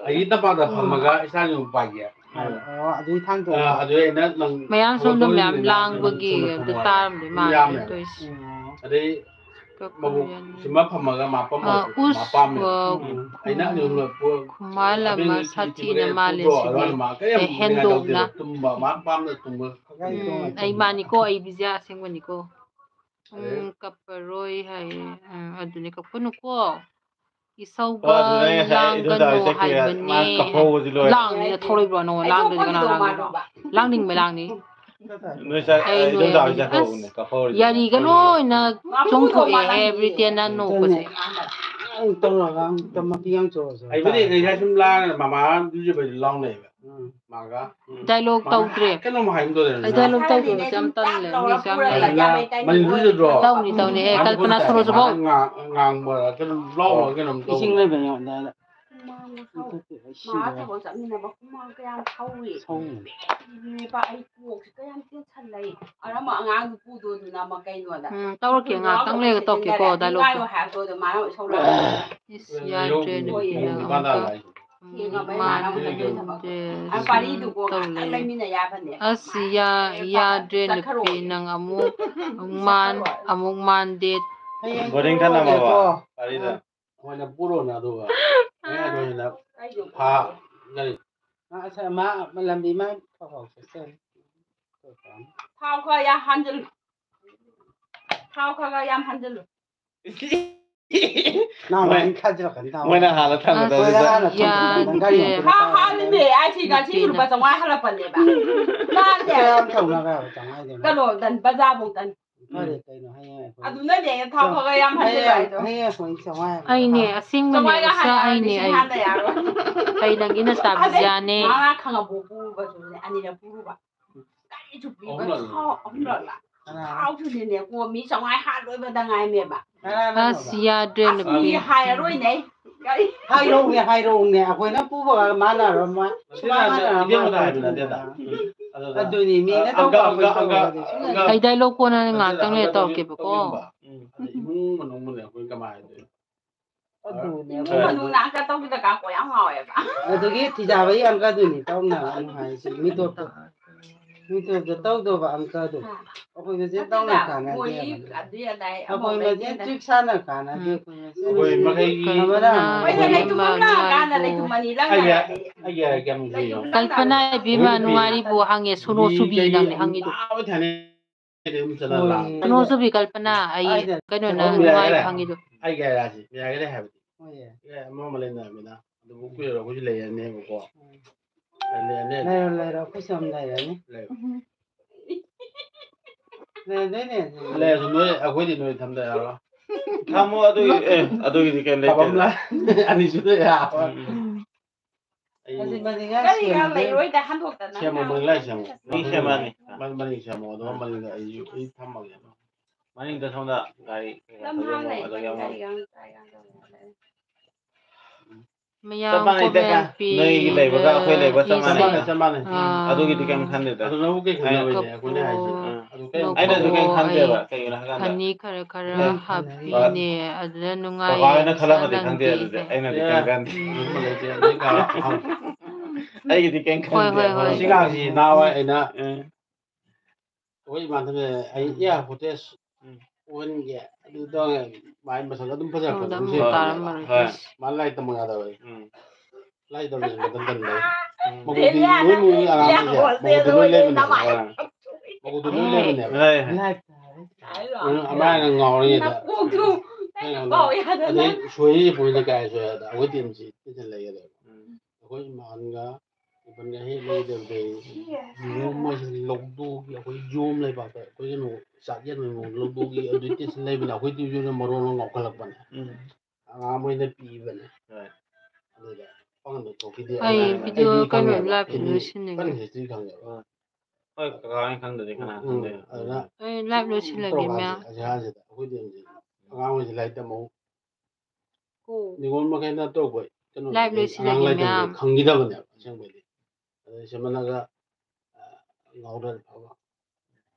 ꯑꯩꯒꯤ ꯇꯝꯄꯥꯛꯇ ꯐꯝꯃꯒ ꯏꯁꯥ ꯌꯨꯝ ꯄꯥꯏꯒꯦ ꯑꯗꯨꯏ ꯊꯥꯡꯗꯣꯛ ꯑꯗꯨ ꯑꯩꯅ ꯅꯪ ꯃꯌꯥꯝ ꯁꯣꯝꯗ ꯃꯌꯥꯝ ꯂꯥꯡꯕꯒꯤ ꯑꯗꯨ ꯇꯥꯔꯝꯗꯣꯏ ꯃꯥꯜꯂꯦ ꯑꯩꯅ ꯇꯧꯔꯤꯁꯦ ꯑꯗꯩ ꯃꯕꯨꯛ ꯁꯤꯃ ꯐꯝꯃꯒ ꯃꯥ ꯄꯥꯝꯃꯦ ꯑꯩꯅ ꯑꯅꯤ ꯑꯍꯨꯝꯂꯛ ꯈꯨꯃꯥꯜ ꯑꯃ ꯁꯥꯊꯤꯅ ꯃꯥꯜꯂꯦ ꯁꯤꯗꯤ ꯇꯧꯗꯦꯕ ꯍꯦꯟꯗꯣꯛꯅ ꯇꯨꯝꯕ ꯃꯥ ꯄꯥꯝꯅ ꯇꯨꯝꯕ ꯑꯩ ꯃꯥꯅꯤꯀꯣ ꯑꯩ ꯕꯤꯖꯌꯥ ꯑꯁꯦꯡꯕꯅꯤꯀꯣ ꯀꯞꯄꯔꯣꯏ ꯍꯥꯏꯌꯦ ꯑꯗꯨꯅꯦ ꯀꯞꯀꯅꯨꯀꯣ ꯏꯁꯧꯒ ꯑꯗꯨꯅ ꯉꯁꯥꯏ ꯂꯥꯡꯒꯅꯨ ꯏꯗꯣꯝꯆꯥꯍꯣꯏ ꯆꯠꯈꯤꯕ ꯃꯥ ꯍꯥꯏꯕꯅꯦ ꯀꯞꯐꯧꯕꯁꯤ ꯂꯣꯏꯔꯦ ꯂꯥꯡꯅꯤꯅ ꯊꯧꯔꯛꯏꯕ꯭ꯔꯣ ꯅꯉꯣꯟ ꯂꯥꯡꯗꯗꯤ ꯀꯅꯥ ꯂꯥꯡꯗꯣꯏꯕ ꯂꯥꯡꯅꯤꯡꯕ ꯂꯥꯡꯅꯤ ꯑꯩ ꯅꯣꯏ ꯏꯗꯣꯝꯆꯥꯍꯣꯏ ꯑꯅꯤꯗꯤ ꯆꯠꯈ꯭ꯔꯕꯅꯦ ꯑꯁ ꯀꯞꯐꯧꯔꯤꯁꯦ ꯌꯥꯔꯤꯒ ꯂꯣꯏꯅ ꯆꯣꯡꯊꯣꯛꯑꯦꯍꯦ ꯕ꯭ꯔꯤꯇꯦꯟꯅ ꯅꯣꯛꯄꯁꯦ ꯑꯩꯕꯨꯗꯤ ꯉꯁꯥꯏ ꯁꯨꯝ ꯂꯥꯛꯑꯒ ꯃꯃꯥ ꯂꯨꯖꯕꯩꯗꯨ ꯂꯥꯎꯅꯩꯕ ꯃꯥꯒ ꯗꯥꯏꯂꯣꯛ ꯇꯧꯗ꯭ꯔꯦ ꯀꯩꯅꯣꯝ ꯑꯩ ꯍꯥꯏꯔꯝꯗꯣꯏꯅꯦ ꯗꯥꯏꯂꯣꯛ ꯇꯧꯗꯕꯁꯦ ꯌꯥꯝ ꯇꯜꯂꯦ ꯃꯤꯁꯨ ꯌꯥꯝ ꯂꯩ ꯂꯨꯖꯗ꯭ꯔꯣ ꯇꯧꯅꯤ ꯇꯧꯅꯤ ꯑꯦ ꯀꯜꯄꯅꯥ ꯁꯣꯔꯣꯖꯕꯧ ꯉꯥꯡꯕ ꯀꯩꯅꯣꯝ ꯂꯥꯎꯕ ꯀꯩꯅꯣꯝ ꯇꯧꯕ ꯏꯁꯤꯡ ꯂꯩꯕꯅꯦ ꯑꯗꯥꯏꯗ ꯃꯥ ꯊꯕꯛ ꯆꯠꯃꯤꯟꯅꯕ ꯍꯨꯃꯥꯡ ꯀꯌꯥꯝ ꯁꯧꯏ ꯑꯩ ꯀꯣꯛꯁꯤ ꯀꯌꯥꯝ ꯇꯦꯟꯁꯟꯂꯩ ꯑꯔꯝꯕ ꯑꯉꯥꯡꯗꯨ ꯄꯨꯗꯣꯏꯗꯨꯅ ꯑꯃ ꯀꯩꯅꯣꯗ ꯇꯧꯔꯛꯀꯦ ꯉꯥꯛꯇꯪ ꯂꯩꯔꯒ ꯇꯧꯔꯛꯀꯦꯀꯣ ꯗꯥꯏꯂꯣꯛꯇꯣ ꯍꯥꯏꯔꯛꯇꯣꯏꯗꯣ ꯃꯥꯅ ꯏꯁꯧ ꯏꯁ ꯌꯥꯗ꯭ꯔꯦ ꯅꯨꯄꯤꯅ ꯑꯃꯨꯛꯀ ꯄꯥꯔꯤꯗꯨꯀꯣ ꯇꯧ ꯉꯥꯛꯇꯪ ꯂꯩ ꯂꯩꯃꯤꯟꯅ ꯌꯥꯕꯅꯦ ꯑꯁ ꯌꯥꯗ꯭ꯔꯦ ꯅꯨꯄꯤ ꯅꯪ ꯑꯃꯨꯛ ꯃꯥꯟꯗꯦ ꯕꯣꯔꯤꯡ ꯊꯅꯝꯃꯕ ꯋꯥꯔꯤꯗ ꯃꯣꯏꯅ ꯄꯨꯔꯣꯅ ꯑꯗꯨꯒ ꯂꯝꯕꯤ ꯃꯥ ꯊꯥꯎ ꯈꯔ ꯌꯥꯝ ꯍꯥꯟꯖꯤꯜꯂꯨ ꯊꯥꯎ ꯈꯔ ꯌꯥꯝ ꯍꯥꯟꯖꯤꯜꯂꯨ ꯃꯣꯏꯅ ꯍꯥꯟꯅ ꯊꯝꯒꯗꯕꯗꯨꯗ ꯍꯥꯜꯂꯤꯃꯦ ꯑꯩꯁꯤ ꯉꯁꯤ ꯂꯨꯄꯥ 500 ꯍꯜꯂꯛꯄꯅꯦꯕ ꯀꯩꯅꯣ ꯕꯖꯥꯔꯐꯧꯇꯅꯤ ꯑꯗꯨꯅꯅꯦ ꯑꯩꯅ ꯊꯥꯎ ꯈꯔ ꯌꯥꯝ ꯍꯟꯖꯤꯜꯂꯨ ꯍꯥꯏꯗꯣ ꯑꯩꯅꯦ ꯑꯁꯦꯡꯕꯅꯦ ꯎꯁꯥ ꯑꯩꯅꯦ ꯑꯩ ꯅꯪꯒꯤ ꯅꯆꯥꯕꯤꯖꯥꯅꯦ ꯈꯪꯉꯕꯣ ꯄꯨꯔꯨꯕꯁꯨꯅꯦ ꯑꯅꯤꯔꯛ ꯄꯨꯔꯨꯕ ꯒꯥꯔꯤꯁꯨꯄꯤꯕ ꯊꯥꯎ 3ꯂꯛꯂ ꯊꯥꯎꯁꯨꯅꯦꯀꯣ ꯃꯤ 500 ꯍꯥꯜꯂꯣꯏꯕꯗ ꯉꯥꯏꯃꯦꯕ ꯑꯁ ꯌꯥꯗ꯭ꯔꯦ ꯅꯨꯄꯤ ꯍꯥꯏꯔꯔꯣꯏꯅꯦ ꯍꯥꯏꯔꯛꯎꯅꯦ ꯑꯩꯈꯣꯏꯅ ꯄꯨꯕꯒ ꯃꯥꯟꯅꯔꯝꯃꯣꯏ ꯑꯗꯨꯅꯤ ꯃꯤꯅ ꯇꯧꯕ ꯑꯩ ꯗꯥꯏꯂꯣꯛ ꯀꯣꯟꯅ ꯉꯥꯛꯇꯪ ꯂꯩꯔ ꯇꯧꯔꯛꯀꯦꯕꯀꯣ ꯏꯃꯨꯡ ꯃꯅꯨꯡ ꯑꯩꯈꯣꯏ ꯀꯃꯥꯏꯅ ꯏꯃꯨꯡ ꯃꯅꯨꯡ ꯅꯥꯀ ꯇꯧꯕꯤꯗ ꯀꯥ ꯌꯥꯝ ꯉꯥꯎꯋꯦꯕ ꯑꯗꯨꯒꯤ ꯊꯤꯖꯥꯕꯒꯤ ꯑꯪꯀꯗꯨꯅꯤ ꯇꯧꯅꯕ ꯍꯥꯏꯁꯤ ꯃꯤꯇꯣꯞꯇ ꯇꯧꯗꯧꯕ ꯑꯪꯀꯗꯣ ꯑꯩꯈꯣꯏ ꯃꯁꯦꯟ ꯇꯧꯅ ꯀꯥꯟꯅꯗꯦ ꯑꯩꯈꯣꯏ ꯃꯁꯦꯟ ꯇ꯭ꯔꯤꯛ ꯁꯥꯟꯅ ꯀꯥꯟꯅꯗꯦ ꯑꯩꯈꯣꯏ ꯃꯈꯩꯒꯤ ꯀꯜꯄꯅꯥ ꯏꯕꯦꯝꯃ ꯅꯨꯡꯉꯥꯏꯔꯤꯕꯣ ꯍꯪꯉꯦ ꯁꯣꯅꯣ ꯆꯨꯕꯤ ꯅꯪꯅꯦ ꯍꯪꯉꯤꯗꯣ ꯁꯣꯅꯣ ꯆꯨꯕꯤ ꯀꯜꯄꯅꯥ ꯑꯩ ꯀꯩꯅꯣꯅ ꯅꯨꯡꯉꯥꯏꯕ ꯍꯪꯉꯤꯗꯣ ꯑꯩꯒꯤ ꯍꯥꯏꯔꯛꯑꯁꯤ ꯌꯥꯒꯗꯦ ꯍꯥꯏꯕꯗꯤ ꯑꯃ ꯂꯩꯅꯔꯕꯅꯤꯅ ꯑꯗꯨꯕꯨ ꯀꯨꯏꯔꯣ ꯑꯩꯈꯣꯏꯁꯨ ꯂꯩꯔꯅꯦꯕꯀꯣ ꯂꯩꯔꯣ ꯑꯩꯈꯣꯏꯁꯨ ꯑꯃ ꯂꯩꯔꯅꯤ ꯂꯩꯔꯁꯨ ꯅꯣꯏ ꯑꯩꯈꯣꯏꯗꯤ ꯅꯣꯏ ꯊꯝꯗ ꯌꯥꯔꯣꯏ ꯊꯝꯃꯣ ꯑꯗꯨꯒꯤꯗꯤ ꯀꯩꯝ ꯂꯩꯇꯦ ꯑꯅꯤꯁꯨꯗ ꯀꯔꯤꯒ ꯂꯩꯔꯣꯏꯗ ꯍꯟꯗꯣꯛꯇꯅ ꯁꯦꯝꯃꯣ ꯃꯣꯏ ꯂꯥꯏ ꯁꯦꯝꯃꯣ ꯃꯤ ꯁꯦꯝꯃꯅꯤ ꯃꯅꯤꯡ ꯁꯦꯝꯃꯣ ꯑꯗꯨꯒ ꯃꯅꯤꯡꯗ ꯑꯩ ꯊꯝꯃꯒꯦ ꯃꯅꯤꯡꯗ ꯁꯣꯝꯗ ꯒꯥꯔꯤ ꯃꯌꯥꯝ ꯀꯣꯃꯦꯟ ꯅꯣꯏꯒꯤ ꯂꯩꯕꯒ ꯑꯩꯈꯣꯏ ꯂꯩꯕ ꯆꯞ ꯃꯥꯟꯅꯩ ꯆꯞ ꯃꯥꯟꯅꯩ ꯑꯗꯨꯒꯤꯗꯤ ꯀꯩꯝ ꯈꯟꯗꯦꯗ ꯑꯗꯨꯅꯕꯨ ꯀꯩ ꯈꯟꯅꯕꯩꯅꯦ ꯑꯩꯈꯣꯏꯅ ꯍꯥꯏꯁꯦ ꯑꯩꯅꯁꯨ ꯀꯩꯝ ꯈꯟꯗꯦꯕ ꯀꯩꯒꯤꯅꯣ ꯍꯥꯏꯀꯥꯟꯗ ꯐꯅꯤ ꯈꯔ ꯍꯥꯞꯄꯤꯅꯦ ꯑꯗꯨꯗ ꯅꯨꯡꯉꯥꯏ ꯀꯀꯥꯅ ꯈꯜꯂꯝꯃꯗꯤ ꯈꯪꯗꯦ ꯑꯗꯨꯗꯤ ꯑꯩꯅꯗꯤ ꯀꯩꯝ ꯈꯟꯗꯦ ꯑꯩꯒꯤꯗꯤ ꯀꯩꯝ ꯈꯟꯗꯦ ꯁꯤꯒꯥꯡꯁꯤ ꯅꯍꯥꯟꯋꯥꯏ ꯑꯩꯅ ꯑꯩꯈꯣꯏ ꯏꯃꯥꯟꯅꯕ ꯑꯩ ꯏꯌꯥꯔ ꯍꯣꯇꯦꯁ ꯑꯣꯏꯍꯟꯒꯦ ꯑꯗꯨ ꯇꯧꯔꯒ ꯃꯥꯏ ꯃꯁꯛ ꯑꯗꯨꯝ ꯐꯖꯔꯛꯄꯅꯦꯕ ꯃꯥ ꯂꯥꯏꯔꯤꯛ ꯇꯝꯕ ꯌꯥꯗꯕ ꯂꯥꯏꯔꯤꯛ ꯇꯝꯕꯁꯦ ꯃꯇꯝ ꯂꯩ ꯃꯀꯣꯛꯇꯤ ꯅꯣꯏ ꯑꯉꯥꯡꯁꯦ ꯃꯀꯣꯛꯇꯤ ꯂꯣꯏ ꯂꯩꯕꯅꯦꯕ ꯃꯀꯣꯛꯇꯤ ꯂꯣꯏ ꯂꯩꯕꯅꯦꯕ ꯑꯃꯥꯏꯅ ꯉꯥꯎꯔꯤꯉꯩꯗ ꯑꯗꯩ ꯁꯣꯏꯔꯤꯁꯦ ꯄꯣꯏꯅ ꯀꯥꯏ ꯁꯣꯏꯗ ꯑꯩꯈꯣꯏ ꯇꯤꯝꯁꯤ ꯇꯦꯟꯁꯟ ꯂꯩꯒꯗꯦꯕ ꯑꯩꯈꯣꯏ ꯏꯃꯥꯟꯒ ꯏꯕꯟꯒ ꯍꯦꯛ ꯂꯩꯒꯗꯕꯗꯩ ꯅꯣꯡꯃꯁꯤ ꯂꯧꯗꯨꯒꯤ ꯑꯩꯈꯣꯏ ꯌꯣꯝ ꯂꯩꯕꯥꯛꯇ ꯑꯩꯈꯣꯏ ꯀꯩꯅꯣ ꯆꯥꯛ ꯌꯦꯟꯕꯒꯤ ꯃꯑꯣꯡ ꯂꯧꯗꯨꯒꯤ ꯑꯗꯨꯏ ꯇꯦꯟꯁꯟ ꯂꯩꯕꯅ ꯑꯩꯈꯣꯏ ꯇꯤꯝꯁꯤꯅ ꯃꯔꯣꯟ ꯑꯃ ꯉꯥꯎꯈꯠꯂꯛꯄꯅꯦ ꯑꯉꯥꯡ ꯃꯣꯏꯅ ꯄꯤꯕꯅꯦ ꯑꯗꯨꯗ ꯄꯥꯡꯒꯟꯗ ꯊꯣꯛꯈꯤꯗꯦ ꯑꯩꯗꯤ ꯈꯪꯉꯦꯕ ꯑꯩꯗꯤ ꯐꯅ ꯍꯤꯁꯇ꯭ꯔꯤ ꯈꯪꯉꯦꯕ ꯍꯣꯏ ꯀꯀꯥ ꯈꯪꯗꯗꯤ ꯀꯅꯥ ꯈꯪꯗꯣꯏꯅꯣ ꯑꯗꯨꯅ ꯂꯥꯏꯚ ꯂꯣꯏꯁꯤꯜꯂꯒꯦ ꯃꯌꯥꯝ ꯑꯁꯤꯀꯥꯟꯁꯤꯗ ꯑꯩꯈꯣꯏ ꯇꯤꯝꯁꯤ ꯑꯉꯥꯡꯈꯩꯁꯤ ꯂꯥꯏꯔꯤꯛ ꯇꯝꯃꯧ ꯅꯤꯉꯣꯜ ꯃꯈꯩꯅ ꯇꯧꯔꯛꯄ ꯀꯩꯅꯣꯗꯨꯗꯤ ꯑꯉꯥꯡ ꯂꯥꯏꯔꯤꯛ ꯇꯝꯕꯗꯤ ꯈꯪꯈꯤꯗꯕꯅꯦꯕ ꯑꯁꯦꯡꯕꯩꯗꯤ ꯑꯗꯩ ꯁꯤꯃꯅꯒ ꯉꯥꯎꯗ꯭ꯔꯗꯤ ꯐꯕ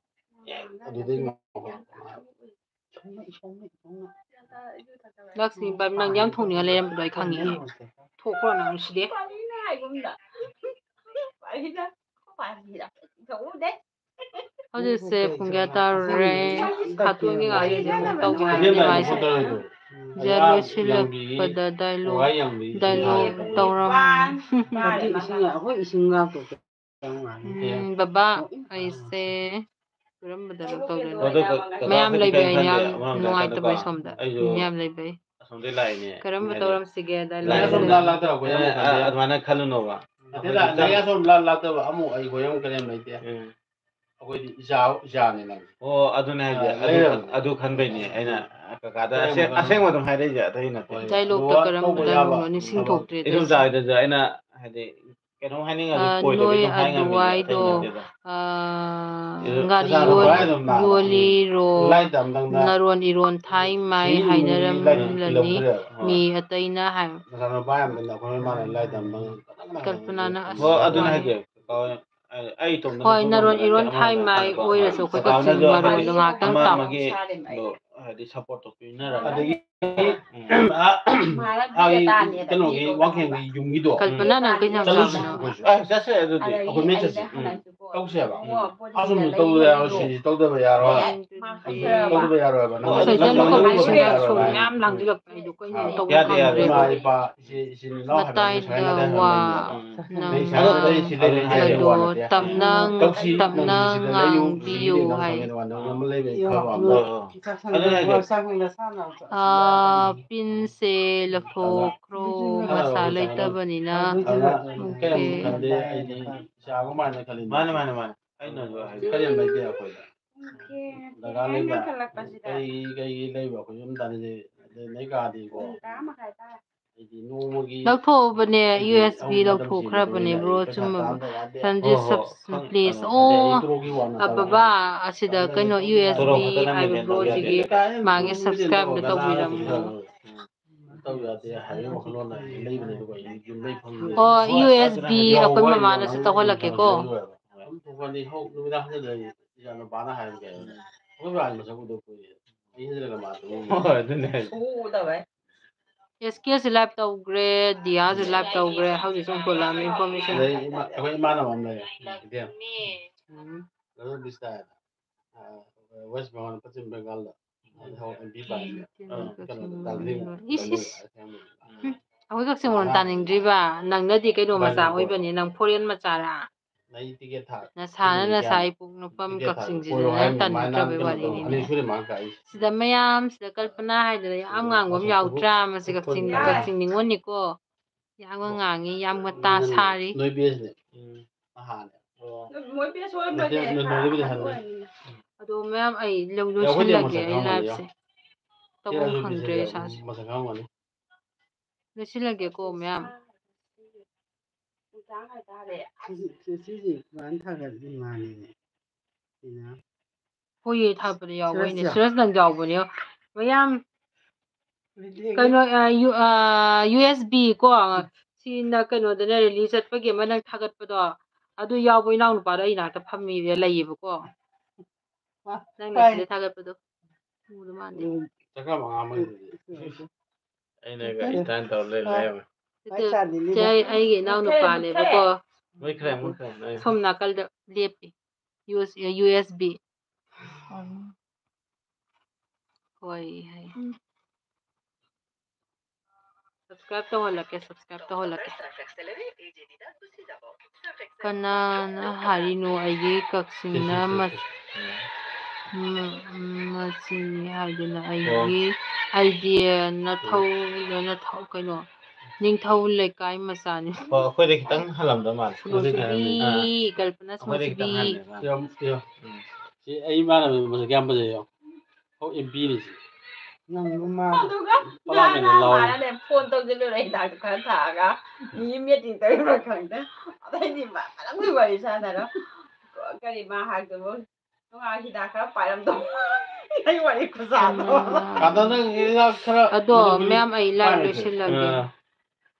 ꯑꯗꯨꯗꯩ ꯂꯛꯁꯃꯤ ꯅꯪ ꯌꯥꯝ ꯊꯣꯡꯅꯤꯡꯉ ꯂꯩꯔꯝꯕꯗꯣ ꯑꯩ ꯈꯪꯉꯤꯍꯦ ꯊꯣꯛꯈ꯭ꯔꯣ ꯅꯪ ꯁꯤꯗꯤ ꯍꯧꯖꯤꯛꯁꯦ ꯄꯨꯡ ꯀꯌꯥ ꯇꯥꯔꯨꯔꯦ ꯈꯥꯇꯣꯟꯒꯤ ꯉꯥꯏꯔꯤꯁꯦ ꯑꯃꯨꯛ ꯇꯧꯒꯦ ꯍꯥꯏꯕꯅꯤ ꯃꯥꯏꯁꯦ ꯂꯣꯏꯁꯤꯜꯂꯛꯄꯗ ꯗꯥꯏꯂꯣग ꯇꯧꯔꯝ ꯑꯩꯈꯣꯏ ꯏꯁꯤꯡ ꯉꯥꯛꯇꯣ ꯕꯕꯥ ꯑꯩꯁꯦ ꯀꯔꯝꯕꯗꯅꯣ ꯇꯧꯗꯣꯏꯅꯣ ꯃꯌꯥꯝ ꯂꯩꯕꯩ ꯑꯩꯅ ꯌꯥꯝ ꯅꯨꯡꯉꯥꯏꯇꯕꯩ ꯁꯣꯝꯗ ꯃꯌꯥꯝ ꯂꯩꯕꯩ ꯑꯁꯣꯝꯗꯩ ꯂꯥꯛꯏꯅꯦ ꯀꯔꯝꯕ ꯇꯧꯔꯝꯁꯤꯒꯦ ꯑꯗꯨꯃꯥꯏꯅ ꯈꯜꯂꯨꯅꯣꯕ ꯁꯣꯝ ꯂꯥꯛꯇꯕ ꯑꯃꯨꯛ ꯑꯩꯈꯣꯏ ꯑꯃꯨꯛ ꯀꯔꯤꯝ ꯂꯩꯇꯦ ꯑꯩꯈꯣꯏꯗꯤ ꯏꯆꯥꯅꯤꯅ ꯑꯣ ꯑꯗꯨꯅꯦ ꯍꯥꯏꯁꯦ ꯑꯗꯨ ꯈꯟꯕꯩꯅꯦ ꯑꯩꯅ ꯀꯀꯥꯗ ꯑꯁꯦꯡꯕ ꯑꯗꯨꯝ ꯍꯥꯏꯔꯛꯏꯁꯦ ꯑꯇꯩ ꯅꯠꯇꯦ ꯗꯥꯏꯂꯣꯛꯇꯣ ꯀꯔꯝꯕ ꯗꯥꯏꯂꯣꯛꯅꯣ ꯅꯤꯡꯁꯤꯡꯊꯣꯛꯇ꯭ꯔꯦ ꯏꯗꯣꯝ ꯆꯥꯒꯤꯗꯁꯨ ꯑꯩꯅ ꯍꯥꯏꯗꯤ ꯀꯩꯅꯣꯝ ꯍꯥꯏꯅꯤꯡꯉꯁꯨ ꯀꯣꯏꯗꯕꯤ ꯅꯣꯏ ꯑꯗꯨꯝ ꯍꯥꯏ ꯉꯝꯃꯤꯁꯦ ꯑꯇꯩ ꯑꯗꯨꯋꯥꯏꯗꯣ ꯅꯠꯇꯦꯗ ꯉꯥꯔꯤ ꯌꯣꯜꯂꯤꯔꯣ ꯅꯔꯣꯟ ꯏꯔꯣꯟ ꯊꯥꯏ ꯃꯥꯏ ꯍꯥꯏꯅꯔꯝꯂꯅꯤ ꯃꯤ ꯑꯇꯩꯅ ꯍꯥꯏ ꯀꯜꯄꯅꯥꯅ ꯑꯁ ꯑꯗꯨꯅ ꯍꯥꯏꯁꯦ ꯑꯩ ꯏꯇꯣꯝꯗꯅ ꯍꯣꯏ ꯉꯝꯕ ꯅꯔꯣꯟ ꯅꯠꯇꯦ ꯏꯔꯣꯟ ꯊꯥꯏ ꯃꯥꯏ ꯑꯣꯏꯔꯁꯨ ꯑꯩꯈꯣꯏ ꯀꯛꯆꯤꯡ ꯀꯀꯥꯅꯁꯨ ꯍꯥꯏꯗꯤ ꯃꯔꯣꯟꯗꯣ ꯉꯥꯛꯇꯪ ꯑꯃ ꯇꯥꯎ ꯑꯃꯒꯤ ꯍꯥꯏꯗꯤ ꯁꯞꯄꯣꯔꯠꯇꯣ ꯄꯤꯅꯔꯒ ꯑꯗꯒꯤ ꯀꯩꯅꯣꯒꯤ ꯋꯥꯡꯈꯦꯝꯒꯤ ꯌꯨꯝꯒꯤꯗꯣ ꯀꯜꯄꯅꯥ ꯅꯪ ꯀꯩ ꯏꯟꯁꯥꯡ ꯆꯠꯂꯨꯁꯤ ꯆꯥꯕꯅꯣ ꯑꯩꯈꯣꯏꯁꯨ ꯆꯠꯁꯦ ꯑꯗꯨꯗꯤ ꯑꯩꯈꯣꯏ ꯃꯩ ꯆꯠꯁꯤ ꯇꯧꯁꯦꯕ ꯑꯁꯨꯝꯁꯨ ꯇꯧꯗ ꯌꯥꯔꯣꯏ ꯁꯤꯁꯤ ꯇꯧꯗꯕ ꯌꯥꯔꯣꯏ ꯇꯧꯗꯕ ꯌꯥꯔꯣꯏꯕ ꯉꯁꯥꯏ ꯃꯌꯥꯝ ꯂꯥꯡꯁꯤꯜꯂꯛꯄ ꯑꯩꯗꯣ ꯀꯩꯅꯣ ꯇꯧꯕ ꯌꯥꯗꯦ ꯌꯥꯗꯦ ꯏꯃꯥ ꯈꯪꯗ꯭ꯔꯦꯕ ꯏꯄꯥ ꯏꯆꯤꯟ ꯏꯅꯥꯎ ꯍꯥꯏꯕ ꯑꯃ ꯃꯇꯥꯏꯗ ꯁꯥꯏꯅꯗ ꯍꯥꯏꯕ ꯋꯥ ꯂꯩꯔꯤꯅꯤ ꯍꯥꯏꯕ ꯋꯥ ꯅꯠꯇꯦ ꯇꯞꯅ ꯇꯧꯁꯤ ꯇꯞꯅ ꯅꯪꯁꯨ ꯁꯤꯗ ꯂꯩꯌꯨ ꯉꯥꯡꯕꯤꯌꯨ ꯁꯤꯒꯤꯗꯤ ꯅꯪ ꯍꯥꯏ ꯈꯪꯒꯦ ꯑꯃ ꯂꯩꯕꯩ ꯐꯕ ꯄꯤꯟꯁꯦ ꯂꯧꯊꯣꯛꯈ꯭ꯔꯣ ꯃꯁꯥ ꯂꯩꯇꯕꯅꯤꯅ ꯀꯩꯝ ꯈꯟꯗꯦ ꯑꯩꯗꯤ ꯏꯆꯥꯒꯨꯝꯃꯥꯏꯅ ꯈꯜꯂꯤ ꯃꯥꯅꯦ ꯑꯩꯅꯁꯨ ꯍꯥꯏꯗꯤ ꯀꯔꯤꯝ ꯂꯩꯇꯦ ꯑꯩꯈꯣꯏꯗ ꯗꯔꯀꯥꯔ ꯂꯩꯕ ꯀꯩꯒꯤ ꯂꯩꯕ ꯑꯩꯈꯣꯏ ꯌꯨꯝ ꯇꯥꯅꯤꯁꯦ ꯅꯣꯏ ꯀꯥꯗꯤꯀꯣ ꯑꯩꯗꯤ ꯅꯣꯡꯃꯒꯤ ꯂꯧꯊꯣꯛꯑꯕꯅꯦ ꯌꯨ ꯑꯦꯁ ꯕꯤ ꯃꯇꯝꯁꯤ ꯂꯧꯊꯣꯛꯈ꯭ꯔꯕꯅꯦ ꯕ꯭ꯔꯣ ꯄꯩꯁꯥ ꯆꯨꯝꯃꯕ ꯇꯥꯟꯗ ꯌꯥꯗꯦ ꯄ꯭ꯂꯤꯖ ꯑꯗꯩ ꯑꯩ ꯑꯣ ꯇꯣꯂꯣꯞꯀꯤ ꯋꯥ ꯅꯠꯇꯕ ꯕꯕꯥ ꯑꯁꯤꯗ ꯀꯩꯅꯣ ꯌꯨ ꯑꯦꯁ ꯇꯣꯂꯣꯞ ꯕꯤ ꯈꯛꯇꯅ ꯍꯥꯏꯕ ꯃꯦꯟꯇꯦꯟ ꯇꯧ ꯌꯥꯗꯦ ꯕ꯭ꯔꯣꯁꯤꯒꯤ ꯃꯥꯒꯤ ꯁꯕꯁꯀ꯭ꯔꯥꯏꯕꯗ ꯇꯧꯕꯤꯔꯝꯃꯣ ꯇꯧ ꯌꯥꯗꯦ ꯍꯥꯏꯕꯒꯤ ꯋꯥꯈꯜꯂꯣꯟ ꯂꯩꯕꯅꯦ ꯑꯗꯨꯒ ꯑꯩ ꯌꯨꯝꯗꯩ ꯐꯪꯗꯦ ꯑꯣ ꯌꯨ ꯑꯦꯁ ꯑꯗꯨꯅ ꯕꯤ ꯍꯥꯏꯗꯤ ꯑꯩꯈꯣꯏ ꯃꯃꯥꯅꯁꯨ ꯇꯧꯍꯜꯂꯛꯀꯦꯀꯣ ꯅꯨꯃꯤꯗꯥꯡ ꯍꯟꯖꯤꯜꯂꯛꯏ ꯏꯆꯥ ꯅꯨꯄꯥꯅ ꯍꯥꯏꯔꯒꯦ ꯑꯩꯈꯣꯏ ꯕꯥ ꯃꯁꯛ ꯎꯗ ꯀꯨꯏꯔꯦ ꯑꯩ ꯍꯟꯖꯤꯜꯂꯒ ꯃꯥ ꯍꯣꯏ ꯑꯗꯨꯅꯦ ꯑꯦꯁ ꯀꯦꯁꯨ ꯂꯥꯏꯚ ꯇꯧꯈ꯭ꯔꯦ ꯗꯤꯌꯥꯁꯨ ꯂꯥꯏꯚ ꯇꯧꯈ꯭ꯔꯦ ꯍꯧꯖꯤꯛ ꯁꯨꯝ ꯊꯣꯛꯂꯛꯑꯃꯤ ꯏꯟꯐꯣꯔꯃꯦꯁꯟ ꯑꯩꯈꯣꯏ ꯏꯃꯥꯟꯅꯕ ꯑꯃ ꯂꯩ ꯋꯦꯁ ꯕꯦꯡꯒꯣꯜ ꯄश्चिम ꯕꯦꯡꯒꯥꯜꯗ ꯑꯩꯈꯣꯏ ꯀꯛꯆꯤꯡ ꯃꯔꯣꯝ ꯇꯥꯅꯤꯡꯗ꯭ꯔꯤꯕ ꯅꯪꯅꯗꯤ ꯀꯩꯅꯣ ꯃꯆꯥ ꯑꯣꯏꯕꯅꯤ ꯅꯪ ꯐꯣꯔꯦꯟ ꯃꯆꯥꯔꯥ ꯅꯁꯥꯅ ꯅꯁꯥ ꯄꯣꯛꯅꯐꯝ ꯀꯛꯆꯤꯡꯁꯤꯗ ꯅꯪ ꯇꯥꯅꯤꯡꯗ꯭ꯔꯕꯩ ꯋꯥꯔꯤꯅꯤꯅꯦ ꯁꯤꯗ ꯃꯌꯥꯝ ꯁꯤꯗ ꯀꯜꯄꯅꯥ ꯍꯥꯏꯗꯅ ꯌꯥꯝ ꯉꯥꯡꯕ ꯑꯃ ꯌꯥꯎꯗ꯭ꯔꯥ ꯃꯁꯤ ꯀꯛꯆꯤꯡ ꯅꯤꯉꯣꯜꯅꯤꯀꯣ ꯌꯥꯝꯅ ꯉꯥꯡꯉꯤ ꯌꯥꯝꯅ ꯇꯥ ꯁꯥꯔꯤ ꯅꯣꯏ ꯕꯦꯁꯅꯦ ꯑꯗꯣ ꯃꯌꯥꯝ ꯑꯩ ꯂꯣꯏꯁꯤꯜꯂꯒꯦ ꯑꯩ ꯂꯥꯏꯐꯁꯦ ꯇꯧꯐꯝ ꯈꯪꯗ꯭ꯔꯦ ꯏꯁꯥꯁꯦ ꯃꯁꯛ ꯈꯪꯉꯝꯒꯅꯤ ꯂꯣꯏꯁꯤꯜꯂꯒꯦꯀꯣ ꯃꯌꯥꯝ ꯁꯤꯁꯤ ꯀꯃꯥꯏꯅ ꯊꯥꯒꯠꯂꯤ ꯃꯥꯅꯤꯅꯦ ꯍꯣꯏꯌꯦ ꯊꯥꯒꯠꯄꯗ ꯌꯥꯎꯕꯩꯅꯦ ꯁꯨꯔꯁ ꯅꯪ ꯌꯥꯎꯕꯅꯦ ꯃꯌꯥꯝ ꯀꯩꯅꯣ USB ꯀꯣ ꯁꯤꯅ ꯀꯩꯅꯣꯗꯅ ꯔꯦꯂꯤ ꯆꯠꯄꯒꯤ ꯑꯃ ꯅꯪ ꯊꯥꯒꯠꯄꯗꯣ ꯑꯗꯨ ꯌꯥꯎꯕ ꯏꯅꯥꯎ ꯅꯨꯄꯥꯗꯣ ꯑꯩ ꯅꯥꯛꯇ ꯐꯝꯃꯤ ꯂꯩꯌꯦꯕꯀꯣ ꯅꯪꯅ ꯁꯤꯗ ꯊꯥꯒꯠꯄꯗꯣ ꯎꯗ ꯃꯥꯟꯗꯦ ꯑꯩꯅꯒ ꯏꯁꯇꯥꯏꯜ ꯇꯧꯔ ꯂꯩꯔꯝꯃꯦ ꯁꯤ ꯑꯩꯒꯤ ꯏꯅꯥꯎ ꯅꯨꯄꯥꯅꯦꯕꯀꯣ ꯃꯨꯠꯈ꯭ꯔꯦ ꯁꯣꯝ ꯅꯥꯀꯜꯗ ꯂꯦꯞꯄꯤ USB ꯍꯣꯏ ꯍꯥꯏ subscribe ꯇꯧꯍꯜꯂꯛꯀꯦ ꯀꯅꯥꯅ ꯍꯥꯏꯔꯤꯅꯣ ꯑꯩꯒꯤ ꯀꯛꯆꯤꯡꯅ ꯃꯆꯤꯅꯤ ꯍꯥꯏꯗꯨꯅ ꯑꯩꯒꯤ ꯅꯊꯧ ꯀꯩꯅꯣ ꯅꯤꯡꯊꯧ ꯂꯩꯀꯥꯏ ꯃꯆꯥꯅꯤ ꯑꯩꯈꯣꯏꯗ ꯈꯤꯇꯪ ꯍꯜꯂꯝꯗꯧ ꯃꯥꯜꯂꯦ ꯀꯜꯄꯅꯥ ꯑꯩꯈꯣꯏꯗ ꯈꯤꯇꯪ ꯁꯤ ꯁꯤ ꯑꯩ ꯏꯃꯥꯟꯅꯕ ꯃꯁꯛ ꯀꯌꯥꯝ ꯐꯖꯩꯌꯣ ꯍꯧ MP ꯁꯤ ꯃꯥꯅꯅꯦ ꯐꯣꯟ ꯇꯧꯁꯤꯜꯂꯨꯔꯦ ꯍꯤꯗꯥꯛꯇꯣ ꯈꯔ ꯊꯛꯑꯒ ꯃꯤ ꯃꯦꯇꯤꯡ ꯇꯧꯔꯤꯕ꯭ꯔꯥ ꯈꯪꯗꯦ ꯑꯗꯩꯗꯤ ꯃꯥ ꯋꯥꯔꯤ ꯁꯥꯟꯅꯔꯣ ꯀꯔꯤ ꯃꯥ ꯍꯥꯏꯗꯨꯕꯨ ꯅꯨꯡꯉꯥꯏ ꯍꯤꯗꯥꯛ ꯈꯔ ꯄꯥꯏꯔꯝꯗꯧ ꯑꯩ ꯋꯥꯔꯤ ꯈꯨꯁꯥꯗꯣ ꯑꯗꯣ ꯃꯌꯥꯝ ꯑꯩ ꯂꯥꯏ ꯂꯣꯏꯁꯤꯜꯂꯒꯦ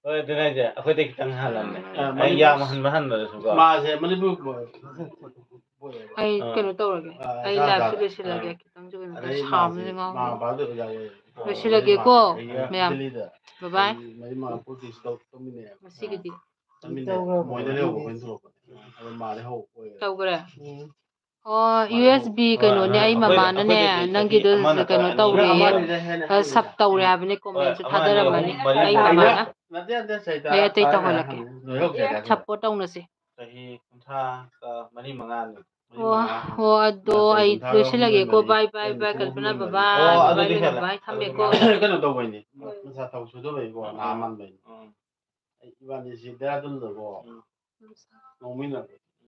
ꯍꯣꯏ ꯑꯗꯨꯅ ꯍꯥꯏꯁꯦ ꯑꯩꯈꯣꯏꯗꯤ ꯈꯤꯇꯪ ꯍꯜꯂꯝꯃꯦ ꯑꯩ ꯌꯥꯝ ꯍꯟꯕꯁꯨꯀꯣ ꯃꯥꯁꯦ ꯃꯅꯤꯄꯨꯔ ꯑꯩ ꯀꯩꯅꯣ ꯇꯧꯔꯒꯦ ꯑꯩ ꯂꯥꯏꯐꯁꯨ ꯂꯣꯏꯁꯤꯜꯂꯒꯦ ꯈꯤꯇꯪꯁꯨ ꯀꯩꯅꯣ ꯁꯥꯕꯁꯦ ꯂꯣꯏꯁꯤꯜꯂꯒꯦꯀꯣ ꯃꯌꯥꯝ ꯕꯕꯥꯏ ꯉꯁꯤꯒꯤꯗꯤ ꯇꯧꯈ꯭ꯔꯦ ꯑꯣ USB ꯀꯩꯅꯣꯅꯦ ꯑꯩ ꯃꯃꯥꯅꯅꯦ ꯅꯪꯒꯤꯗꯣ ꯀꯩꯅꯣ ꯇꯧꯔꯦ ꯁꯞ ꯇꯧꯔꯦ ꯍꯥꯏꯕꯅꯦ ꯀꯣꯃꯦꯟꯁꯨ ꯊꯥꯗꯔꯝꯃꯅꯤ ꯑꯩ ꯃꯃꯥꯅ ꯑꯩ ꯑꯇꯩ ꯇꯧꯍꯜꯂꯛꯀꯦ ꯁꯞꯄꯣꯔꯠ ꯇꯧꯅꯁꯤ ꯆꯍꯤ 35 ꯑꯣ ꯑꯗꯣ ꯑꯩ ꯂꯣꯏꯁꯤꯜꯂꯒꯦꯀꯣ ꯕꯥꯏ ꯕꯥꯏ ꯀꯜꯄꯅꯥ ꯕꯕꯥꯏ ꯕꯕꯥꯏ ꯊꯝꯃꯦꯀꯣ ꯀꯩꯅꯣ ꯇꯧꯕꯩꯅꯤ ꯃꯁꯥ ꯊꯕꯛ ꯁꯨꯗꯕꯩꯀꯣ ꯅꯍꯥ ꯃꯥꯟꯕꯩꯅꯤ ꯑꯩ ꯏꯕꯥꯅꯤꯁꯤ ꯗꯦꯔꯥꯗꯨꯟꯗꯀꯣ ꯅꯣꯡꯃꯤꯟꯅꯕ